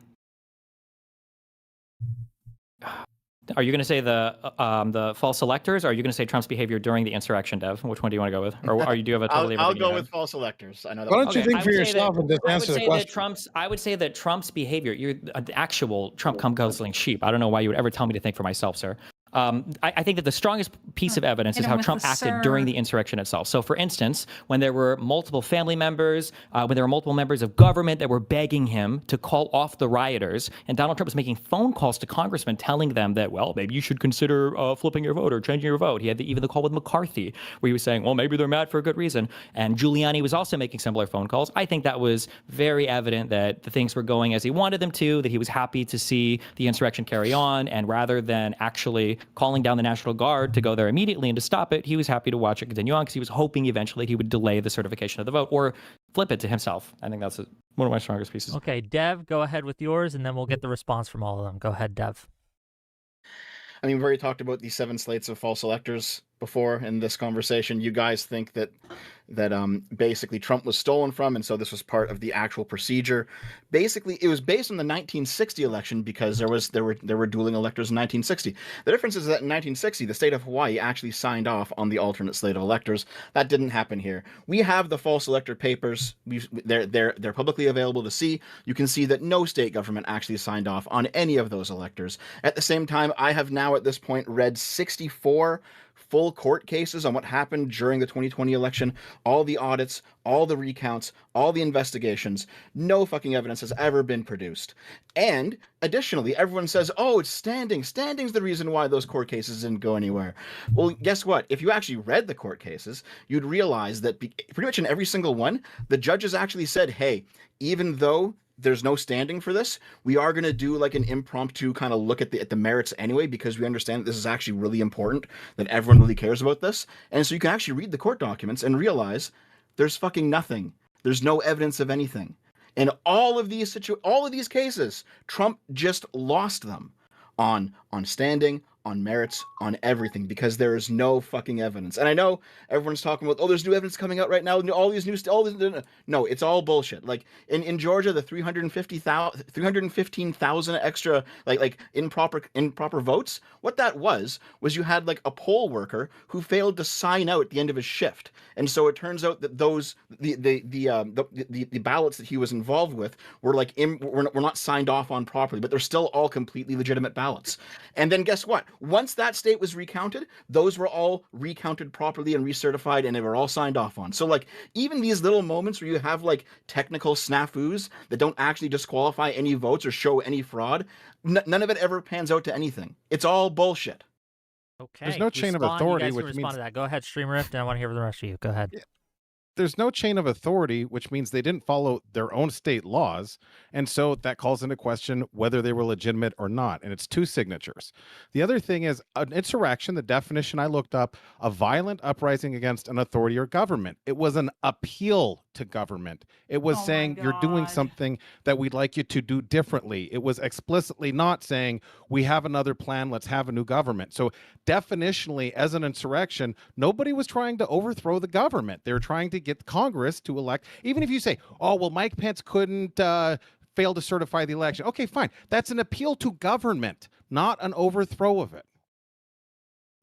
Are you going to say the false electors, or are you going to say Trump's behavior during the insurrection, Dev? Which one do you want to go with, or are you do you have a totally? I'll different go idea? with false electors. I know that. Why don't you Okay, think I for would say yourself that- and just I would answer the say question? I would say that Trump's behavior, you're the actual Trump come guzzling sheep. I don't know why you would ever tell me to think for myself, sir. I think that the strongest piece of evidence is Hit him how with Trump the acted sir. during the insurrection itself. So, for instance, when there were multiple family members, when there were multiple members of government that were begging him to call off the rioters, and Donald Trump was making phone calls to congressmen telling them that, well, maybe you should consider flipping your vote or changing your vote. He had even the call with McCarthy, where he was saying, well, maybe they're mad for a good reason. And Giuliani was also making similar phone calls. I think that was very evident that the things were going as he wanted them to, that he was happy to see the insurrection carry on, and rather than actually calling down the National Guard to go there immediately and to stop it, he was happy to watch it continue on because he was hoping eventually he would delay the certification of the vote or flip it to himself. I think that's one of my strongest pieces. Okay, Dev, go ahead with yours, and then we'll get the response from all of them. Go ahead, Dev. I mean, we've already talked about these 7 slates of false electors before in this conversation. You guys think that basically Trump was stolen from, and so this was part of the actual procedure. Basically, it was based on the 1960 election because there were dueling electors in 1960. The difference is that in 1960, the state of Hawaii actually signed off on the alternate slate of electors. That didn't happen here. We have the false elector papers. They're publicly available to see. You can see that no state government actually signed off on any of those electors. At the same time, I have now at this point read 64 full court cases on what happened during the 2020 election, all the audits, all the recounts, all the investigations. No fucking evidence has ever been produced. And additionally, everyone says, oh, it's standing. Standing's the reason why those court cases didn't go anywhere. Well, guess what? If you actually read the court cases, you'd realize that pretty much in every single one, the judges actually said, hey, even though there's no standing for this, we are going to do like an impromptu kind of look at the merits anyway, because we understand that this is actually really important, that everyone really cares about this. And so you can actually read the court documents and realize there's fucking nothing. There's no evidence of anything. In all of these cases, Trump just lost them on standing, on merits, on everything, because there is no fucking evidence. And I know everyone's talking about, oh, there's new evidence coming out right now, all this. No, it's all bullshit. Like in Georgia, the 315,000 extra like improper votes. What that was you had like a poll worker who failed to sign out at the end of his shift, and so it turns out that the ballots that he was involved with were were not signed off on properly, but they're still all completely legitimate ballots. And then guess what? Once that state was recounted, those were all recounted properly and recertified, and they were all signed off on. So like even these little moments where you have like technical snafus that don't actually disqualify any votes or show any fraud, none of it ever pans out to anything. It's all bullshit. Okay. There's no chain of Respond. authority, You guys can which respond means to that. Go ahead, Stream Rift, and I want to hear from the rest of you. Go ahead. there's no chain of authority, which means they didn't follow their own state laws. And so that calls into question whether they were legitimate or not. And it's 2 signatures. The other thing is an insurrection, the definition I looked up, a violent uprising against an authority or government. It was an appeal to government. It was saying you're doing something that we'd like you to do differently. It was explicitly not saying we have another plan, let's have a new government. So definitionally, as an insurrection, nobody was trying to overthrow the government. They were trying to get Congress to elect. Even if you say, oh, well, Mike Pence couldn't fail to certify the election. Okay, fine. That's an appeal to government, not an overthrow of it.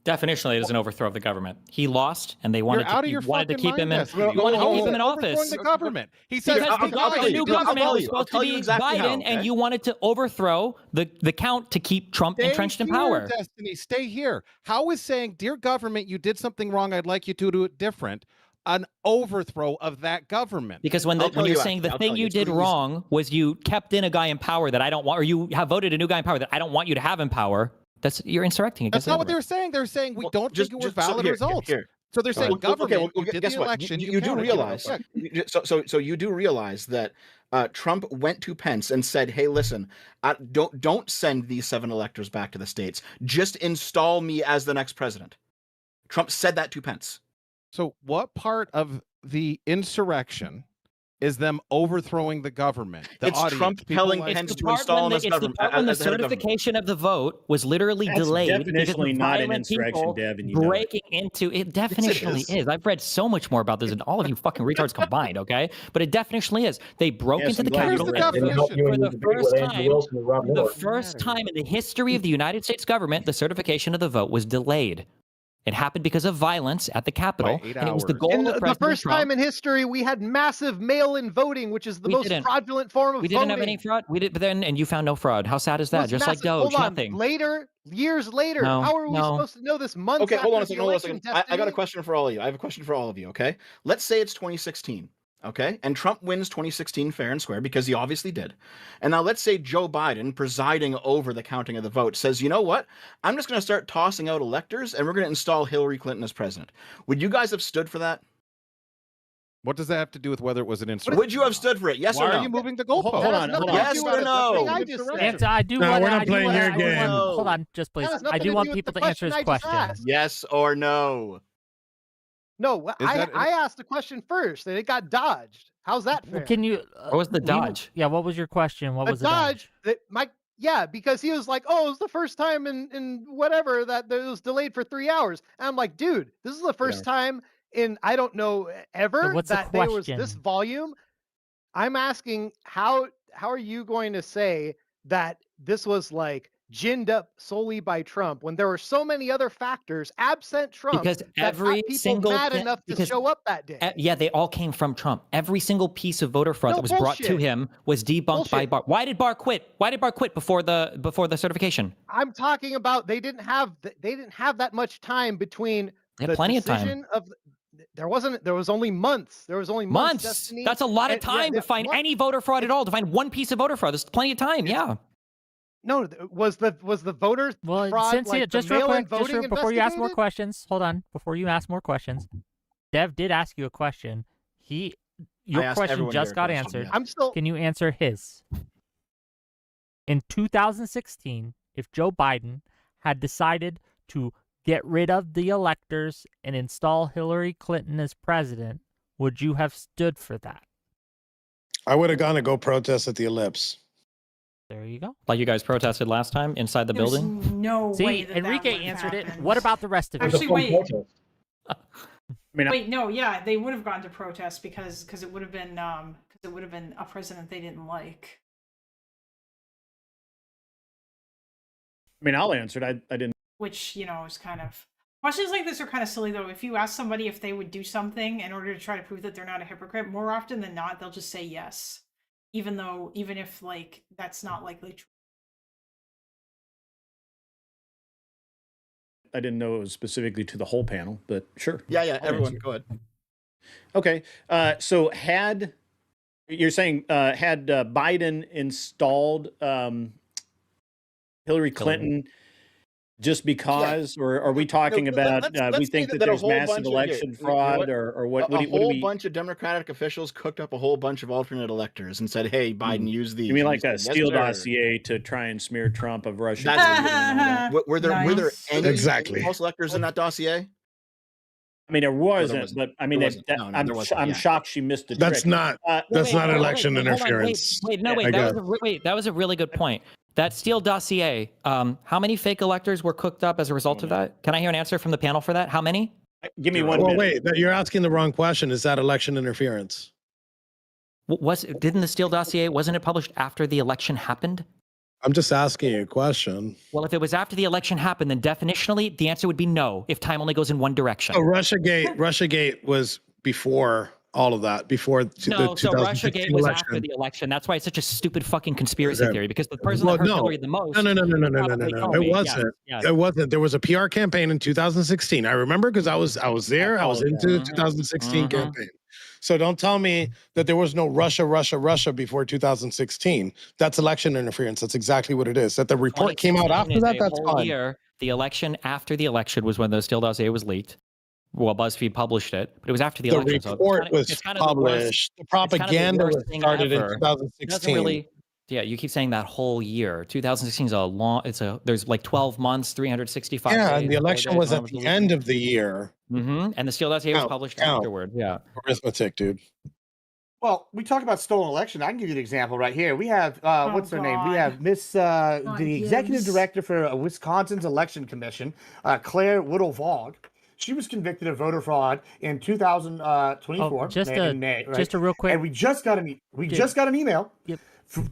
Definitionally, it is an overthrow of the government. He lost, and they wanted to keep him in. Wanted to keep him in office. The government. He said because the new government was supposed to be Biden, and you wanted to overthrow the count to keep Trump entrenched in power. Destiny, stay here. How is saying, dear government, you did something wrong, I'd like you to do it different, an overthrow of that government. Because when you're saying the thing you did wrong was you kept in a guy in power that I don't want, or you have voted a new guy in power that I don't want you to have in power, you're insurrecting against That's not what they were saying. They're saying we don't think it was valid results. So they're saying government, you did guess the what? election. You do realize. So you do realize that Trump went to Pence and said, "Hey, listen, don't send these 7 electors back to the states. Just install me as the next president." Trump said that to Pence. So what part of the insurrection is them overthrowing the government? It's Trump telling Pence to install him as government. It's the part when the certification of the vote was literally That's delayed because definitionally of not an violent insurrection, people Devin. You know it. breaking into it. Definitionally is. I've read so much more about this than all of you fucking retards combined. Okay, but it definitionally is. They broke into the Capitol for the first time. The first time in the history of the United States government, the certification of the vote was delayed. It happened because of violence at the Capitol, and it was the goal of the first Trump. time in history we had massive mail-in voting, which is the most fraudulent form of We voting. didn't have any fraud. We did, but then and you found no fraud. How sad is that? Just like Doge, Hold on. nothing. Later, years later, No, how are we no. supposed to know this months Okay, after hold on a the second. Hold on a election? second. I got a question for all of you. I have a question for all of you. Okay, let's say it's 2016. Okay, and Trump wins 2016 fair and square because he obviously did. And now let's say Joe Biden, presiding over the counting of the vote, says, "You know what? I'm just going to start tossing out electors, and we're going to install Hillary Clinton as president." Would you guys have stood for that? What does that have to do with whether it was an insurrection? Would you have stood for it? Yes Why or no? are you moving the goalpost? Hold on. Yes or no? Answer, I do No, want. we're not I do playing want- your I do want- game. Hold on, just please. That has I nothing do to want do with people the to answer question his I just question. asked. Yes or no? No, I asked the question first, and it got dodged. How's that fair? Can you? What was the dodge? Yeah, what was your question? What A was the dodge? because he was like, "Oh, it was the first time in whatever that it was delayed for 3 hours." And I'm like, "Dude, this is the first time in I don't know ever what's the that there was this question? volume." I'm asking how are you going to say that this was like ginned up solely by Trump when there were so many other factors absent Trump Because that every got people single mad thing- enough to because show up that day? Yeah, they all came from Trump. Every single piece of voter fraud No, that was brought to bullshit. him was debunked by Barr. Why did Barr quit? Why did Barr quit before the certification? I'm talking about they didn't have that much time between They had the plenty of time. decision of there was only months. There was only months. Destiny, That's a lot of and- yeah, time to find what? any voter fraud at all. To find one piece of voter fraud, there's plenty of time. Yeah. No, was the voter fraud Since like just the real mail-in quick, voting before you ask more investigated? questions, hold on. Before you ask more questions, Dev did ask you a question. Your asked question everyone just their got question, answered. yeah. I'm still. Can you answer his? In 2016, if Joe Biden had decided to get rid of the electors and install Hillary Clinton as president, would you have stood for that? I would have gone to go protest at the Ellipse. There you go. Like you guys protested last time inside the There's building. no See, way that Enrique would have answered it. happened. What about the rest of it? Actually, wait. mean, No, yeah, they would have gone to protest because it would have been a president they didn't like. I mean, I'll answer it. I didn't. Which, is kind of questions like this are kind of silly though. If you ask somebody if they would do something in order to try to prove that they're not a hypocrite, more often than not, they'll just say yes. Even if like that's not likely true. I didn't know it was specifically to the whole panel, but sure. Yeah, I'll everyone, answer. go ahead. Okay, so had Biden installed Hillary Clinton just because, or are we talking about we think that there's massive election fraud, or what? A whole bunch of Democratic officials cooked up a whole bunch of alternate electors and said, "Hey, Biden, use these." You mean like a Yes, Steele sir. dossier to try and smear Trump of Russia? Were there any Exactly. false electors in that dossier? I mean, there wasn't, but I mean, There wasn't. No, there wasn't, I'm yeah. shocked she missed the That's trick. not election interference. That was a really good point. That Steele dossier, how many fake electors were cooked up as a result of that? Can I hear an answer from the panel for that? How many? Give me one. Well, wait, you're asking the wrong question. Is that election interference? Didn't the Steele dossier, wasn't it published after the election happened? I'm just asking you a question. Well, if it was after the election happened, then definitionally the answer would be no, if time only goes in one direction. So Russiagate was before all of that before the No, so 2016 Russiagate was election. after the election. That's why it's such a stupid fucking conspiracy Okay. theory. Because the person Well, that hurt no. Hillary the most. No. probably It Comey. wasn't. Yes. It wasn't. There was a PR campaign in 2016. I remember because I was there. I was into the 2016 campaign. So don't tell me that there was no Russia before 2016. That's election interference. That's exactly what it is. That the report came out 2016 after is that. a That's whole fine. year. The election after the election was when the Steele dossier was leaked. Well, BuzzFeed published it, but it was after the The election. So report was it's kind of the worst. published. The It's kind of the propaganda worst was thing started in ever. It 2016. doesn't really. Yeah, you keep saying that whole year. 2016 is a long. There's like 12 months, 365 Yeah, days. and the election was at the end of the year. Mm-hmm. And the Steele dossier was published afterward. Yeah. Arithmetic, dude. Well, we talk about stolen election. I can give you an example right here. We have what's her name? We have Miss the executive director for Wisconsin's election commission, Claire Whittle-Vaugh. She was convicted of voter fraud in 2024 in May. Right? Just a real quick. And we just got an email. Yep.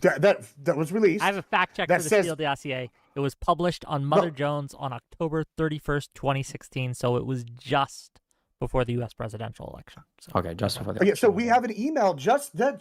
That was released. I have a fact check that for the says, Steele dossier. It was published on Mother Jones on October 31st, 2016. So it was just before the U.S. presidential election. So. Okay, just before the Okay, so we have an email just today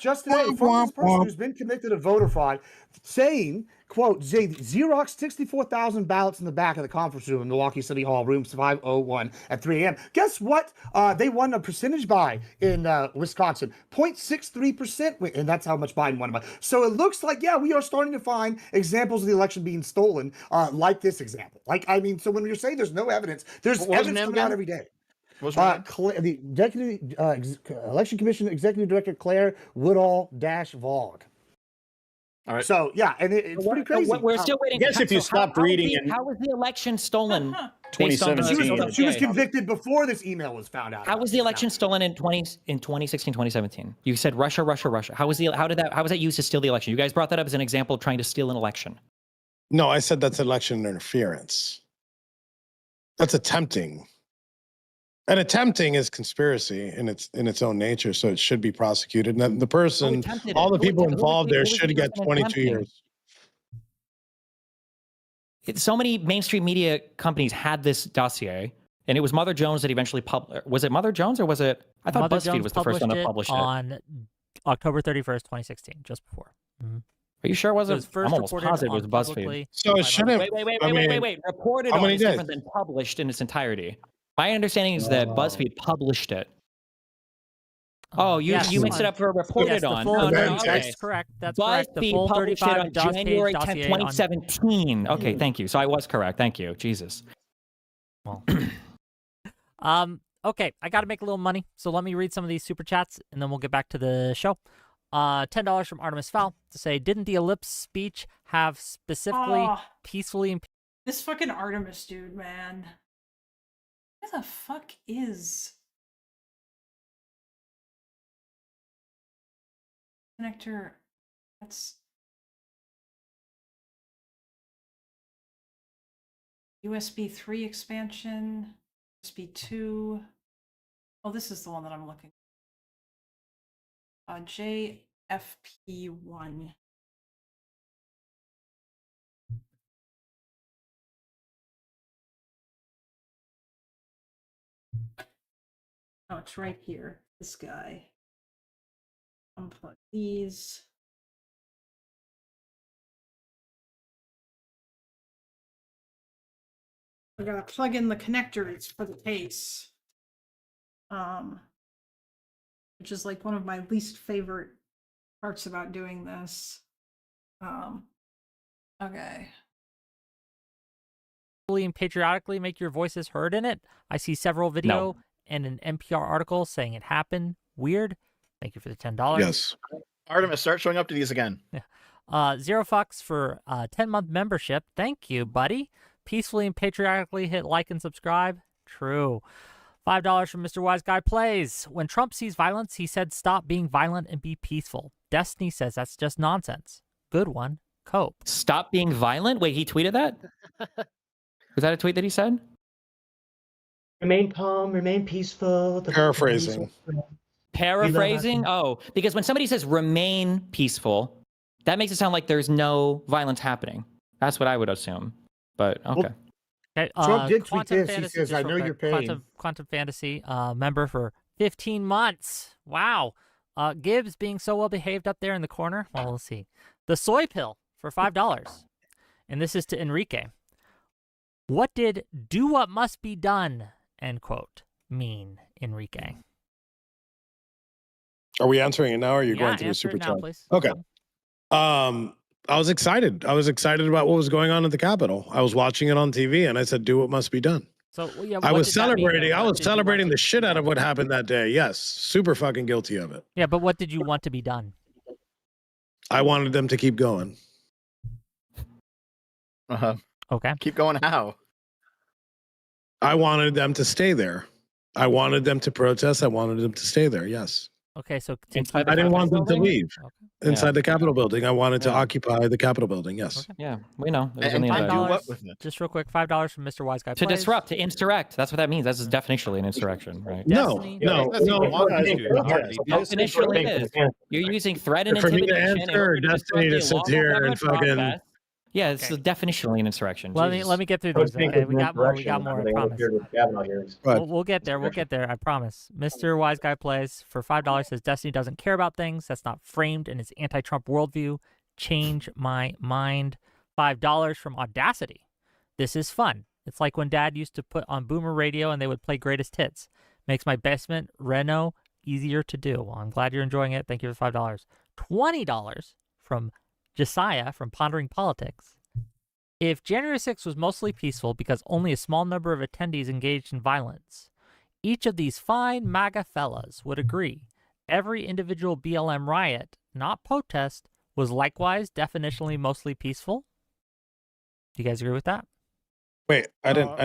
from this person who's been convicted of voter fraud, saying, "quote Xerox 64,000 ballots in the back of the conference room in Milwaukee City Hall, room 501 at 3 a.m." Guess what? They won a percentage by in Wisconsin, 0.63%, and that's how much Biden won by. So it looks like we are starting to find examples of the election being stolen, like this example. So when you're saying there's no evidence, there's evidence coming out every day. The Executive Election Commission Executive Director Claire Woodall-Vaugh. All right. So and it's pretty crazy. We're still waiting. I guess if you stopped reading it, how was the election stolen? 2017. She was convicted before this email was found out. How was the election stolen in 2016, 2017? You said Russia. How was that used to steal the election? You guys brought that up as an example of trying to steal an election. No, I said that's election interference. That's attempting. And attempting is conspiracy in its own nature, so it should be prosecuted. And the person, all the people involved there should get 22 years. So many mainstream media companies had this dossier, and it was Mother Jones that eventually published. Was it Mother Jones or was it? I thought Mother BuzzFeed Jones was the first one that published it on October 31st, 2016, just before. Are you sure it wasn't? first I'm almost reported positive it was on BuzzFeed. publicly- So it shouldn't. Wait. Reported how on many is days? different than published in its entirety. My understanding is that BuzzFeed published it. Oh, you mixed it up for reported on. That's correct. That's correct. The BuzzFeed full published it 35 on January 10th, dossier 2017. Okay, thank you. So I was correct. Thank you. Jesus. Well. Okay, I got to make a little money, so let me read some of these super chats, and then we'll get back to the show. $10 from Artemis Fowl to say, didn't the ellipse speech have specifically peacefully? This fucking Artemis dude, man. Who the fuck is connector? That's USB 3 expansion, USB 2. Oh, this is the one that I'm looking. JFP1. Oh, it's right here. This guy. Unplug these. We're gonna plug in the connectors for the case. Which is like one of my least favorite parts about doing this. Okay. And patriotically make your voices heard in it. I see several video and an NPR article saying it happened. Weird. Thank you for the $10. Yes. Artemis, start showing up to these again. Yeah. Zero Fox for 10-month membership. Thank you, buddy. Peacefully and patriotically hit like and subscribe. True. $5 from Mr. Wise Guy Plays. When Trump sees violence, he said stop being violent and be peaceful. Destiny says that's just nonsense. Good one. Cope. Stop being violent? Wait, he tweeted that? Was that a tweet that he said? Remain calm, remain peaceful. Paraphrasing. Paraphrasing? Oh, because when somebody says remain peaceful, that makes it sound like there's no violence happening. That's what I would assume. But okay. Trump did tweet Quantum this. Fantasy, He says, just "I real know quick. you're paying." Quantum Fantasy member for 15 months. Wow. Gibbs being so well behaved up there in the corner. Well, we'll see. The soy pill for $5. And this is to Enrique. What did "do what must be done" end quote mean, Enrique? Are we answering it now, or are you Yeah, going through the answer super it now, chat? please. Okay. I was excited. I was excited about what was going on at the Capitol. I was watching it on TV, and I said, "Do what must be done." So well, yeah, I what was did that mean, celebrating. though? I What was did you want celebrating to the be shit out of done? what happened that day. Yes, super fucking guilty of it. Yeah, but what did you want to be done? I wanted them to keep going. Okay. Keep going how? I wanted them to stay there. I wanted them to protest. I wanted them to stay there. Yes. Okay, so Inside the I didn't want them to Capitol building? leave. Inside the Capitol building. I wanted to Yeah. occupy the Capitol building. Yes. Yeah, we know. It was And in the to invite. do what with it? Just real quick, $5 from Mr. Wise Guy To Plays. disrupt, to insurrect. That's what that means. That's definitionally an insurrection, right? Destiny. Definitionally it is. You're using threat and For me to intimidation in answer, order to Destiny to disrupt sit the here lawful and government fucking. process. Yeah, it's definitionally an insurrection. Let me get through these. Okay, we got more. We got more. I promise. We'll get there. We'll get there. I promise. Mr. Wise Guy Plays for $5 says Destiny doesn't care about things that's not framed in his anti-Trump worldview. Change my mind. $5 from Audacity. This is fun. It's like when Dad used to put on Boomer Radio and they would play greatest hits. Makes my basement reno easier to do. Well, I'm glad you're enjoying it. Thank you for $5. $20 from Josiah from Pondering Politics. If January 6th was mostly peaceful because only a small number of attendees engaged in violence, each of these fine MAGA fellas would agree every individual BLM riot, not protest, was likewise definitionally mostly peaceful. Do you guys agree with that? Wait, I didn't.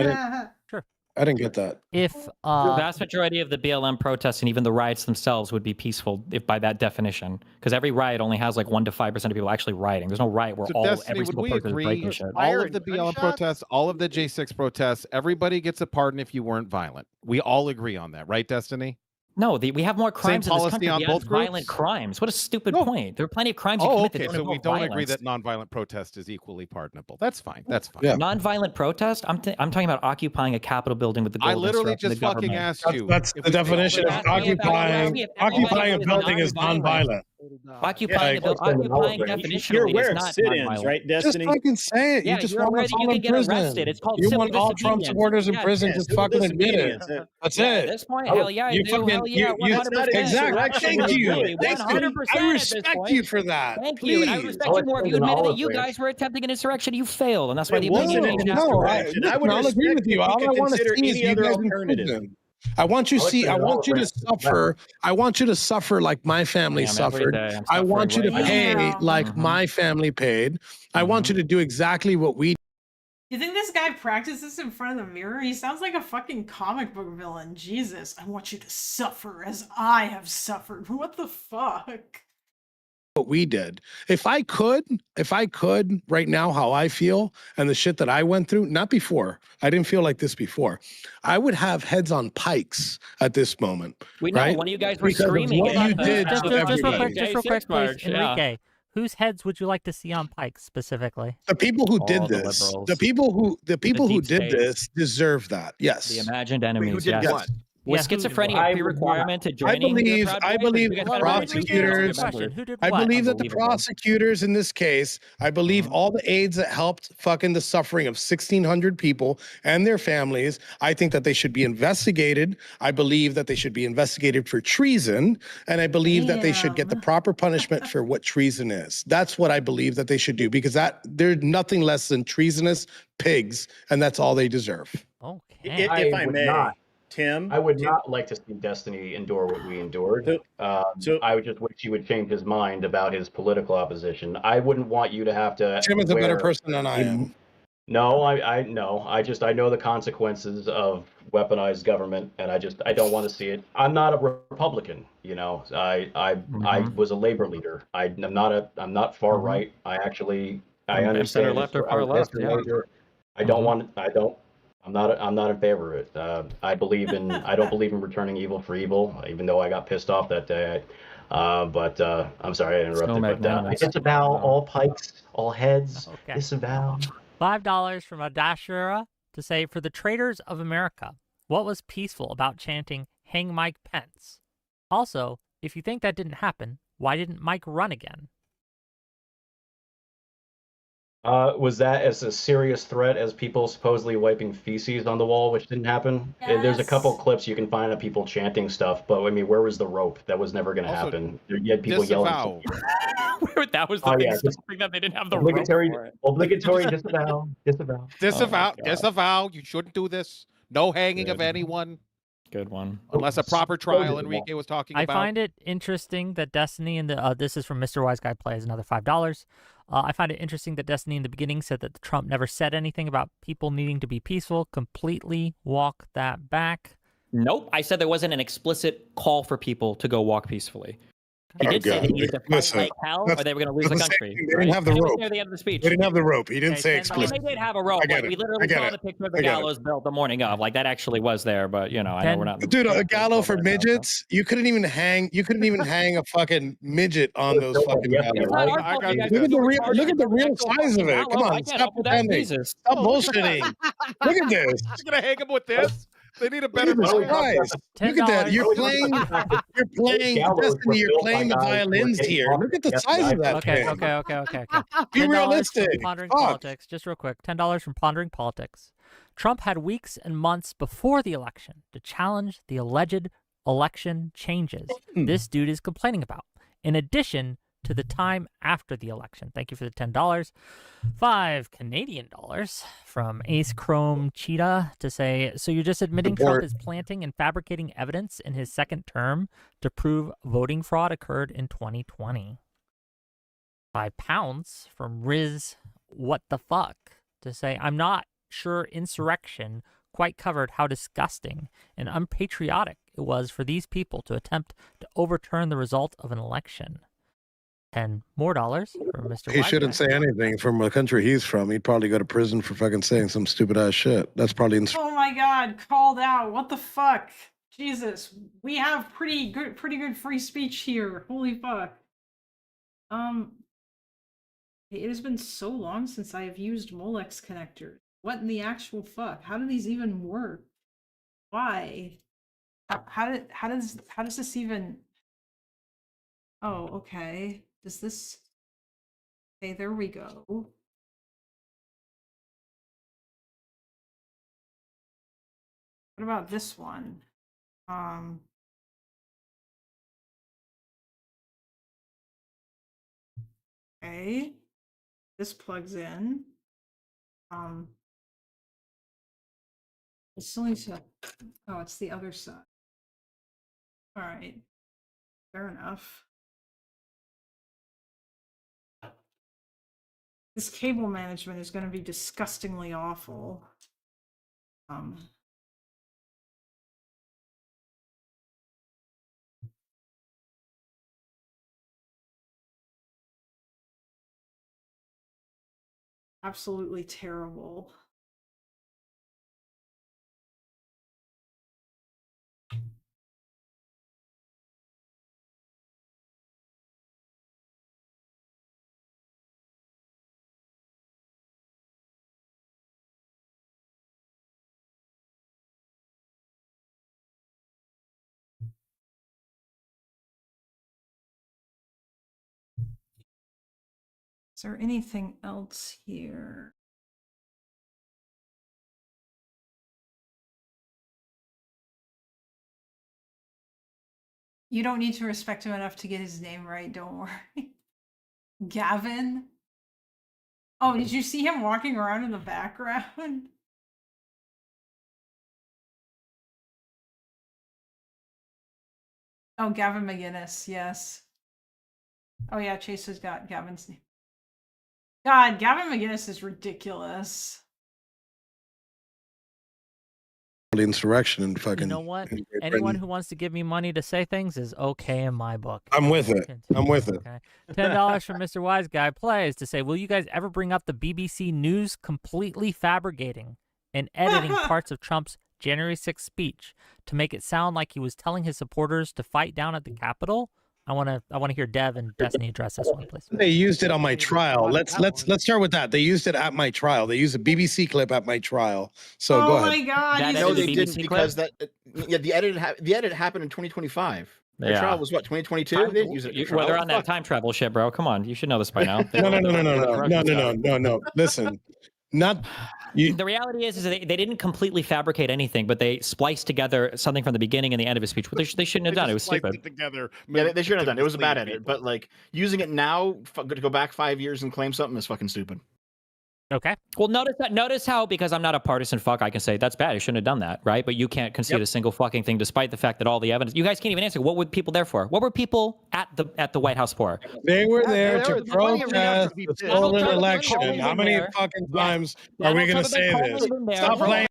Sure. I didn't get that. If the vast majority of the BLM protests and even the riots themselves would be peaceful, if by that definition, because every riot only has like 1 to 5% of people actually rioting. There's no riot where So all Destiny, every would single we person is agree breaking shit. all of the BLM protests, all of the J6 protests, everybody gets a pardon if you weren't violent? We all agree on that, right, Destiny? No, we have more crimes in this policy country. on We both have violent groups? crimes. What a stupid point. There are plenty of crimes you Oh, commit okay. that So don't we involve don't agree violence. that nonviolent protest is equally pardonable. That's fine. That's fine. Non-violent protest? I'm talking about occupying a Capitol building with the goal I of literally disrupting just the fucking government. asked you. That's the definition of occupying. Occupying a building is nonviolent. Occupying definitionally You're aware is of not sit-ins, nonviolent. right, Destiny? Just fucking say it. Yeah, You just you're want aware us that you all can in get prison. arrested. It's called You civil want all Trump disobedience. supporters in Yeah, prison. yeah, Just civil fucking admit it. disobedience. That's Yeah, it. at this point, hell yeah, I You do. fucking. Hell yeah, 100%. Exactly. Thank you. Absolutely, Thank you. 100% I at this respect point. you for that. Thank Please. you, and I would respect you more if you admitted that you guys were attempting an insurrection. You failed, and that's why the wasn't opinion an changed. insurrection. I would I'll agree respect with you. if All you I could want to consider see is any you other guys in alternative. prison. I want you to see. I want you to suffer. I want you to suffer like my family Damn, every suffered. day I'm I want you to suffering right pay now. like my family paid. I want you to do exactly what we. You think this guy practices in front of the mirror? He sounds like a fucking comic book villain. Jesus, I want you to suffer as I have suffered. What the fuck? What we did. If I could right now, how I feel and the shit that I went through, not before, I didn't feel like this before. I would have heads on pikes at this moment. We know right? one of you guys were Because of screaming what about you the- did just to real everybody. Just real quick, please, March, yeah. Enrique. Whose heads would you like to see on pikes specifically? The people who did All the this, liberals. the people who deep did state. this deserve that. Yes. The imagined enemies. did yes. what? Was Yeah, who did schizophrenia what? a prerequirement to I joining? believe. the Proud I Boys? believe You guys the gotta remember, prosecutors. Who did I what? believe that the Unbelievable. prosecutors in this case. I believe all the aides that helped fucking the suffering of 1,600 people and their families. I think that they should be investigated. I believe that they should be investigated for treason, and I believe that they should get the proper punishment for what treason is. That's what I believe that they should do, because they're nothing less than treasonous pigs, and that's all they deserve. Okay. If I would may, not. Tim. I would not like to see Destiny endure what we endured. I would just wish he would change his mind about his political opposition. I wouldn't want you to have to. Tim is a better wear- person than I am. No, I know. I know the consequences of weaponized government, and I don't want to see it. I'm not a Republican, you know. I was a labor leader. I'm not far right. I understand center left or far left, yeah. I don't want. I'm not in favor of it. I don't believe in returning evil for evil, even though I got pissed off that day. But I'm sorry I interrupted. But I disavow all pikes, all heads. Okay. Disavow. $5 from Adashura to say, for the traitors of America, what was peaceful about chanting hang Mike Pence? Also, if you think that didn't happen, why didn't Mike run again? Was that as a serious threat as people supposedly wiping feces on the wall, which didn't happen? There's a couple Yes. clips you can find of people chanting stuff, but I mean, where was the rope? That was never going to Also, happen. You had people disavow. yelling. That was the Oh, big yeah, stopping that they didn't have the rope obligatory, for it. obligatory disavow, disavow. Disavow, God. disavow. You shouldn't do this. No hanging of Good. anyone Good one. unless a proper trial. Enrique was talking I about. find it interesting that Destiny and the this is from Mr. Wise Guy Plays, another $5. I find it interesting that Destiny in the beginning said that Trump never said anything about people needing to be peaceful. Completely walk that back. Nope. I said there wasn't an explicit call for people to go walk peacefully. He Oh, did say God. they needed to fight Listen, like hell, or that's- they were going to lose the that's the country. same thing. They didn't right? have the And it was rope. near the end of the speech. They didn't have the rope. He didn't say I mean, explicitly. they did have a rope. I get Like, it. we I literally get saw it. the picture of I the get it. gallows built the morning of. Like, that actually was there, but, you know, I know we're not... Dude, a gallows for midgets? You couldn't even hang. You couldn't even hang a fucking midget on those fucking gallows. It's not our fault you guys Look at the feel real. retarded Look at the over real actual size of fucking it. Come gallows. I on, get stop up with that, pretending. Jesus. Stop bullshitting. Look at this. You're gonna hang him with this? They need a better Jesus plan. Christ. Look at that. You're playing Destiny, you're playing the violins here. Look at the size of that Okay, thing. okay. Be $10 realistic. from Pondering Fuck. Politics. Just real quick, $10 from Pondering Politics. Trump had weeks and months before the election to challenge the alleged election changes this dude is complaining about, in addition to the time after the election. Thank you for the $10. 5 Canadian dollars from Ace Chrome Cheetah to say, so you're just admitting Trump Support. is planting and fabricating evidence in his second term to prove voting fraud occurred in 2020. £5 from Riz What the Fuck to say, I'm not sure insurrection quite covered how disgusting and unpatriotic it was for these people to attempt to overturn the result of an election. $10 more from Mr. He Wise shouldn't Guy. say anything from the country he's from. He'd probably go to prison for fucking saying some stupid ass shit. That's probably Oh my god, called out. What the fuck? Jesus. We have pretty good free speech here. Holy fuck. It has been so long since I have used Molex connectors. What in the actual fuck? How do these even work? Why? How does this even? Oh, okay. Does this? Okay, there we go. What about this one? Okay. This plugs in. It still needs to. Oh, it's the other side. All right. Fair enough. This cable management is going to be disgustingly awful. Absolutely terrible. Is there anything else here? You don't need to respect him enough to get his name right, don't worry. Gavin? Oh, did you see him walking around in the background? Oh, Gavin McGinnis, yes. Oh yeah, Chase has got Gavin's name. God, Gavin McGinnis is ridiculous. insurrection and fucking. You know what? in Great Anyone Britain. who wants to give me money to say things is okay in my book. I'm with it. I'm with it. Okay. $10 from Mr. Wise Guy Plays to say, will you guys ever bring up the BBC News completely fabricating and editing parts of Trump's January 6th speech to make it sound like he was telling his supporters to fight down at the Capitol? I want to hear Dev and Destiny address this one, please. They used it on my trial. Let's start with that. They used it at my trial. They used a BBC clip at my trial. So Oh go ahead. my God! No, they didn't because that. Yeah, the edit happened in 2025. The Yeah. trial was what 2022. They didn't use it. Well, they're on that time travel shit, bro. Come on, you should know this by now. No. Listen, not. The reality is they didn't completely fabricate anything, but they spliced together something from the beginning and the end of his speech, which they shouldn't have done. It was stupid. Together. Yeah, they shouldn't have done it. It was a bad edit, but like using it now to go back 5 years and claim something is fucking stupid. Okay. Well, notice how, because I'm not a partisan fuck, I can say that's bad. I shouldn't have done that, right? But you can't concede a single fucking thing, despite the fact that all the evidence. You guys can't even answer. What were people there for? What were people at the White House for? They were there to protest the stolen election. How many fucking times are we going to say this? Stop playing.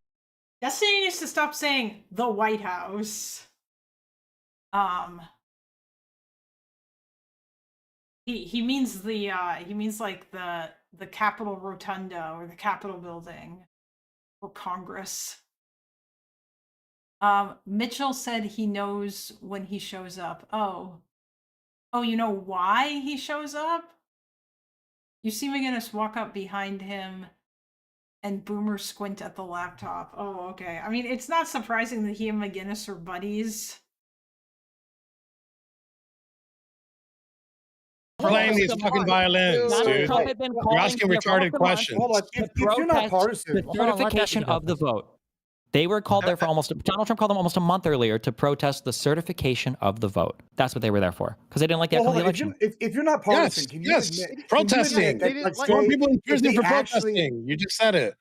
Destiny needs to stop saying the White House. He means like the Capitol Rotunda or the Capitol building or Congress. Mitchell said he knows when he shows up. Oh, you know why he shows up? You see McGinnis walk up behind him and Boomer squint at the laptop. Oh, okay. I mean, it's not surprising that he and McGinnis are buddies. Playing these fucking violins, dude. You're asking retarded questions. If you're not partisan, the certification of the vote. They were called there for Donald Trump called them almost a month earlier to protest the certification of the vote. That's what they were there for, because they didn't like the outcome of the election. If you're not partisan, can you admit, protesting. More people in prison for protesting. You just said it.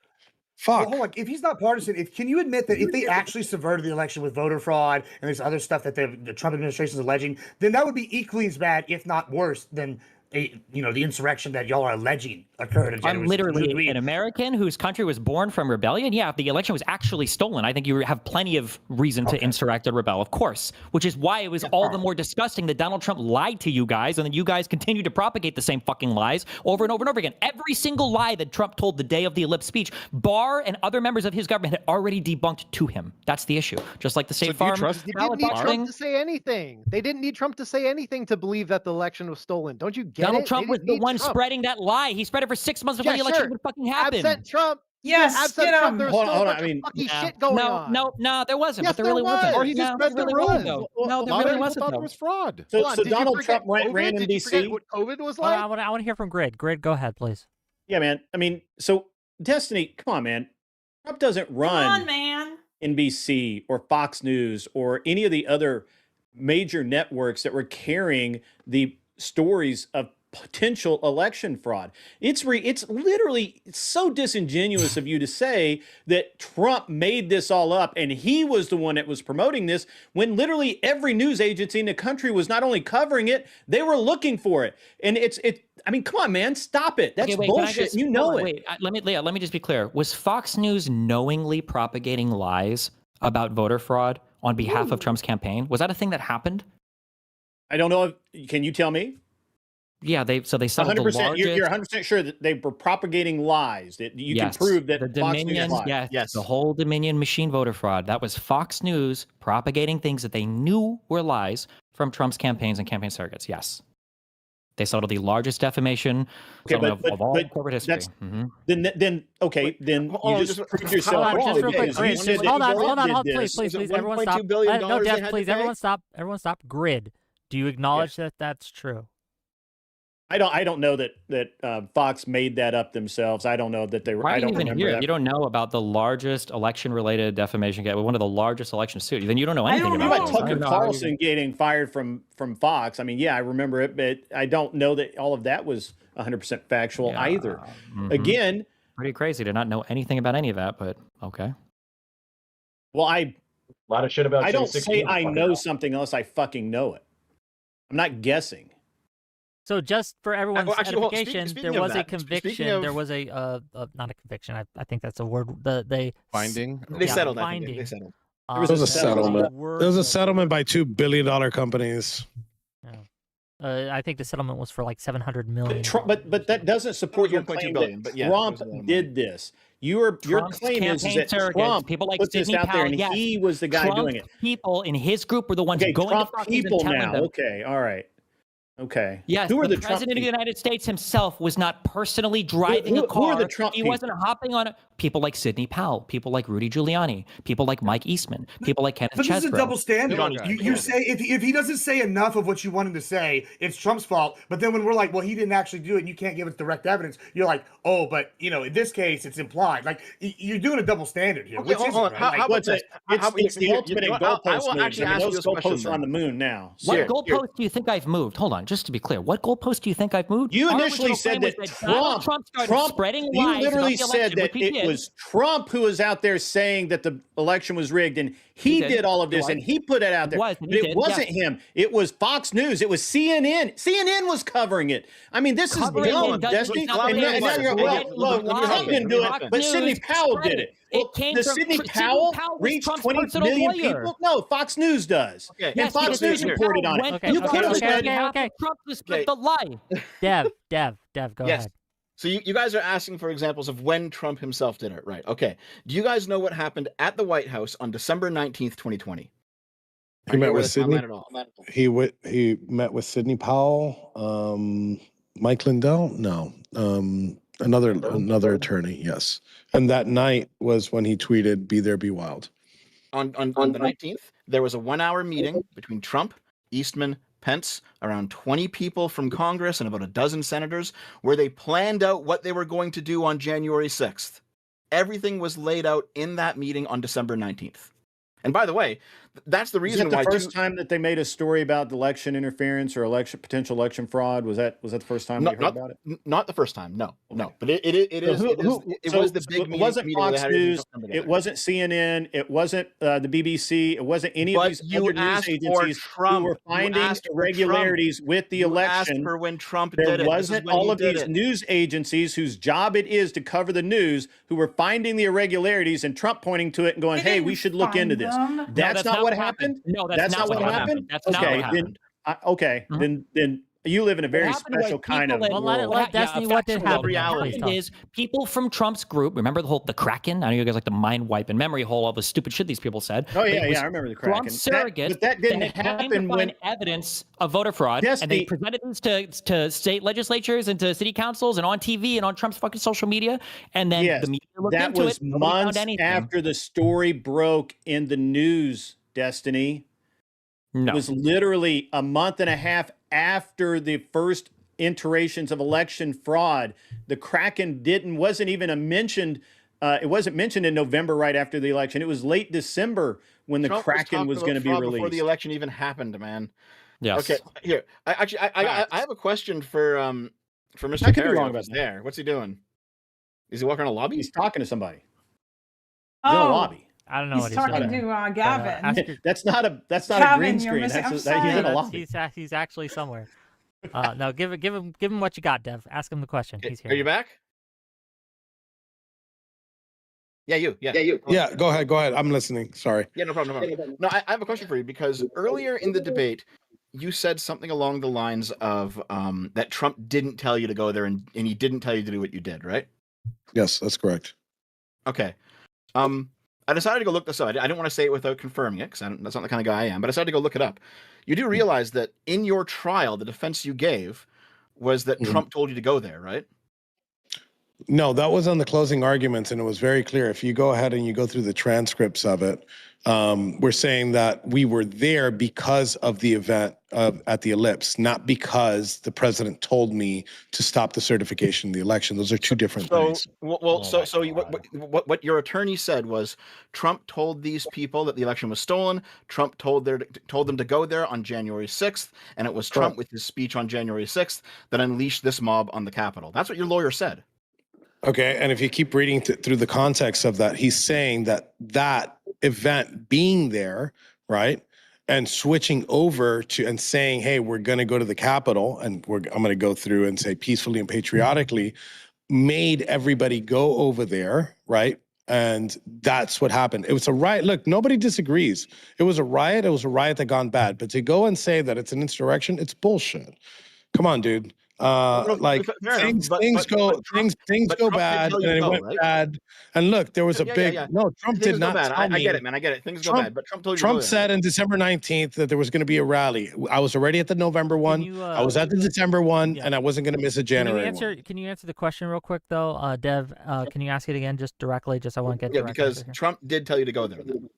Fuck. Well, hold on. If he's not partisan, can you admit that if they actually subverted the election with voter fraud and this other stuff that the Trump administration is alleging, then that would be equally as bad, if not worse, than the insurrection that y'all are alleging occurred. I'm literally an American whose country was born from rebellion. Yeah, if the election was actually stolen, I think you have plenty of reason to insurrect or rebel, of course, which is why it was all the more disgusting that Donald Trump lied to you guys, and then you guys continue to propagate the same fucking lies over and over and over again. Every single lie that Trump told the day of the ellipse speech, Barr and other members of his government had already debunked to him. That's the issue. Just like the State Farm. They didn't need Trump to say anything. They didn't need Trump to say anything to believe that the election was stolen. Don't you get Donald it? Trump was the one spreading that lie. He spread it for 6 months before the election would fucking happen. Absent Trump. Yes, absent get Trump. him. There's Hold still on, a bunch of fucking shit going on. No, there wasn't. Yes, but there really there wasn't. was. Or he just spread the rumors. No, there really wasn't. Thought it was fraud. So, Hold on, so did you Donald forget Trump ran COVID? in Did you forget DC. what COVID was Well, like? I want to hear from Grid. Grid, go ahead, please. Yeah, man. I mean, so Destiny, come on, man. Trump doesn't Come run on, man. NBC or Fox News or any of the other major networks that were carrying the stories of potential election fraud. It's literally so disingenuous of you to say that Trump made this all up and he was the one that was promoting this, when literally every news agency in the country was not only covering it, they were looking for it. And I mean, come on, man, stop it. That's bullshit. You know it. Wait, let me just be clear. Was Fox News knowingly propagating lies about voter fraud on behalf of Trump's campaign? Was that a thing that happened? I don't know. Can you tell me? Yeah, they settled 100%. the largest. You're 100% sure that they were propagating lies. That you can prove that the Fox News Dominion, lied. yes, the whole Dominion machine voter fraud. That was Fox News propagating things that they knew were lies from Trump's campaigns and campaign surrogates. Yes, they settled the largest defamation of all corporate history. Then you just proved yourself wrong. Just real quick, because you said that hold on, Trump did please, this. everyone stop. No, Jeff, please, everyone stop. Grid, do you acknowledge that that's true? I don't know that Fox made that up themselves. I don't know that they were. Why I are you don't even remember here? that. You don't know about the largest election-related defamation case, one of the largest election suits. Then you don't know anything about it. Tucker Carlson getting fired from Fox. I mean, yeah, I remember it, but I don't know that all of that was 100% factual either. Again, pretty crazy to not know anything about any of that, but okay. Well, a lot of shit about. I don't J6ers say I know about. something unless I fucking know it. I'm not guessing. So just for everyone's edification, speaking there of was a that, conviction. There was a not a conviction. I think that's a word. Finding. They settled. Finding. I think they settled. There was a settlement. There was a settlement by $2 billion companies. I think the settlement was for like $700 million. But that doesn't support your 1.2 claim billion, that but yeah, Trump it was a lot of did this. Your claim is that Trump people like put this Sidney out there Powell, and he was the guy Trump doing it. People in his group were the ones going Trump to Fox News and people telling now. them. Okay, all right. Okay. Yes, Who are the the Trump president of the people? United States himself was not personally driving a who are car. the Trump He wasn't hopping on people like Sidney Powell, people like Rudy Giuliani, people like Mike Eastman, people like Kenneth But this is a Chesbrough. double standard. Johnny You say if he doesn't say enough of what you want him to say, it's Trump's fault. But then when we're like, well, he didn't actually do it, and you can't give us direct evidence, you're like, oh, but in this case, it's implied. Like you're doing a double standard here. Okay, Which hold is on. How about this? It's the ultimate in I goalpost will moves. actually I mean, ask you those this question goalposts are on the then. moon now. What So- goalpost do you think I've moved? Hold on, just to be clear, what goalpost do you think I've moved? You Our initially original said claim that was Donald Trump started spreading you lies literally about the said election, that which he it did. was Trump who was out there saying that the election was rigged, and he did. did all of He this, was. and he put it out there. was, and But he it did, wasn't yes. him. It was Fox News. It was CNN. CNN was covering it. I mean, this is Covering dumb, it doesn't- Destiny. it's not And the now same you're way. well, It was Trump lying. didn't do it, Fox but Sidney News Powell spread did it. it. Well, It came does from Sidney Sidney Powell Powell was reach Trump's 20 personal million lawyer. people? No, Fox News does. Okay. And Yes, Fox because News Sidney reported Powell on it. went Okay, You to could have okay, said, okay. Trump to spread Okay. the lie. Dev, go Yes. ahead. So you guys are asking for examples of when Trump himself did it, right? Okay. Do you guys know what happened at the White House on December 19th, 2020? He met with Sidney. Sidney. He met with Sidney Powell, Mike Lindell. No, another attorney. Yes, and that night was when he tweeted, "Be there, be wild." On the 19th, there was a 1-hour meeting between Trump, Eastman, Pence, around 20 people from Congress, and about a dozen senators, where they planned out what they were going to do on January 6th. Everything was laid out in that meeting on December 19th. And by the way, that's the Is reason that why the first time that they made a story about election interference or potential election fraud? Was that the first time we heard about it? Not the first time. No. But it was the big meeting. It wasn't meeting where they Fox had everything News. come together. It wasn't CNN. It wasn't the BBC. It wasn't any of But these you other news asked for agencies Trump. who were You finding asked for irregularities with the You election. asked for when Trump There did it. This is wasn't when he all of did these it. news agencies whose job it is to cover the news who were finding the irregularities and Trump pointing to it and going, "Hey, we should look into this." That's not what happened. No, that's not what happened. That's not what happened. Then you live in a very happened was special kind of people that- world. let Destiny, what did happen? What happened is people from Trump's group, remember the Kraken? I know you guys like to mind wipe and memory hole all the stupid shit these people said. Oh, yeah, But it was I remember the Kraken. Trump's surrogate But that didn't had claimed to happen find when- evidence of voter fraud, and they presented this to state legislatures and to city councils and on TV and on Trump's fucking social media, and then Yes, the media looked that into was it. Nobody found months anything. after the story broke in the news, Destiny. No. It was literally a month and a half after the first iterations of election fraud. The Kraken wasn't even mentioned. It wasn't mentioned in November right after the election. It was late December when the Trump Kraken was talking going to about be fraud released. before the election even happened, man. Yes. Okay. Here, I have a question for Mr. I could be Terry wrong if about he's that. there. What's he doing? Is he walking around a lobby? He's talking to somebody. He's in a Oh, lobby. I don't know he's what he's talking doing. to Gavin. That's not a Gavin, green you're screen. missing- That's I'm he's in a sorry. lobby. He's actually somewhere. No, give him what you got, Dev. Ask him the question. He's here. Are you back? Yeah, you. Yeah. Yeah, go ahead. I'm listening. Sorry. Yeah, no problem. No, I have a question for you because earlier in the debate, you said something along the lines of that Trump didn't tell you to go there and he didn't tell you to do what you did, right? Yes, that's correct. Okay. I decided to go look this up. I didn't want to say it without confirming it because that's not the kind of guy I am, but I decided to go look it up. You do realize that in your trial, the defense you gave was that Trump told you to go there, right? No, that was on the closing arguments, and it was very clear. If you go ahead and you go through the transcripts of it, we're saying that we were there because of the event at the Ellipse, not because the president told me to stop the certification of the election. Those are two different things. What your attorney said was Trump told these people that the election was stolen. Trump told them to go there on January 6th, and it was Trump with his speech on January 6th that unleashed this mob on the Capitol. That's what your lawyer said. Okay, and if you keep reading through the context of that, he's saying that event being there, right, and switching over to and saying, hey, we're going to go to the Capitol, and I'm going to go through and say peacefully and patriotically, made everybody go over there, right? And that's what happened. It was a riot. Look, nobody disagrees. It was a riot. It was a riot that gone bad. But to go and say that it's an insurrection, it's bullshit. Come on, dude. Fair enough, things go Trump did bad, tell and you to then it go, went right? bad. And look, there was a big no. Trump Things did go not bad. tell I me. get it, man. I get it. Things go Trump, bad, but Trump told you Trump to go there. said on December 19th that there was going to be a rally. I was already at the November one. I was at the December one, and I wasn't going to miss a January one. Can you answer the question real quick though, Dev? Can you ask it again, just directly? Just I want to get Yeah, direct because answer here. Trump did tell you to go there. Then.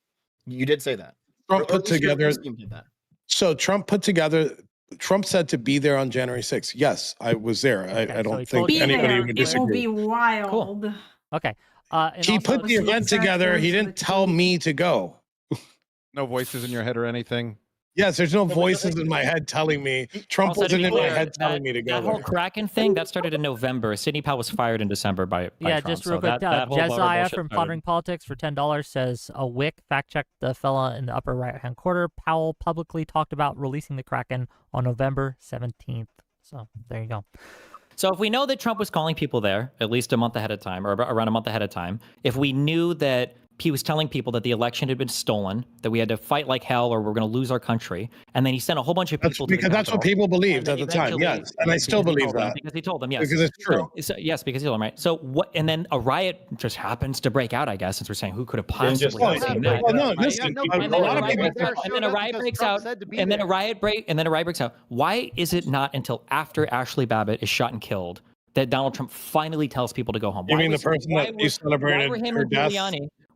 You did say that. Trump put together. Did that. So Trump put together. Trump said to be there on January 6th. Yes, I was there. I don't think anybody would It will disagree. be wild. Okay. He put the event together. He didn't tell me to go. No voices in your head or anything. Yes, there's no voices in my head telling me. Trump Also, to wasn't be in my clear, head telling me to go That whole there. Kraken thing that started in November. Sidney Powell was fired in December by Yeah, Trump. just real so quick. that whole Jesiah bullshit from started. Pondering Politics for $10 says a Wick fact checked the fella in the upper right hand corner. Powell publicly talked about releasing the Kraken on November 17th. So there you go. So if we know that Trump was calling people there at least a month ahead of time, or around a month ahead of time, if we knew that he was telling people that the election had been stolen, that we had to fight like hell or we're going to lose our country, and then he sent a whole bunch of people Because that's what people believed at the time. Yes, and I still believe that because he told them, yes, because it's true. So, yes, because he told them, right. So what? And then a riot just happens to break out, I guess, since we're saying who could have possibly seen that. Well, no, Right? listen, And a lot of people. and then a riot breaks out, and then a riot breaks out. Why is it not until after Ashley Babbitt is shot and killed that Donald Trump finally tells people to go home? You mean the person that you celebrated her death?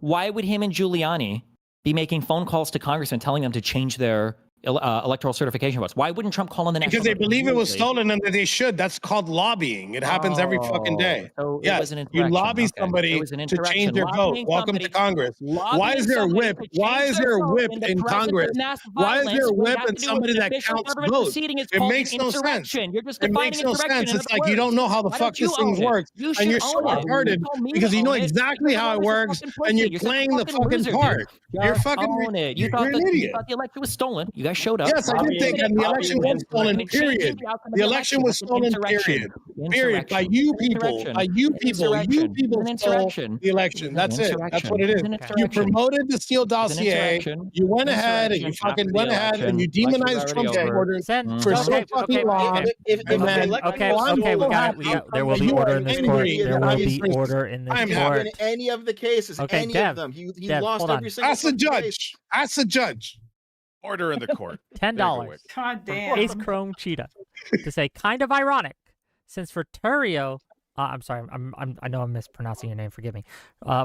Why would him and Giuliani be making phone calls to congressmen telling them to change their electoral certification votes? Why wouldn't Trump call on the national? Because they believe it was stolen and that they should. That's called lobbying. It happens every fucking day. So yes, you lobby somebody to change their vote. Welcome to Congress. Why is there a whip? Why is there a whip in Congress? Why is there a whip and somebody that counts votes? It makes no sense. It makes no sense. It's like you don't know how the fuck this thing works, and you're so retarded because you know exactly how it works, and you're playing the fucking part. You're fucking. You You're an idiot. thought the election was stolen. You guys showed up. Yes, I did think that the election was stolen, period. The election was stolen, period. Period. By you people. By you people. You people stole the election. That's it. That's what it is. You promoted the Steele dossier. You went ahead and you fucking went ahead and you demonized Trump's supporters for so fucking long. There will be order in this court. There will be order in this court. In any of the cases, any of them, he lost every single. Ask the judge. Ask the judge. Order in the court. $10. God damn. Ace Chrome Cheetah to say kind of ironic, since for Tario, I'm sorry, I know I'm mispronouncing your name. Forgive me.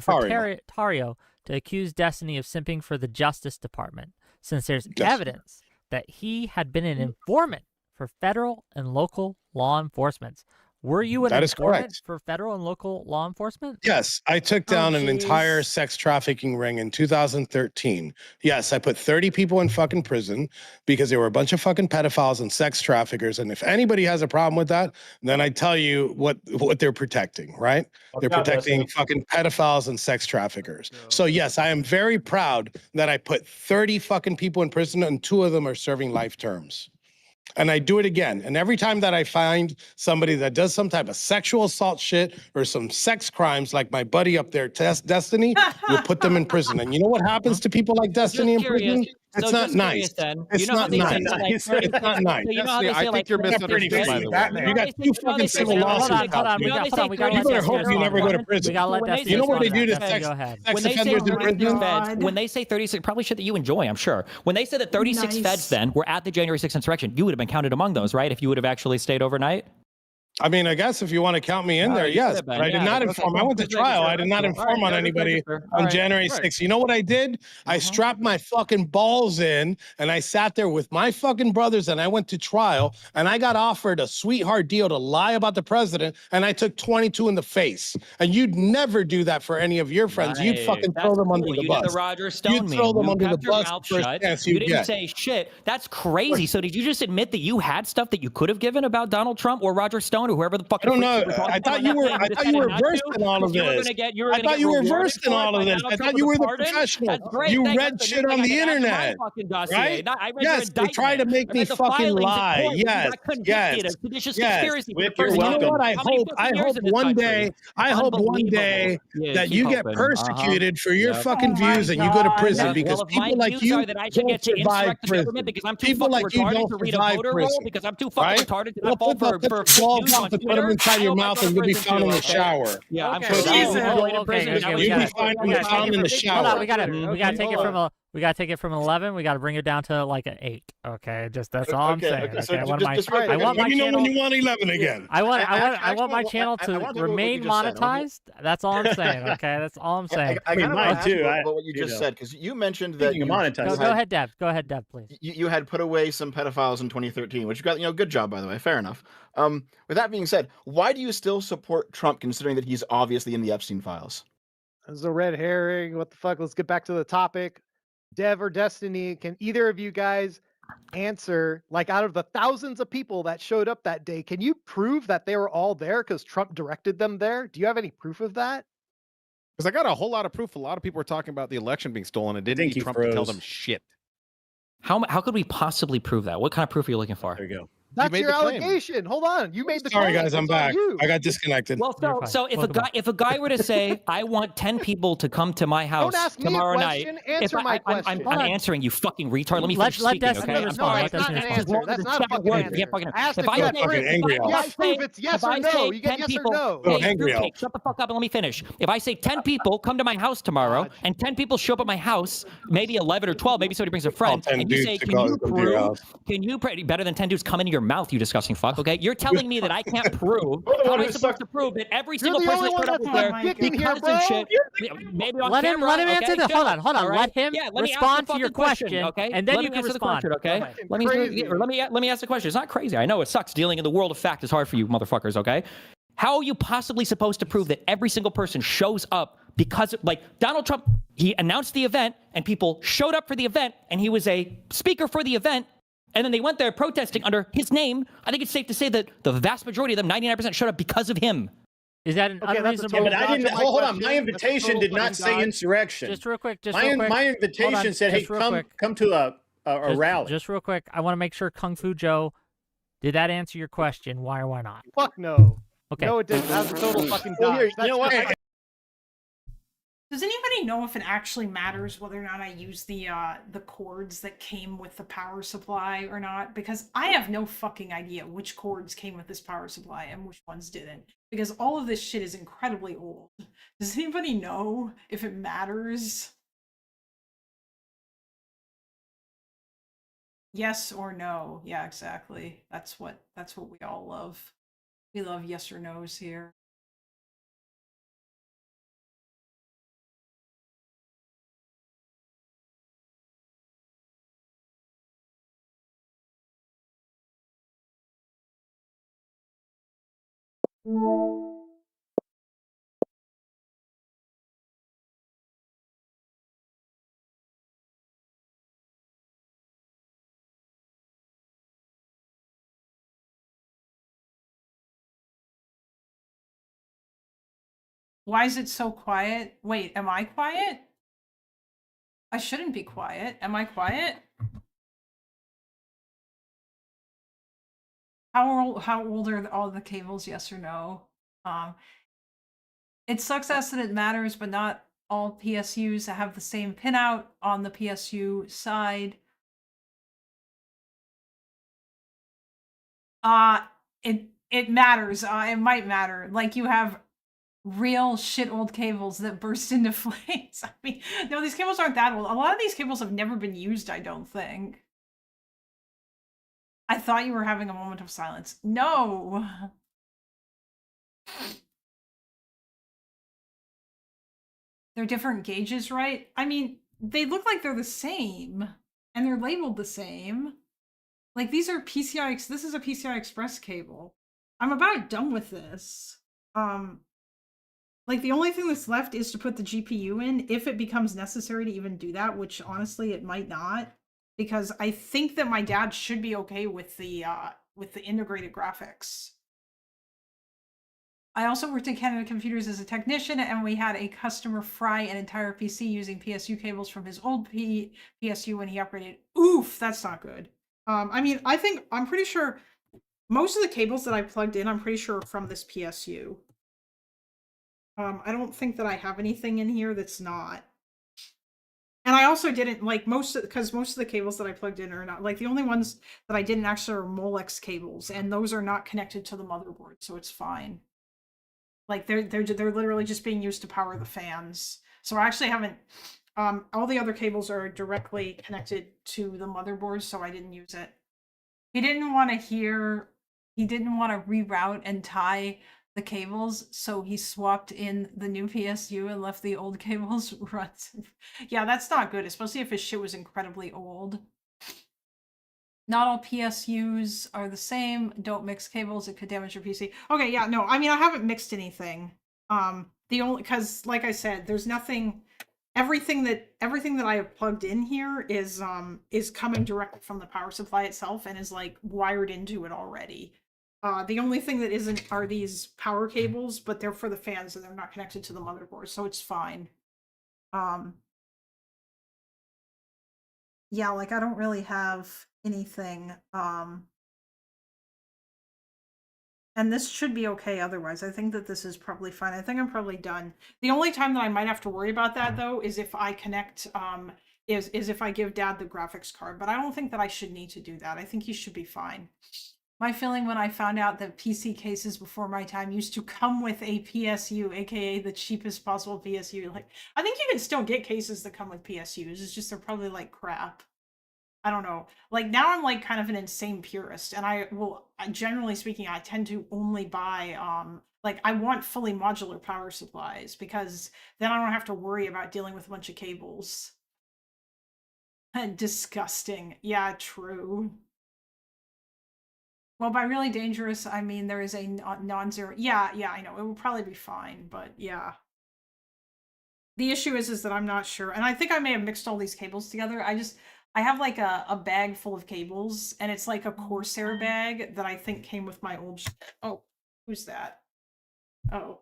For Tario to accuse Destiny of simping for the Justice Department, since there's evidence that he had been an informant for federal and local law enforcement. Were you an informant for federal and local law enforcement? Yes, I took down an entire sex trafficking ring in 2013. Yes, I put 30 people in fucking prison because they were a bunch of fucking pedophiles and sex traffickers. And if anybody has a problem with that, then I tell you what they're protecting, right? They're protecting fucking pedophiles and sex traffickers. So yes, I am very proud that I put 30 fucking people in prison and 2 of them are serving life terms. And I do it again. And every time that I find somebody that does some type of sexual assault shit or some sex crimes, like my buddy up there, Destiny, we'll put them in prison. And you know what happens to people like Destiny in prison? It's not nice. It's not nice. It's not nice. I think you're misunderstanding, by the way. You got 2 fucking civil lawsuits. Hold on. We gotta You better hope you never go to prison. You know what they do to sex offenders in prison? When they say 36, probably shit that you enjoy, I'm sure. When they said that 36 feds then were at the January 6th insurrection, you would have been counted among those, right? If you would have actually stayed overnight? I mean, I guess if you want to count me in there, yes. But I did not inform. I went to trial. I did not inform on anybody on January 6th. You know what I did? I strapped my fucking balls in and I sat there with my fucking brothers and I went to trial and I got offered a sweetheart deal to lie about the president and I took 22 in the face. And you'd never do that for any of your friends. You'd fucking throw them under the bus. You did the Roger Stone You'd throw them under the bus first shut. chance You you didn't get. say shit. That's crazy. So did you just admit that you had stuff that you could have given about Donald Trump or Roger Stone? Stone or whoever the fuck. I don't know. freaks were talking I to thought on you that were. thing I who thought you were decided not versed to, in all of because you were this. gonna get, you were I gonna thought get you were rewarded versed in for it all by of this. Donald I Trump thought with you a were the pardon. professional. That's great. You Thanks. read That's the shit new on thing. the I can add to my internet, fucking dossier. right? I read your Yes, they try to indictment. make I me read the fucking filings in lie. court. You Yes, got convicted yes, of seditious yes. conspiracy for the Wick, you're first You know time. what? I How many hope. fucking I years hope in this one country? day. I hope one Unbelievable. day Yeah, that keep you get hoping. persecuted for your Yep. fucking Oh my views and you go to prison God. because Well, if my people like views you are that I should don't get to survive insurrect the government prison. because I'm too People fucking like you retarded don't to read a survive voter roll, prison, because I'm too fucking right? retarded to They'll not fall put for the fake gloves news off on and put them Twitter, inside I your hope I mouth go to and you'll be prison found too, in the okay? shower. Yeah, I'm Okay. sure that Jesus. will be going to prison. Okay, That we would You'll got be it. found We gotta found take in it the from, hold on, shower. we gotta Okay, take it hold from on. we gotta take it from 11. We gotta bring it down to like an 8. Okay, just that's all I'm saying. Okay, so Okay, I want my just real I quick, want Let my me know when channel. you want 11 again. I want my well, channel I to wanna talk about what you remain just said. monetized. That's all I'm saying. Okay, that's all I'm saying. I I mean, kind of mine want to ask too. you I- about what you you just know. said, because you mentioned that Speaking of you monetized, Go ahead, Dev. Go ahead, Dev, please. you had put away some pedophiles in 2013, which you got, good job, by the way, fair enough. With that being said, why do you still support Trump, considering that he's obviously in the Epstein files? This is a red herring. What the fuck? Let's get back to the topic. Dev or Destiny, can either of you guys answer, like, out of the thousands of people that showed up that day, can you prove that they were all there because Trump directed them there? Do you have any proof of that? Because I got a whole lot of proof. A lot of people were talking about the election being stolen and didn't think need he Trump to tell froze. them shit. How could we possibly prove that? What kind of proof are you looking for? There you go. That's made your the claim. allegation. Hold on. You made the Sorry, claim. guys, I'm It's on back. you. I got disconnected. Well, so if a guy were to say, I want 10 people to come to my house ask me a tomorrow question, night, answer my I'm question. Hold on. answering you, fucking retard. Let me Let finish speaking, Destiny okay? respond. No, Let it's not Destiny an respond. answer. That's not a fucking answer. I I asked if if I you say, had fucking proof. angry if elf. You I have proof. say, It's yes if or I no. say You get 10 yes or people, no. Oh, hey, angry fruitcake, elf. shut the fuck up and let me finish. If I say 10 people come to my house tomorrow, and 10 people show up at my house, maybe 11 or 12, maybe somebody brings a friend, 10 and you dudes say, to can go you to your house. better than 10 dudes come into your mouth, you disgusting fuck, okay? You're telling me that I can't prove, how am I supposed to prove that every single the person only that showed one up was that's there not kicking here, because of bro. shit? Maybe on Let him camera, answer okay? the. Chill, Hold on. all right? Let him Yeah, let me ask respond the to your fucking question, question, okay? and then Let you me can answer the question, respond. okay? Fucking Let me crazy. or let me ask the question. It's not crazy. I know it sucks. Dealing in the world of fact is hard for you motherfuckers, okay? How are you possibly supposed to prove that every single person shows up because, like, Donald Trump, he announced the event and people showed up for the event and he was a speaker for the event and then they went there protesting under his name? I think it's safe to say that the vast majority of them, 99%, showed up because of him. Is that an Okay, that's a unreasonable? total Yeah, but I didn't. Gotcha, my Hold on. My question. invitation That's a did total not say fucking insurrection. Just real quick. My invitation Hold on, said, "Hey, just real quick. come to a rally." Just real quick. I want to make sure Kung Fu Joe, did that answer your question? Why or why not? Fuck no. Okay. No, it didn't. That's a total fucking Well, dodge. here, you That's know what? not- Does anybody know if it actually matters whether or not I use the cords that came with the power supply or not? Because I have no fucking idea which cords came with this power supply and which ones didn't. Because all of this shit is incredibly old. Does anybody know if it matters? Yes or no? Yeah, exactly. That's what we all love. We love yes or no's here. Why is it so quiet? Wait, am I quiet? I shouldn't be quiet. Am I quiet? How old are all the cables? Yes or no? It sucks ass that it matters, but not all PSUs have the same pinout on the PSU side. It matters. It might matter. Like you have real shit old cables that burst into flames. I mean, no, these cables aren't that old. A lot of these cables have never been used, I don't think. I thought you were having a moment of silence. No. They're different gauges, right? I mean, they look like they're the same and they're labeled the same. Like these are PCI, this is a PCI Express cable. I'm about done with this. Like the only thing that's left is to put the GPU in if it becomes necessary to even do that, which honestly it might not, because I think that my dad should be okay with the integrated graphics. I also worked at Canada Computers as a technician, and we had a customer fry an entire PC using PSU cables from his old PSU when he upgraded. Oof, that's not good. I mean, I'm pretty sure most of the cables that I plugged in, I'm pretty sure are from this PSU. I don't think that I have anything in here that's not. And I also didn't like because most of the cables that I plugged in are not, like, the only ones that I didn't actually are Molex cables, and those are not connected to the motherboard, so it's fine. Like they're literally just being used to power the fans. So I actually haven't. All the other cables are directly connected to the motherboard, so I didn't use it. He didn't want to reroute and tie the cables, so he swapped in the new PSU and left the old cables run. Yeah, that's not good, especially if his shit was incredibly old. Not all PSUs are the same. Don't mix cables, it could damage your PC. Okay, yeah, no, I mean, I haven't mixed anything. Because like I said, there's nothing, everything that I have plugged in here is coming directly from the power supply itself and is like wired into it already. The only thing that isn't are these power cables, but they're for the fans and they're not connected to the motherboard, so it's fine. Yeah, like I don't really have anything. And this should be okay otherwise. I think that this is probably fine. I think I'm probably done. The only time that I might have to worry about that though is if I connect is if I give Dad the graphics card, but I don't think that I should need to do that. I think he should be fine. My feeling when I found out that PC cases before my time used to come with a PSU, aka the cheapest possible PSU. Like, I think you can still get cases that come with PSUs. It's just they're probably like crap. I don't know. Like now I'm like kind of an insane purist, and generally speaking, I tend to only buy like I want fully modular power supplies because then I don't have to worry about dealing with a bunch of cables. Disgusting. Yeah, true. Well, by really dangerous, I mean there is a non-zero. Yeah, I know. It will probably be fine, but yeah. The issue is that I'm not sure. And I think I may have mixed all these cables together. I have like a bag full of cables, and it's like a Corsair bag that I think came with my old oh, who's that? Oh.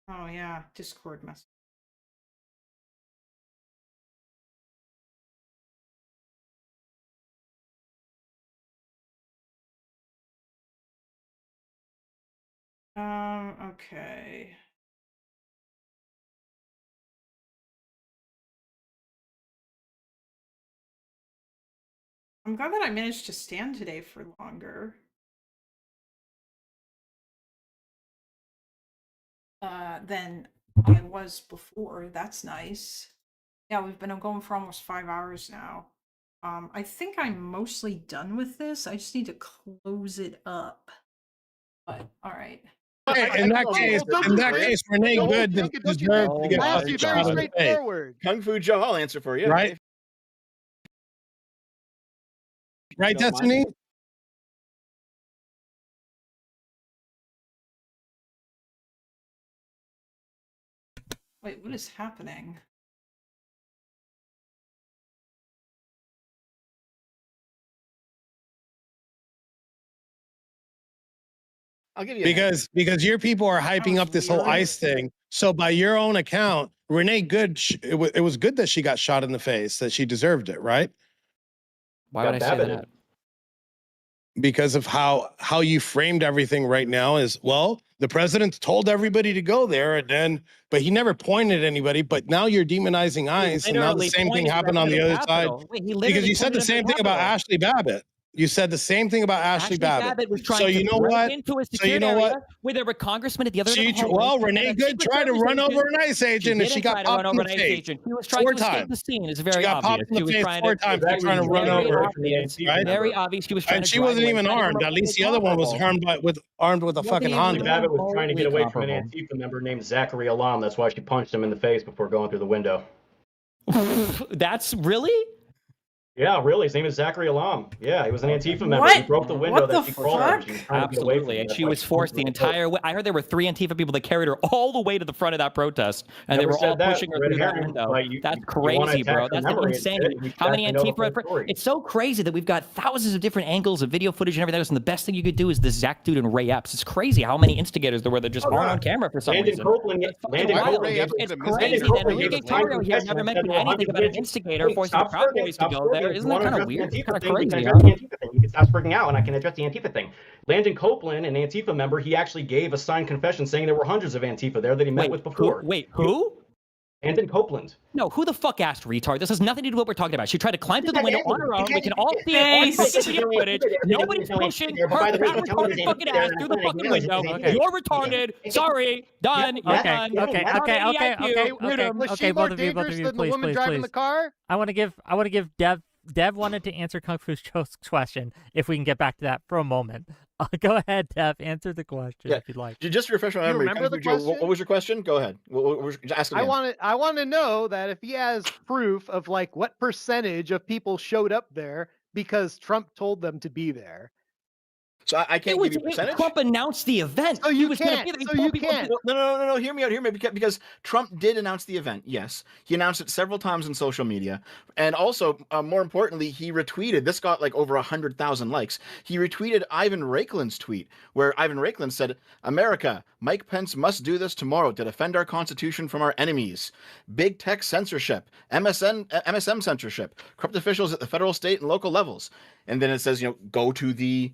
Oh yeah, Discord message. Okay. I'm glad that I managed to stand today for longer. Than I was before. That's nice. Yeah, we've been going for almost 5 hours now. I think I'm mostly done with this. I just need to close it up. But all right. In that case, Renee Good deserves to get I asked you very straightforward. Kung Fu Joe, I'll answer for you. Right? Right, Don't Destiny? mind. Wait, what is happening? I'll give you because your people are hyping up this whole ICE thing. So by your own account, Renee Good, it was good that she got shot in the face, that she deserved it, right? Why would I say that? Because of how you framed everything right now is, well, the president told everybody to go there, and then but he never pointed at anybody. But now you're demonizing ICE, and now the same thing happened on the other side. Because you said the same thing about Ashley Babbitt. You said the same thing about Ashley Babbitt. Was trying so you to know break what? into a So you know secure what? area where there were congressmen at the other end of the hallway. Well, Renee Good tried to run over an ICE agent, and she got popped in the face. She was trying to escape the scene. It's very She got obvious. popped in the face trying 4 times. She was trying to run over it. Right? Very obvious. She was trying and to she drive wasn't away. even armed. At least the other one was armed with a fucking Honda. Babbitt was trying to get away from an Antifa member named Zachary Alam. That's why she punched him in the face before going through the window. That's really? Yeah, really. His name is Zachary Alam. Yeah, he was an Antifa member. What? He broke the window What that the she crawled out. She was trying to get away from Absolutely, him. and That's she why was forced the broke the window. entire way. I heard there were 3 Antifa people that carried her all the way to the front of that protest, and they Never were all said that. pushing her Red through that herring, window. but you That's wanna crazy, attack bro. her That's like memory insane. instead, you should How many actually know the Antifa? full story. It's so crazy that we've got thousands of different angles of video footage and everything else, and the best thing you could do is the Zach dude and Ray Epps. It's crazy how many instigators there were that just Oh, aren't God. on camera for some Landon reason. Copeland, It's fucking Landon wild. Copeland gave It's us- crazy Landon that Copeland gave Enrique us time Tario here confession never and said mentioned there were anything about an 100 instigator Hey, forcing the stop Proud smirking, Boys to stop go smirking. there. If Isn't you that want to kind of address the weird? It's Antifa kind of thing, we can crazy, address huh? the Antifa thing. You can stop freaking out and I can address the Antifa thing. Landon Copeland, an Antifa member, he actually gave a signed confession saying there were hundreds of Antifa there that he met with before. Who? Landon Copeland. No, who the fuck asked retard? This has nothing to do with what we're talking about. She tried to climb through the window on her own. We can all see it on video footage. Nobody's pushing her fat retarded fucking ass through the fucking window. You're retarded. Sorry. Done. You're done. Okay, both of you, dangerous than the please, woman please, driving please. the car? I want to give Dev wanted to answer Kung Fu's question. If we can get back to that for a moment, go ahead, Dev. Answer the question if you'd like. Just to refresh my You memory. remember Kung the Fu Joe, question? what was your question? Go ahead. Ask it again. I want to know that if he has proof of like what percentage of people showed up there because Trump told them to be there. So I can't give you a percentage. Trump announced the event. So He you was gonna can't. be there. He So told you people can't. No. Hear me out. Because Trump did announce the event. Yes, he announced it several times on social media, and also, more importantly, he retweeted. This got like over 100,000 likes. He retweeted Ivan Raiklin's tweet, where Ivan Raiklin said, "America, Mike Pence must do this tomorrow to defend our Constitution from our enemies. Big tech censorship, MSM censorship, corrupt officials at the federal, state, and local levels." And then it says, go to the,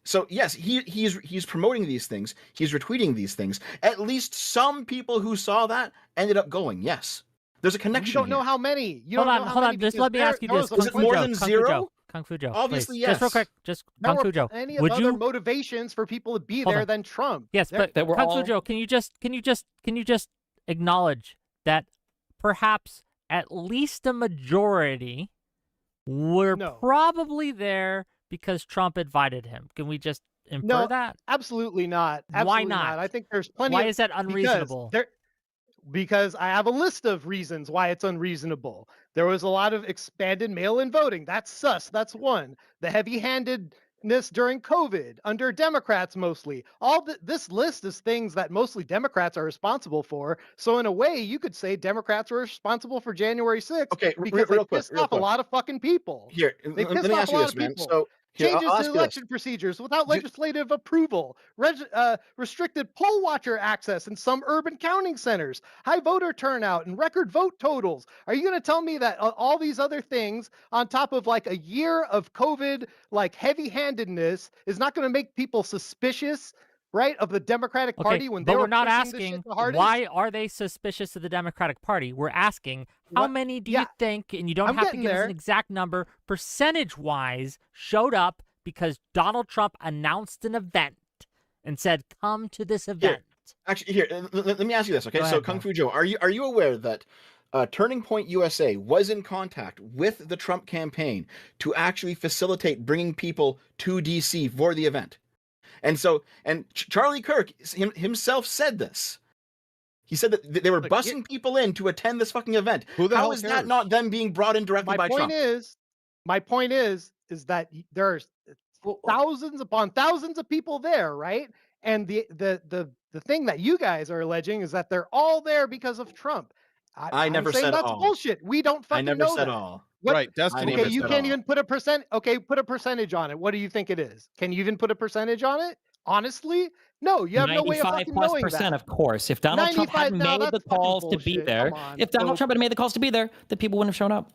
so yes, he's promoting these things. He's retweeting these things. At least some people who saw that ended up going. Yes, there's a connection. You don't know here. how many. You Hold don't on, know how hold many on. Just because let me ask you there this. was Is it more than zero? Kung Fu Joe. Obviously, please. yes. Just real quick. Just There Kung were Fu Joe. plenty of Would other you motivations for people to be Hold there on. than Trump. Yes, There- but were Kung Fu all- Joe, can you just acknowledge that perhaps at least a majority were No. probably there because Trump invited him? Can we just infer No, that? absolutely not. Why Absolutely not? I think there's plenty. Why of, is that unreasonable? Because I have a list of reasons why it's unreasonable. There was a lot of expanded mail-in voting. That's sus. That's one. The heavy-handedness during COVID under Democrats mostly. This list is things that mostly Democrats are responsible for. So in a way, you could say Democrats were responsible for January 6th Okay, because real they quick, pissed off a lot of fucking people. Here, They let pissed me off ask a you lot this, of man. people. So here, Changes I'll to ask you this. election procedures without legislative approval, restricted poll watcher access in some urban counting centers, high voter turnout, and record vote totals. Are you going to tell me that all these other things on top of like a year of COVID, like heavy-handedness, is not going to make people suspicious, right, of the Democratic Party when they but were we're not pushing this shit asking the hardest? why are they suspicious of the Democratic Party. We're asking how many do you think, and you don't I'm have to getting give us there. an exact number, percentage-wise, showed up because Donald Trump announced an event and said, "Come to this event." Actually, here, let me ask you this. Okay, Go so ahead, Kung Bob. Fu Joe, are you aware that Turning Point USA was in contact with the Trump campaign to actually facilitate bringing people to DC for the event? And so, Charlie Kirk himself said this. He said that they were bussing people in to attend this fucking event. Who the How hell is that cares? not them being brought in directly by Trump? My point is that there's thousands upon thousands of people there, right? And the thing that you guys are alleging is that they're all there because of Trump. I never I'm saying said that's all. bullshit. We don't fucking never know said that. all. Right, Destiny. Okay, you said can't all. even put a percent. Okay, put a percentage on it. What do you think it is? Can you even put a percentage on it? Honestly, no. You have no way of fucking knowing that. Of course. If Donald Trump 95 hadn't now, made the that's fucking calls to be bullshit. there, Come on, if Donald folks. Trump had made the calls to be there, the people wouldn't have shown up.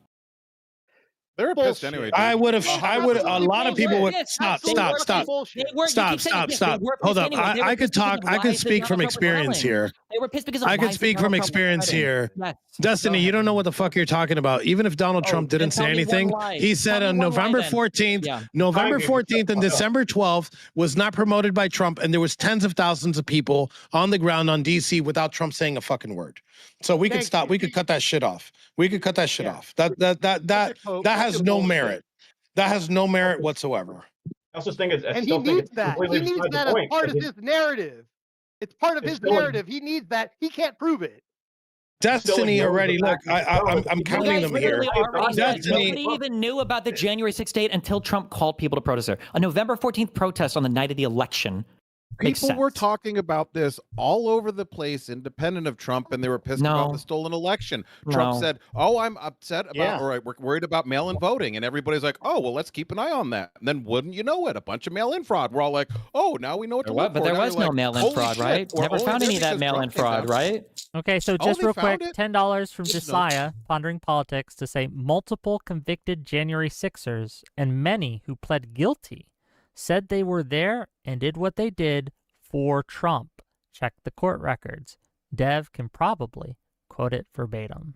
They're pissed anyway. Dude. I would have. A lot of people would stop. They were pissed. Hold up. I could talk. I could speak from experience here. They were pissed because of I could lies that speak Donald from Trump was experience spreading. here. Yes. Destiny, you don't know what the fuck you're talking about. Even if Donald Trump didn't say tell me one anything, lie. he said Tell on me one lie November then. 14th, Yeah. November 14th and December 12th was not promoted by Trump, and there was tens of thousands of people on the ground on DC without Trump saying a fucking word. So we could stop. We could cut that shit off. We could cut that shit off. That has no merit. That has no merit whatsoever. I also think it's. And he needs that. He needs that as part of his narrative. It's part of his narrative. He needs that. He can't prove it. Destiny ignores already. the Look, fact that I'm You counting guys them here. literally already said Destiny. nobody even knew about the January 6th date until Trump called people to protest there. A November 14th protest on the night of the election makes People sense. were talking about this all over the place, independent of Trump, and they were pissed about the stolen election. Trump No. said, "Oh, I'm upset about, Yeah. or we're worried about mail-in voting," and everybody's like, "Oh, well, let's keep an eye on that." And then, wouldn't you know it, a bunch of mail-in fraud. We're all like, "Oh, now we know what to look But for." there Now was you're no like, mail-in "Holy fraud, shit, right? we're Never only found there any of that because mail-in Trump made fraud, them." right? Okay, so Oh, just they real quick, found it? $10 from Good to know. Josiah, Pondering Politics, to say multiple convicted January 6ers and many who pled guilty said they were there and did what they did for Trump. Check the court records. Dev can probably quote it verbatim.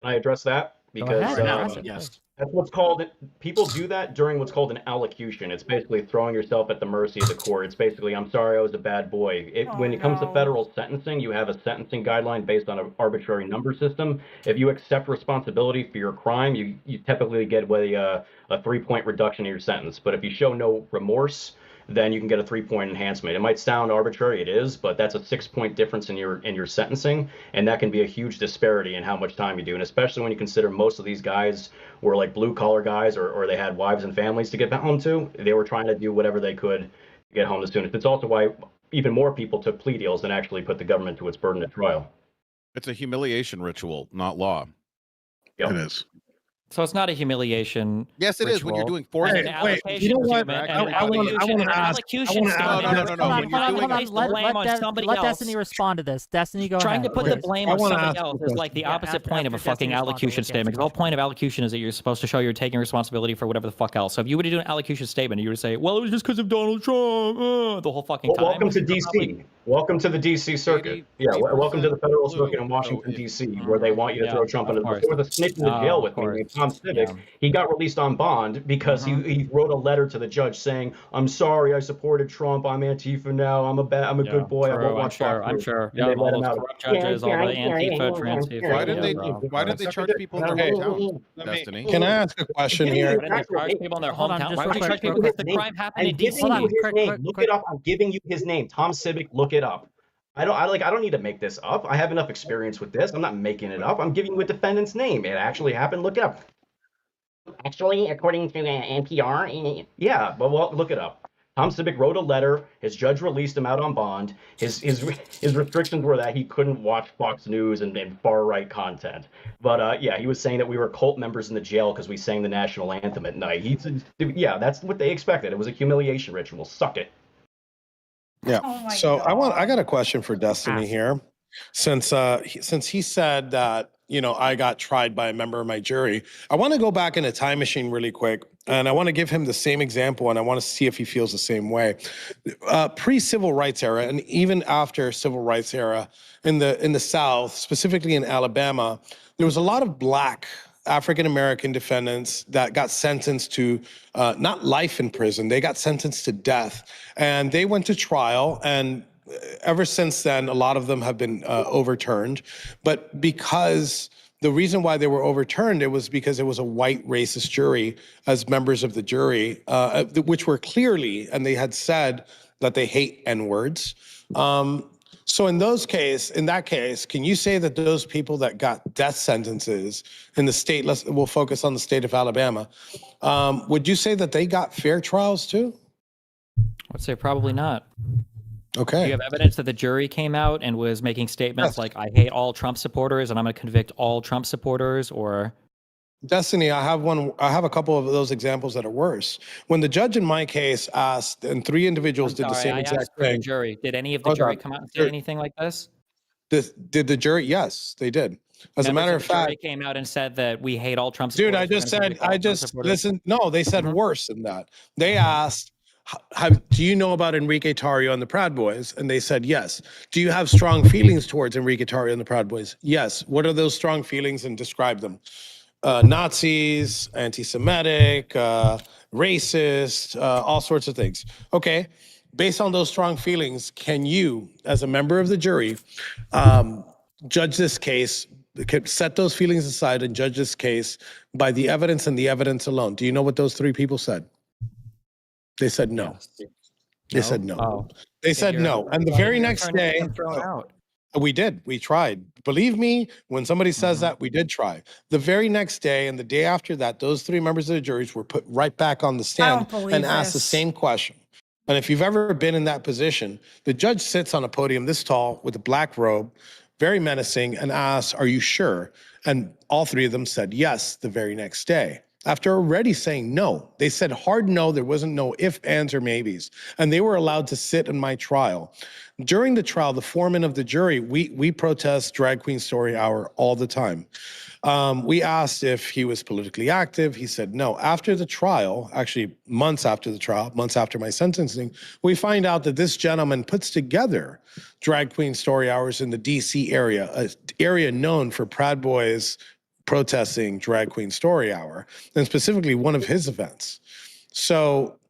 Can I address that? Go Because ahead, address it, yes, please. that's what's called. People do that during what's called an allocution. It's basically throwing yourself at the mercy of the court. It's basically, I'm sorry, I was a bad boy. When it comes to federal sentencing, you have a sentencing guideline based on an arbitrary number system. If you accept responsibility for your crime, you typically get a 3-point reduction in your sentence. But if you show no remorse, then you can get a 3-point enhancement. It might sound arbitrary, it is, but that's a 6-point difference in your sentencing, and that can be a huge disparity in how much time you do. And especially when you consider most of these guys were like blue collar guys, or they had wives and families to get home to. They were trying to do whatever they could to get home the soonest. It's also why even more people took plea deals than actually put the government to its burden at trial. It's a humiliation ritual, not law. Yep. It is. So it's not a humiliation. Yes, it is when you're ritual. doing forced. And an allocation statement. An allocution statement. Hold on. Let somebody Let else. Destiny respond to this. Destiny, go Trying ahead. to put the blame on somebody else is like the Yeah, opposite point of a after fucking Destiny responds, allocution we'll get statement. to Because the whole point of allocution is that you're supposed to show you're taking responsibility for whatever the fuck else. So if you were to do an allocution statement, you were to say, well, it was just because of Donald Trump, the whole fucking time. Welcome to DC. Welcome to the DC circuit. Yeah, welcome to the federal circuit in Washington, DC, where they want you to throw Trump under the bus. There was a snitch in the jail with me named Tom Civic. He got released on bond because he wrote a letter to the judge saying, "I'm sorry, I supported Trump. I'm Antifa now. I'm a good boy. I won't watch Fox I'm News." sure. And Yeah, they all let him those out. corrupt judges, all the Antifa, Transifa. Why did they charge people in their hometown? Destiny. Can I ask a question here? Why did they charge people in their Hold on, hometown? just Why real would you charge quick, people real because the quick. crime happened in I'm giving DC? you his name. Look it up. I'm giving you his name. Tom Civic. Look it up. I don't need to make this up. I have enough experience with this. I'm not making it up. I'm giving you a defendant's name. It actually happened. Look it up. Actually, according to NPR, yeah, but well, look it up. Tom Civic wrote a letter. His judge released him out on bond. His restrictions were that he couldn't watch Fox News and far right content. But yeah, he was saying that we were cult members in the jail because we sang the national anthem at night. Yeah, that's what they expected. It was a humiliation ritual. Suck it. Yeah. Oh my So I got a question for Destiny here. Since he said that, I got tried by a member of my jury, I want to go back in a time machine really quick, and I want to give him the same example, and I want to see if he feels the same way. Pre-civil rights era, and even after civil rights era, in the South, specifically in Alabama, there was a lot of black African-American defendants that got sentenced to not life in prison, they got sentenced to death. And they went to trial, and ever since then, a lot of them have been overturned. But because the reason why they were overturned, it was because it was a white racist jury as members of the jury, which were clearly, and they had said that they hate N-words. So in that case, can you say that those people that got death sentences in the state, we'll focus on the state of Alabama, would you say that they got fair trials too? I would say probably not. Okay. Do you have evidence that the jury came out and was making statements like, I hate all Trump supporters and I'm going to convict all Trump supporters, or? Destiny, I have a couple of those examples that are worse. When the judge in my case asked, and 3 individuals did the same exact thing. Jury. Did any of the jury come out and say anything like this? Did the jury? Yes, they did. As a matter of fact, the jury came out and said that we hate all Trump supporters. Dude, listen. No, they said worse than that. They asked, do you know about Enrique Tarrio and the Proud Boys? And they said yes. Do you have strong feelings towards Enrique Tarrio and the Proud Boys? Yes. What are those strong feelings, and describe them? Nazis, anti-Semitic, racist, all sorts of things. Okay, based on those strong feelings, can you, as a member of the jury, judge this case, set those feelings aside and judge this case by the evidence and the evidence alone? Do you know what those 3 people said? They said no. They said no. They said no. And the very next day, We did. We tried. Believe me, when somebody says that, we did try. The very next day and the day after that, those 3 members of the juries were put right back on the stand believe and asked the this. same question. And if you've ever been in that position, the judge sits on a podium this tall with a black robe, very menacing, and asks, "Are you sure?" And all 3 of them said yes the very next day. After already saying no, they said hard no, there wasn't no if, ands, or maybes. And they were allowed to sit in my trial. During the trial, the foreman of the jury, we protest Drag Queen Story Hour all the time. We asked if he was politically active. He said no. After the trial, actually months after the trial, months after my sentencing, we find out that this gentleman puts together Drag Queen Story Hours in the DC area, an area known for Proud Boys protesting Drag Queen Story Hour, and specifically one of his events. So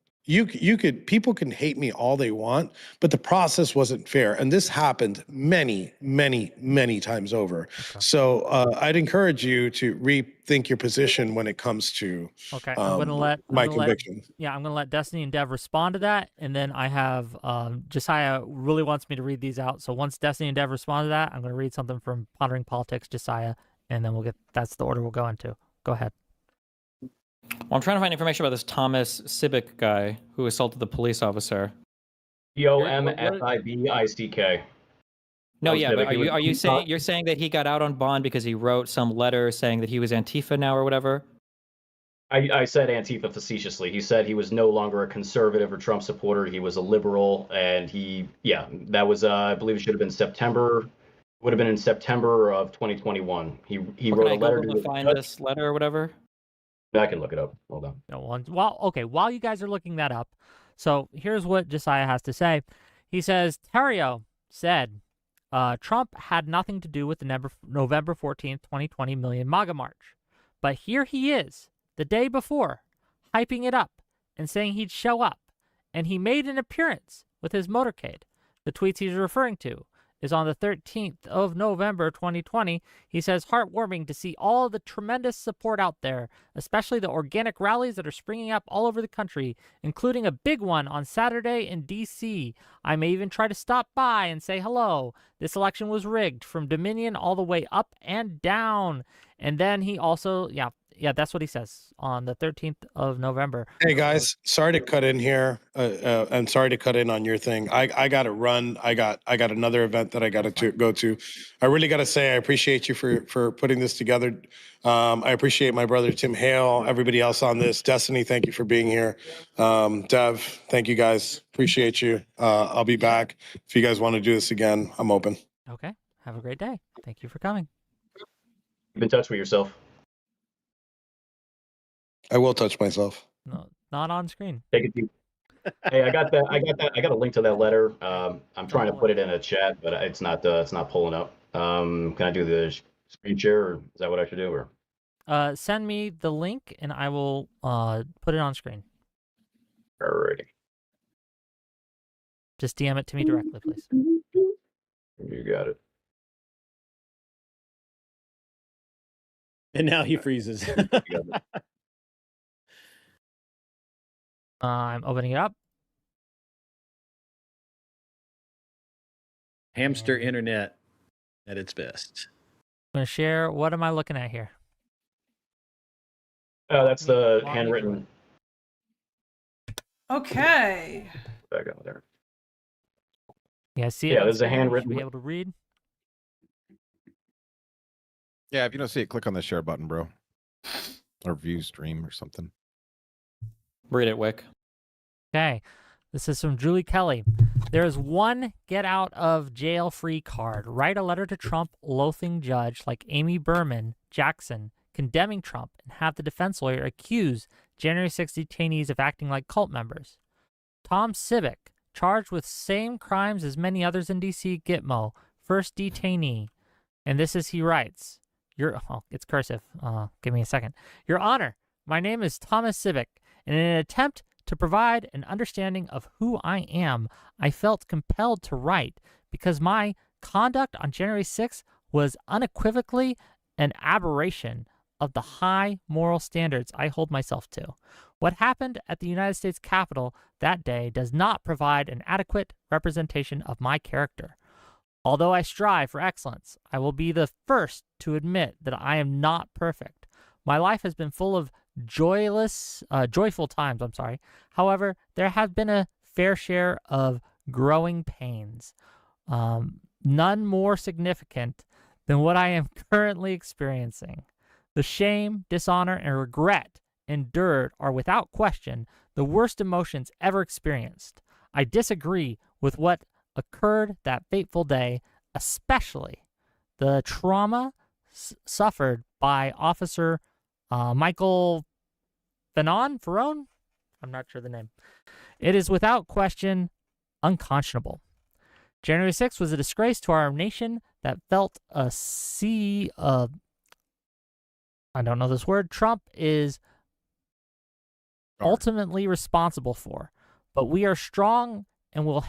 people can hate me all they want, but the process wasn't fair. And this happened many, many, many times over. So I'd encourage you to rethink your position when it comes to Okay, I'm gonna let my conviction. I'm gonna let Destiny and Dev respond to that, and then I have Josiah really wants me to read these out. So once Destiny and Dev respond to that, I'm gonna read something from Pondering Politics, Josiah, and then that's the order we'll go into. Go ahead. Well, I'm trying to find information about this Thomas Sibick guy who assaulted the police officer. Tomsibick. No, yeah, but He was- are you saying you're saying that he got out on bond because he wrote some letter saying that he was Antifa now or whatever? I said Antifa facetiously. He said he was no longer a conservative or Trump supporter. He was a liberal, and that was I believe it should have been September. Would have been in September of 2021. He wrote a letter to find this letter or whatever. I can look it up. Hold on. No one. Well, okay. While you guys are looking that up, so here's what Josiah has to say. He says Terrio said Trump had nothing to do with the November 14th, 2020 Million MAGA March, but here he is the day before, hyping it up and saying he'd show up, and he made an appearance with his motorcade. The tweets he's referring to is on the 13th of November 2020. He says, heartwarming to see all the tremendous support out there, especially the organic rallies that are springing up all over the country, including a big one on Saturday in D.C. I may even try to stop by and say hello. This election was rigged from Dominion all the way up and down. And then he also, yeah, that's what he says on the 13th of November. Hey guys, sorry to cut in here. I'm sorry to cut in on your thing. I got to run. I got another event that I got to go to. I really got to say I appreciate you for putting this together. I appreciate my brother Tim Hale, everybody else on this. Destiny, thank you for being here. Dev, thank you guys. Appreciate you. I'll be back if you guys want to do this again. I'm open. Okay. Have a great day. Thank you for coming. Keep in touch with yourself. I will touch myself. No, not on screen. Take it deep. Hey, I got a link to that letter. I'm trying to put it in a chat, but it's not pulling up. Can I do the screen share, or is that what I should do? Or send me the link and I will put it on screen. Alrighty. Just DM it to me directly, please. You got it. And now he freezes. I'm opening it up. Hamster internet at its best. I'm going to share. What am I looking at here? Oh, that's the handwritten. Okay. Back over there. Yeah, see it. Yeah, there's a handwritten. Be able to read. Yeah, if you don't see it, click on the share button, bro. Or view stream or something. Read it, Wick. Okay. This is from Julie Kelly. There is one get out of jail free card. Write a letter to Trump loathing judge like Amy Berman Jackson condemning Trump and have the defense lawyer accuse January 6 detainees of acting like cult members. Tom Sibick, charged with same crimes as many others in D.C. Gitmo, first detainee. And this is, he writes, it's cursive. Give me a second. Your Honor, my name is Thomas Sibick, and in an attempt to provide an understanding of who I am, I felt compelled to write because my conduct on January 6th was unequivocally an aberration of the high moral standards I hold myself to. What happened at the United States Capitol that day does not provide an adequate representation of my character. Although I strive for excellence, I will be the first to admit that I am not perfect. My life has been full of joyful times, However, there has been a fair share of growing pains, none more significant than what I am currently experiencing. The shame, dishonor, and regret endured are without question the worst emotions ever experienced. I disagree with what occurred that fateful day, especially the trauma suffered by Officer Michael Ferone? I'm not sure the name. It is without question unconscionable. January 6th was a disgrace to our nation that felt a sea of, I don't know this word, Trump is ultimately responsible for, but we are strong and will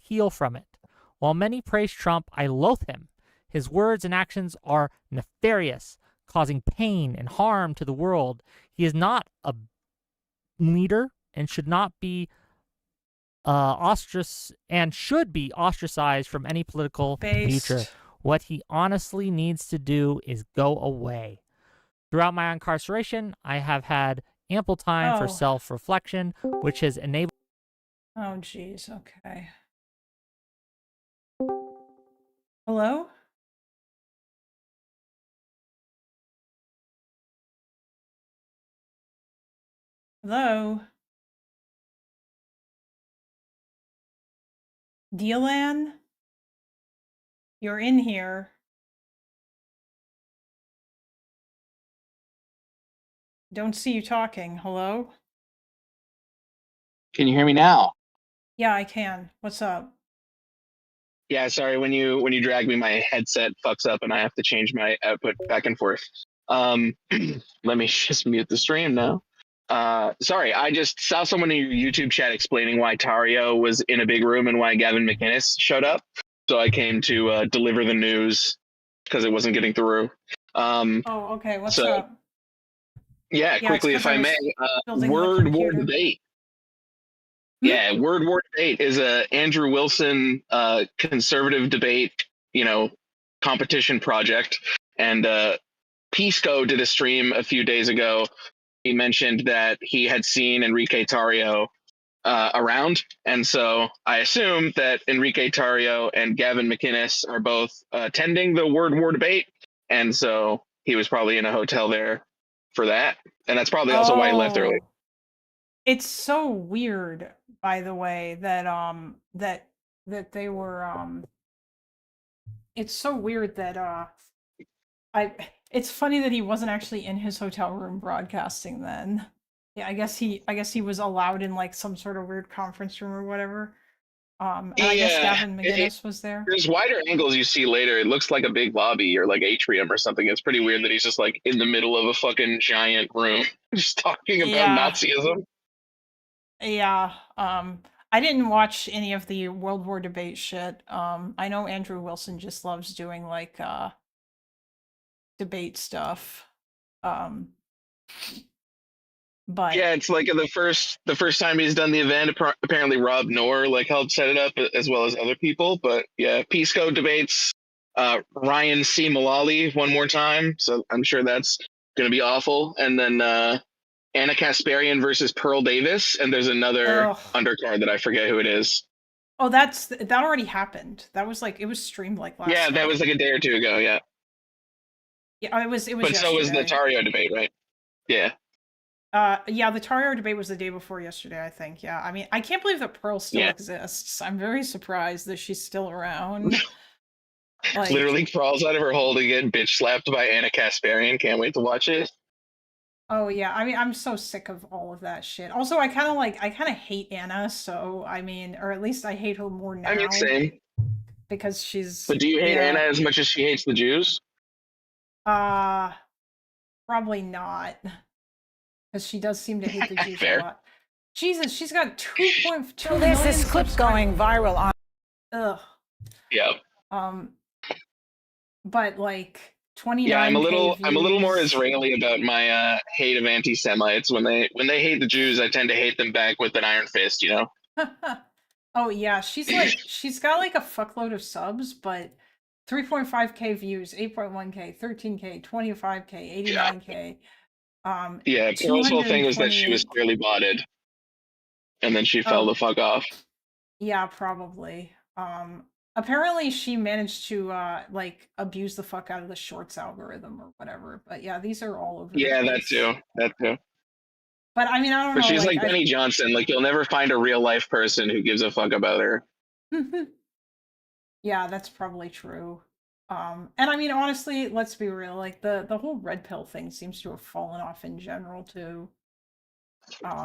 heal from it. While many praise Trump, I loathe him. His words and actions are nefarious, causing pain and harm to the world. He is not a leader and should be ostracized from any political future. What he honestly needs to do is go away. Throughout my incarceration, I have had ample time for self-reflection, which has enabled. Oh, geez. Okay. Hello? Hello? Dealan? You're in here. Don't see you talking. Hello? Can you hear me now? Yeah, I can. What's up? Yeah, sorry. When you drag me, my headset fucks up, and I have to change my output back and forth. Let me just mute the stream now. Sorry, I just saw someone in your YouTube chat explaining why Tario was in a big room and why Gavin McInnes showed up. So I came to deliver the news because it wasn't getting through. Oh, okay. What's up? Yeah, Yeah, quickly, it's if 'cause I may, building the Word War computer. Debate. Yeah, Word War Debate is a Andrew Wilson conservative debate, competition project. And Pisco did a stream a few days ago. He mentioned that he had seen Enrique Tarrio around. And so I assume that Enrique Tarrio and Gavin McInnes are both attending the Word War Debate. And so he was probably in a hotel there for that. And that's probably also why he left early. It's so weird, by the way, that that they were it's so weird that it's funny that he wasn't actually in his hotel room broadcasting then. Yeah, I guess he was allowed in like some sort of weird conference room or whatever. And I guess Gavin McInnes was there. There's wider angles you see later. It looks like a big lobby or like atrium or something. It's pretty weird that he's just like in the middle of a fucking giant room just talking about Yeah. Nazism. Yeah. I didn't watch any of the World War debate shit. I know Andrew Wilson just loves doing like debate stuff. But yeah, it's like the first time he's done the event. Apparently, Rob Knorr like helped set it up as well as other people. But yeah, Pisco debates Ryan C. Mullally one more time, so I'm sure that's gonna be awful. And then Anna Kasparian versus Pearl Davis, and there's another undercard that I forget who it is. oh, that already happened. That was like it was streamed like last Yeah, that night. was like a day or two ago. Yeah. Yeah, it was But yesterday. so was the Tario debate, right? Yeah. Yeah, the Tario debate was the day before yesterday, I think. Yeah, I mean, I can't believe that Pearl still exists. I'm very surprised that she's still around. Like, literally crawls out of her hole to get bitch slapped by Anna Kasparian. Can't wait to watch it. oh yeah, I mean, I'm so sick of all of that shit. Also, I kind of hate Anna, so I mean, or at least I hate her more now. I mean, same. Because she's. But do you hate Anna as much as she hates the Jews? Probably not. Because she does seem to hate the Jews a lot. Jesus, she's got 2.2 million. There's this clip going viral on. Ugh. Yep. But like 29. Yeah, I'm a little more Israeli about my hate of anti-Semites. When they hate the Jews, I tend to hate them back with an iron fist. Oh yeah, she's got like a fuckload of subs, but 3.5k views, 8.1k, 13k, 25k, 89k, Yeah, Pearl's whole thing was that she was 228. clearly botted, and then she fell Oh, the fuck off. yeah, probably. Apparently she managed to like abuse the fuck out of the shorts algorithm or whatever. But yeah, these are all over the Yeah, that place. too. That too. But I mean, I don't But know, she's like like Benny Johnson. Like you'll never find a real life person who gives a fuck about her. Yeah, that's probably true. And I mean, honestly, let's be real, like the whole red pill thing seems to have fallen off in general too.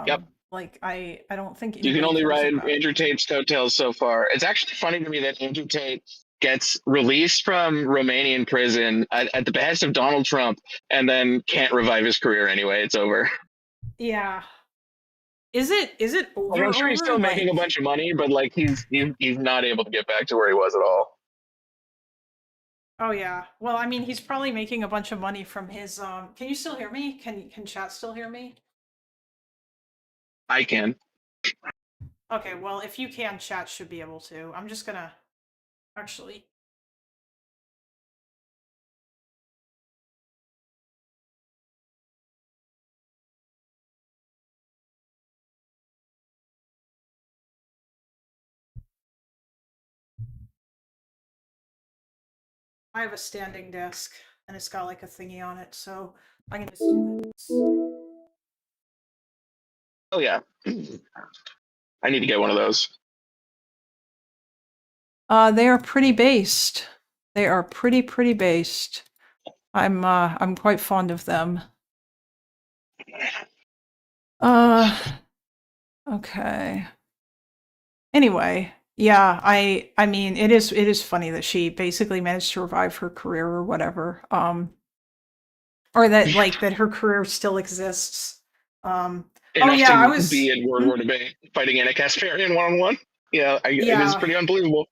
Yep. Like I don't think You can anybody only cares ride about. Andrew Tate's coattails so far. It's actually funny to me that Andrew Tate gets released from Romanian prison at the behest of Donald Trump and then can't revive his career anyway. It's over. Yeah. Is it Like, I'm sure he's still making a bunch of money, but like he's not able to get back to where he was at all. Oh yeah. Well, I mean, he's probably making a bunch of money from his can you still hear me? Can chat still hear me? I can. Okay, well, if you can, chat should be able to. I'm just gonna actually I have a standing desk and it's got like a thingy on it, so I can just do this. Oh yeah. I need to get one of those. They are pretty based. They are pretty based. I'm quite fond of them. Okay. Anyway, yeah, I mean, it is funny that she basically managed to revive her career or whatever. Or that like that her career still exists. Enough yeah, I to was be in World War Debate fighting Anna Kasparian one-on-one. Yeah, it was Yeah. pretty unbelievable.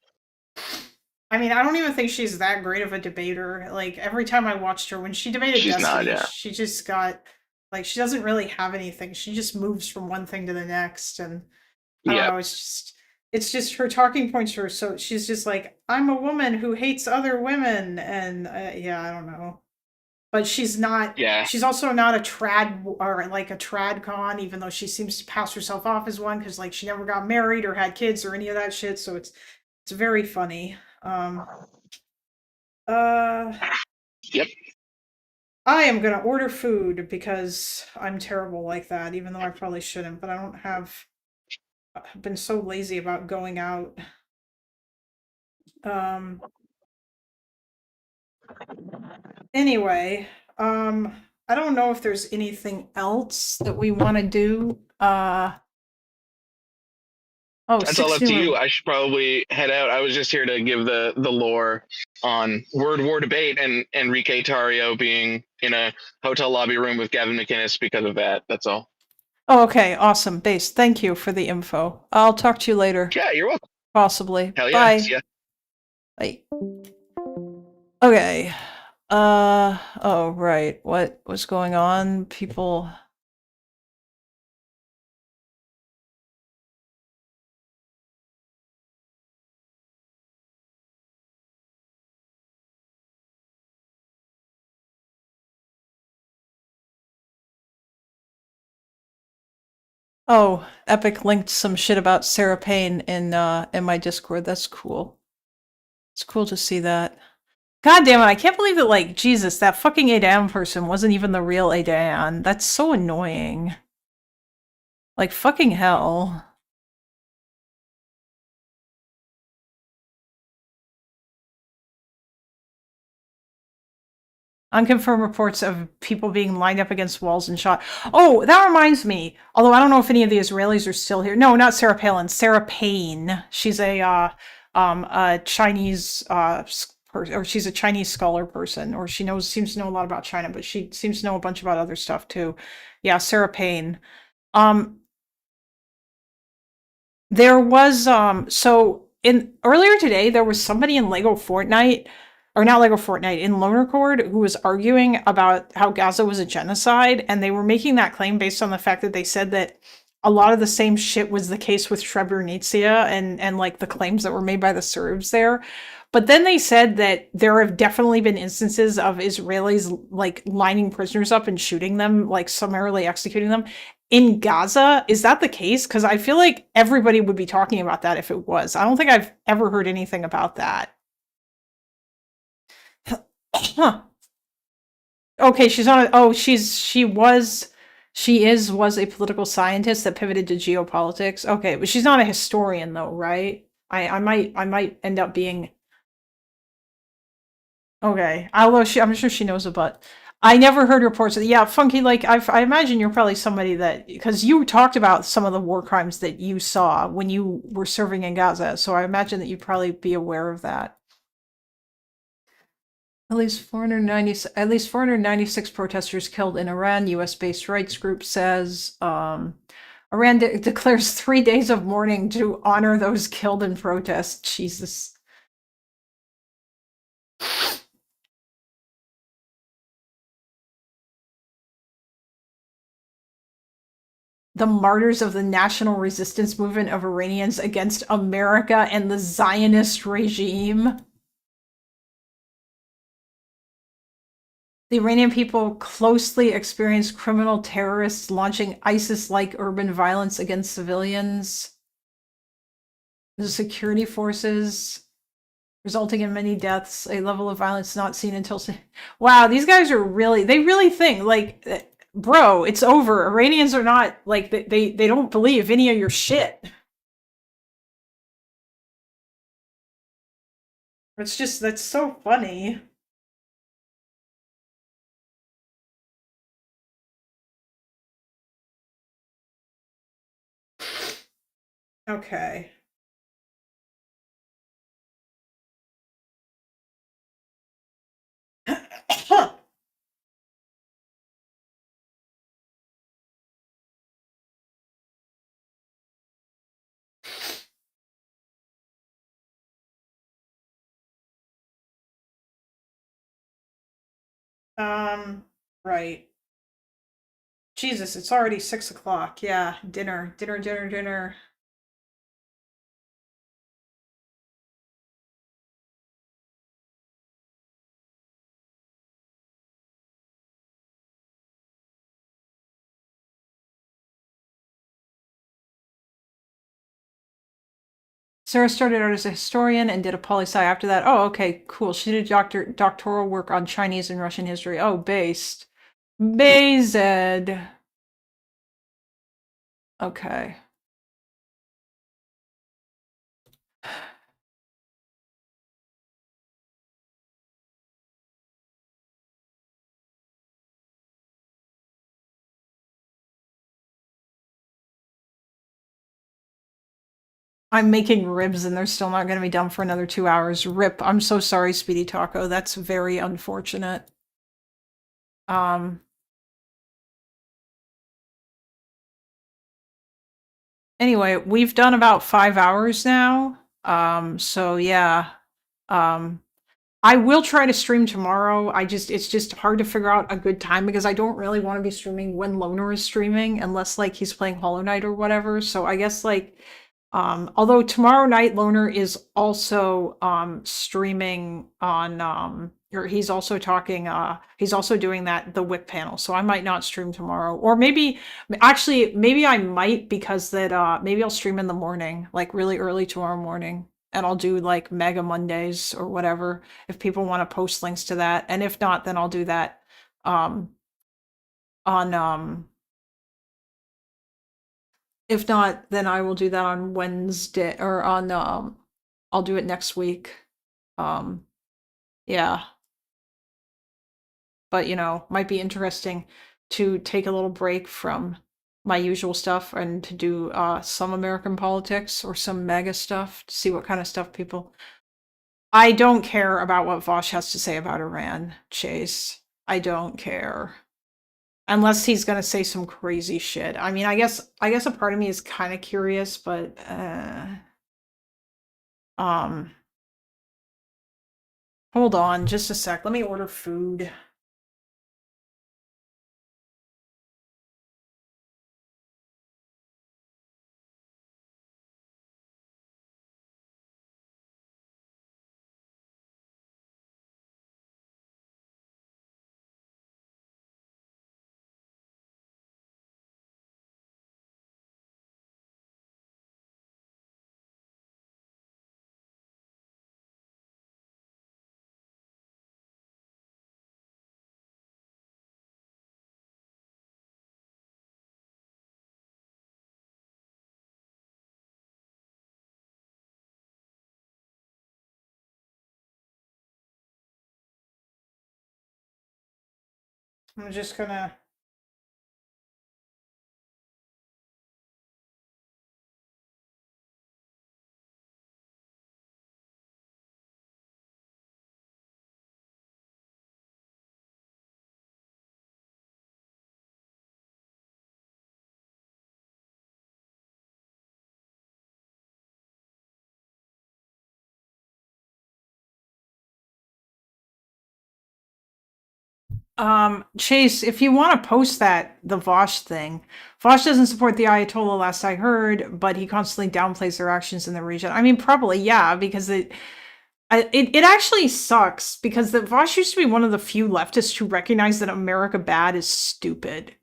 I mean, I don't even think she's that great of a debater. Like every time I watched her when she debated She's not, Destiny, yeah. she just got like she doesn't really have anything. She just moves from one thing to the next, and I don't Yep. know. It's just her talking points are so she's just like I'm a woman who hates other women, and yeah, I don't know. But she's not. Yeah. She's also not a trad or like a trad con, even though she seems to pass herself off as one because like she never got married or had kids or any of that shit. So it's very funny. Yep. I am gonna order food because I'm terrible like that, even though I probably shouldn't, but I don't have I've been so lazy about going out. Anyway, I don't know if there's anything else that we want to do. Oh, That's all up 60 to you. I should probably head out. I was just here to give the lore on Word War Debate and Enrique Tarrio being in a hotel lobby room with Gavin McInnes because of that. That's all. Oh, okay, awesome. Base, thank you for the info. I'll talk to you later. Yeah, you're welcome. Possibly. Hell yeah. Bye. See ya. Bye. Okay. Oh, right. What was going on? People. Oh, Epic linked some shit about Sarah Payne in my Discord. That's cool. It's cool to see that. God damn it, I can't believe that, like, Jesus, that fucking Adan person wasn't even the real Adan. That's so annoying. Like, fucking hell. Unconfirmed reports of people being lined up against walls and shot. Oh, that reminds me. Although I don't know if any of the Israelis are still here. No, not Sarah Palin. Sarah Payne. She's a Chinese or she's a Chinese scholar person, or she seems to know a lot about China, but she seems to know a bunch about other stuff too. Yeah, Sarah Payne. There was so in earlier today there was somebody in Lego Fortnite, or not Lego Fortnite, in Loner Cord who was arguing about how Gaza was a genocide, and they were making that claim based on the fact that they said that a lot of the same shit was the case with Srebrenica and like the claims that were made by the Serbs there. But then they said that there have definitely been instances of Israelis like lining prisoners up and shooting them, like summarily executing them in Gaza. Is that the case? Because I feel like everybody would be talking about that if it was. I don't think I've ever heard anything about that. Huh. Okay, she's on. Oh, was a political scientist that pivoted to geopolitics. Okay, but she's not a historian though, right? I might end up being. Okay, although I'm sure she knows about. I never heard reports of. Yeah, Funky. Like I imagine you're probably somebody that because you talked about some of the war crimes that you saw when you were serving in Gaza. So I imagine that you'd probably be aware of that. At least 496 protesters killed in Iran, US-based rights group says. Iran declares 3 days of mourning to honor those killed in protest. Jesus. The martyrs of the national resistance movement of Iranians against America and the Zionist regime. The Iranian people closely experienced criminal terrorists launching ISIS-like urban violence against civilians. The security forces resulting in many deaths, a level of violence not seen until... Wow, these guys are really... They really think, like, bro, it's over. Iranians are not, like, they don't believe any of your shit. It's just, that's so funny. Okay. Right. Jesus, it's already 6 o'clock. Yeah, dinner. Sarah started out as a historian and did a poli-sci after that. Oh, okay, cool. She did doctoral work on Chinese and Russian history. Oh, based. Based. Okay. I'm making ribs and they're still not going to be done for another 2 hours. Rip. I'm so sorry, Speedy Taco. That's very unfortunate. Anyway, we've done about 5 hours now. So yeah. I will try to stream tomorrow. It's just hard to figure out a good time because I don't really want to be streaming when Loner is streaming unless like he's playing Hollow Knight or whatever. So I guess like although tomorrow night Loner is also streaming on or he's also talking he's also doing the WIC panel. So I might not stream tomorrow. Or maybe actually maybe I might because that maybe I'll stream in the morning, like really early tomorrow morning. And I'll do like Mega Mondays or whatever if people want to post links to that. And if not, then I'll do that if not, then I will do that on Wednesday or on I'll do it next week. Yeah. But you know, might be interesting to take a little break from my usual stuff and to do some American politics or some mega stuff to see what kind of stuff people. I don't care about what Vosh has to say about Iran, Chase. I don't care. Unless he's gonna say some crazy shit. I mean, I guess a part of me is kind of curious, but hold on just a sec. Let me order food. I'm just gonna. Chase, if you want to post that, the Vosh thing, Vosh doesn't support the Ayatollah last I heard, but he constantly downplays their actions in the region. I mean, probably, yeah, because it actually sucks because the Vosh used to be one of the few leftists who recognize that America bad is stupid.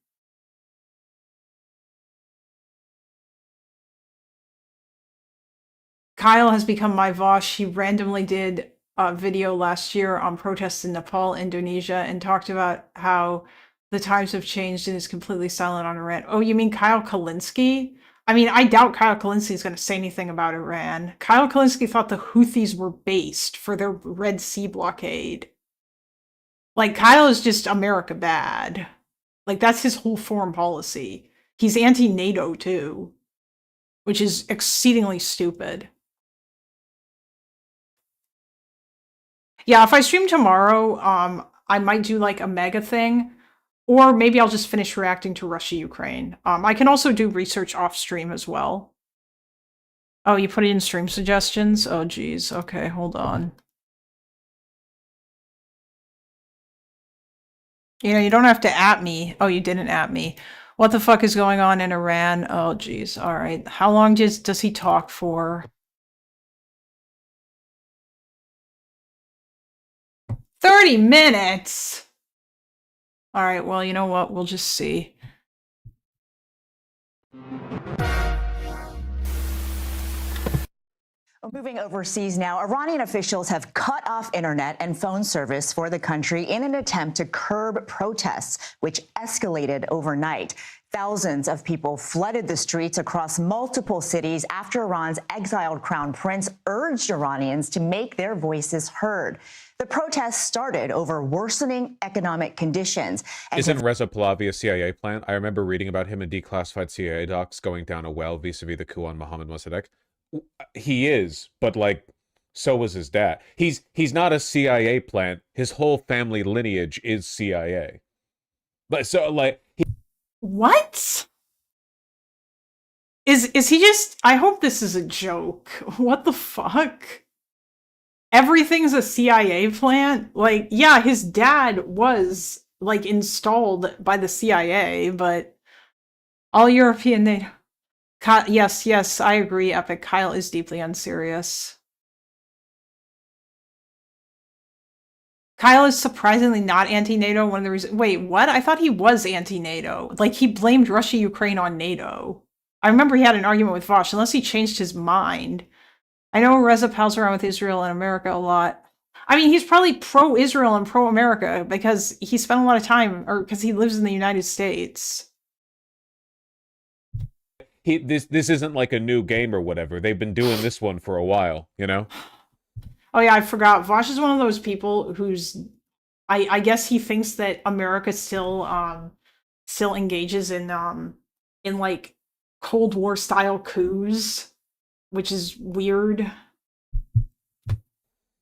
Kyle has become my Vosh. He randomly did a video last year on protests in Nepal, Indonesia, and talked about how the times have changed and is completely silent on Iran. Oh, you mean Kyle Kalinske? I mean, I doubt Kyle Kalinske is going to say anything about Iran. Kyle Kalinske thought the Houthis were based for their Red Sea blockade. Like, Kyle is just America bad. Like, that's his whole foreign policy. He's anti-NATO, too, which is exceedingly stupid. Yeah, if I stream tomorrow, I might do like a mega thing, or maybe I'll just finish reacting to Russia, Ukraine. I can also do research off stream as well. Oh, you put it in stream suggestions? Oh, geez. Okay, hold on. You know, you don't have to at me. Oh, you didn't at me. What the fuck is going on in Iran? Oh, geez. All right. How long does he talk for? 30 minutes. All right, well, you know what? We'll just see. Moving overseas now, Iranian officials have cut off internet and phone service for the country in an attempt to curb protests, which escalated overnight. Thousands of people flooded the streets across multiple cities after Iran's exiled crown prince urged Iranians to make their voices heard. The protests started over worsening economic conditions. Isn't Reza Pahlavi a CIA plant? I remember reading about him in declassified CIA docs going down a well vis-a-vis the coup on Mohammad Mossadegh. He is, but like, so was his dad. He's not a CIA plant. His whole family lineage is CIA. But so like, What? Is he just... I hope this is a joke. What the fuck? Everything's a CIA plant? Like, yeah, his dad was, like, installed by the CIA, but all European NATO... Yes, I agree, Epic. Kyle is deeply unserious. Kyle is surprisingly not anti-NATO. One of the reasons... Wait, what? I thought he was anti-NATO. Like, he blamed Russia, Ukraine on NATO. I remember he had an argument with Vosh, unless he changed his mind. I know Reza pals around with Israel and America a lot. I mean, he's probably pro-Israel and pro-America because he spent a lot of time, or because he lives in the United States. this isn't like a new game or whatever. They've been doing this one for a while, you know? Oh yeah, I forgot. Vosh is one of those people who's... I guess he thinks that America still engages in like Cold War style coups, which is weird.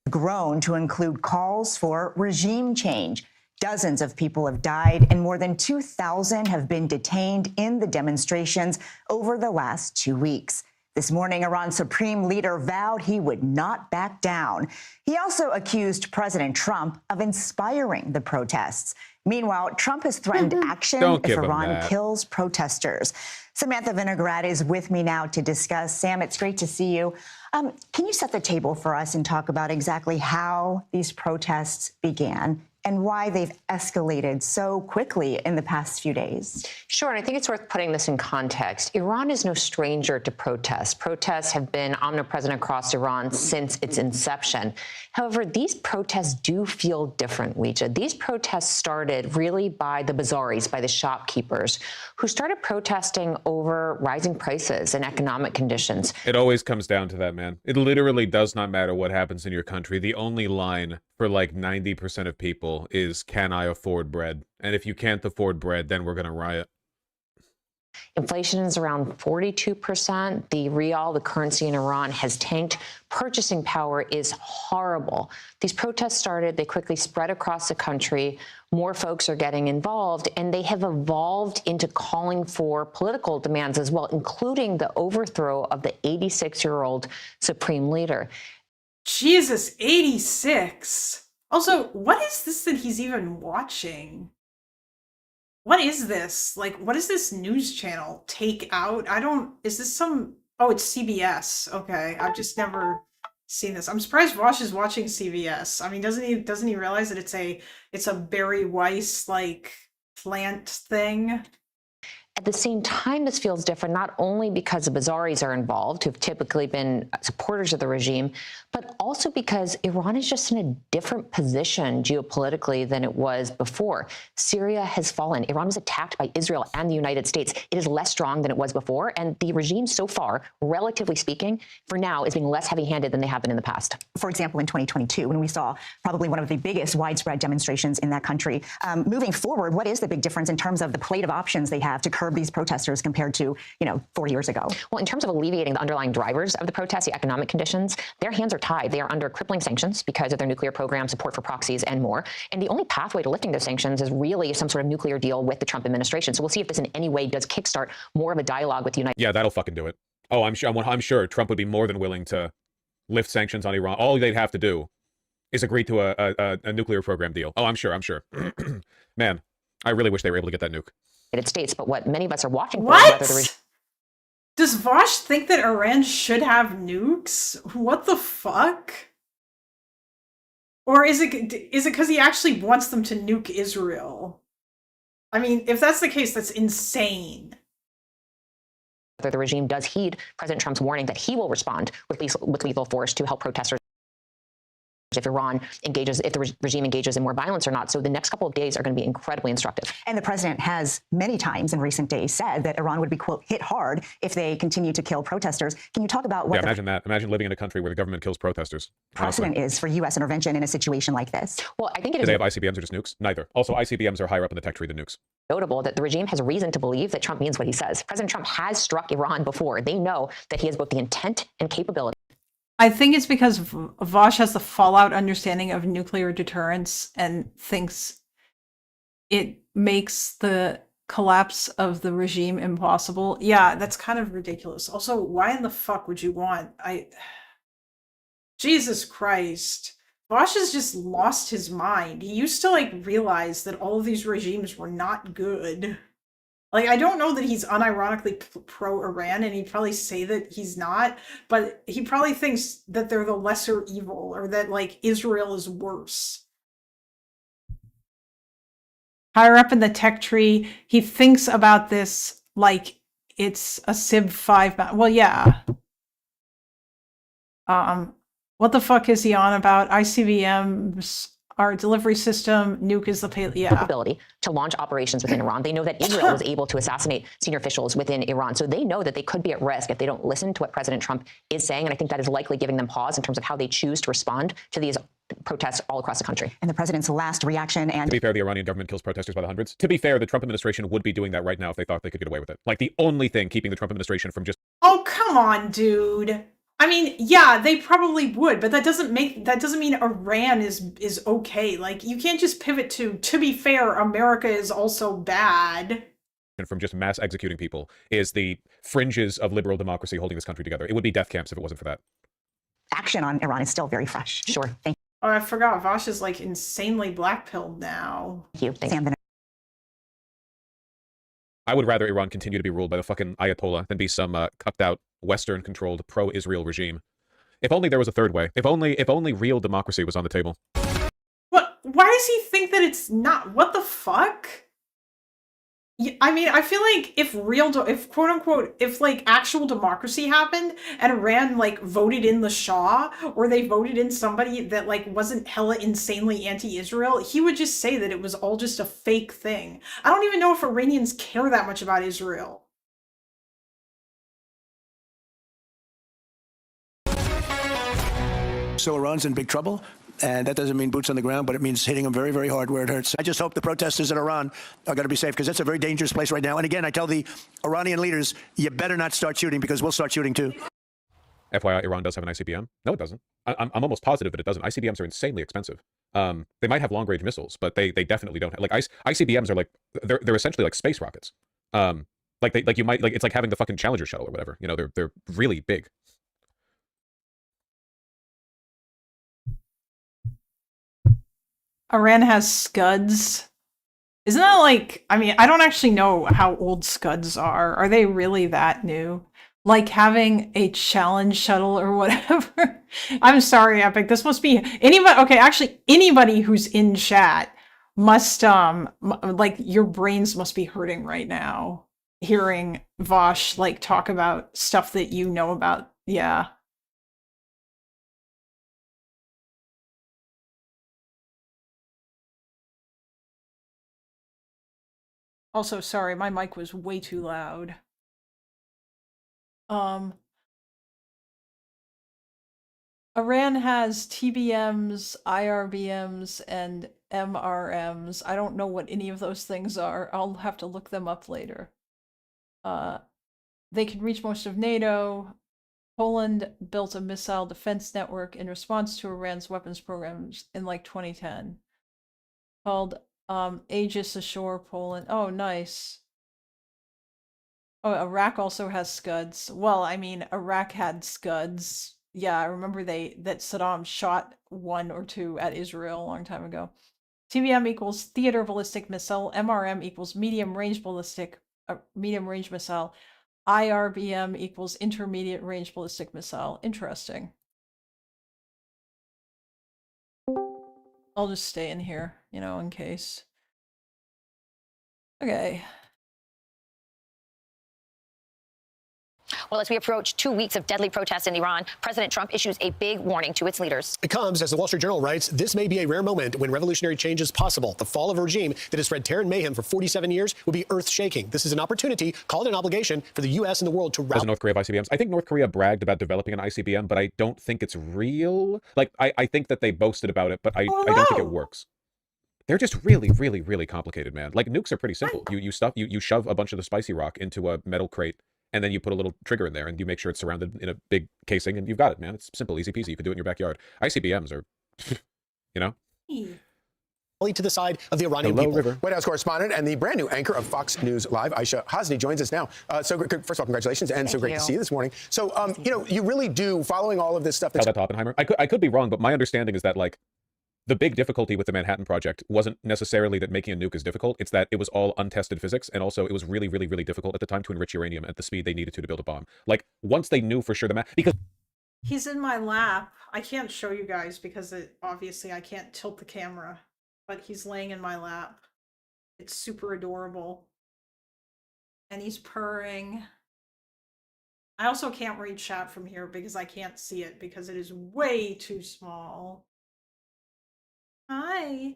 Grown to include calls for regime change. Dozens of people have died and more than 2,000 have been detained in the demonstrations over the last 2 weeks. This morning, Iran's supreme leader vowed he would not back down. He also accused President Trump of inspiring the protests. Meanwhile, Trump has threatened action if Iran kills protesters. Samantha Vinograd is with me now to discuss. Sam, it's great to see you. Can you set the table for us and talk about exactly how these protests began and why they've escalated so quickly in the past few days? Sure, and I think it's worth putting this in context. Iran is no stranger to protests. Protests have been omnipresent across Iran since its inception. However, these protests do feel different, Weija. These protests started really by the bazaris, by the shopkeepers, who started protesting over rising prices and economic conditions. It always comes down to that, man. It literally does not matter what happens in your country. The only line for like 90% of people people is, can I afford bread? And if you can't afford bread, then we're going to riot. Inflation is around 42%. The rial, the currency in Iran, has tanked. Purchasing power is horrible. These protests started, they quickly spread across the country. More folks are getting involved, and they have evolved into calling for political demands as well, including the overthrow of the 86-year-old supreme leader. Jesus, 86. Also, what is this that he's even watching? What is this? Like, what is this news channel? Take Out? Is this some, oh, it's CBS. Okay, I've just never seen this. I'm surprised Vosh is watching CBS. I mean, doesn't he realize that it's a Barry Weiss, like, plant thing? At the same time, this feels different, not only because the Bazaris are involved, who've typically been supporters of the regime, but also because Iran is just in a different position geopolitically than it was before. Syria has fallen. Iran was attacked by Israel and the United States. It is less strong than it was before, and the regime so far, relatively speaking, for now, is being less heavy-handed than they have been in the past. For example, in 2022, when we saw probably one of the biggest widespread demonstrations in that country. Moving forward, what is the big difference in terms of the plate of options they have to curb these protesters compared to, 4 years ago? Well, in terms of alleviating the underlying drivers of the protests, the economic conditions, their hands are tied. They are under crippling sanctions because of their nuclear program, support for proxies, and more. And the only pathway to lifting those sanctions is really some sort of nuclear deal with the Trump administration. So we'll see if this in any way does kickstart more of a dialogue with the United States. Yeah, that'll fucking do it. Oh, I'm sure Trump would be more than willing to lift sanctions on Iran. All they'd have to do is agree to a nuclear program deal. Oh, I'm sure. Man, I really wish they were able to get that nuke. States, but what many of us are watching for What? is whether the Does Vosh think that Iran should have nukes? What the fuck? Or is it because he actually wants them to nuke Israel? I mean, if that's the case, that's insane. whether the regime does heed President Trump's warning that he will respond with lethal force to help protesters if Iran engages, if the regime engages in more violence or not. So the next couple of days are going to be incredibly instructive. And the president has many times in recent days said that Iran would be, quote, hit hard if they continue to kill protesters. Can you talk about what imagine that. Imagine living in a country where the government kills protesters. precedent is for U.S. intervention in a situation like this? Well, I think it Do is they have ICBMs or just nukes? Neither. Also, ICBMs are higher up in the tech tree than nukes. notable that the regime has reason to believe that Trump means what he says. President Trump has struck Iran before. They know that he has both the intent and capability. I think it's because Vosh has the fallout understanding of nuclear deterrence and thinks it makes the collapse of the regime impossible. Yeah, that's kind of ridiculous. Also, why in the fuck would you want... Jesus Christ. Vosh has just lost his mind. He used to, realize that all of these regimes were not good. I don't know that he's unironically pro-Iran, and he'd probably say that he's not, but he probably thinks that they're the lesser evil, or that, Israel is worse. Higher up in the tech tree, he thinks about this like it's a Civ 5... Well, yeah. What the fuck is he on about? ICBMs... Our delivery system, nuke is the capability to launch operations within Iran. They know that Israel was able to assassinate senior officials within Iran. So they know that they could be at risk if they don't listen to what President Trump is saying. And I think that is likely giving them pause in terms of how they choose to respond to these protests all across the country. And the president's last reaction and... To be fair, the Iranian government kills protesters by the hundreds. To be fair, the Trump administration would be doing that right now if they thought they could get away with it. The only thing keeping the Trump administration from just... Oh, come on, dude. I mean, yeah, they probably would, but that doesn't mean Iran is okay. You can't just pivot to be fair, America is also bad. From just mass executing people is the fringes of liberal democracy holding this country together. It would be death camps if it wasn't for that. Action on Iran is still very fresh. Sure. Thank you. Oh, I forgot. Vosh is insanely black-pilled now. you. Thank I would rather Iran continue to be ruled by the fucking Ayatollah than be some cucked out Western-controlled pro-Israel regime. If only there was a third way. If only real democracy was on the table. What? Why does he think that it's not? What the fuck? I mean, I feel like if quote unquote, if actual democracy happened and Iran voted in the Shah, or they voted in somebody that wasn't hella insanely anti-Israel, he would just say that it was all just a fake thing. I don't even know if Iranians care that much about Israel. So Iran's in big trouble? And that doesn't mean boots on the ground, but it means hitting them very, very hard where it hurts. I just hope the protesters in Iran are going to be safe, because it's a very dangerous place right now. And again, I tell the Iranian leaders, you better not start shooting, because we'll start shooting too. FYI, Iran does have an ICBM. No, it doesn't. I'm almost positive that it doesn't. ICBMs are insanely expensive. They might have long-range missiles, but they definitely don't have, like, ICBMs are like, they're essentially like space rockets. It's like having the fucking Challenger shuttle or whatever. You know, they're really big. Iran has Scuds. Isn't that like, I mean, I don't actually know how old Scuds are. Are they really that new? Like having a challenge shuttle or whatever. I'm sorry, Epic. This must be anybody. Okay, actually, anybody who's in chat must, like, your brains must be hurting right now hearing Vosh, like, talk about stuff that you know about. Yeah. Also, sorry, my mic was way too loud. Iran has TBMs, IRBMs, and MRMs. I don't know what any of those things are. I'll have to look them up later. They can reach most of NATO. Poland built a missile defense network in response to Iran's weapons programs in like 2010. Called Aegis Ashore Poland. Oh, nice. Oh, Iraq also has Scuds. Well, I mean, Iraq had Scuds. Yeah, I remember that Saddam shot 1 or 2 at Israel a long time ago. TBM equals theater ballistic missile. MRM equals medium range missile. IRBM equals intermediate range ballistic missile. Interesting. I'll just stay in here, you know, in case. Okay. Well, as we approach 2 weeks of deadly protests in Iran, President Trump issues a big warning to its leaders. It comes, as the Wall Street Journal writes, this may be a rare moment when revolutionary change is possible. The fall of a regime that has spread terror and mayhem for 47 years will be earth-shaking. This is an opportunity, called an obligation, for the U.S. and the world to Does North Korea have ICBMs? I think North Korea bragged about developing an ICBM, but I don't think it's real. Like, I think that they boasted about it, but I don't think it works. They're just really, really, really complicated, man. Like, nukes are pretty simple. You shove a bunch of the spicy rock into a metal crate, and then you put a little trigger in there, and you make sure it's surrounded in a big casing, and you've got it, man. It's simple, easy peasy. You can do it in your backyard. ICBMs are, you know? to the side of the Iranian people. River. White House correspondent and the brand new anchor of Fox News Live, Aisha Hasni, joins us now. So first of all, congratulations, and so great to see you this morning. So, you know, you really do, following all of this stuff. Tell that to Oppenheimer. I could be wrong, but my understanding is that, like, the big difficulty with the Manhattan Project wasn't necessarily that making a nuke is difficult. It's that it was all untested physics, and also it was really, really, really difficult at the time to enrich uranium at the speed they needed to build a bomb. Like, once they knew for sure the math, because He's in my lap. I can't show you guys because obviously I can't tilt the camera, but he's laying in my lap. It's super adorable. And he's purring. I also can't read chat from here because I can't see it because it is way too small. Hi.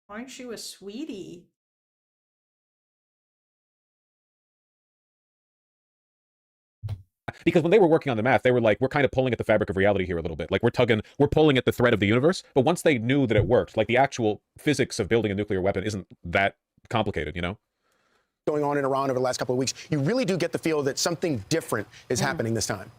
Aren't you a sweetie? when they were working on the math, they were like, we're kind of pulling at the fabric of reality here a little bit. Like, we're pulling at the thread of the universe. But once they knew that it worked, like, the actual physics of building a nuclear weapon isn't that complicated, you know? Going on in Iran over the last couple of weeks, you really do get the feel that something different is happening this time.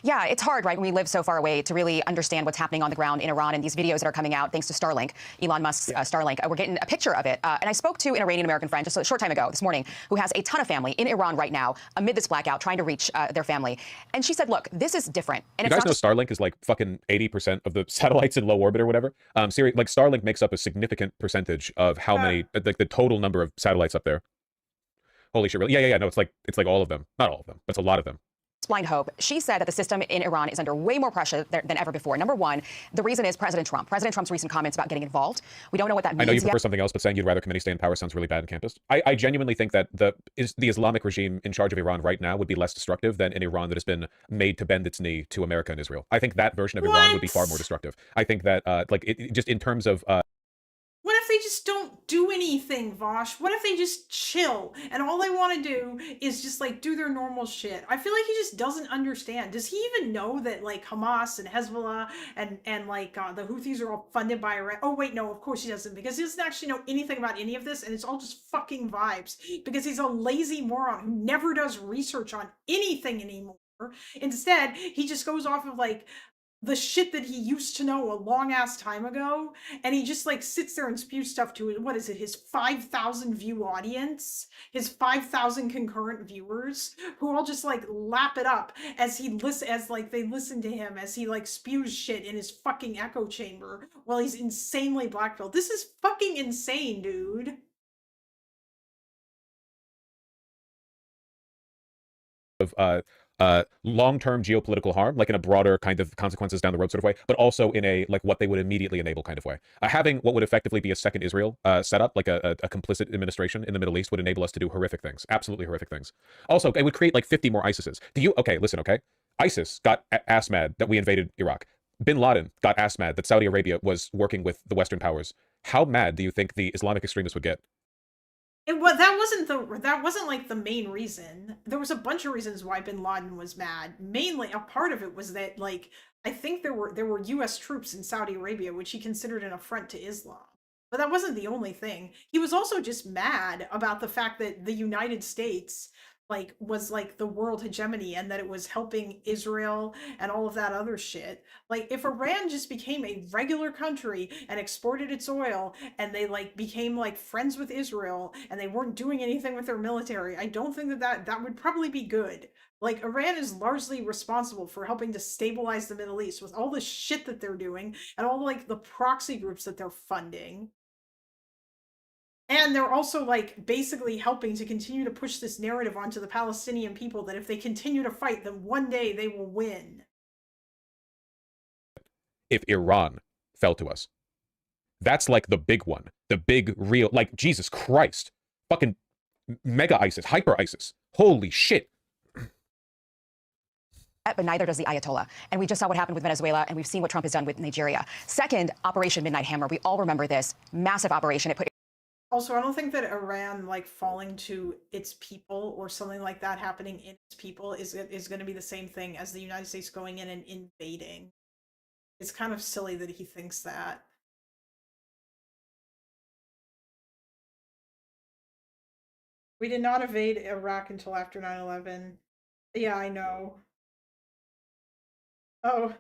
Yeah, it's hard, right, when we live so far away to really understand what's happening on the ground in Iran. And these videos that are coming out thanks to Starlink, Elon Musk's Starlink, we're getting a picture of it. And I spoke to an Iranian-American friend just a short time ago, this morning, who has a ton of family in Iran right now amid this blackout, trying to reach their family. And she said, look, this is different. And You guys know Starlink is like fucking 80% of the satellites in low orbit or whatever? Like, Starlink makes up a significant percentage of how many, like, the total number of satellites up there. Holy shit, really? Yeah, no, it's like all of them. Not all of them, but it's a lot of them. Blind hope. She said that the system in Iran is under way more pressure than ever before. Number one, the reason is President Trump. President Trump's recent comments about getting involved. We don't know what that means. I know you yet. prefer something else, but saying you'd rather committee stay in power sounds really bad in campus. I genuinely think that the Islamic regime in charge of Iran right now would be less destructive than an Iran that has been made to bend its knee to America and Israel. I think that version of Iran would be far more destructive. I think that, just in terms of... What if they just don't do anything, Vosh? What if they just chill and all they want to do is just like do their normal shit? I feel like he just doesn't understand. Does he even know that like Hamas and Hezbollah and like the Houthis are all funded by Iran? Oh wait, no, of course he doesn't, because he doesn't actually know anything about any of this, and it's all just fucking vibes because he's a lazy moron who never does research on anything anymore. Instead, he just goes off of like the shit that he used to know a long ass time ago, and he just like sits there and spews stuff to it. What is it? His 5,000 view audience, his 5,000 concurrent viewers, who all just like lap it up as they listen to him as he like spews shit in his fucking echo chamber while he's insanely blackpilled. This is fucking insane, dude. Of long-term geopolitical harm, like in a broader kind of consequences down the road sort of way, but also in a like what they would immediately enable kind of way. Having what would effectively be a second Israel set up, like a complicit administration in the Middle East, would enable us to do horrific things, absolutely horrific things. Also, it would create like 50 more ISISes. Listen, okay? ISIS got ass mad that we invaded Iraq. Bin Laden got ass mad that Saudi Arabia was working with the Western powers. How mad do you think the Islamic extremists would get? That wasn't like the main reason. There was a bunch of reasons why bin Laden was mad. Mainly, a part of it was that like I think there were US troops in Saudi Arabia, which he considered an affront to Islam. But that wasn't the only thing. He was also just mad about the fact that the United States like was like the world hegemony and that it was helping Israel and all of that other shit. Like if Iran just became a regular country and exported its oil and they like became like friends with Israel and they weren't doing anything with their military, I don't think that would probably be good. Like Iran is largely responsible for helping to stabilize the Middle East with all the shit that they're doing and all like the proxy groups that they're funding. And they're also like basically helping to continue to push this narrative onto the Palestinian people that if they continue to fight, then one day they will win. If Iran fell to us, that's like the big one, the big real, like Jesus Christ, fucking mega ISIS, hyper ISIS. Holy shit. But neither does the Ayatollah. And we just saw what happened with Venezuela, and we've seen what Trump has done with Nigeria. Second, Operation Midnight Hammer. We all remember this massive operation. It put Also, I don't think that Iran like falling to its people or something like that happening in its people is going to be the same thing as the United States going in and invading. It's kind of silly that he thinks that. We did not invade Iraq until after 9/11. Yeah, I know. Oh.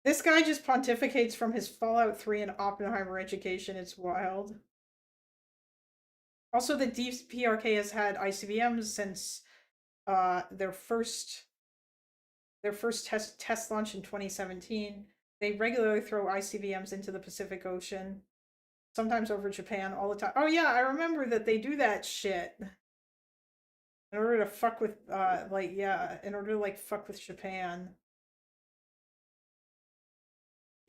This guy just pontificates from his Fallout 3 and Oppenheimer education. It's wild. Also, the DPRK has had ICBMs since their first test launch in 2017. They regularly throw ICBMs into the Pacific Ocean, sometimes over Japan, all the time. Oh yeah, I remember that they do that shit in order to fuck with in order to like fuck with Japan.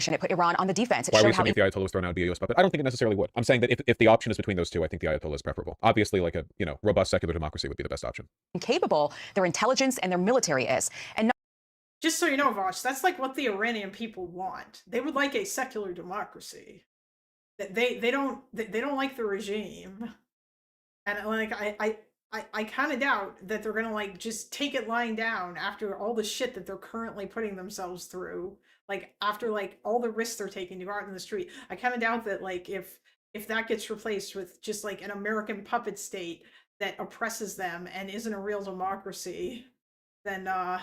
It put Iran on the defense. It Why are we showed how assuming the Ayatollah was thrown out via US puppet? I don't think it necessarily would. I'm saying that if the option is between those two, I think the Ayatollah is preferable. Obviously, like a robust secular democracy would be the best option. incapable their intelligence and their military is. And Just so you know, Vosh, that's like what the Iranian people want. They would like a secular democracy. They don't like the regime, and like I kind of doubt that they're gonna like just take it lying down after all the shit that they're currently putting themselves through. Like after like all the risks they're taking to go out in the street, I kind of doubt that like if that gets replaced with just like an American puppet state that oppresses them and isn't a real democracy, then I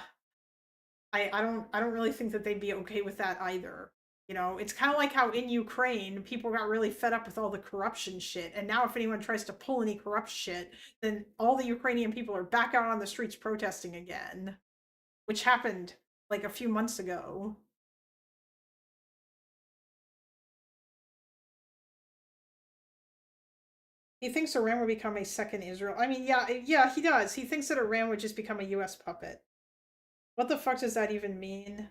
don't really think that they'd be okay with that either. You know, it's kind of like how in Ukraine people got really fed up with all the corruption shit, and now if anyone tries to pull any corrupt shit, then all the Ukrainian people are back out on the streets protesting again, which happened like a few months ago. He thinks Iran will become a second Israel. I mean, yeah, he does. He thinks that Iran would just become a US puppet. What the fuck does that even mean?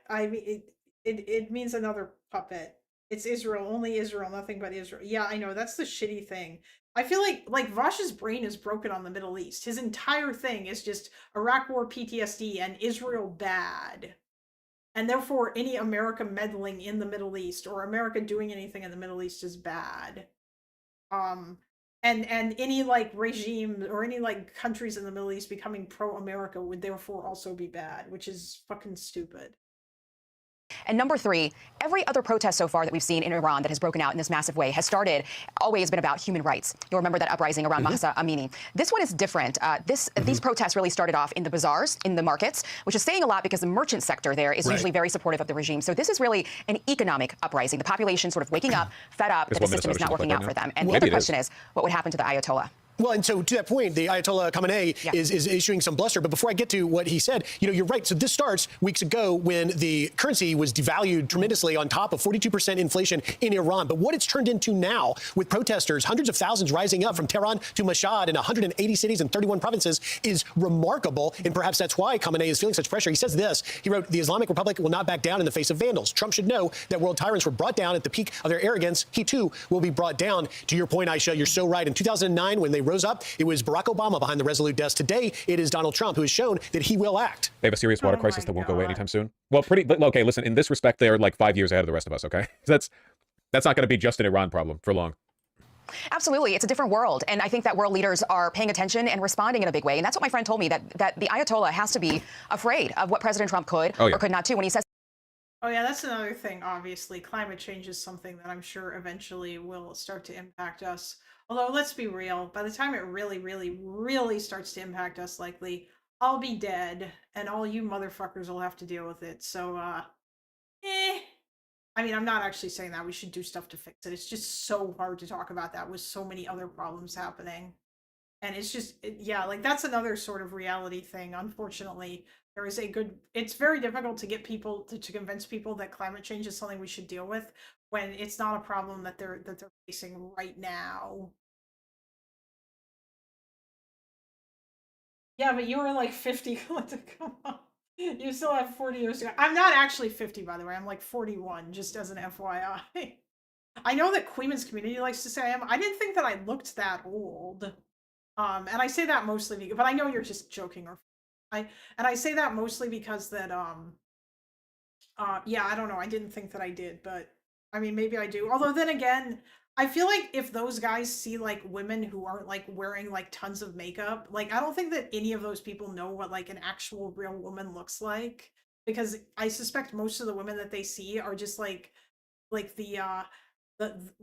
I mean, it means another puppet. It's Israel, only Israel, nothing but Israel. Yeah, I know, that's the shitty thing. I feel like Vosh's brain is broken on the Middle East. His entire thing is just Iraq War PTSD and Israel bad. and therefore any America meddling in the Middle East or America doing anything in the Middle East is bad. And any like regime or any like countries in the Middle East becoming pro-America would therefore also be bad, which is fucking stupid. And number three, every other protest so far that we've seen in Iran that has broken out in this massive way has always been about human rights. You'll remember that uprising around Mahsa Amini. This one is different. These protests really started off in the bazaars, in the markets, which is saying a lot because the merchant sector there is usually very supportive of the regime. So this is really an economic uprising. The population sort of waking up, fed up that the system is not working out for them. And the other question is, what would happen to the Ayatollah? Well, and so to that point, the Ayatollah Khamenei is issuing some bluster. But before I get to what he said, you're right. So this starts weeks ago when the currency was devalued tremendously on top of 42% inflation in Iran. But what it's turned into now with protesters, hundreds of thousands rising up from Tehran to Mashhad in 180 cities and 31 provinces is remarkable. And perhaps that's why Khamenei is feeling such pressure. He says this. He wrote, "The Islamic Republic will not back down in the face of vandals. Trump should know that world tyrants were brought down at the peak of their arrogance. He, too, will be brought down." To your point, Aisha, you're so right. In 2009, when they rose up, it was Barack Obama behind the resolute desk. Today, it is Donald Trump who has shown that he will act. They have a serious water crisis that won't go away anytime soon. Well, okay, listen, in this respect, they're like 5 years ahead of the rest of us, okay? That's not going to be just an Iran problem for long. Absolutely. It's a different world. And I think that world leaders are paying attention and responding in a big way. And that's what my friend told me, that the Ayatollah has to be afraid of what President Trump could or could not do when he says. Oh yeah, that's another thing, obviously. Climate change is something that I'm sure eventually will start to impact us. Although, let's be real, by the time it really, really, really starts to impact us, likely, I'll be dead, and all you motherfuckers will have to deal with it. So, I mean, I'm not actually saying that. We should do stuff to fix it. It's just so hard to talk about that with so many other problems happening. And it's just, yeah, like that's another sort of reality thing. Unfortunately, there is it's very difficult to get people to convince people that climate change is something we should deal with when it's not a problem that they're facing right now. Yeah, but you were like 50. Come on. You still have 40 years to go. I'm not actually 50, by the way. I'm like 41, just as an FYI. I know that Queeman's community likes to say I am. I didn't think that I looked that old. And I say that mostly because, but I know you're just joking, or I say that mostly because that yeah, I don't know. I didn't think that I did, but I mean, maybe I do. Although then again, I feel like if those guys see like women who aren't like wearing like tons of makeup, like I don't think that any of those people know what like an actual real woman looks like, because I suspect most of the women that they see are just like the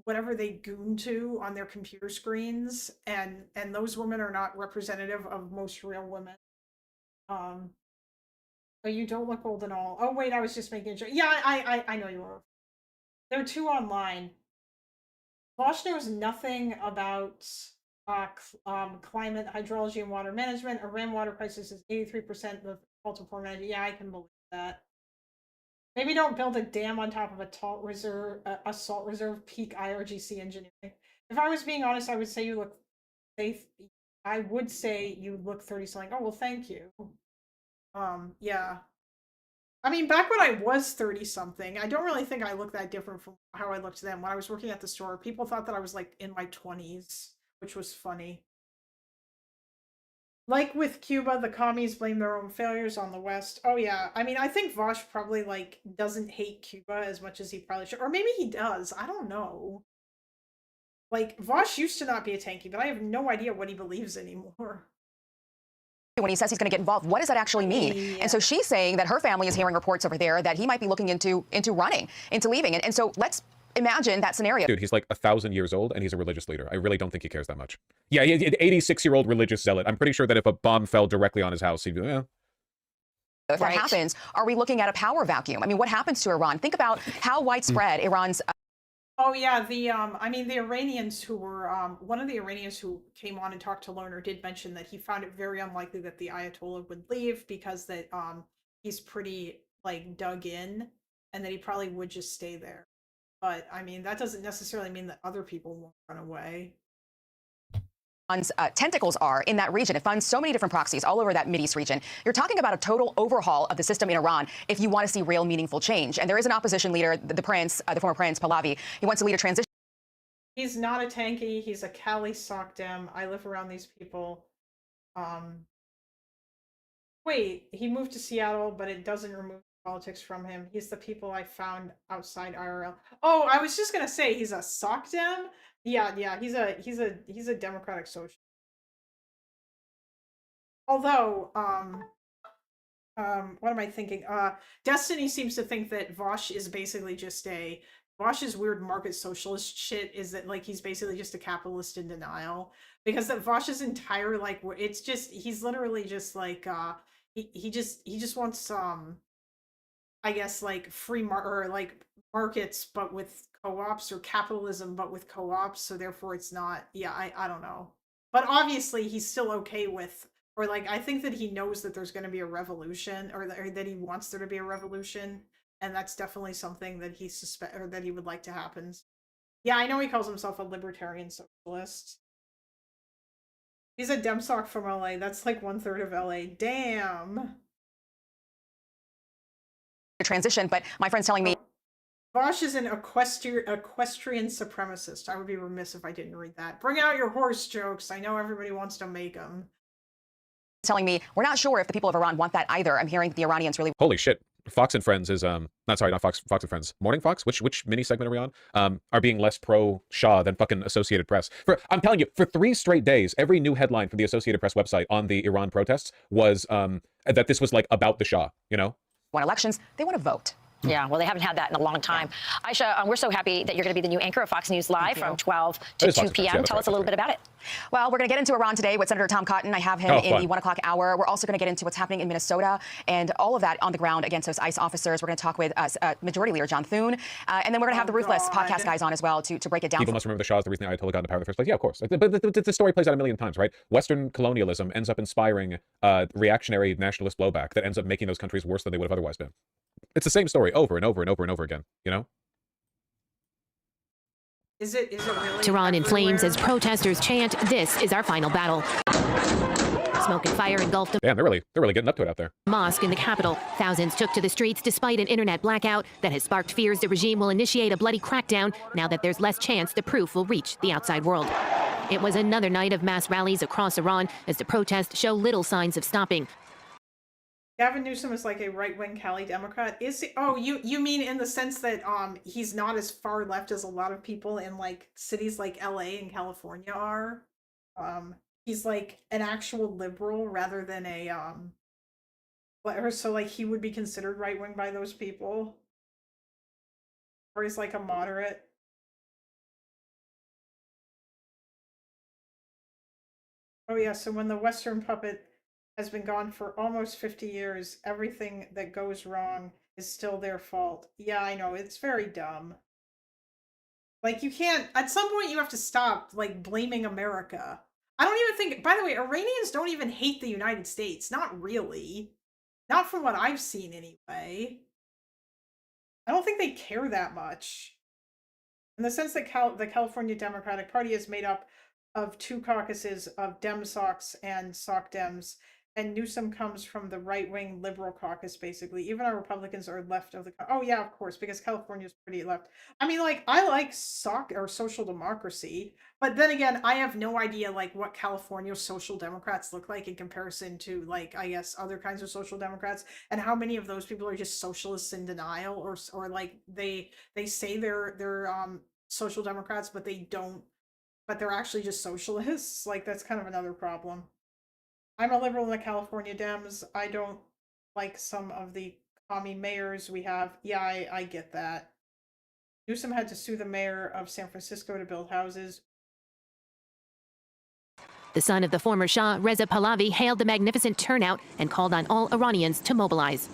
whatever they goon to on their computer screens, and those women are not representative of most real women. Oh, you don't look old at all. Oh wait, I was just making a joke. Yeah, I know you are. They're too online. Bosch knows nothing about climate, hydrology, and water management. Iran water crisis is 83% of fault of poor management. Yeah, I can believe that. Maybe don't build a dam on top of a salt reserve. Peak IRGC engineering. If I was being honest, I would say you look safe. I would say you look 30 something. Oh well, thank you. Yeah. I mean, back when I was 30 something, I don't really think I looked that different from how I looked then. When I was working at the store, people thought that I was like in my 20s, which was funny. Like with Cuba, the commies blame their own failures on the West. Oh yeah, I mean, I think Vosh probably like doesn't hate Cuba as much as he probably should, or maybe he does. I don't know. Like Vosh used to not be a tanky, but I have no idea what he believes anymore. When he says he's going to get involved, what does that actually mean? Yeah. And so she's saying that her family is hearing reports over there that he might be looking into running, into leaving. And so let's imagine that scenario. Dude, he's like 1,000 years old and he's a religious leader. I really don't think he cares that much. Yeah, he's an 86-year-old religious zealot. I'm pretty sure that if a bomb fell directly on his house, he'd be, yeah. If that happens, are we looking at a power vacuum? I mean, what happens to Iran? Think about how widespread Iran's... Oh yeah, I mean, the Iranians who were, one of the Iranians who came on and talked to Lerner did mention that he found it very unlikely that the Ayatollah would leave because that, he's pretty, like, dug in, and that he probably would just stay there. But, I mean, that doesn't necessarily mean that other people won't run away. Tentacles are in that region. It funds so many different proxies all over that Mideast region. You're talking about a total overhaul of the system in Iran if you want to see real meaningful change. And there is an opposition leader, the former prince, Pahlavi. He wants to lead a transition. He's not a tanky. He's a Cali Sockdem. I live around these people. Wait, he moved to Seattle, but it doesn't remove politics from him. He's the people I found outside IRL. Oh, I was just gonna say he's a sock dem. Yeah, he's a democratic social. Although, what am I thinking? Destiny seems to think that Vosh is basically just a Vosh's weird market socialist shit is that like he's basically just a capitalist in denial because that Vosh's entire like it's just he's literally just like he just wants I guess like or like markets but with co-ops or capitalism but with co-ops, so therefore it's not I don't know. But obviously he's still okay with or like I think that he knows that there's going to be a revolution or that he wants there to be a revolution, and that's definitely something that he suspect or that he would like to happen. Yeah, I know he calls himself a libertarian socialist. He's a Demsock from LA. That's like 1/3 of LA. Damn. Transition, but my friend's telling me Vosh is an equestrian supremacist. I would be remiss if I didn't read that. Bring out your horse jokes. I know everybody wants to make them. telling me we're not sure if the people of Iran want that either. I'm hearing that the Iranians really Holy shit. Fox and Friends is not Fox and Friends. Morning Fox? Which mini segment are we on? Are being less pro Shah than fucking Associated Press. I'm telling you, for 3 straight days, every new headline from the Associated Press website on the Iran protests was that this was like about the Shah, you know? want elections, they want to vote. Yeah, well, they haven't had that in a long time. Yeah. Aisha, we're so happy that you're going to be the new anchor of Fox News Live from 12 to 2 p.m. Tell us a little bit about it. Well, we're going to get into Iran today with Senator Tom Cotton. I have him in the 1 o'clock hour. We're also going to get into what's happening in Minnesota and all of that on the ground against those ICE officers. We're going to talk with Majority Leader John Thune. And then we're going to have the Ruthless podcast guys on as well to break it down. People must remember the Shah is the reason the Ayatollah got into power in the first place. Yeah, of course. But the story plays out a million times, right? Western colonialism ends up inspiring reactionary nationalist blowback that ends up making those countries worse than they would have otherwise been. It's the same story over and over and over and over again, you know? Is it really? Tehran in flames as protesters chant, "This is our final battle." Smoke and fire engulfed a Damn, they're really getting up to it out there. mosque in the capital. Thousands took to the streets despite an internet blackout that has sparked fears the regime will initiate a bloody crackdown now that there's less chance the proof will reach the outside world. It was another night of mass rallies across Iran as the protests show little signs of stopping. Gavin Newsom is like a right-wing Cali Democrat. Is he? Oh, you mean in the sense that he's not as far left as a lot of people in like cities like LA and California are. He's like an actual liberal rather than a or so like he would be considered right-wing by those people. Or he's like a moderate. Oh yeah, so when the Western puppet has been gone for almost 50 years, everything that goes wrong is still their fault. Yeah, I know, it's very dumb. Like, you can't, at some point you have to stop, like, blaming America. I don't even think, by the way, Iranians don't even hate the United States. Not really. Not from what I've seen, anyway. I don't think they care that much. In the sense that the California Democratic Party is made up of 2 caucuses of Dem Socs and Soc Dems, and Newsom comes from the right-wing liberal caucus, basically. Even our Republicans are left of the... Oh, yeah, of course, because California's pretty left. I mean, like, I like social democracy, but then again, I have no idea, like, what California social democrats look like in comparison to, like, I guess, other kinds of social democrats, and how many of those people are just socialists in denial, or like, they say they're social democrats, but they don't, but they're actually just socialists. Like, that's kind of another problem. I'm a liberal in the California Dems. I don't like some of the commie mayors we have. Yeah, I get that. Newsom had to sue the mayor of San Francisco to build houses. The son of the former Shah, Reza Pahlavi, hailed the magnificent turnout and called on all Iranians to mobilize.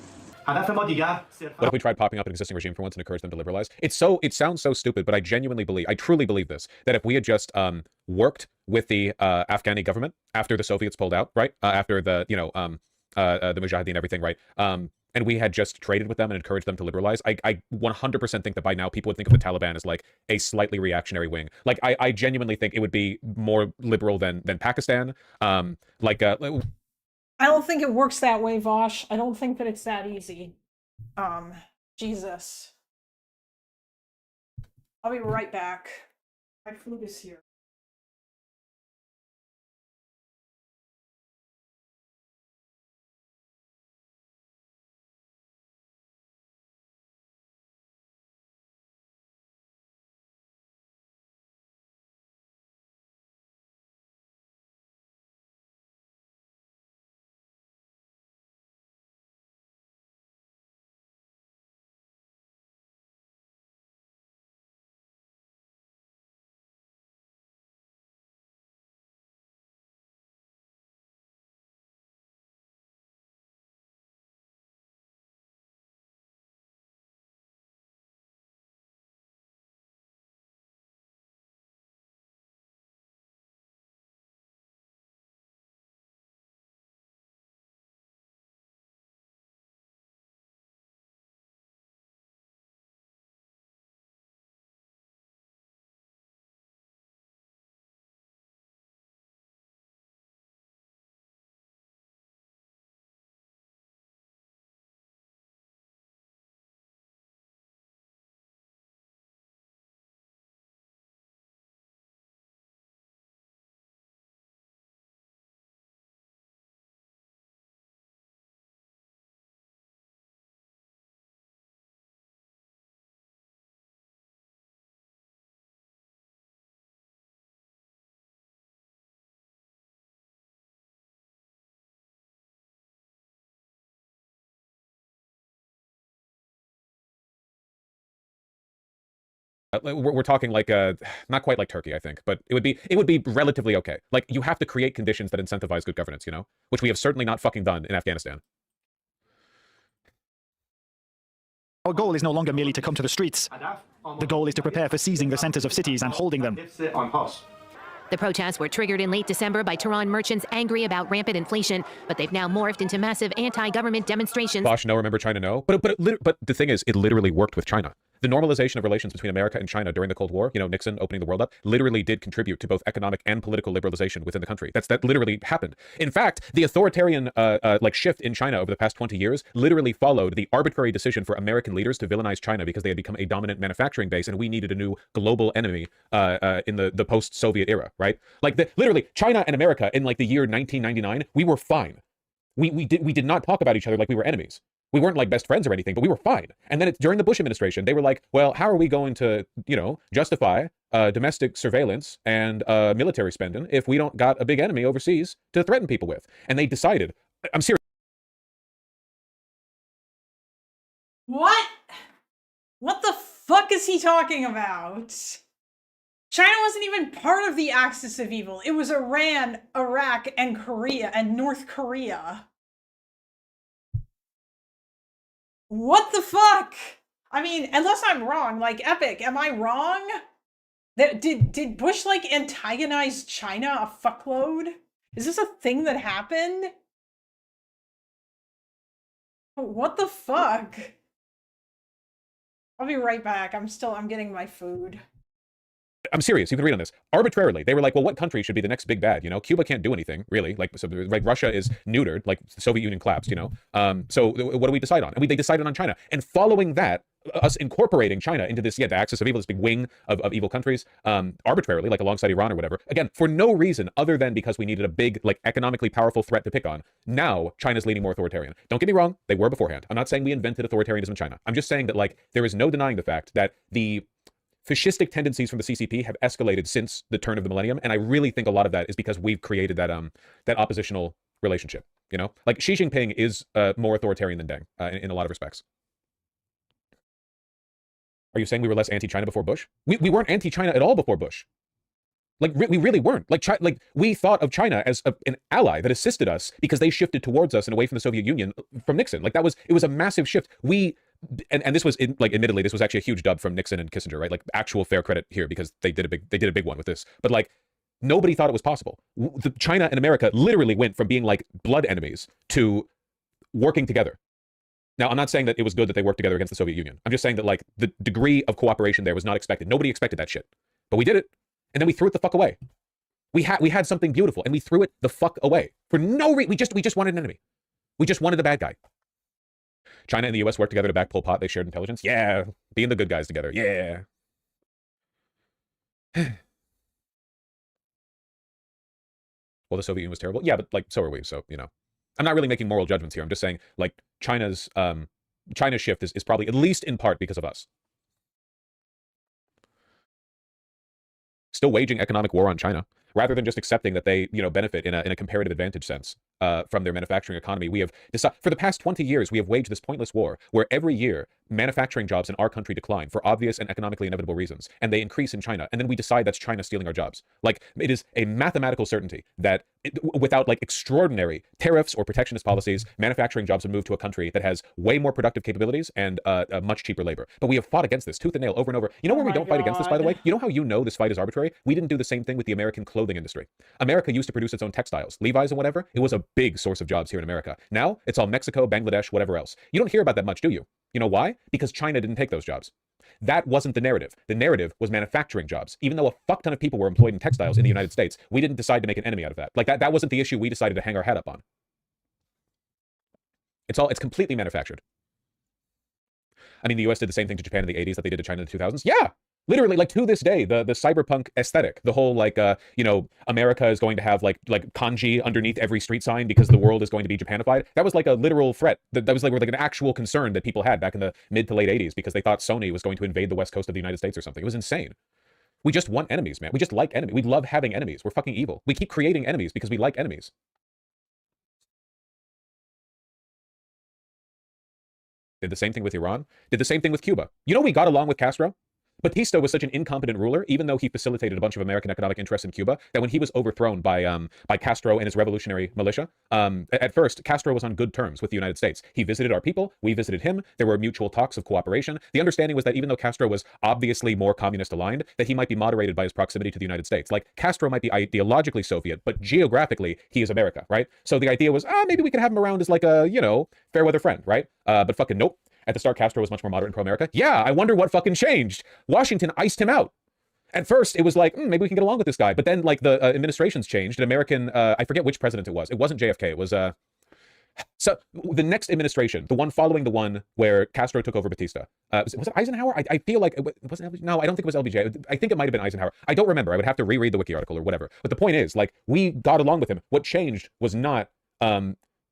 What if we tried popping up an existing regime for once and encouraged them to liberalize? It sounds so stupid, but I truly believe this, that if we had just worked with the Afghani government after the Soviets pulled out, right? After the, the Mujahideen, everything, right? And we had just traded with them and encouraged them to liberalize, I 100% think that by now people would think of the Taliban as like a slightly reactionary wing. Like, I genuinely think it would be more liberal than Pakistan. I don't think it works that way, Vosh. I don't think that it's that easy. Jesus. I'll be right back. My food is here. We're talking like not quite like Turkey, I think, but it would be relatively okay. Like, you have to create conditions that incentivize good governance, you know, which we have certainly not fucking done in Afghanistan. Our goal is no longer merely to come to the streets. The goal is to prepare for seizing the centers of cities and holding them. The protests were triggered in late December by Tehran merchants angry about rampant inflation, but they've now morphed into massive anti-government demonstrations. Bosch, no. Remember China, no. But the thing is, it literally worked with China. The normalization of relations between America and China during the Cold War, you know, Nixon opening the world up, literally did contribute to both economic and political liberalization within the country. That literally happened. In fact, the authoritarian like shift in China over the past 20 years literally followed the arbitrary decision for American leaders to villainize China because they had become a dominant manufacturing base, and we needed a new global enemy in the post-Soviet era, right? Like, literally, China and America in like the year 1999, we were fine. We did not talk about each other like we were enemies. We weren't like best friends or anything, but we were fine. And then during the Bush administration, they were like, well, how are we going to, you know, justify domestic surveillance and military spending if we don't got a big enemy overseas to threaten people with? And they decided, I'm serious. What? What the fuck is he talking about? China wasn't even part of the axis of evil. It was Iran, Iraq, and Korea, and North Korea. What the fuck? I mean, unless I'm wrong, like, Epic, am I wrong? Did Bush, like, antagonize China a fuckload? Is this a thing that happened? What the fuck? I'll be right back. I'm getting my food. I'm serious. You can read on this. Arbitrarily, they were like, well, what country should be the next big bad? You know, Cuba can't do anything, really. Like, so, like, Russia is neutered, like the Soviet Union collapsed, you know? So what do we decide on? And they decided on China. And following that, us incorporating China into this, the axis of evil, this big wing of evil countries, arbitrarily, like alongside Iran or whatever, again, for no reason other than because we needed a big, like, economically powerful threat to pick on. Now, China's leaning more authoritarian. Don't get me wrong, they were beforehand. I'm not saying we invented authoritarianism in China. I'm just saying that, like, there is no denying the fact that the fascistic tendencies from the CCP have escalated since the turn of the millennium, and I really think a lot of that is because we've created that that oppositional relationship. You know, like Xi Jinping is more authoritarian than Deng in a lot of respects. Are you saying we were less anti-China before Bush? We weren't anti-China at all before Bush. Like, we really weren't. Like, we thought of China as an ally that assisted us because they shifted towards us and away from the Soviet Union from Nixon. Like, it was a massive shift. And this was admittedly, this was actually a huge dub from Nixon and Kissinger, right? Like, actual fair credit here because they did a big one with this. But like, nobody thought it was possible. China and America literally went from being like blood enemies to working together. Now, I'm not saying that it was good that they worked together against the Soviet Union. I'm just saying that, like, the degree of cooperation there was not expected. Nobody expected that shit, but we did it, and then we threw it the fuck away. We had something beautiful, and we threw it the fuck away for no reason. We just wanted an enemy. We just wanted the bad guy. China and the U.S. worked together to back Pol Pot. They shared intelligence. Yeah, being the good guys together. Yeah. Well, the Soviet Union was terrible. Yeah, but like, so are we. So, you know, I'm not really making moral judgments here. I'm just saying, like, China's shift is probably at least in part because of us. Still waging economic war on China rather than just accepting that they, you know, benefit in a comparative advantage sense from their manufacturing economy. We have decided for the past 20 years, we have waged this pointless war where every year manufacturing jobs in our country decline for obvious and economically inevitable reasons, and they increase in China. And then we decide that's China stealing our jobs. Like, it is a mathematical certainty that without like extraordinary tariffs or protectionist policies, manufacturing jobs would move to a country that has way more productive capabilities and much cheaper labor. But we have fought against this tooth and nail over and over. You know where we don't fight against this, by the way? You know how you know this fight is arbitrary? We didn't do the same thing with the American clothing industry. America used to produce its own textiles, Levi's and whatever. It was a big source of jobs here in America. Now it's all Mexico, Bangladesh, whatever else. You don't hear about that much, do you? You know why? Because China didn't take those jobs. That wasn't the narrative. The narrative was manufacturing jobs. Even though a fuck ton of people were employed in textiles in the United States, we didn't decide to make an enemy out of that. Like, that wasn't the issue we decided to hang our hat up on. It's completely manufactured. I mean, the US did the same thing to Japan in the 80s that they did to China in the 2000s. Yeah! Literally, like, to this day, the cyberpunk aesthetic, the whole, like, you know, America is going to have, like kanji underneath every street sign because the world is going to be Japanified. That was, like, a literal threat. That was, like an actual concern that people had back in the mid to late 80s because they thought Sony was going to invade the west coast of the United States or something. It was insane. We just want enemies, man. We just like enemies. We love having enemies. We're fucking evil. We keep creating enemies because we like enemies. Did the same thing with Iran. Did the same thing with Cuba. You know, we got along with Castro Batista was such an incompetent ruler, even though he facilitated a bunch of American economic interests in Cuba, that when he was overthrown by Castro and his revolutionary militia, at first Castro was on good terms with the United States. He visited our people, we visited him. There were mutual talks of cooperation. The understanding was that even though Castro was obviously more communist aligned, that he might be moderated by his proximity to the United States. Like Castro might be ideologically Soviet, but geographically he is America, right? So the idea was, maybe we could have him around as like a, fair weather friend, right? But fucking nope. At the start, Castro was much more moderate and pro-America. Yeah, I wonder what fucking changed. Washington iced him out. At first, it was like, maybe we can get along with this guy. But then, like, the administrations changed. An American, I forget which president it was. It wasn't JFK. It was, so the next administration, the one following the one where Castro took over Batista. Was it Eisenhower? I feel like, wasn't it? No, I don't think it was LBJ. I think it might have been Eisenhower. I don't remember. I would have to reread the wiki article or whatever. But the point is, like, we got along with him. What changed was not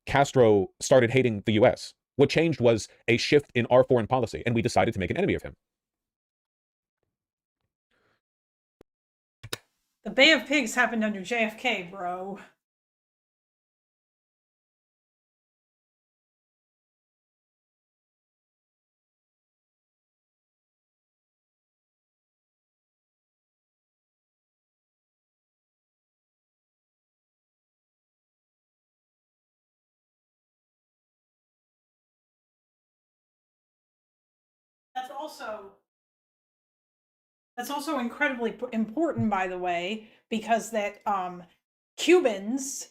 Castro started hating the U.S. What changed was a shift in our foreign policy, and we decided to make an enemy of him. The Bay of Pigs happened under JFK, bro. That's also incredibly important, by the way, because that Cubans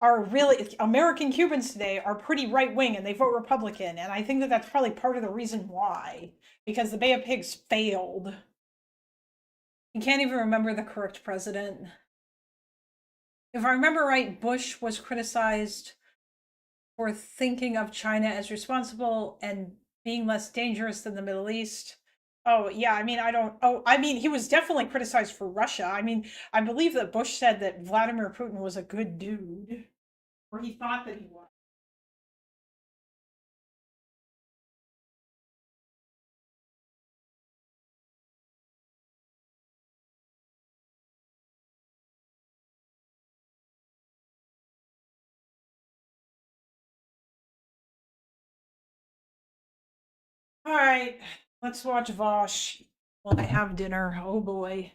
are really, American Cubans today are pretty right wing and they vote Republican, and I think that that's probably part of the reason why, because the Bay of Pigs failed. You can't even remember the correct president. If I remember right, Bush was criticized for thinking of China as responsible and being less dangerous than the Middle East. Oh, yeah, I mean, he was definitely criticized for Russia. I mean, I believe that Bush said that Vladimir Putin was a good dude, or he thought that he was. All right, let's watch Vosh while I have dinner. Oh boy.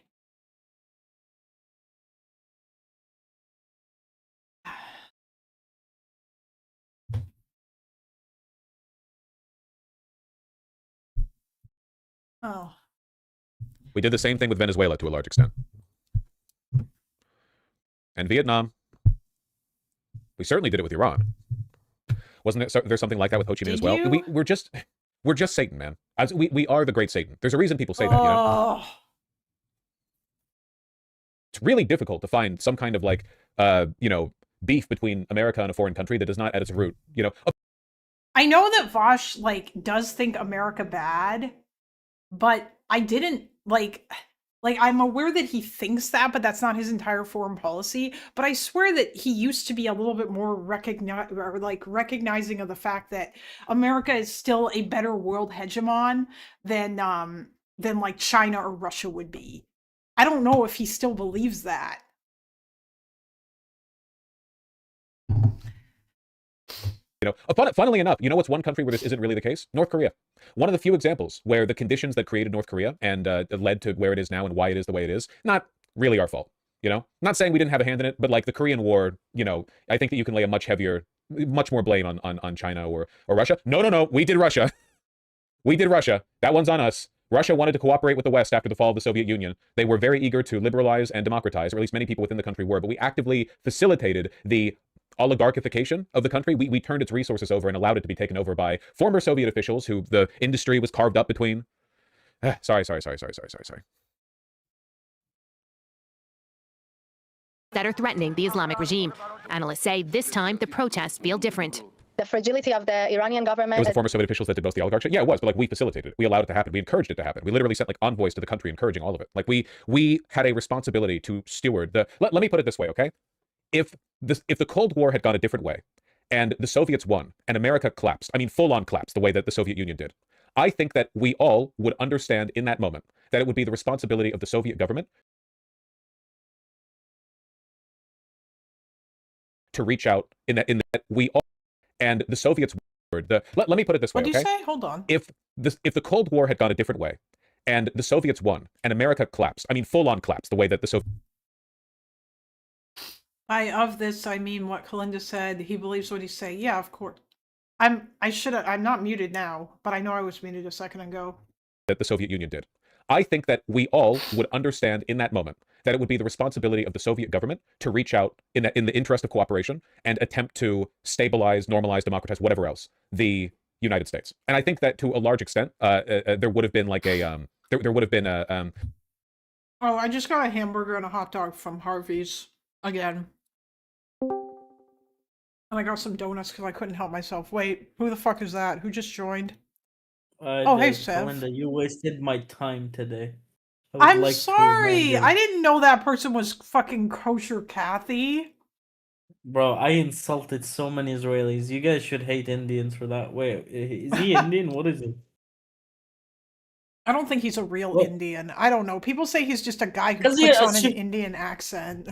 Oh. We did the same thing with Venezuela to a large extent. And Vietnam. We certainly did it with Iran. Wasn't there something like that with Ho Chi Minh as well? We're just Satan, man. We are the great Satan. There's a reason people say that, you know? It's really difficult to find some kind of like, beef between America and a foreign country that does not at its root, I know that Vosh like does think America bad, but I didn't like I'm aware that he thinks that, but that's not his entire foreign policy. But I swear that he used to be a little bit more recognizing of the fact that America is still a better world hegemon than like China or Russia would be. I don't know if he still believes that. Funnily enough, you know what's one country where this isn't really the case? North Korea. One of the few examples where the conditions that created North Korea and led to where it is now and why it is the way it is, not really our fault. Not saying we didn't have a hand in it, but like the Korean War, I think that you can lay a much more blame on China or Russia. No, we did Russia. We did Russia. That one's on us. Russia wanted to cooperate with the West after the fall of the Soviet Union. They were very eager to liberalize and democratize, or at least many people within the country were, but we actively facilitated the oligarchification of the country. We turned its resources over and allowed it to be taken over by former Soviet officials who the industry was carved up between. Sorry. That are threatening the Islamic regime. Analysts say this time the protests feel different. The fragility of the Iranian government. It was the former Soviet officials that did most of the oligarchy. Yeah, it was, but like we facilitated it. We allowed it to happen. We encouraged it to happen. We literally sent like envoys to the country encouraging all of it. Like we had a responsibility to steward the. Let me put it this way, okay? If the Cold War had gone a different way, and the Soviets won, and America collapsed, I mean full-on collapsed the way that the Soviet Union did, I think that we all would understand in that moment that it would be the responsibility of the Soviet government to reach out in that we all, and the Soviets were let me put it this way, What do you okay? say? Hold on. If the Cold War had gone a different way, And the Soviets won, and America collapsed. I mean, full-on collapsed, the way that the Soviets... Of this, I mean what Kalinda said. He believes what he say. Yeah, of course. I'm not muted now, but I know I was muted a second ago. that the Soviet Union did. I think that we all would understand in that moment that it would be the responsibility of the Soviet government to reach out in the interest of cooperation and attempt to stabilize, normalize, democratize, whatever else, the United States. And I think that to a large extent, there would have been like a there would have been a Oh, I just got a hamburger and a hot dog from Harvey's again. And I got some donuts because I couldn't help myself. Wait, who the fuck is that? Who just joined? Oh, hey, Sev. Belinda, you wasted my time today. I would I'm like to sorry. remind I you. didn't know that person was fucking kosher Kathy. Bro, I insulted so many Israelis. You guys should hate Indians for that. Wait, is he Indian? What is he? I don't think he's a real What? Indian. I don't know. People say he's just a guy who 'Cause puts he- on an Indian accent.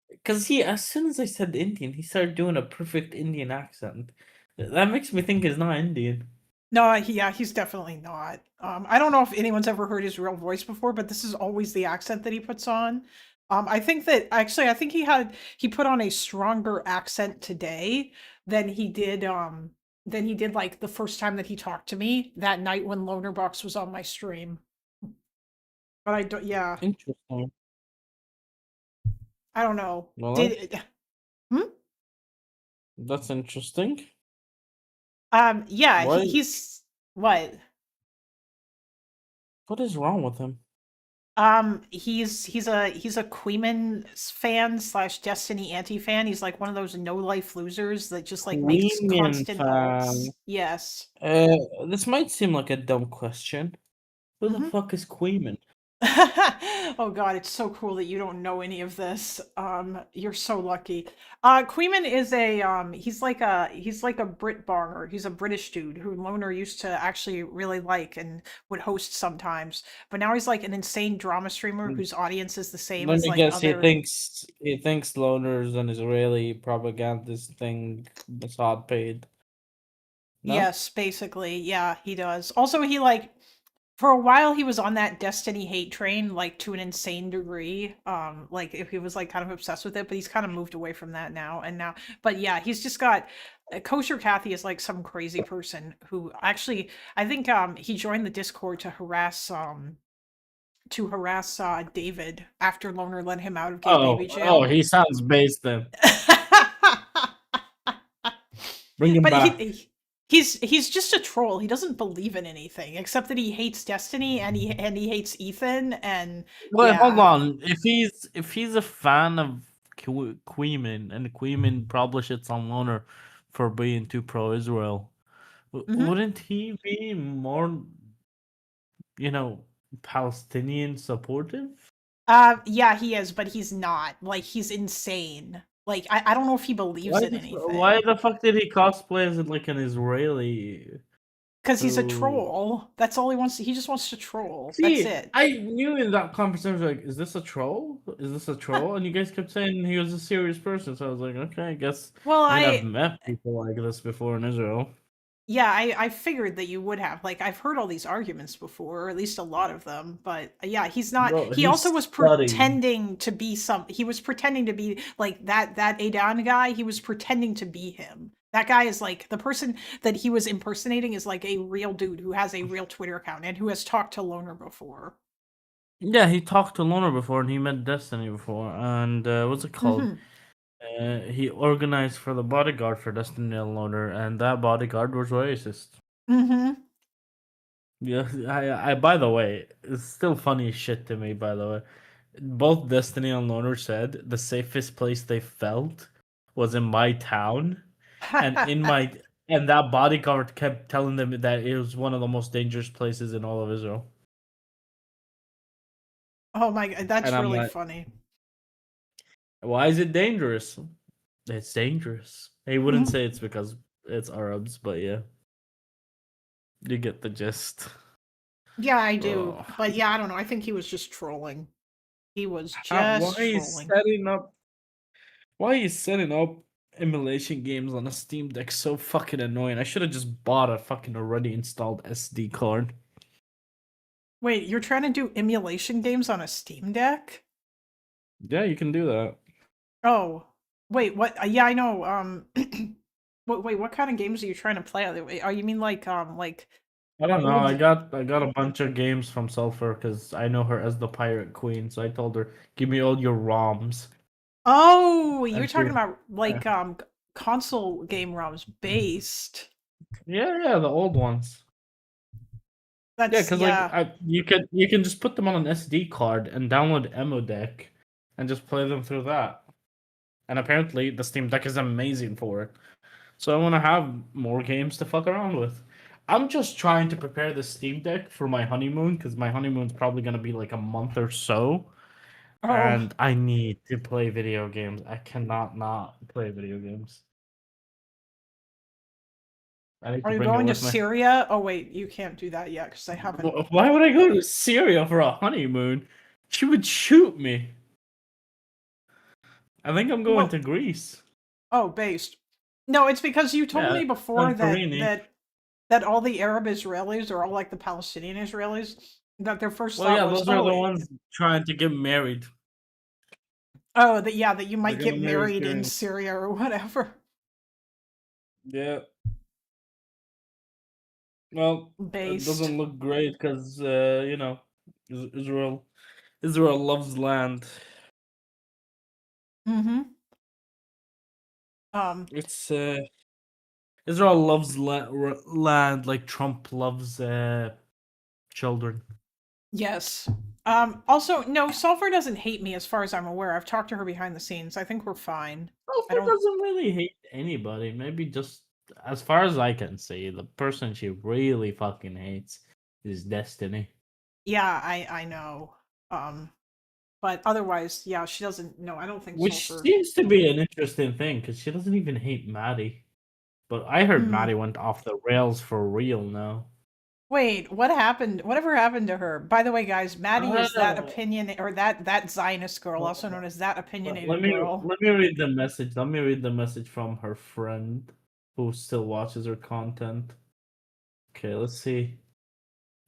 Because as soon as I said Indian, he started doing a perfect Indian accent. That makes me think he's not Indian. No, yeah, he's definitely not. I don't know if anyone's ever heard his real voice before, but this is always the accent that he puts on. I think that actually, I think he put on a stronger accent today than he did like the first time that he talked to me that night when Lonerbox was on my stream. But I don't, yeah, Interesting. I don't know. Well, Did that's interesting. yeah, Why- he's what? What is wrong with him? He's a Queeman fan / Destiny anti-fan. He's like one of those no life losers that just like makes Queeman constant ults. fan. Yes. This might seem like a dumb question. Who the fuck is Queeman? Oh god, it's so cool that you don't know any of this. You're so lucky. Queeman is a he's like a Brit barner. He's a British dude who Loner used to actually really like and would host sometimes. But now he's like an insane drama streamer whose audience is the same Let as me like guess. other. He thinks Loner's an Israeli propagandist thing. Mossad paid. No? Yes, basically. Yeah, he does. Also, he like for a while he was on that Destiny hate train like to an insane degree. Like if he was like kind of obsessed with it, but he's kind of moved away from that now. But yeah, he's just got Kosher Kathy is like some crazy person who actually I think he joined the Discord to harass David after Loner let him out of gay baby jail. Oh, he sounds based then. Bring him But back. he's just a troll. He doesn't believe in anything except that he hates Destiny and he hates Ethan and Wait, yeah. hold on. If he's a fan of Queeman and Queeman probably shits on Loner for being too pro-Israel, wouldn't he be more, Palestinian supportive? Yeah, he is, but he's not. Like he's insane. Like I don't know if he believes in anything. Why the fuck did he cosplay as like an Israeli? Because he's a to- troll. That's all he wants. He just wants to troll. See, That's it. I knew in that conversation, like, is this a troll? Is this a troll? And you guys kept saying he was a serious person, so I was like, okay, I guess. Well, I've met people like this before in Israel. Yeah, I figured that you would have. Like, I've heard all these arguments before, or at least a lot of them. But yeah, he's not. Bro, he he's also was studying. pretending to be He was pretending to be like that Adan guy. He was pretending to be him. That guy is like the person that he was impersonating is like a real dude who has a real Twitter account and who has talked to Loner before. Yeah, he talked to Loner before, and he met Destiny before, and what's it called? Mhm. He organized for the bodyguard for Destiny and Loner, and that bodyguard was racist. Mm-hmm. Yeah, I. By the way, it's still funny as shit to me. By the way, both Destiny and Loner said the safest place they felt was in my town, and and that bodyguard kept telling them that it was one of the most dangerous places in all of Israel. Oh my god, that's And I'm really like- funny. Why is it dangerous? It's dangerous. He wouldn't Mhm. say it's because it's Arabs, but yeah. You get the gist. Yeah, I do. Oh. But yeah, I don't know. I think he was just trolling. He was just Why is trolling. setting up? Why is setting up emulation games on a Steam Deck so fucking annoying? I should have just bought a fucking already installed SD card. Wait, you're trying to do emulation games on a Steam Deck? Yeah, you can do that. Oh, wait, what? Yeah, I know. Wait, what kind of games are you trying to play? Oh, you mean like I don't know. old? I got a bunch of games from Sulfur because I know her as the Pirate Queen. So I told her, "Give me all your ROMs." Oh, you're And talking she, about like console game ROMs based. yeah, the old ones. Yeah, That's because like yeah. you can just put them on an SD card and download Emo Deck, and just play them through that. And apparently, the Steam Deck is amazing for it. So I want to have more games to fuck around with. I'm just trying to prepare the Steam Deck for my honeymoon because my honeymoon's probably gonna be like a month or so, Oh, and I need to play video games. I cannot not play video games. I need are to you bring it going to with me. Syria? Oh wait, you can't do that yet because I haven't. Why would I go to Syria for a honeymoon? She would shoot me. I think I'm going Well, to Greece. oh, based. No, it's because you told Yeah, me before that Santorini. that all the Arab Israelis or all like the Palestinian Israelis that their first Well, thought yeah, was, those are oh, the ones trying to get married. oh, that yeah, that you They're might gonna get marry married in Syrians. Syria or whatever. Yeah. Well, it Based. doesn't look great because you know, Israel loves land. Mm-hmm. It's Israel loves land like Trump loves children. Yes. Also, no, Sulfur doesn't hate me as far as I'm aware. I've talked to her behind the scenes. I think we're fine. I Sulfur don't. doesn't really hate anybody. Maybe just as far as I can see, the person she really fucking hates is Destiny. Yeah, I know. But otherwise, yeah, she doesn't. No, I don't think Which Sulfur. seems to be an interesting thing because she doesn't even hate Maddie. But I heard Hmm. Maddie went off the rails for real now. Wait, what happened? Whatever happened to her? By the way, guys, Maddie is that Uh, opinion or that Zionist girl, also known as that opinionated let me girl. read the message. Let me read the message from her friend who still watches her content. Okay, let's see.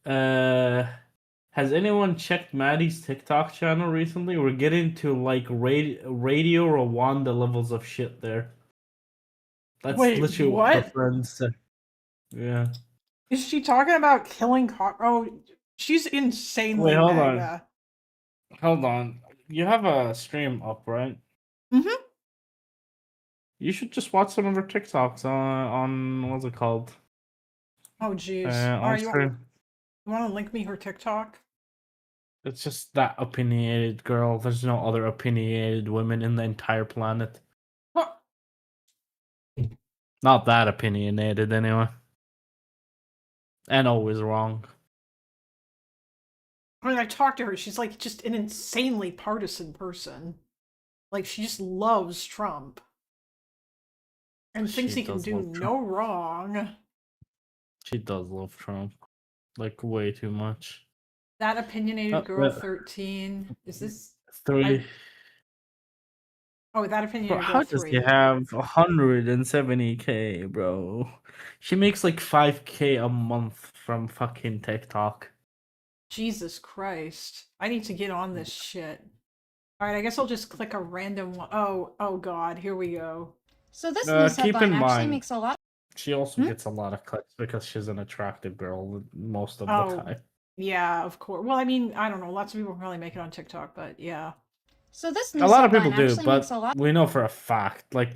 Has anyone checked Maddie's TikTok channel recently? We're getting to like Radio Rwanda levels of shit there. That's Wait, literally what her what? friend said. Yeah. Is she talking about killing Oh, she's Wait, insanely hold on. MAGA. Hold on. You have a stream up, right? Mm-hmm. You should just watch some of her TikToks on what's it called? Oh, jeez. All On right, stream. you want to link me her TikTok? It's just that opinionated girl. There's no other opinionated women in the entire planet. Huh. Not that opinionated, anyway. And always wrong. I mean, I talked to her. She's like just an insanely partisan person. Like she just loves Trump and thinks She he can does do love Trump. no wrong. She does love Trump. Like, way too much. That opinionated girl 13. Is this 3. Oh, that Bro, opinionated girl how does she 3. have 170K, bro? She makes like 5K a month from fucking TikTok. Jesus Christ. I need to get on this shit. All right, I guess I'll just click a random one. Oh god, here we go. So this news Keep headline in actually mind, makes a lot. she also gets a lot of clicks because she's an attractive girl most of the Oh, time. yeah, of course. Well, I mean, I don't know. Lots of people probably make it on TikTok, but yeah. So this A news lot of headline people do, actually makes but a lot. we know for a fact, like,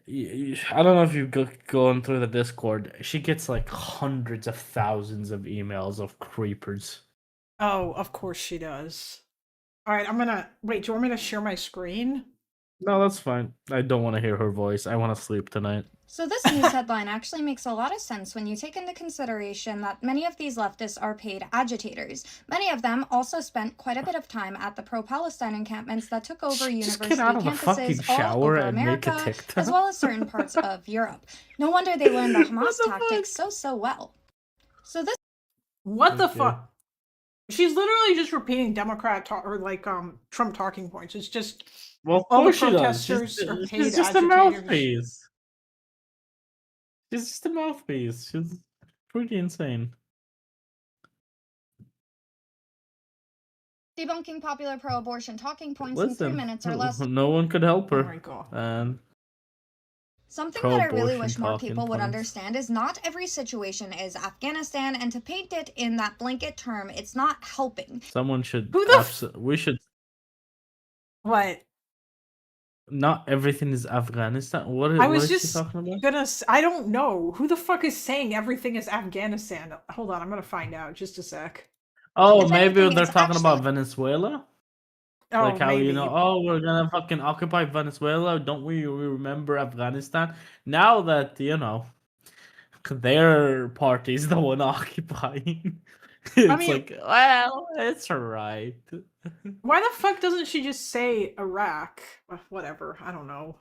I don't know if you've gone through the Discord. She gets like hundreds of thousands of emails of creepers. Oh, of course she does. All right, I'm gonna wait. Do you want me to share my screen? No, that's fine. I don't want to hear her voice. I want to sleep tonight. So this news headline actually makes a lot of sense when you take into consideration that many of these leftists are paid agitators. Many of them also spent quite a bit of time at the pro-Palestine encampments that took over Just university get out of the fucking campuses all shower over and make a America, TikTok. as well as certain parts of Europe. No wonder they learned the Hamas tactics so well. So this. What the fuck? She's literally just repeating Democrat talk or like Trump talking points. It's just Well, of all the course she does. protesters are paid She's just a agitators. mouthpiece. She's just a mouthpiece. She's pretty insane. Debunking popular pro-abortion talking points in 3 Listen, minutes or less. no one could help Oh her. my God. And Something that I really pro-abortion wish more talking people would points. understand is not every situation is Afghanistan, and to paint it in that blanket term, it's not helping. Someone should Who the we should. What? Not everything is Afghanistan. What I what was is she just talking about? I don't know. Who the fuck is saying everything is Afghanistan? Hold on, I'm gonna find out. Just a sec. Oh, If maybe anything, they're it's talking actually about Venezuela. Oh, Like how maybe. oh, we're gonna fucking occupy Venezuela. Don't we remember Afghanistan? Now that their party's the one occupying. I It's mean, like, well, it's alright. why the fuck doesn't she just say Iraq? Whatever. I don't know.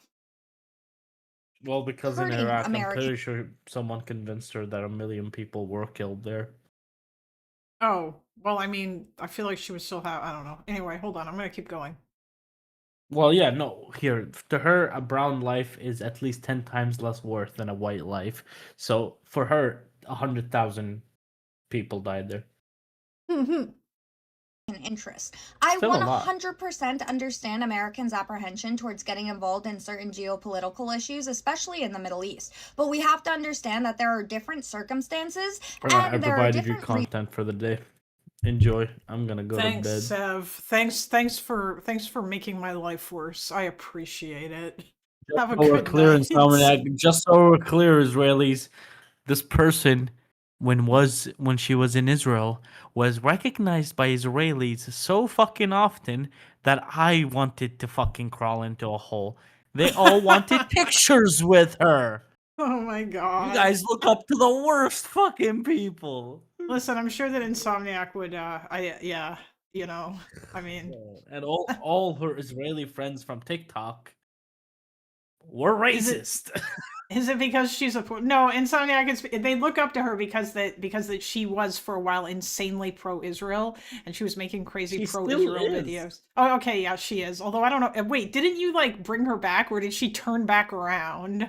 Well, because in hurting Iraq, I'm American. pretty sure someone convinced her that 1 million people were killed there. Oh, well, I mean, I feel like she would still have. I don't know. Anyway, hold on. I'm gonna keep going. Well, yeah, no. Here, to her, a brown life is at least 10 times less worth than a white life. So for her, 100,000 people died there. Interest. I Still a lot. 100% understand Americans' apprehension towards getting involved in certain geopolitical issues, especially in the Middle East. But we have to understand that there are different circumstances I and there are provided you different content for the day. Enjoy. I'm gonna go to Thanks, bed. Sev. Thanks for making my life worse. I appreciate it. Have a So we're good clear, night. Insomniac. Just so we're clear, Israelis, this person, when she was in Israel, was recognized by Israelis so fucking often that I wanted to fucking crawl into a hole. They all wanted pictures with her. Oh my god. You guys look up to the worst fucking people. Listen, I'm sure that Insomniac would yeah, I mean, And all her Israeli friends from TikTok were racist. is it because she's a no, Insomniac is they look up to her because that she was for a while insanely pro-Israel and she was making crazy She pro-Israel still is. videos. Oh, okay, yeah, she is. Although I don't know. Wait, didn't you like bring her back or did she turn back around?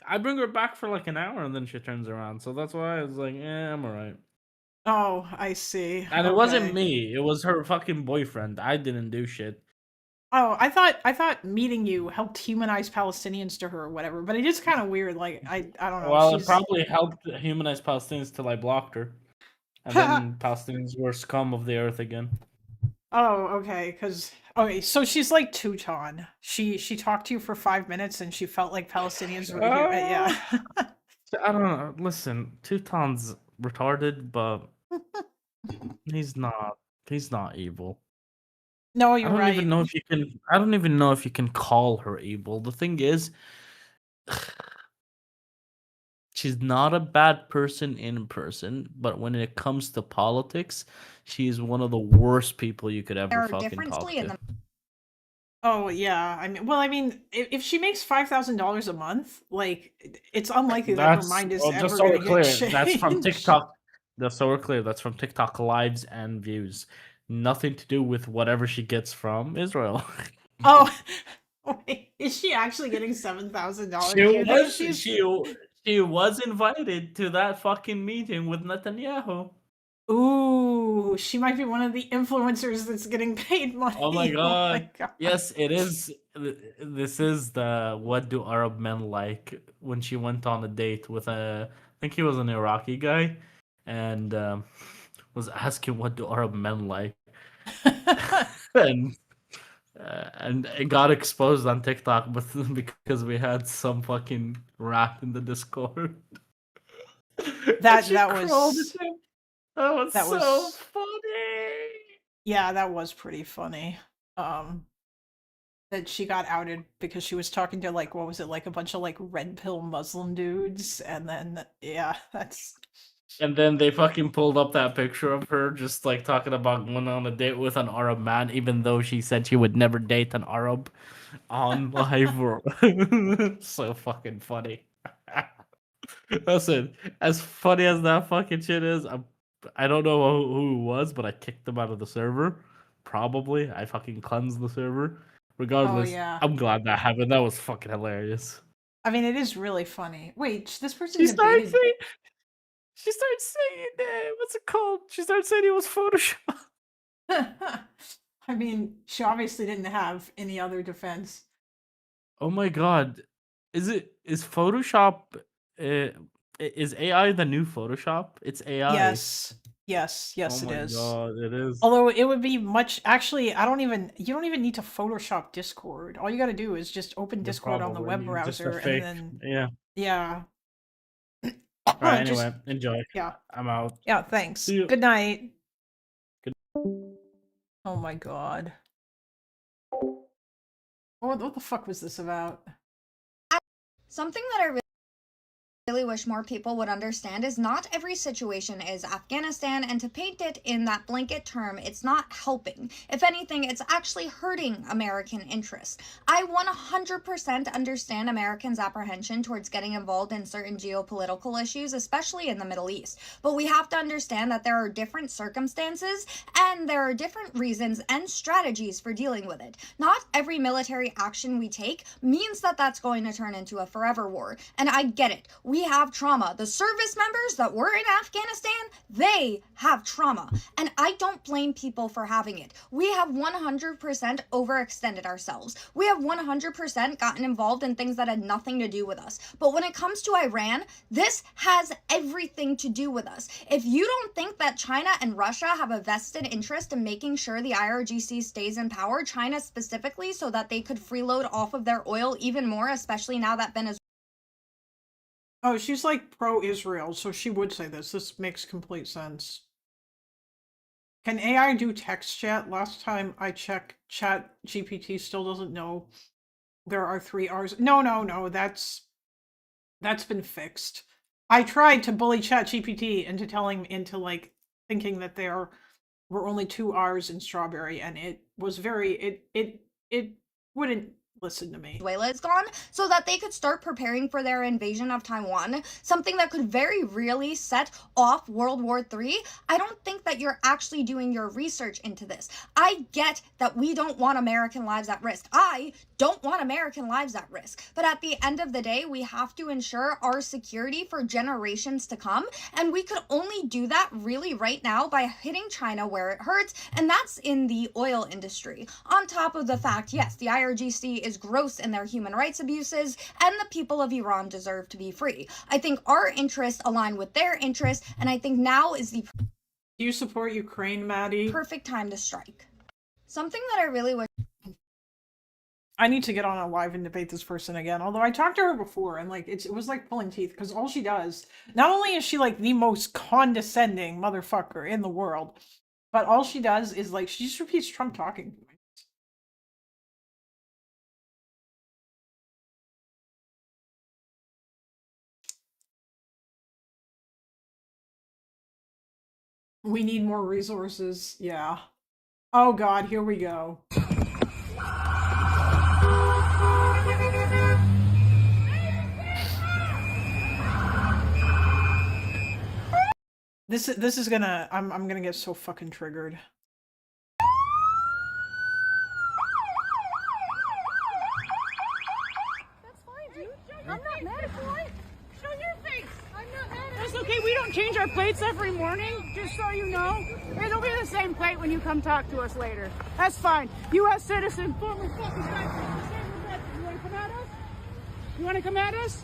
I bring her back for like an hour and then she turns around. So that's why I was like, I'm alright. Oh, I see. And it Okay. wasn't me. It was her fucking boyfriend. I didn't do shit. Oh, I thought meeting you helped humanize Palestinians to her or whatever, but it is kind of weird. Like I don't know. Well, it probably helped humanize Palestinians till I blocked her. And then Palestinians were scum of the earth again. Oh, okay, okay, so she's like Teuton. She talked to you for 5 minutes and she felt like Palestinians were here. Yeah. I don't know. Listen, Teuton's retarded, but he's not evil. No, you're right. I don't even know if you can call her evil. The thing is, she's not a bad person in person, but when it comes to politics, she's one of the worst people you could ever fucking talk to. Oh yeah, I mean, if she makes $5,000 a month, like it's unlikely that her mind is ever just so gonna we're clear, get changed. that's from TikTok. Just so we're clear, that's from TikTok lives and views. Nothing to do with whatever she gets from Israel. Oh, wait, is she actually getting $7,000? She was invited to that fucking meeting with Netanyahu. Ooh, she might be one of the influencers that's getting paid money. Oh my god. Yes, it is. This is the what do Arab men like when she went on a date with I think he was an Iraqi guy, and was asking what do Arab men like, and it got exposed on TikTok, because we had some fucking rat in the Discord. That was so funny. Yeah, that was pretty funny. That she got outed because she was talking to like what was it, like a bunch of like red pill Muslim dudes, and then yeah, that's. And then they fucking pulled up that picture of her just like talking about going on a date with an Arab man, even though she said she would never date an Arab on live. So fucking funny. Listen, as funny as that fucking shit is, I don't know who it was, but I kicked him out of the server. Probably. I fucking cleansed the server. Regardless, yeah. I'm glad that happened. That was fucking hilarious. I mean, it is really funny. Wait, this person She started saying, what's it called? She started saying it was Photoshop. I mean, she obviously didn't have any other defense. Oh my god. Is Photoshop is AI the new Photoshop? It's AI. Yes. Yes, Oh yes, it my is. god, it is. Although it would be much actually, you don't even need to Photoshop Discord. All you gotta do is just open Yeah, Discord on the probably. web You just a browser fake. and then Yeah. yeah. Alright, Just anyway, enjoy. yeah. I'm out. Yeah, thanks. See you. Good night. Good- Oh my god. What the fuck was this about? Something that I really wish more people would understand is not every situation is Afghanistan, and to paint it in that blanket term, it's not helping. If anything, it's actually hurting American interests. I 100% understand Americans' apprehension towards getting involved in certain geopolitical issues, especially in the Middle East. But we have to understand that there are different circumstances and there are different reasons and strategies for dealing with it. Not every military action we take means that that's going to turn into a forever war. And I get it. We have trauma. The service members that were in Afghanistan, they have trauma. And I don't blame people for having it. We have 100% overextended ourselves. We have 100% gotten involved in things that had nothing to do with us. But when it comes to Iran, this has everything to do with us. If you don't think that China and Russia have a vested interest in making sure the IRGC stays in power, China specifically, so that they could freeload off of their oil even more, especially now that Venezuela. Oh, she's like pro-Israel, so she would say this. This makes complete sense. Can AI do text chat? Last time I checked, Chat GPT still doesn't know there are 3 R's. No, that's been fixed. I tried to bully Chat GPT into like thinking that there were only 2 R's in strawberry, and it was very it wouldn't listen to me. Venezuela is gone, so that they could start preparing for their invasion of Taiwan, something that could very really set off World War III. I don't think that you're actually doing your research into this. I get that we don't want American lives at risk. I don't want American lives at risk. But at the end of the day, we have to ensure our security for generations to come, and we could only do that really right now by hitting China where it hurts, and that's in the oil industry. On top of the fact, yes, the IRGC is gross in their human rights abuses, and the people of Iran deserve to be free. I think our interests align with their interests, and I think now is the Do you support Ukraine, Maddie? perfect time to strike. Something that I really wish I need to get on a live and debate this person again. Although I talked to her before, and like it was like pulling teeth, because all she does, not only is she like the most condescending motherfucker in the world, but all she does is like she just repeats Trump talking points. We need more resources. Yeah. Oh God, here we go. This is gonna I'm gonna get so fucking triggered. I'm not mad at you. Show your face. I'm not mad at you. That's okay. We don't change our plates every morning, just so you know. It'll be the same plate when you come talk to us later. That's fine. U.S. citizen, former fucking guy. You want to come at us? You want to come at us?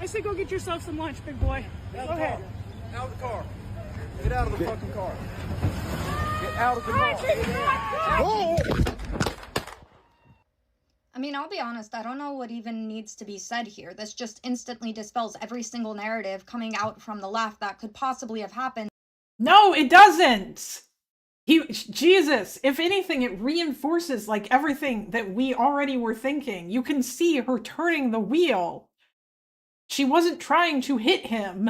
I say go get yourself some lunch, big boy. Go ahead. Out of the car. Get out of the fucking car. Get out of the car. I mean, I'll be honest, I don't know what even needs to be said here. This just instantly dispels every single narrative coming out from the left that could possibly have happened. No, it doesn't. Jesus, if anything, it reinforces like everything that we already were thinking. You can see her turning the wheel. She wasn't trying to hit him.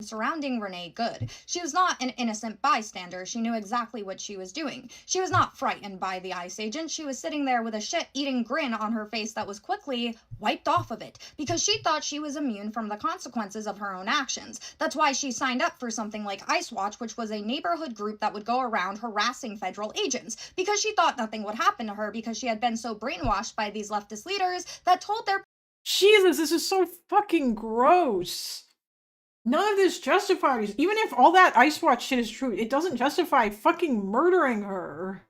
Surrounding Renee Good. She was not an innocent bystander. She knew exactly what she was doing. She was not frightened by the ICE agent. She was sitting there with a shit-eating grin on her face that was quickly wiped off of it because she thought she was immune from the consequences of her own actions. That's why she signed up for something like ICE Watch, which was a neighborhood group that would go around harassing federal agents because she thought nothing would happen to her because she had been so brainwashed by these leftist leaders that told their Jesus, this is so fucking gross. None of this justifies, even if all that Ice Watch shit is true, it doesn't justify fucking murdering her.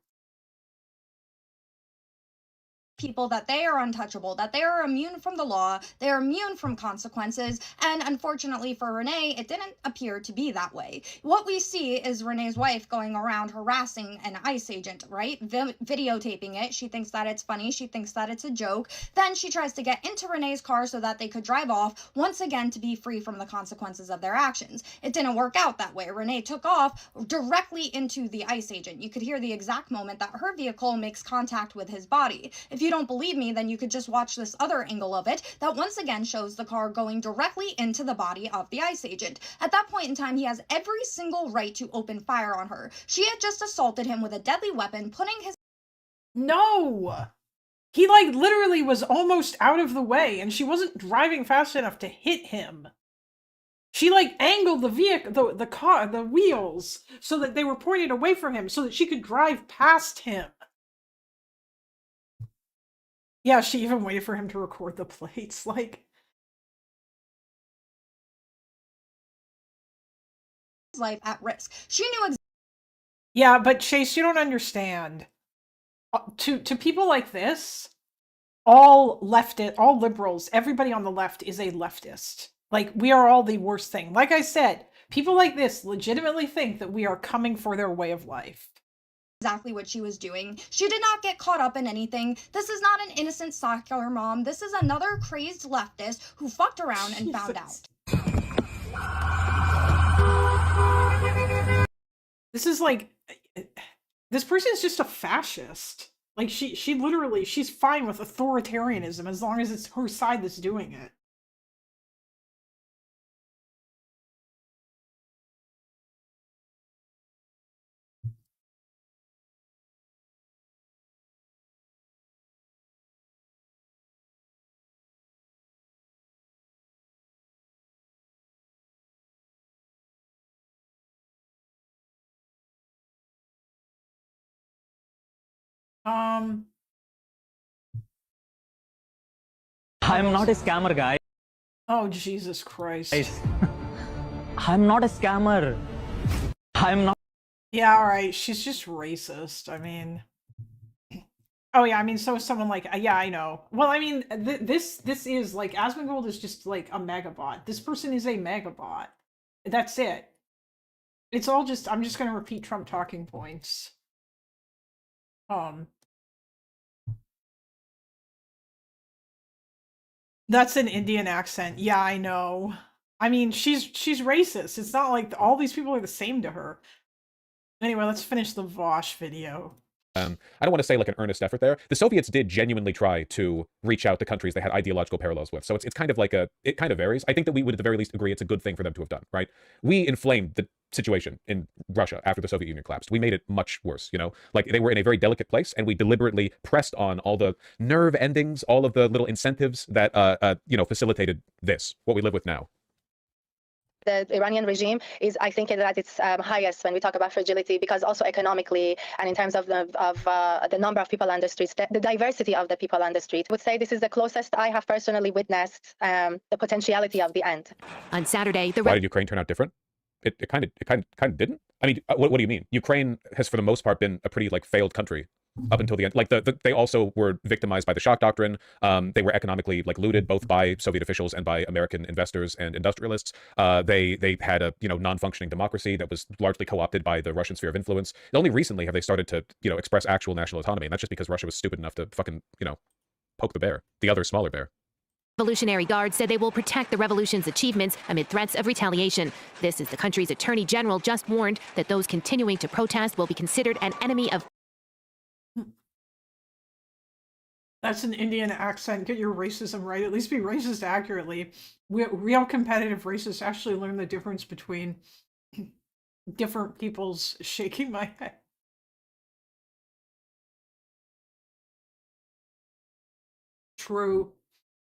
People that they are untouchable, that they are immune from the law, they're immune from consequences, and unfortunately for Renee, it didn't appear to be that way. What we see is Renee's wife going around harassing an ICE agent, right? Videotaping it. She thinks that it's funny, she thinks that it's a joke. Then she tries to get into Renee's car so that they could drive off, once again to be free from the consequences of their actions. It didn't work out that way. Renee took off directly into the ICE agent. You could hear the exact moment that her vehicle makes contact with his body. If you don't believe me, then you could just watch this other angle of it that once again shows the car going directly into the body of the ICE agent. At that point in time, he has every single right to open fire on her. She had just assaulted him with a deadly weapon, putting his... No! He, like, literally was almost out of the way, and she wasn't driving fast enough to hit him. She, like, angled the vehicle, the car, the wheels, so that they were pointed away from him, so that she could drive past him. Yeah, she even waited for him to record the plates, like... life at risk. She knew Yeah, but Chase, you don't understand. To people like this, all liberals, everybody on the left is a leftist. Like, we are all the worst thing. Like I said, people like this legitimately think that we are coming for their way of life. Exactly what she was doing. She did not get caught up in anything. This is not an innocent soccer mom. This is another crazed leftist who fucked around and found out. This is like, this person is just a fascist. Like, she literally, she's fine with authoritarianism as long as it's her side that's doing it. I'm not a scammer, guy. Oh, Jesus Christ. I'm not a scammer. I'm not. Yeah, alright, she's just racist, I mean... Oh yeah, I mean, so is someone like... yeah, I know. Well, I mean, this is, like, Asmongold is just, like, a megabot. This person is a megabot. That's it. It's all just... I'm just gonna repeat Trump talking points. That's an Indian accent. Yeah, I know. I mean, she's racist. It's not like all these people are the same to her. Anyway, let's finish the Vosh video. I don't want to say like an earnest effort there. The Soviets did genuinely try to reach out to countries they had ideological parallels with. So it's kind of like it kind of varies. I think that we would at the very least agree it's a good thing for them to have done, right? We inflamed the situation in Russia after the Soviet Union collapsed. We made it much worse, you know? Like, they were in a very delicate place, and we deliberately pressed on all the nerve endings, all of the little incentives that, facilitated this, what we live with now. The Iranian regime is, I think, at its highest when we talk about fragility, because also economically and in terms of the number of people on the streets, the diversity of the people on the street. I would say this is the closest I have personally witnessed the potentiality of the end. On Saturday, Why did Ukraine turn out different? It kind of didn't. I mean, what do you mean? Ukraine has, for the most part, been a pretty failed country up until the end. Like they also were victimized by the shock doctrine. They were economically looted both by Soviet officials and by American investors and industrialists. They had a non-functioning democracy that was largely co-opted by the Russian sphere of influence. Only recently have they started to express actual national autonomy, and that's just because Russia was stupid enough to fucking poke the bear, the other smaller bear. Revolutionary Guard said they will protect the revolution's achievements amid threats of retaliation. This is the country's attorney general just warned that those continuing to protest will be considered an enemy of... That's an Indian accent. Get your racism right. At least be racist accurately. Real competitive racists actually learn the difference between different people's shaking my head. True.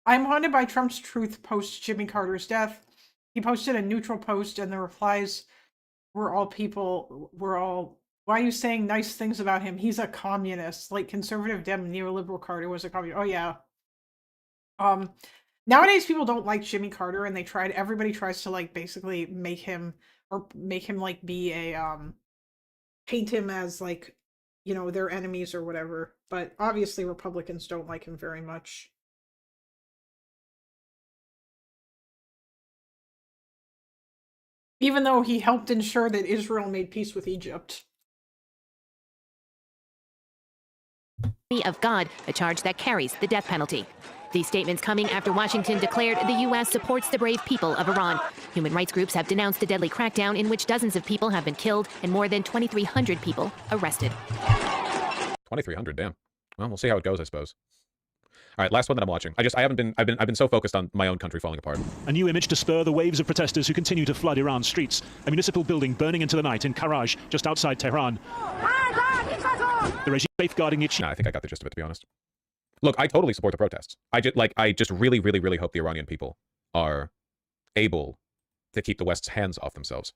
I'm haunted by Trump's truth post Jimmy Carter's death. He posted a neutral post and the replies were all people, why are you saying nice things about him? He's a communist. Like conservative Dem neoliberal Carter was a communist. Oh yeah. Nowadays, people don't like Jimmy Carter, and everybody tries to like basically make him like be a paint him as like, their enemies or whatever. But obviously, Republicans don't like him very much. Even though he helped ensure that Israel made peace with Egypt. Of God, a charge that carries the death penalty. These statements coming after Washington declared the U.S. supports the brave people of Iran. Human rights groups have denounced the deadly crackdown in which dozens of people have been killed and more than 2,300 people arrested. 2,300, damn. Well, we'll see how it goes, I suppose. All right, last one that I'm watching. I've been so focused on my own country falling apart. A new image to spur the waves of protesters who continue to flood Iran's streets. A municipal building burning into the night in Karaj, just outside Tehran. The regime safeguarding its... Nah, I think I got the gist of it, to be honest. Look, I totally support the protests. I just really, really, really hope the Iranian people are able to keep the West's hands off themselves.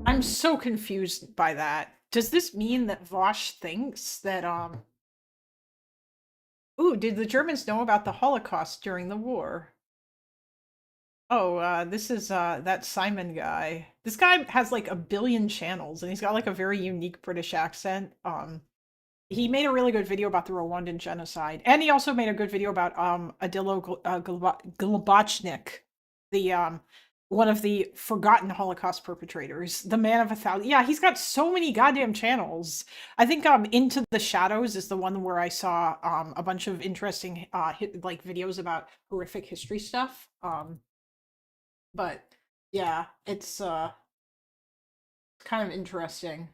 I'm so confused by that. Does this mean that Vosh thinks that ooh, did the Germans know about the Holocaust during the war? Oh, this is that Simon guy. This guy has like 1 billion channels, and he's got like a very unique British accent. He made a really good video about the Rwandan genocide, and he also made a good video about Adilo Globachnik, the one of the forgotten Holocaust perpetrators, the man of 1,000. Yeah, he's got so many goddamn channels. I think Into the Shadows is the one where I saw a bunch of interesting like videos about horrific history stuff. But yeah, it's kind of interesting.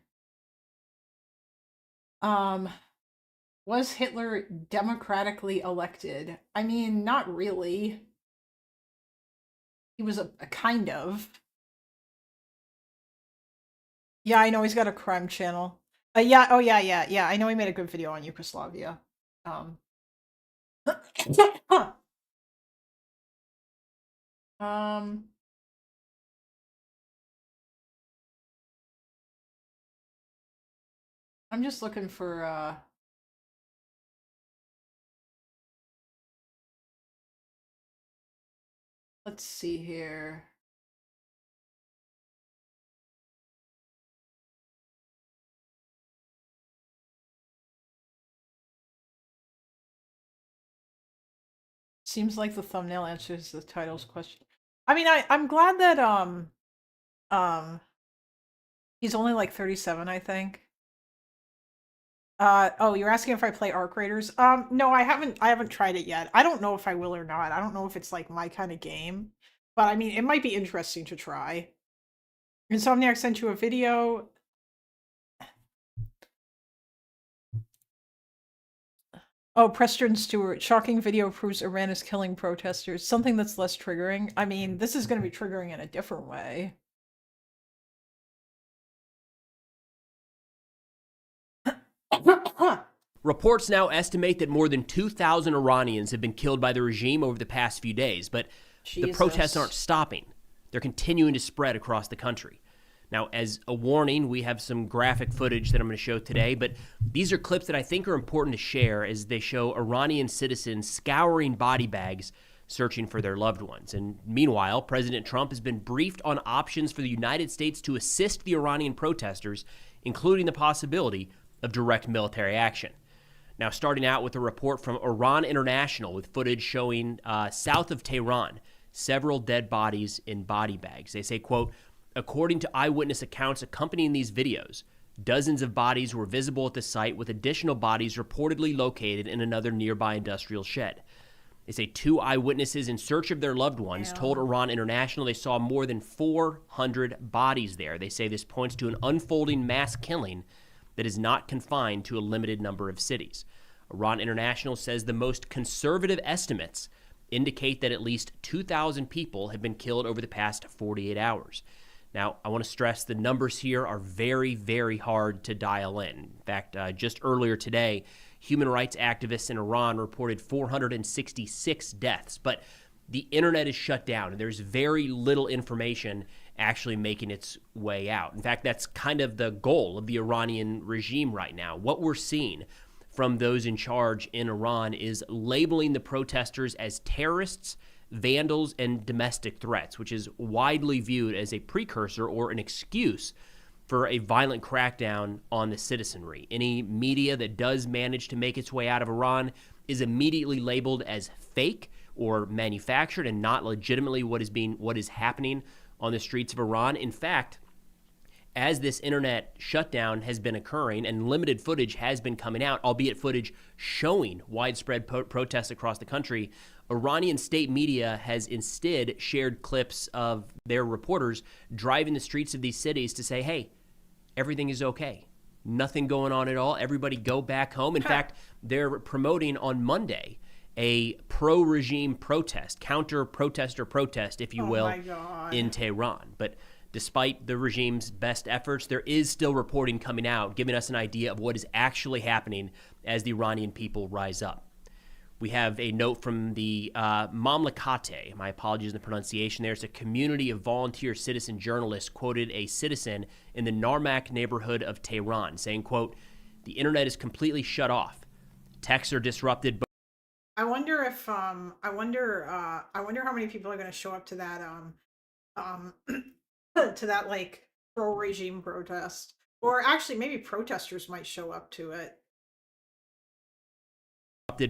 Was Hitler democratically elected? I mean, not really. He was a kind of. Yeah, I know he's got a crime channel. Yeah, oh yeah. I know he made a good video on Yugoslavia. I'm just looking for let's see here. Seems like the thumbnail answers the title's question. I mean, I'm glad that he's only like 37, I think. Oh, you're asking if I play Arc Raiders? No, I haven't tried it yet. I don't know if I will or not. I don't know if it's like my kind of game, but I mean, it might be interesting to try. Insomniac sent you a video. Oh, Preston Stewart, shocking video proves Iran is killing protesters. Something that's less triggering. I mean, this is going to be triggering in a different way. Reports now estimate that more than 2,000 Iranians have been killed by the regime over the past few days, but the protests aren't stopping. They're continuing to spread across the country. Now, as a warning, we have some graphic footage that I'm going to show today, but these are clips that I think are important to share as they show Iranian citizens scouring body bags searching for their loved ones. And meanwhile, President Trump has been briefed on options for the United States to assist the Iranian protesters, including the possibility of direct military action. Now, starting out with a report from Iran International with footage showing south of Tehran, several dead bodies in body bags. They say, quote, according to eyewitness accounts accompanying these videos, dozens of bodies were visible at the site, with additional bodies reportedly located in another nearby industrial shed. They say 2 eyewitnesses in search of their loved ones told Iran International they saw more than 400 bodies there. They say this points to an unfolding mass killing that is not confined to a limited number of cities. Iran International says the most conservative estimates indicate that at least 2,000 people have been killed over the past 48 hours. Now, I want to stress the numbers here are very, very hard to dial in. In fact, just earlier today, human rights activists in Iran reported 466 deaths. But the internet is shut down and there's very little information actually making its way out. In fact, that's kind of the goal of the Iranian regime right now. What we're seeing from those in charge in Iran is labeling the protesters as terrorists, vandals, and domestic threats, which is widely viewed as a precursor or an excuse for a violent crackdown on the citizenry. Any media that does manage to make its way out of Iran is immediately labeled as fake or manufactured and not legitimately what is happening on the streets of Iran. In fact, as this internet shutdown has been occurring and limited footage has been coming out, albeit footage showing widespread protests across the country, Iranian state media has instead shared clips of their reporters driving the streets of these cities to say, hey, everything is okay. Nothing going on at all. Everybody go back home. In fact, they're promoting on Monday a pro-regime protest, counter-protester protest, if you will, in Tehran. But despite the regime's best efforts, there is still reporting coming out giving us an idea of what is actually happening as the Iranian people rise up. We have a note from the Mamlakate. My apologies in the pronunciation there. It's a community of volunteer citizen journalists quoted a citizen in the Narmak neighborhood of Tehran saying, quote, "The internet is completely shut off. Texts are disrupted." I wonder if I wonder how many people are going to show up to that to that like pro-regime protest, or actually maybe protesters might show up to it.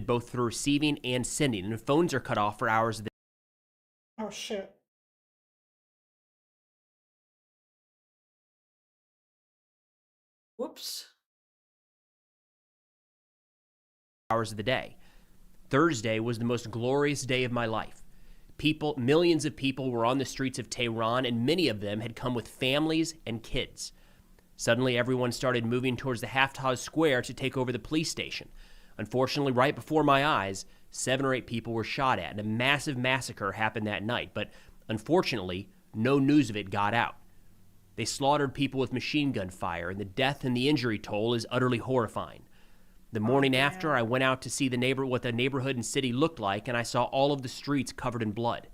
Both through receiving and sending, and phones are cut off for hours of the day. Oh shit. Whoops. Hours of the day. Thursday was the most glorious day of my life. Millions of people were on the streets of Tehran, and many of them had come with families and kids. Suddenly, everyone started moving towards the Haftaj Square to take over the police station. Unfortunately, right before my eyes, 7 or 8 people were shot at, and a massive massacre happened that night. But unfortunately, no news of it got out. They slaughtered people with machine gun fire, and the death and the injury toll is utterly horrifying. The morning after, I went out to see what the neighborhood and city looked like, and I saw all of the streets covered in blood.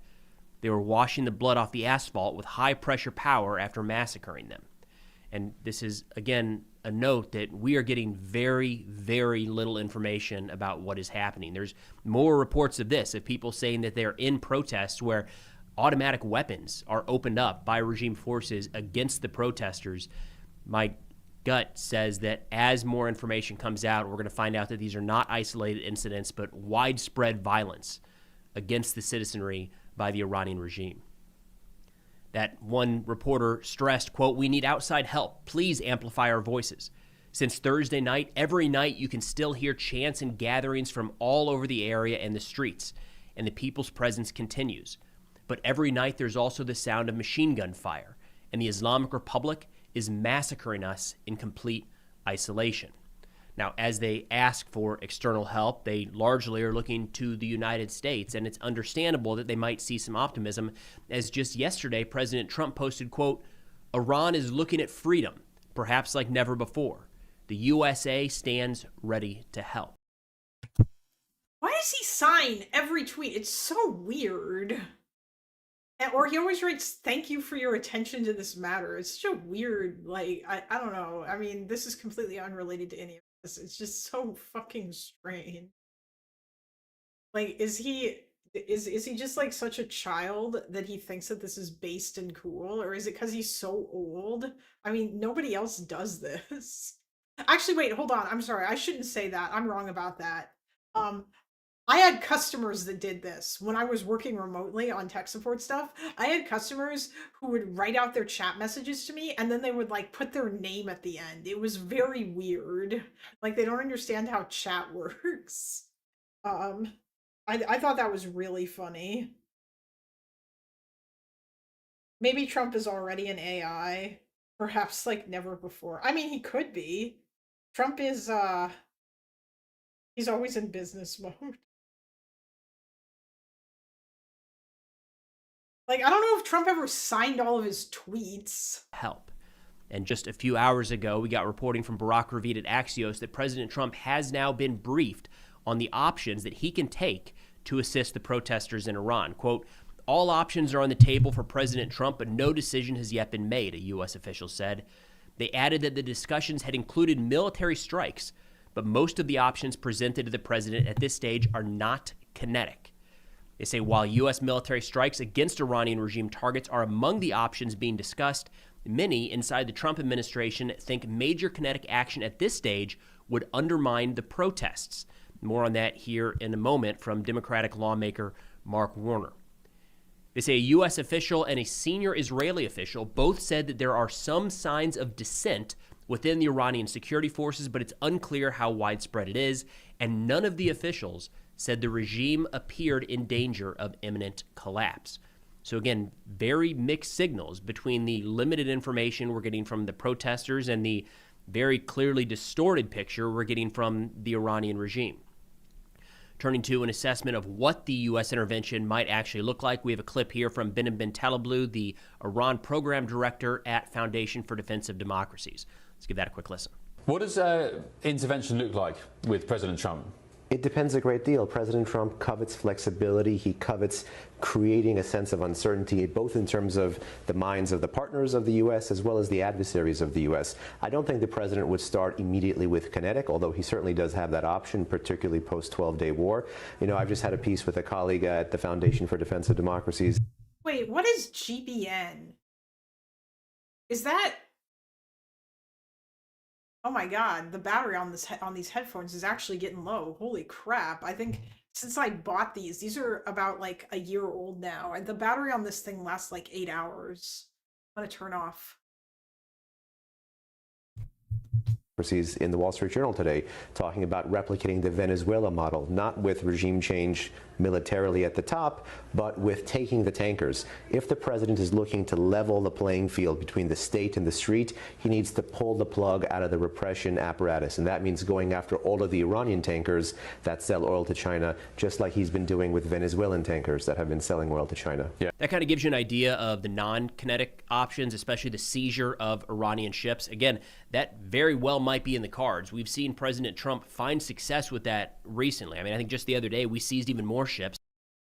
They were washing the blood off the asphalt with high-pressure power after massacring them. And this is, again, a note that we are getting very, very little information about what is happening. There's more reports of this, of people saying that they're in protests where automatic weapons are opened up by regime forces against the protesters. My gut says that as more information comes out, we're going to find out that these are not isolated incidents, but widespread violence against the citizenry by the Iranian regime. That one reporter stressed, quote, "We need outside help. Please amplify our voices." Since Thursday night, every night you can still hear chants and gatherings from all over the area and the streets, and the people's presence continues. But every night there's also the sound of machine gun fire, and the Islamic Republic is massacring us in complete isolation. Now, as they ask for external help, they largely are looking to the United States, and it's understandable that they might see some optimism, as just yesterday, President Trump posted, quote, "Iran is looking at freedom, perhaps like never before. The USA stands ready to help." Why does he sign every tweet? It's so weird. Or he always writes, "Thank you for your attention to this matter." It's such a weird, like, I don't know. I mean, this is completely unrelated to any of this. It's just so fucking strange. Like, is he just like such a child that he thinks that this is based and cool? Or is it because he's so old? I mean, nobody else does this. Actually, wait, hold on. I'm sorry. I shouldn't say that. I'm wrong about that. I had customers that did this when I was working remotely on tech support stuff. I had customers who would write out their chat messages to me, and then they would like put their name at the end. It was very weird. Like, they don't understand how chat works. I thought that was really funny. Maybe Trump is already an AI, perhaps like never before. I mean, he could be. Trump is he's always in business mode. Like, I don't know if Trump ever signed all of his tweets. Help. And just a few hours ago, we got reporting from Barack Ravid at Axios that President Trump has now been briefed on the options that he can take to assist the protesters in Iran. Quote, all options are on the table for President Trump, but no decision has yet been made, a U.S. official said. They added that the discussions had included military strikes, but most of the options presented to the president at this stage are not kinetic. They say while U.S. military strikes against Iranian regime targets are among the options being discussed, many inside the Trump administration think major kinetic action at this stage would undermine the protests. More on that here in a moment from Democratic lawmaker Mark Warner. They say a U.S. official and a senior Israeli official both said that there are some signs of dissent within the Iranian security forces, but it's unclear how widespread it is, and none of the officials said the regime appeared in danger of imminent collapse. So again, very mixed signals between the limited information we're getting from the protesters and the very clearly distorted picture we're getting from the Iranian regime. Turning to an assessment of what the U.S. intervention might actually look like, we have a clip here from Benem Ben Taleblu, the Iran program director at Foundation for Defense of Democracies. Let's give that a quick listen. What does intervention look like with President Trump? It depends a great deal. President Trump covets flexibility. He covets creating a sense of uncertainty, both in terms of the minds of the partners of the U.S. as well as the adversaries of the U.S. I don't think the president would start immediately with kinetic, although he certainly does have that option, particularly post-12-day war. You know, I've just had a piece with a colleague at the Foundation for Defense of Democracies. Wait, what is GBN? Is that... Oh my god, the battery on these headphones is actually getting low. Holy crap. I think since I bought these are about like a year old now. And the battery on this thing lasts like 8 hours. I'm gonna turn off. In the Wall Street Journal today, talking about replicating the Venezuela model, not with regime change militarily at the top, but with taking the tankers. If the president is looking to level the playing field between the state and the street, he needs to pull the plug out of the repression apparatus. And that means going after all of the Iranian tankers that sell oil to China, just like he's been doing with Venezuelan tankers that have been selling oil to China. Yeah. That kind of gives you an idea of the non-kinetic options, especially the seizure of Iranian ships. Again, that very well might be in the cards. We've seen President Trump find success with that recently. I mean, I think just the other day we seized even more ships.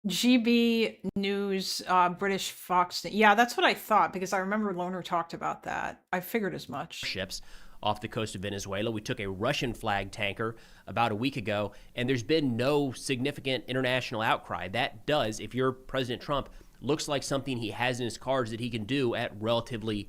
GB News, British Fox. Yeah, that's what I thought, because I remember Loner talked about that. I figured as much. Ships off the coast of Venezuela. We took a Russian flag tanker about a week ago, and there's been no significant international outcry. That does, if you're President Trump, looks like something he has in his cards that he can do at relatively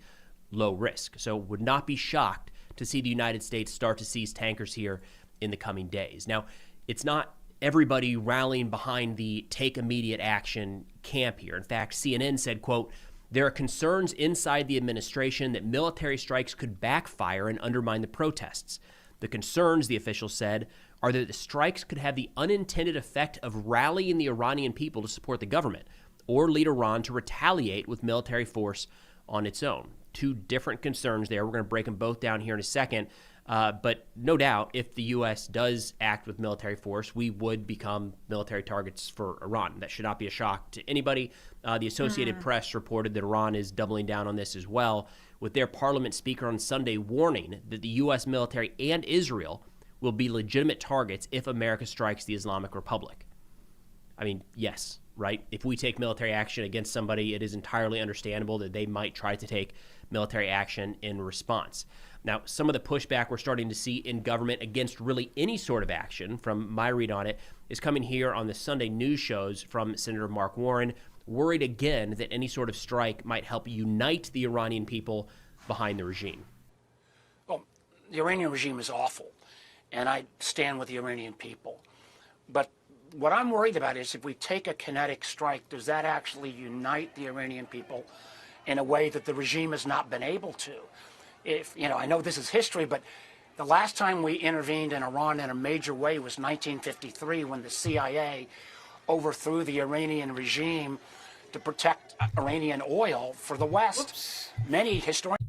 low risk. So would not be shocked to see the United States start to seize tankers here in the coming days. Now, it's not everybody rallying behind the take immediate action camp here. In fact, CNN said, quote, there are concerns inside the administration that military strikes could backfire and undermine the protests. The concerns, the official said, are that the strikes could have the unintended effect of rallying the Iranian people to support the government or lead Iran to retaliate with military force on its own. Two different concerns there. We're going to break them both down here in a second. But no doubt, if the U.S. does act with military force, we would become military targets for Iran. That should not be a shock to anybody. The Associated Press reported that Iran is doubling down on this as well, with their parliament speaker on Sunday warning that the U.S. military and Israel will be legitimate targets if America strikes the Islamic Republic. I mean, yes, right? If we take military action against somebody, it is entirely understandable that they might try to take military action in response. Now, some of the pushback we're starting to see in government against really any sort of action, from my read on it, is coming here on the Sunday news shows from Senator Mark Warren, worried again that any sort of strike might help unite the Iranian people behind the regime. Well, the Iranian regime is awful, and I stand with the Iranian people. But what I'm worried about is if we take a kinetic strike, does that actually unite the Iranian people in a way that the regime has not been able to? If, you know, I know this is history, but the last time we intervened in Iran in a major way was 1953, when the CIA overthrew the Iranian regime to protect Iranian oil for the West. Oops. Many historians...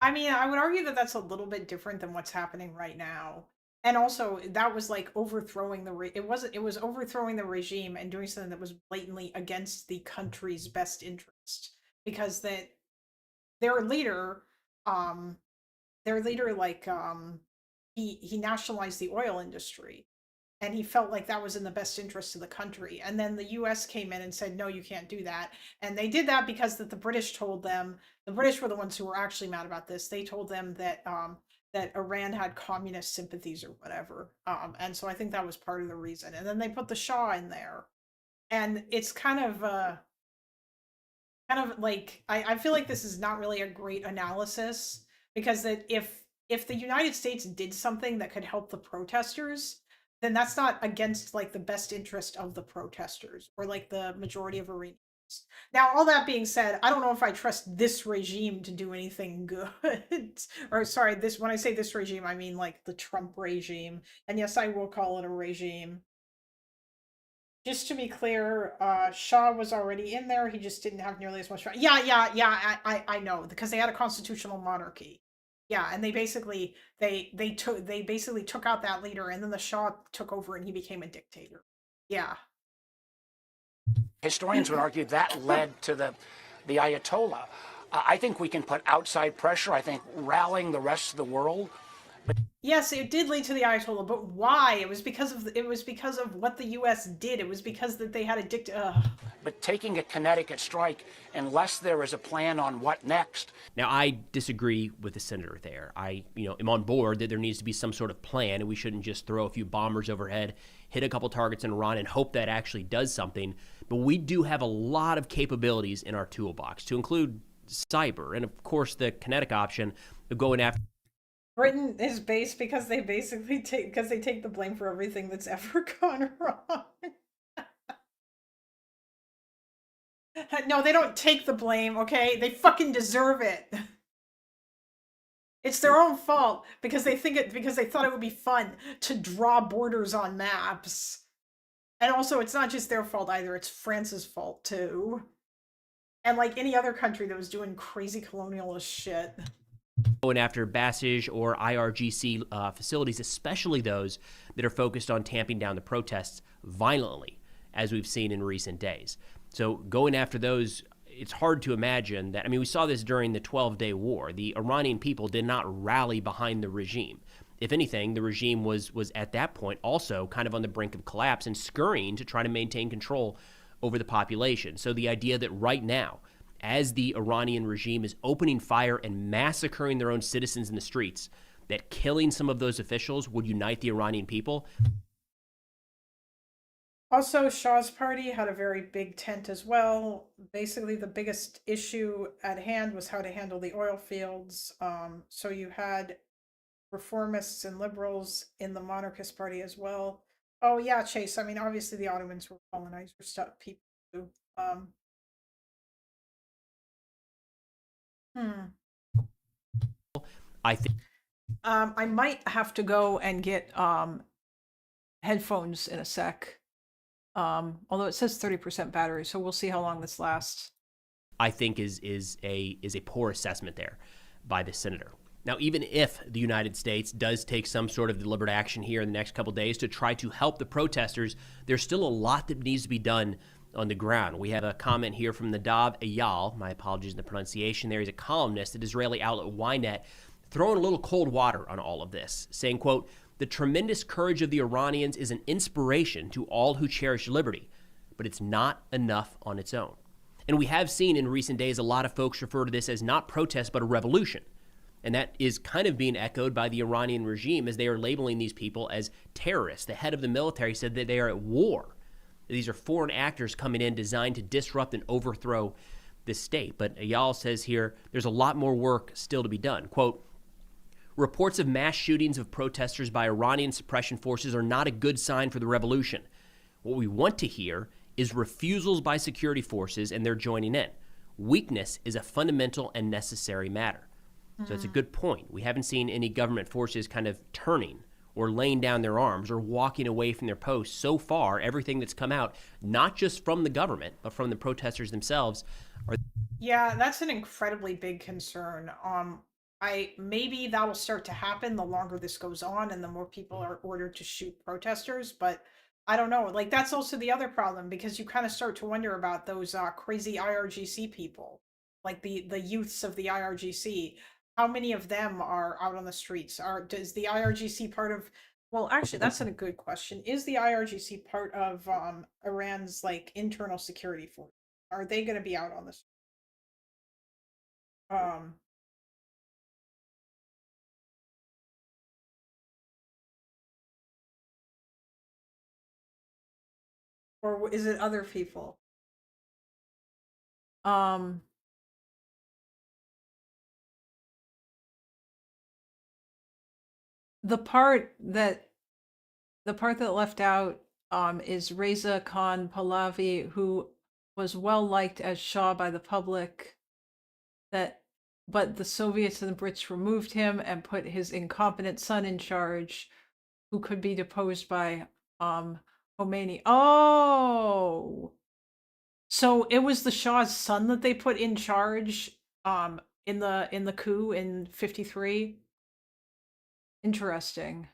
I mean, I would argue that that's a little bit different than what's happening right now. And also, that was like overthrowing it was overthrowing the regime and doing something that was blatantly against the country's best interest, because their leader like he nationalized the oil industry, and he felt like that was in the best interest of the country. And then the US came in and said, no, you can't do that. And they did that because that the British told them, the British were the ones who were actually mad about this. They told them that that Iran had communist sympathies or whatever. And so I think that was part of the reason. And then they put the Shah in there. And it's kind of like, I feel like this is not really a great analysis, because that if the United States did something that could help the protesters, then that's not against like the best interest of the protesters or like the majority of Iranians. Now, all that being said, I don't know if I trust this regime to do anything good. Or sorry, this, when I say this regime, I mean like the Trump regime. And yes, I will call it a regime. Just to be clear, Shah was already in there. He just didn't have nearly as much. Yeah. I know, because they had a constitutional monarchy. Yeah, and they basically they basically took out that leader, and then the Shah took over, and he became a dictator. Yeah. Historians would argue that led to the Ayatollah. I think we can put outside pressure. I think rallying the rest of the world. Yes, it did lead to the Ayatollah, but why? It was because of what the U.S. did. It was because that they had a dictator. But taking a Connecticut strike, unless there is a plan on what next. Now, I disagree with the senator there. I am on board that there needs to be some sort of plan, and we shouldn't just throw a few bombers overhead, hit a couple targets in Iran, and hope that actually does something. But we do have a lot of capabilities in our toolbox, to include cyber, and of course the kinetic option of going after. Britain is based because they basically take the blame for everything that's ever gone wrong. No, they don't take the blame, okay? They fucking deserve it. It's their own fault because they thought it would be fun to draw borders on maps. And also, it's not just their fault either, it's France's fault too. And like any other country that was doing crazy colonialist shit. Going after Bassage or IRGC facilities, especially those that are focused on tamping down the protests violently, as we've seen in recent days. So going after those, it's hard to imagine that. I mean, we saw this during the 12-day war. The Iranian people did not rally behind the regime. If anything, the regime was at that point also kind of on the brink of collapse and scurrying to try to maintain control over the population. So the idea that right now, as the Iranian regime is opening fire and massacring their own citizens in the streets, that killing some of those officials would unite the Iranian people. Also, Shah's party had a very big tent as well. Basically, the biggest issue at hand was how to handle the oil fields. So you had reformists and liberals in the monarchist party as well. Oh yeah, Chase. I mean, obviously the Ottomans were colonizer stuff people too. I think I might have to go and get headphones in a sec. Although it says 30% battery, so we'll see how long this lasts. I think is a poor assessment there by the senator. Now, even if the United States does take some sort of deliberate action here in the next couple of days to try to help the protesters, there's still a lot that needs to be done on the ground. We have a comment here from Nadav Eyal. My apologies in the pronunciation there. He's a columnist at Israeli outlet Ynet, throwing a little cold water on all of this, saying, quote, "The tremendous courage of the Iranians is an inspiration to all who cherish liberty, but it's not enough on its own." And we have seen in recent days a lot of folks refer to this as not protest, but a revolution. And that is kind of being echoed by the Iranian regime as they are labeling these people as terrorists. The head of the military said that they are at war. These are foreign actors coming in designed to disrupt and overthrow the state. But Eyal says here, there's a lot more work still to be done. Quote, "Reports of mass shootings of protesters by Iranian suppression forces are not a good sign for the revolution. What we want to hear is refusals by security forces and they're joining in. Weakness is a fundamental and necessary matter." So it's a good point. We haven't seen any government forces kind of turning or laying down their arms or walking away from their posts. So far, everything that's come out, not just from the government, but from the protesters themselves. Yeah, that's an incredibly big concern. Maybe that'll start to happen the longer this goes on and the more people are ordered to shoot protesters, but I don't know. Like, that's also the other problem, because you kind of start to wonder about those crazy IRGC people, like the youths of the IRGC. How many of them are out on the streets? Does the IRGC part of Well, actually, that's a good question. Is the IRGC part of Iran's like internal security force? Are they going to be out on this? Or is it other people? The part that left out is Reza Khan Pahlavi, who was well liked as Shah by the public. But the Soviets and the Brits removed him and put his incompetent son in charge, who could be deposed by Khomeini. Oh, so it was the Shah's son that they put in charge in the coup in 53. Interesting.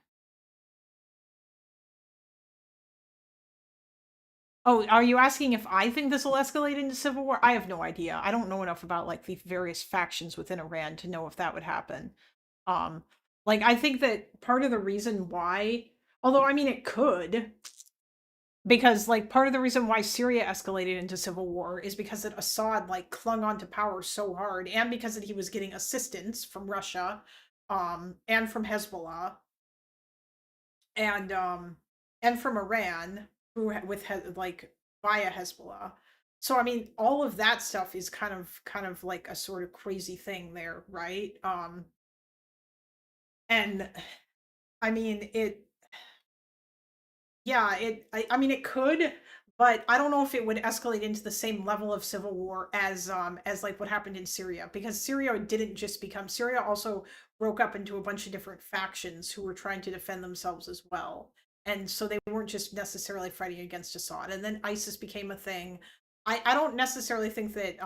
Oh, are you asking if I think this will escalate into civil war? I have no idea. I don't know enough about like the various factions within Iran to know if that would happen. Like I think that part of the reason why, although I mean it could, because like part of the reason why Syria escalated into civil war is because that Assad like clung on to power so hard, and because that he was getting assistance from Russia, and from Hezbollah, and from Iran, like via Hezbollah. So I mean, all of that stuff is kind of like a sort of crazy thing there, right? And I mean I mean it could, but I don't know if it would escalate into the same level of civil war as like what happened in Syria, because Syria didn't just become Syria also broke up into a bunch of different factions who were trying to defend themselves as well. And so they weren't just necessarily fighting against Assad. And then ISIS became a thing. I don't necessarily think that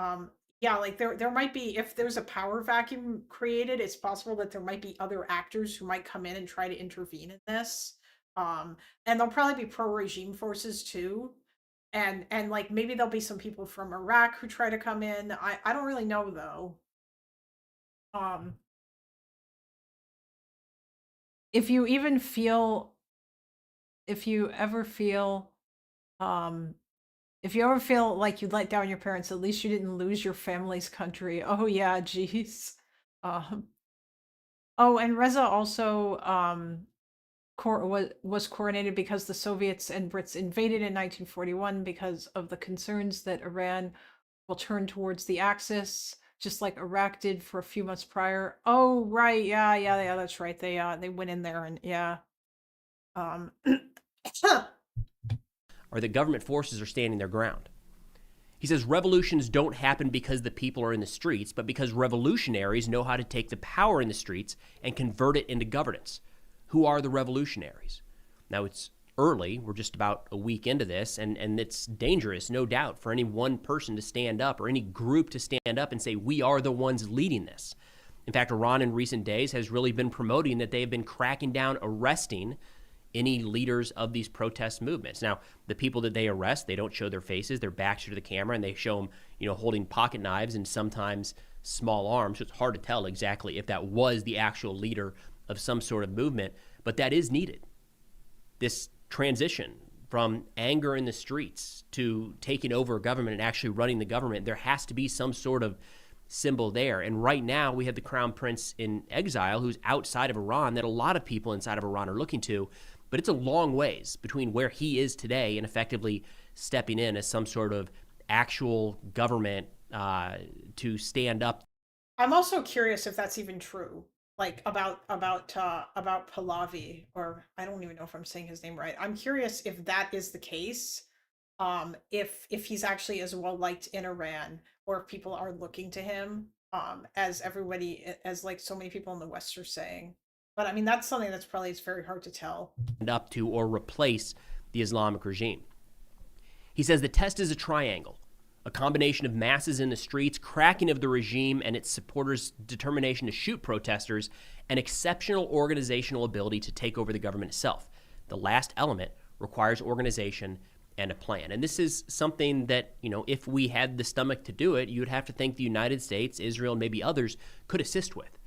yeah, like there might be, if there's a power vacuum created, it's possible that there might be other actors who might come in and try to intervene in this. And there'll probably be pro-regime forces too. And like maybe there'll be some people from Iraq who try to come in. I don't really know though. If you ever feel if you ever feel like you let down your parents, at least you didn't lose your family's country. Oh yeah, geez. Oh, and Reza also was coronated because the Soviets and Brits invaded in 1941 because of the concerns that Iran will turn towards the Axis, just like Iraq did for a few months prior. Oh, right. Yeah, that's right. They went in there and yeah. Or the government forces are standing their ground. He says revolutions don't happen because the people are in the streets, but because revolutionaries know how to take the power in the streets and convert it into governance. Who are the revolutionaries? Now, it's early. We're just about a week into this, and it's dangerous, no doubt, for any one person to stand up or any group to stand up and say, we are the ones leading this. In fact, Iran in recent days has really been promoting that they have been cracking down, arresting any leaders of these protest movements. Now, the people that they arrest, they don't show their faces. Their backs are to the camera, and they show them, holding pocket knives and sometimes small arms. So it's hard to tell exactly if that was the actual leader of some sort of movement, but that is needed. This transition from anger in the streets to taking over a government and actually running the government, there has to be some sort of symbol there. And right now we have the crown prince in exile who's outside of Iran that a lot of people inside of Iran are looking to, but it's a long ways between where he is today and effectively stepping in as some sort of actual government to stand up. I'm also curious if that's even true. Like about Pahlavi, or I don't even know if I'm saying his name right. I'm curious if that is the case. If he's actually as well liked in Iran, or if people are looking to him as like so many people in the West are saying. But I mean, that's something that's probably, it's very hard to tell. Up to or replace the Islamic regime. He says the test is a triangle. A combination of masses in the streets, cracking of the regime and its supporters' determination to shoot protesters, and exceptional organizational ability to take over the government itself. The last element requires organization and a plan. And this is something that, if we had the stomach to do it, you'd have to think the United States, Israel, and maybe others could assist with.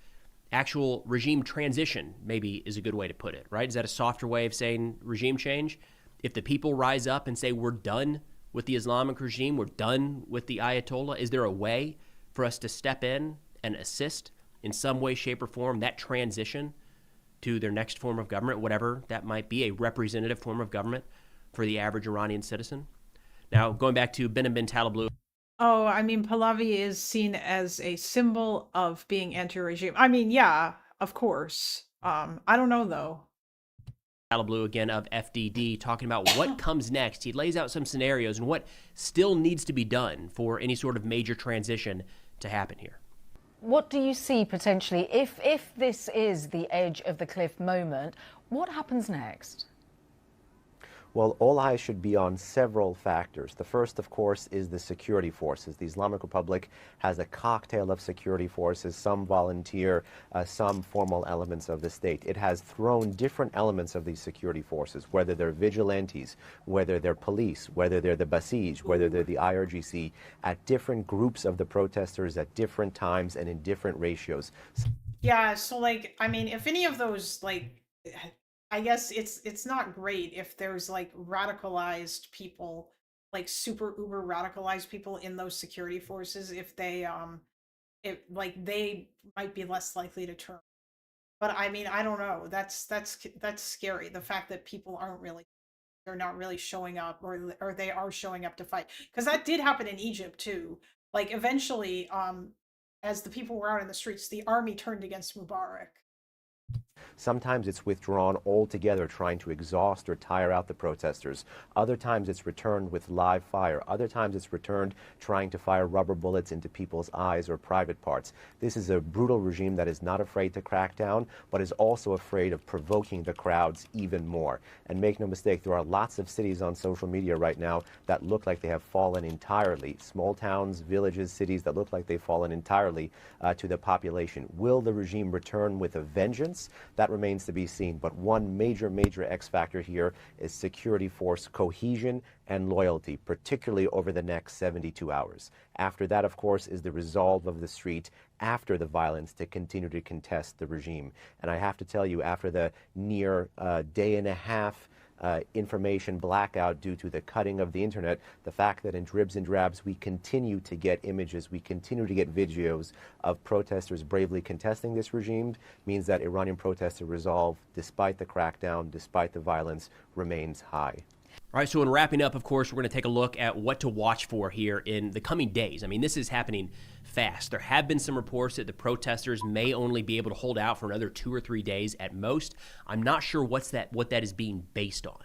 actual regime transition, maybe is a good way to put it, right? Is that a softer way of saying regime change? If the people rise up and say, we're done with the Islamic regime, we're done with the Ayatollah, is there a way for us to step in and assist in some way, shape, or form that transition to their next form of government, whatever that might be, a representative form of government for the average Iranian citizen? Now, going back to bin Taliblu. Oh, I mean, Pahlavi is seen as a symbol of being anti-regime. I mean, yeah, of course. I don't know, though. Taliblu, again, of FDD, talking about what comes next. He lays out some scenarios and what still needs to be done for any sort of major transition to happen here. What do you see potentially, if this is the edge of the cliff moment, what happens next? Well, all eyes should be on several factors. The first, of course, is the security forces. The Islamic Republic has a cocktail of security forces, some volunteer, some formal elements of the state. It has thrown different elements of these security forces, whether they're vigilantes, whether they're police, whether they're the Basij, whether they're the IRGC, at different groups of the protesters at different times and in different ratios. Yeah, so, like, I mean, if any of those, like, I guess it's not great if there's like radicalized people, like super uber radicalized people in those security forces, if they they might be less likely to turn. But I mean, I don't know. That's scary. The fact that people they're not really showing up, or they are showing up to fight. Because that did happen in Egypt too. Like eventually, as the people were out in the streets, the army turned against Mubarak. Sometimes it's withdrawn altogether, trying to exhaust or tire out the protesters. Other times it's returned with live fire. Other times it's returned trying to fire rubber bullets into people's eyes or private parts. This is a brutal regime that is not afraid to crack down, but is also afraid of provoking the crowds even more. And make no mistake, there are lots of cities on social media right now that look like they have fallen entirely. Small towns, villages, cities that look like they've fallen entirely to the population. Will the regime return with a vengeance? That remains to be seen. But one major X factor here is security force cohesion and loyalty, particularly over the next 72 hours. After that, of course, is the resolve of the street after the violence to continue to contest the regime. And I have to tell you, after the near day and a half information blackout due to the cutting of the internet, the fact that in dribs and drabs we continue to get images, we continue to get videos of protesters bravely contesting this regime means that Iranian protester resolve, despite the crackdown, despite the violence, remains high. All right, so in wrapping up, of course, we're going to take a look at what to watch for here in the coming days. I mean, this is happening fast. There have been some reports that the protesters may only be able to hold out for another 2 or 3 days at most. I'm not sure what that is being based on,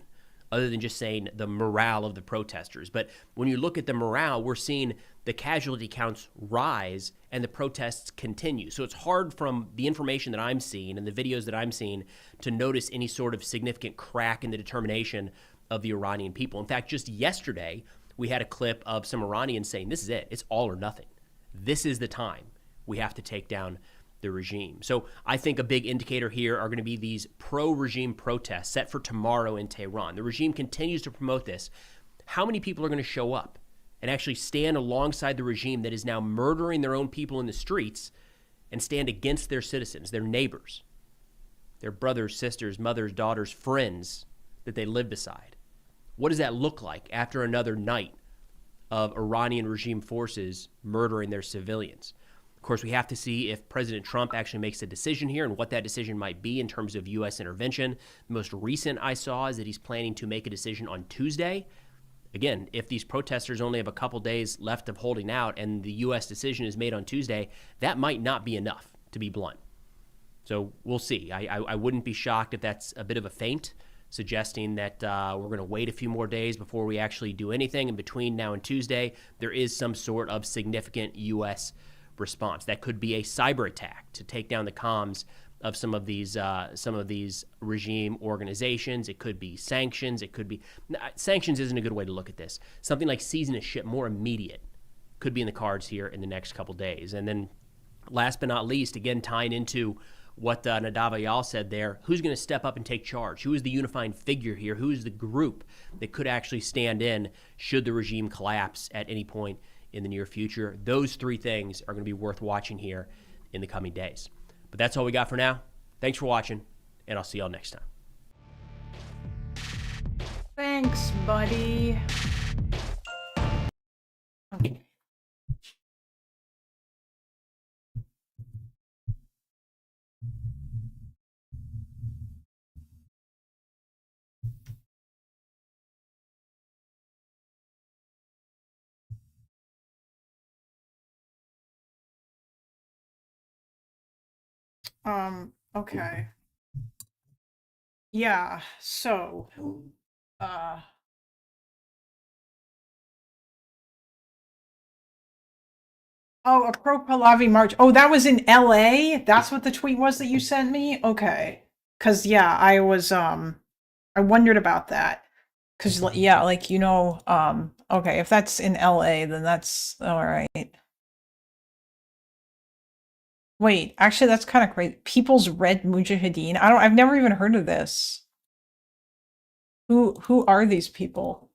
other than just saying the morale of the protesters. But when you look at the morale, we're seeing the casualty counts rise and the protests continue. So it's hard from the information that I'm seeing and the videos that I'm seeing to notice any sort of significant crack in the determination of the Iranian people. In fact, just yesterday, we had a clip of some Iranians saying, this is it. It's all or nothing. This is the time we have to take down the regime. So I think a big indicator here are going to be these pro-regime protests set for tomorrow in Tehran. The regime continues to promote this. How many people are going to show up and actually stand alongside the regime that is now murdering their own people in the streets and stand against their citizens, their neighbors, their brothers, sisters, mothers, daughters, friends that they live beside? What does that look like after another night of Iranian regime forces murdering their civilians? Of course, we have to see if President Trump actually makes a decision here and what that decision might be in terms of U.S. intervention. The most recent I saw is that he's planning to make a decision on Tuesday. Again, if these protesters only have a couple days left of holding out and the U.S. decision is made on Tuesday, that might not be enough, to be blunt. So we'll see. I wouldn't be shocked if that's a bit of a feint, suggesting that we're going to wait a few more days before we actually do anything. In between now and Tuesday, there is some sort of significant U.S. response. That could be a cyber attack to take down the comms of some of these regime organizations. It could be sanctions. It could be sanctions isn't a good way to look at this. Something like seizing a ship, more immediate, could be in the cards here in the next couple days. And then, last but not least, again tying into what Nadav Ayal said there, who's going to step up and take charge? Who is the unifying figure here? Who is the group that could actually stand in should the regime collapse at any point in the near future? Those three things are going to be worth watching here in the coming days. But that's all we got for now. Thanks for watching, and I'll see y'all next time. Thanks, buddy. Okay. Okay. Yeah, so, oh, a pro-Pahlavi march. Oh, that was in LA? That's what the tweet was that you sent me? Okay. 'Cause yeah, I was, I wondered about that. 'Cause yeah, like, you know, okay, if that's in LA, then that's all right. Wait, actually, that's kind of great. People's Red Mujahideen. I've never even heard of this. Who are these people?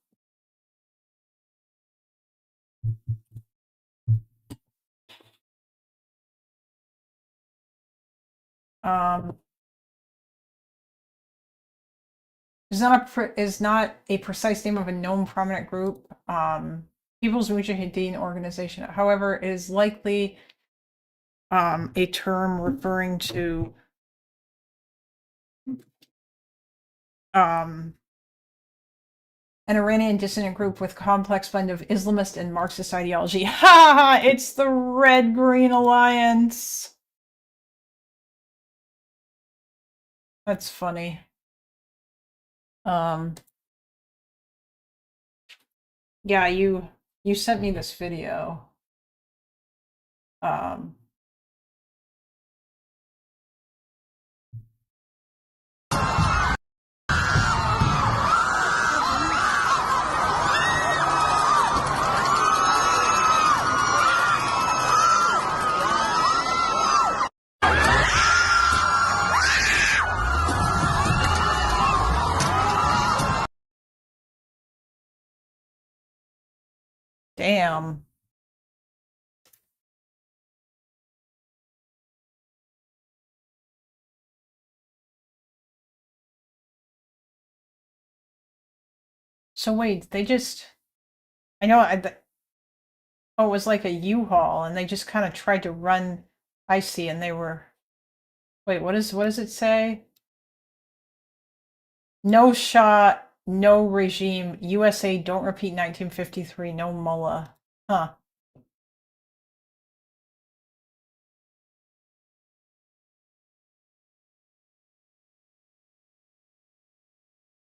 Is not a precise name of a known prominent group. People's Mujahideen organization. However, it is likely a term referring to an Iranian dissident group with complex blend of Islamist and Marxist ideology. Ha ha! It's the Red Green Alliance. That's funny. Yeah, you sent me this video. Damn. So wait, they just, I know, oh, it was like a U-Haul, and they just kind of tried to run, I see, and they were, wait, what does it say? No shot, no regime, USA, don't repeat 1953, no mullah. Huh.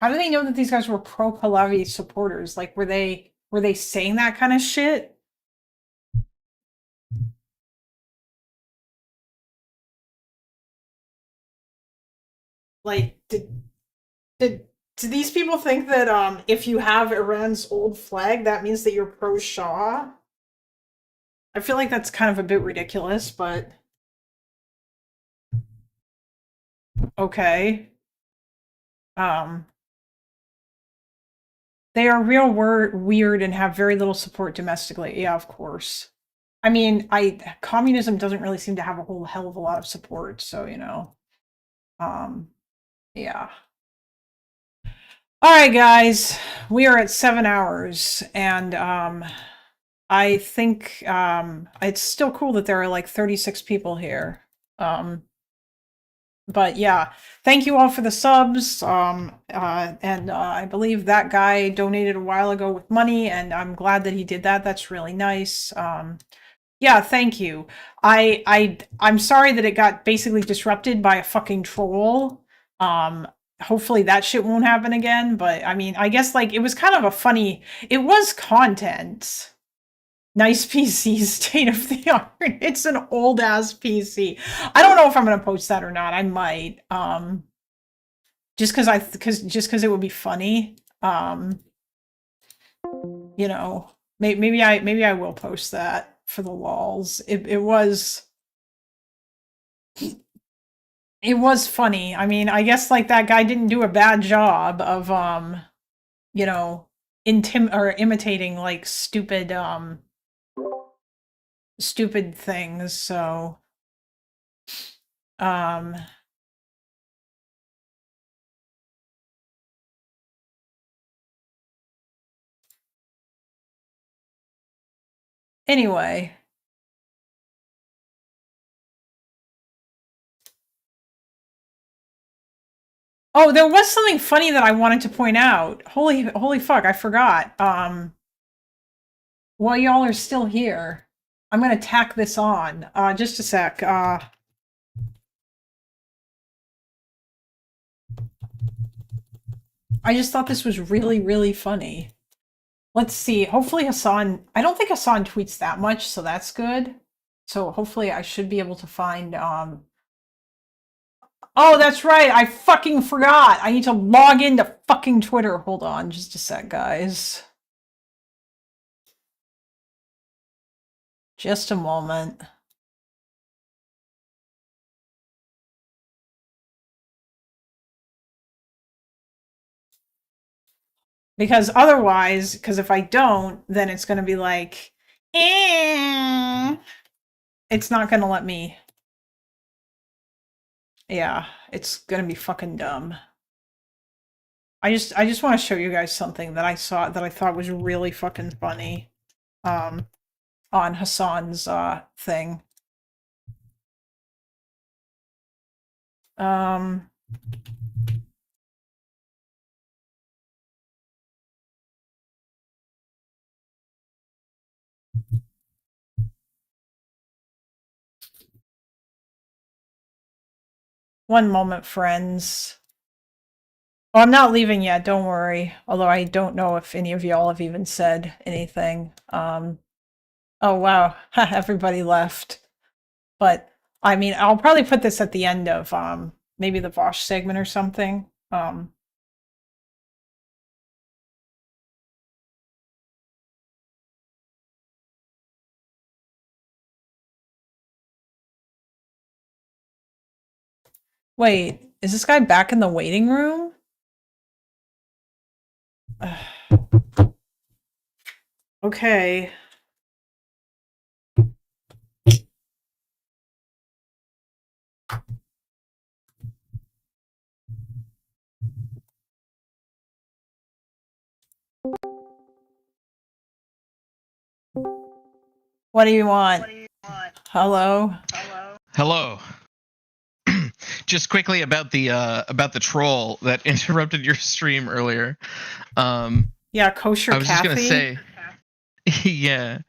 How do they know that these guys were pro-Pahlavi supporters? Like, were they saying that kind of shit? Like, do these people think that if you have Iran's old flag, that means that you're pro-Shah? I feel like that's kind of a bit ridiculous, but okay. They are real weird and have very little support domestically. Yeah, of course. I mean, communism doesn't really seem to have a whole hell of a lot of support, so you know. Yeah. All right, guys, we are at 7 hours, and I think it's still cool that there are like 36 people here. But yeah, thank you all for the subs. I believe that guy donated a while ago with money, and I'm glad that he did that. That's really nice. Yeah, thank you. I'm sorry that it got basically disrupted by a fucking troll. Hopefully that shit won't happen again, but I mean, I guess like it was kind of a funny, it was content. Nice PC, state of the art. It's an old ass PC. I don't know if I'm gonna post that or not. I might. Just because it would be funny. You know, maybe I will post that for the lols. It was funny. I mean, I guess like that guy didn't do a bad job of you know, imitating like stupid things, so Um, anyway. Oh, there was something funny that I wanted to point out. Holy fuck, I forgot. While y'all are still here, I'm gonna tack this on. Just a sec. I just thought this was really, really funny. Let's see. Hopefully Hassan, I don't think Hassan tweets that much, so that's good. So hopefully I should be able to find, oh, that's right. I fucking forgot. I need to log into fucking Twitter. Hold on just a sec, guys. Just a moment. Because otherwise, because if I don't, then it's going to be like, it's not going to let me. Yeah, it's going to be fucking dumb. I just want to show you guys something that I saw that I thought was really fucking funny on Hassan's thing. One moment, friends. Oh, I'm not leaving yet, don't worry. Although I don't know if any of y'all have even said anything. Oh wow, everybody left. But I mean, I'll probably put this at the end of maybe the Vosh segment or something. Wait, is this guy back in the waiting room? Okay. What do you want? Hello? Hello. Just quickly about the troll that interrupted your stream earlier. Yeah, kosher I was just gonna Kathy? say. Yeah.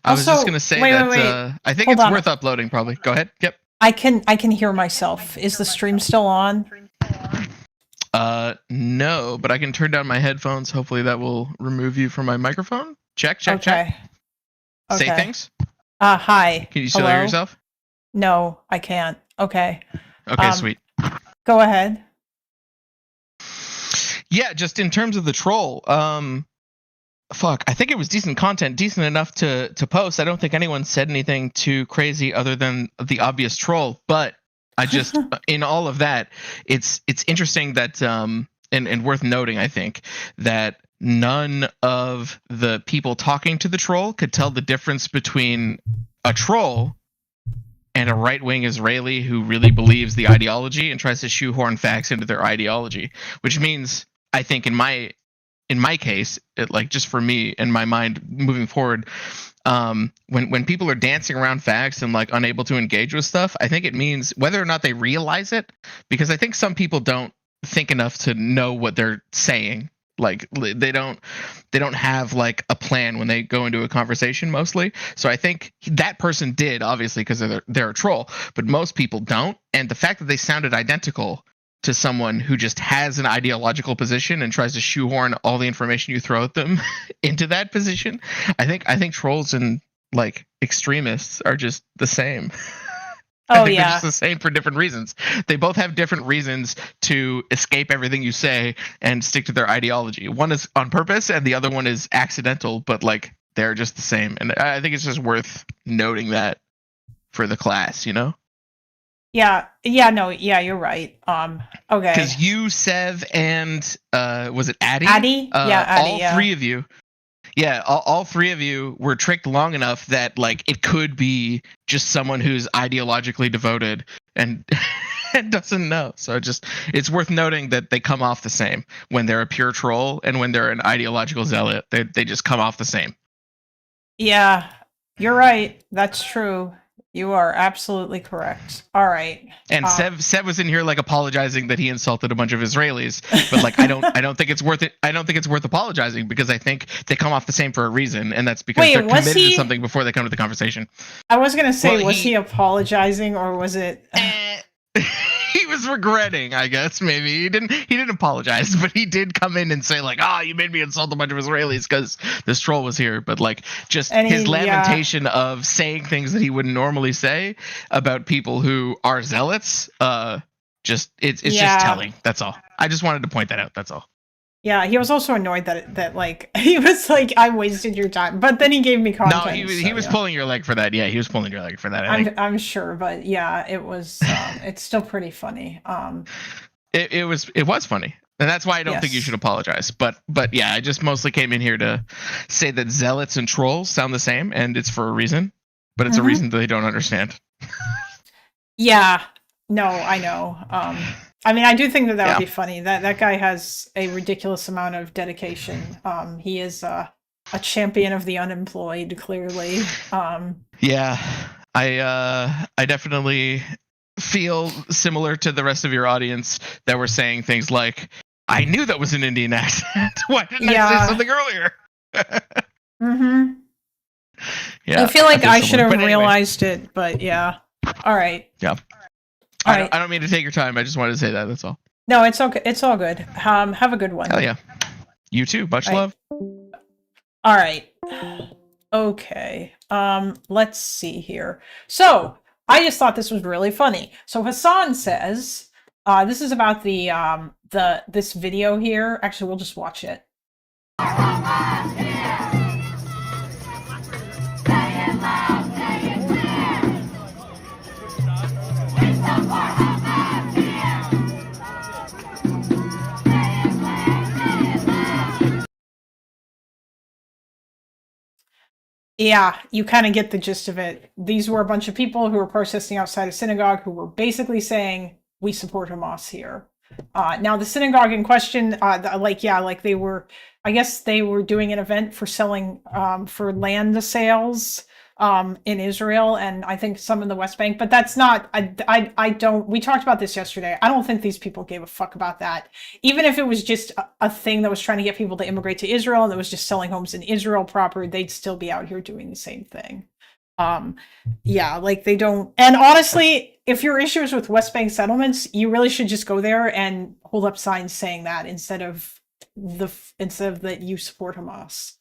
I was just Also, gonna say wait, that wait. I think Hold it's on. worth uploading. Probably. Go ahead. Yep. I can hear myself. Is the stream still on? No, but I can turn down my headphones. Hopefully that will remove you from my microphone. Check. Okay. Say Okay. things. Hi. Can you still Hello? hear yourself? No, I can't. Okay. Okay, sweet. Go ahead. Yeah, just in terms of the troll, fuck, I think it was decent content, decent enough to post. I don't think anyone said anything too crazy other than the obvious troll, but I just in all of that, it's interesting that and worth noting, I think, that none of the people talking to the troll could tell the difference between a troll and a right-wing Israeli who really believes the ideology and tries to shoehorn facts into their ideology, which means, I think, in my case, like just for me in my mind moving forward, when people are dancing around facts and like unable to engage with stuff, I think it means whether or not they realize it, because I think some people don't think enough to know what they're saying. Like they don't have like a plan when they go into a conversation mostly. So I think that person did, obviously, because they're a troll, but most people don't. And the fact that they sounded identical to someone who just has an ideological position and tries to shoehorn all the information you throw at them into that position, I think trolls and like extremists are just the same. I think they're just the same for different reasons. They both have different reasons to escape everything you say and stick to their ideology. One is on purpose and the other one is accidental, but like they're just the same. And I think it's just worth noting that for the class, you know? Yeah, no, yeah, you're right. Okay. Because you, Sev, and was it Addie? Addie? Yeah, Addie, all three of you. Yeah, all three of you were tricked long enough that like it could be just someone who's ideologically devoted and and doesn't know. So it's worth noting that they come off the same when they're a pure troll and when they're an ideological zealot. They just come off the same. Yeah, you're right. That's true. You are absolutely correct. All right. And Seb was in here like apologizing that he insulted a bunch of Israelis, but like I don't think it's worth it. I don't think it's worth apologizing because I think they come off the same for a reason, and that's because they're committed to something before they come to the conversation. I was gonna say, was he apologizing or was it? He was regretting, I guess. Maybe he didn't apologize, but he did come in and say like, you made me insult a bunch of Israelis because this troll was here. But like just his lamentation of saying things that he wouldn't normally say about people who are zealots, it's just telling. That's all. I just wanted to point that out. That's all. Yeah, he was also annoyed that like he was like, I wasted your time, but then he gave me content. No, he was pulling your leg for that. Yeah, he was pulling your leg for that. I'm sure, but yeah, it was. It's still pretty funny. It was funny, and that's why I don't think you should apologize. But yeah, I just mostly came in here to say that zealots and trolls sound the same, and it's for a reason. But it's a reason that they don't understand. Yeah. No, I know. I mean, I do think that would be funny. That guy has a ridiculous amount of dedication. He is a champion of the unemployed, clearly. Yeah, I definitely feel similar to the rest of your audience that were saying things like, "I knew that was an Indian accent. Why didn't I say something earlier?" Mm-hmm. Yeah, I feel like I should have realized it, but yeah. All right. Yeah. I don't mean to take your time. I just wanted to say that. That's all. No, it's okay. It's all good. Have a good one. Hell yeah. You too. Much love. All right. Okay. Let's see here. So I just thought this was really funny. So Hassan says, this is about this video here. Actually, we'll just watch it. Yeah, you kind of get the gist of it. These were a bunch of people who were protesting outside a synagogue who were basically saying, we support Hamas here. Now, the synagogue in question, they were, I guess they were doing an event for selling, for land sales in Israel, and I think some in the West Bank, but that's not, we talked about this yesterday. I don't think these people gave a fuck about that. Even if it was just a thing that was trying to get people to immigrate to Israel and that was just selling homes in Israel proper, they'd still be out here doing the same thing. Yeah, like they don't, and honestly, if your issue is with West Bank settlements, you really should just go there and hold up signs saying that instead of that you support Hamas.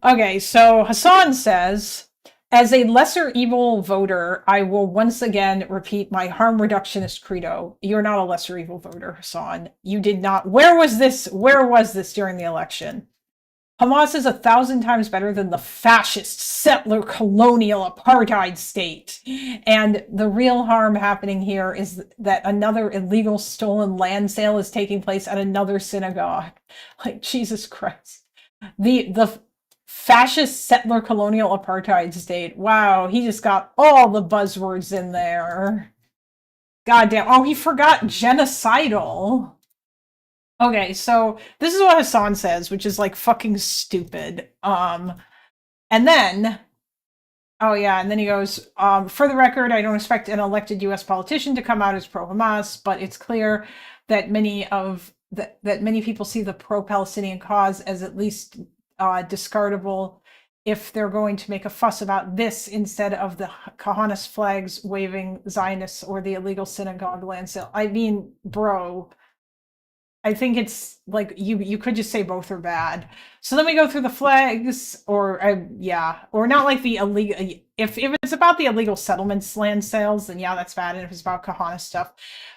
Okay, so Hassan says, as a lesser evil voter, I will once again repeat my harm reductionist credo. You're not a lesser evil voter, Hassan. You did not. Where was this during the election? Hamas is 1,000 times better than the fascist settler colonial apartheid state. And the real harm happening here is that another illegal stolen land sale is taking place at another synagogue. Like, Jesus Christ. The fascist settler colonial apartheid state. Wow, he just got all the buzzwords in there. Goddamn. Oh, he forgot genocidal. Okay, so this is what Hassan says, which is like fucking stupid. And then he goes, for the record, I don't expect an elected US politician to come out as pro-Hamas, but it's clear that many people see the pro-Palestinian cause as at least discardable if they're going to make a fuss about this instead of the Kahanas flags waving Zionists or the illegal synagogue land sale. I mean, bro, I think it's like you could just say both are bad. So then we go through the flags, or not like the illegal. If it's about the illegal settlements land sales, then yeah, that's bad. And if it's about Kahana stuff,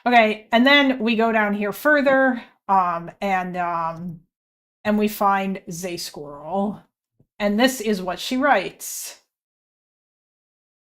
okay. And then we go down here further, and we find Zay Squirrel, and this is what she writes.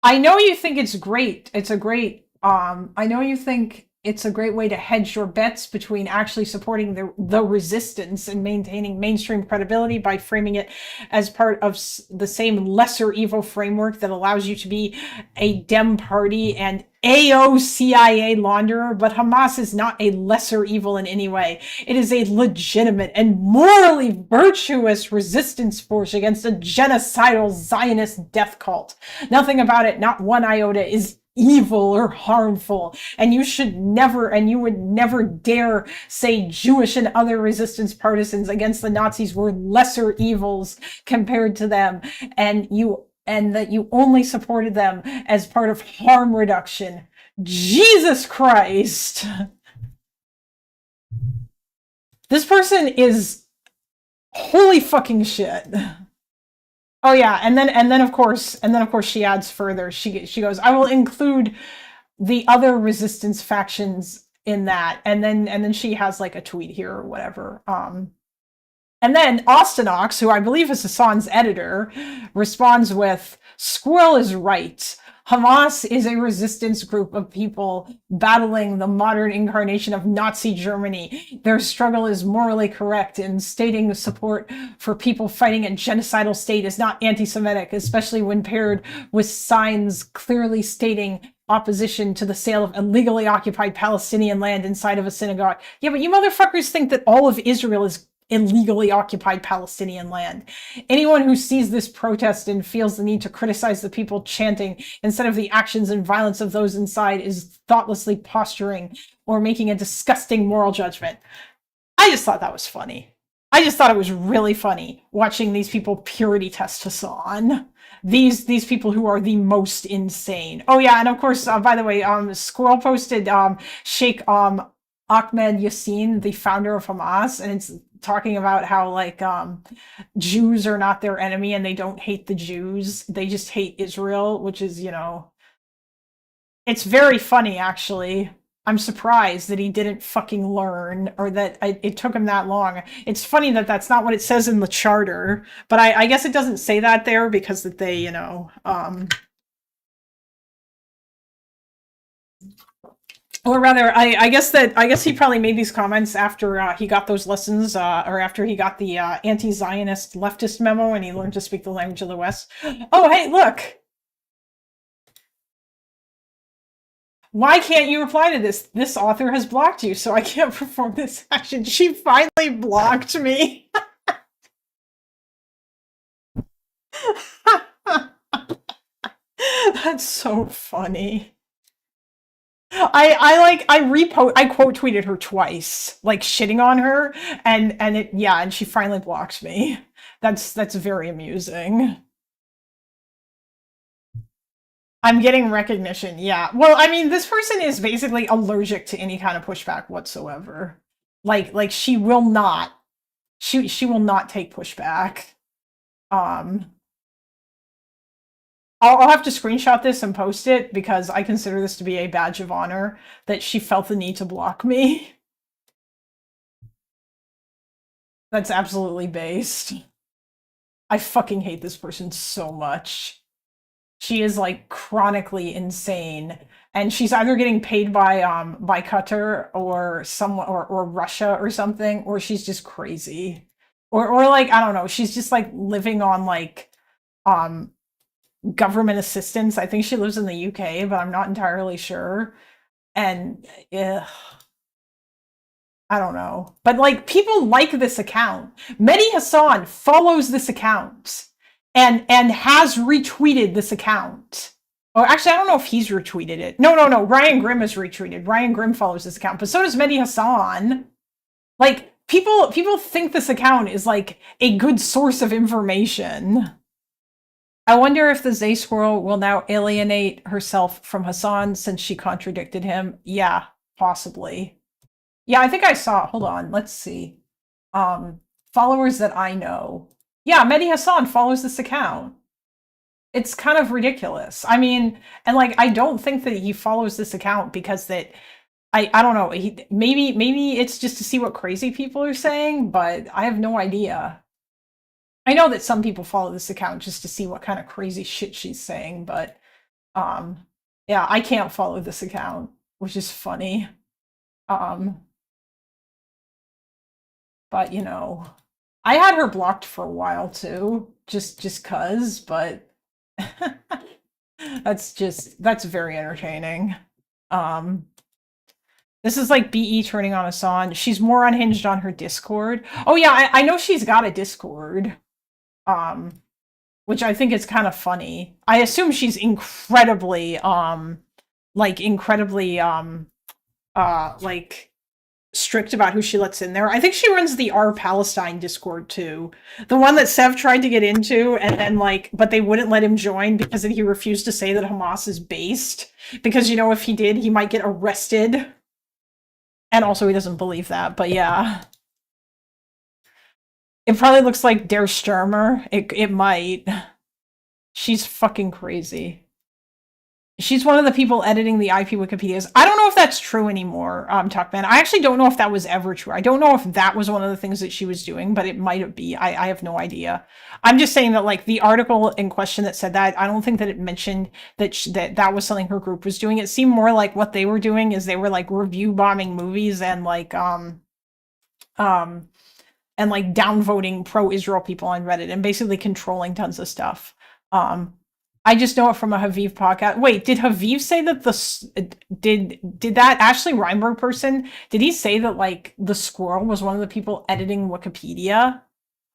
I know you think it's great. It's a great. I know you think it's a great way to hedge your bets between actually supporting the resistance and maintaining mainstream credibility by framing it as part of the same lesser evil framework that allows you to be a Dem party and AO CIA launderer. But Hamas is not a lesser evil in any way. It is a legitimate and morally virtuous resistance force against a genocidal Zionist death cult. Nothing about it, not one iota, is evil or harmful, and you should never, and you would never dare say Jewish and other resistance partisans against the Nazis were lesser evils compared to them, and that you only supported them as part of harm reduction. Jesus Christ. This person is holy fucking shit. Oh yeah, and then of course she adds further. She goes, I will include the other resistance factions in that, and then she has like a tweet here or whatever. And then Austinox, who I believe is Hassan's editor, responds with, Squirrel is right. Hamas is a resistance group of people battling the modern incarnation of Nazi Germany. Their struggle is morally correct, and stating support for people fighting a genocidal state is not anti-Semitic, especially when paired with signs clearly stating opposition to the sale of illegally occupied Palestinian land inside of a synagogue. Yeah, but you motherfuckers think that all of Israel is illegally occupied Palestinian land. Anyone who sees this protest and feels the need to criticize the people chanting instead of the actions and violence of those inside is thoughtlessly posturing or making a disgusting moral judgment. I just thought that was funny. I just thought it was really funny watching these people purity test Hassan. These people who are the most insane. Oh yeah, and of course, by the way, Squirrel posted Sheikh Ahmed Yassin, the founder of Hamas, and it's talking about how like Jews are not their enemy and they don't hate the Jews, they just hate Israel, which is, you know, it's very funny actually. I'm surprised that he didn't fucking learn, or that it took him that long. It's funny that that's not what it says in the charter, but I guess it doesn't say that there because that they, you know, or rather, I guess he probably made these comments after he got those lessons, or after he got the anti-Zionist leftist memo and he learned to speak the language of the West. Oh, hey, look! Why can't you reply to this? This author has blocked you, so I can't perform this action. She finally blocked me. That's so funny. I quote tweeted her twice, like shitting on her, and she finally blocked me. That's very amusing. I'm getting recognition, yeah. Well, I mean, this person is basically allergic to any kind of pushback whatsoever. Like she will not take pushback. I'll have to screenshot this and post it because I consider this to be a badge of honor that she felt the need to block me. That's absolutely based. I fucking hate this person so much. She is like chronically insane, and she's either getting paid by Qatar or or Russia or something, or she's just crazy. Or like, I don't know, she's just like living on like government assistance. I think she lives in the UK, but I'm not entirely sure. And I don't know. But like, people like this account. Mehdi Hassan follows this account and has retweeted this account. Or actually, I don't know if he's retweeted it. No. Ryan Grimm has retweeted. Ryan Grimm follows this account, but so does Mehdi Hassan. Like, people think this account is like a good source of information. I wonder if the Zay Squirrel will now alienate herself from Hassan since she contradicted him. Yeah, possibly. Yeah, I think I saw, hold on, let's see. Followers that I know. Yeah, Mehdi Hassan follows this account. It's kind of ridiculous. I mean, and like, I don't think that he follows this account because that, I don't know, maybe it's just to see what crazy people are saying, but I have no idea. I know that some people follow this account just to see what kind of crazy shit she's saying, but yeah, I can't follow this account, which is funny. But you know, I had her blocked for a while too, just cuz, but that's very entertaining. This is like BE turning on Asan. She's more unhinged on her Discord. Oh yeah, I know she's got a Discord. Which I think is kind of funny. I assume she's incredibly like strict about who she lets in there. I think she runs the R Palestine Discord too. The one that Sev tried to get into and then but they wouldn't let him join because he refused to say that Hamas is based. Because you know, if he did, he might get arrested. And also he doesn't believe that, but yeah. It probably looks like Der Stürmer. It might. She's fucking crazy. She's one of the people editing the IP Wikipedias. I don't know if that's true anymore, Tuckman. I actually don't know if that was ever true. I don't know if that was one of the things that she was doing, but it might be. I have no idea. I'm just saying that, like, the article in question that said that, I don't think that it mentioned that that was something her group was doing. It seemed more like what they were doing is they were, like, review bombing movies and, like, downvoting pro-Israel people on Reddit and basically controlling tons of stuff. I just know it from a Haviv podcast. Wait, did Haviv say that did that Ashley Reinberg person, did he say that, like, the squirrel was one of the people editing Wikipedia?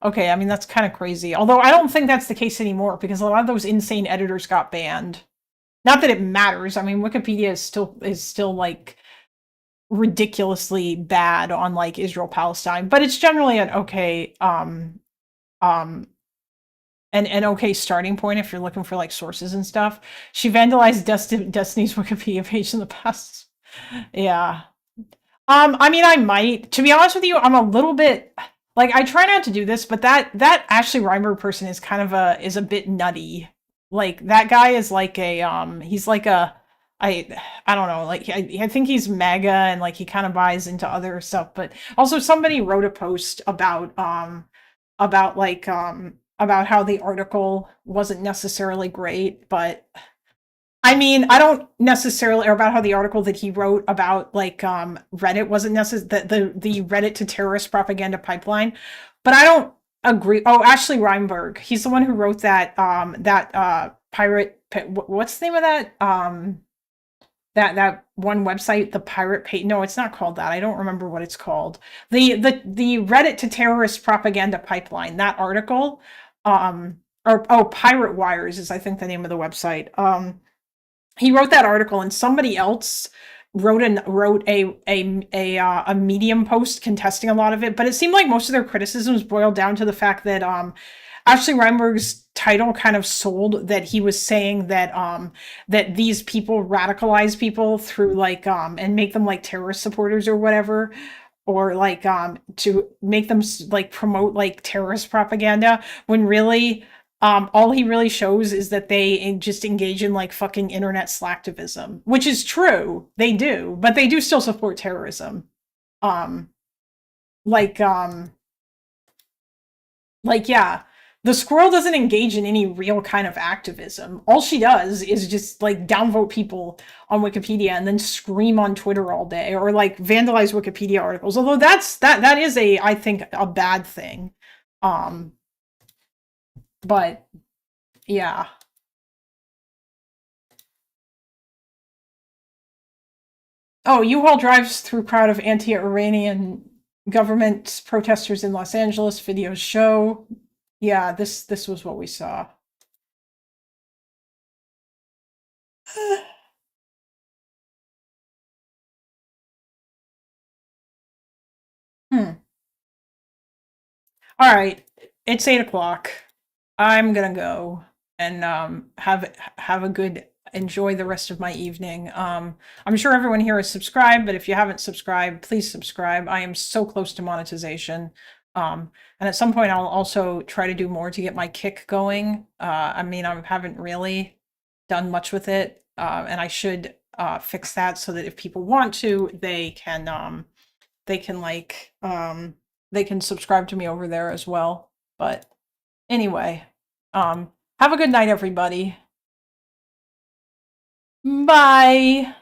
Okay, I mean, that's kind of crazy. Although I don't think that's the case anymore because a lot of those insane editors got banned. Not that it matters. I mean, Wikipedia is still like ridiculously bad on, like, Israel Palestine, but it's generally an okay an okay starting point if you're looking for, like, sources and stuff. She vandalized Destiny's Wikipedia page in the past. Yeah. I mean, I might. To be honest with you, I'm a little bit like, I try not to do this, but that Ashley Reinberg person is kind of is a bit nutty. Like, that guy is like he's like I don't know, like, I think he's MAGA and, like, he kind of buys into other stuff, but also somebody wrote a post about how the article wasn't necessarily great, but I mean, I don't necessarily, or about how the article that he wrote about, like, Reddit wasn't necessarily the Reddit to terrorist propaganda pipeline, but I don't agree. Oh, Ashley Reinberg, he's the one who wrote that pirate. What's the name of that? That one website, the pirate page. No, it's not called that. I don't remember what it's called. The Reddit to terrorist propaganda pipeline. That article, Pirate Wires is, I think, the name of the website. He wrote that article, and somebody else wrote a Medium post contesting a lot of it. But it seemed like most of their criticisms boiled down to the fact that Ashley Reinberg's title kind of sold that he was saying that that these people radicalize people through, like, and make them, like, terrorist supporters or whatever, or, like, to make them, like, promote, like, terrorist propaganda, when really all he really shows is that they just engage in, like, fucking internet slacktivism, which is true, they do, but they do still support terrorism. Yeah, the squirrel doesn't engage in any real kind of activism. All she does is just, like, downvote people on Wikipedia and then scream on Twitter all day, or, like, vandalize Wikipedia articles. Although that is I think, a bad thing. But yeah. Oh, U-Haul drives through crowd of anti-Iranian government protesters in Los Angeles. Videos show. Yeah, this was what we saw. All right, it's 8 o'clock. I'm gonna go and have a good, enjoy the rest of my evening. I'm sure everyone here is subscribed, but if you haven't subscribed, please subscribe. I am so close to monetization. And at some point I'll also try to do more to get my Kick going. I mean, I haven't really done much with it, and I should fix that so that if people want to, they can subscribe to me over there as well. But anyway, have a good night, everybody. Bye.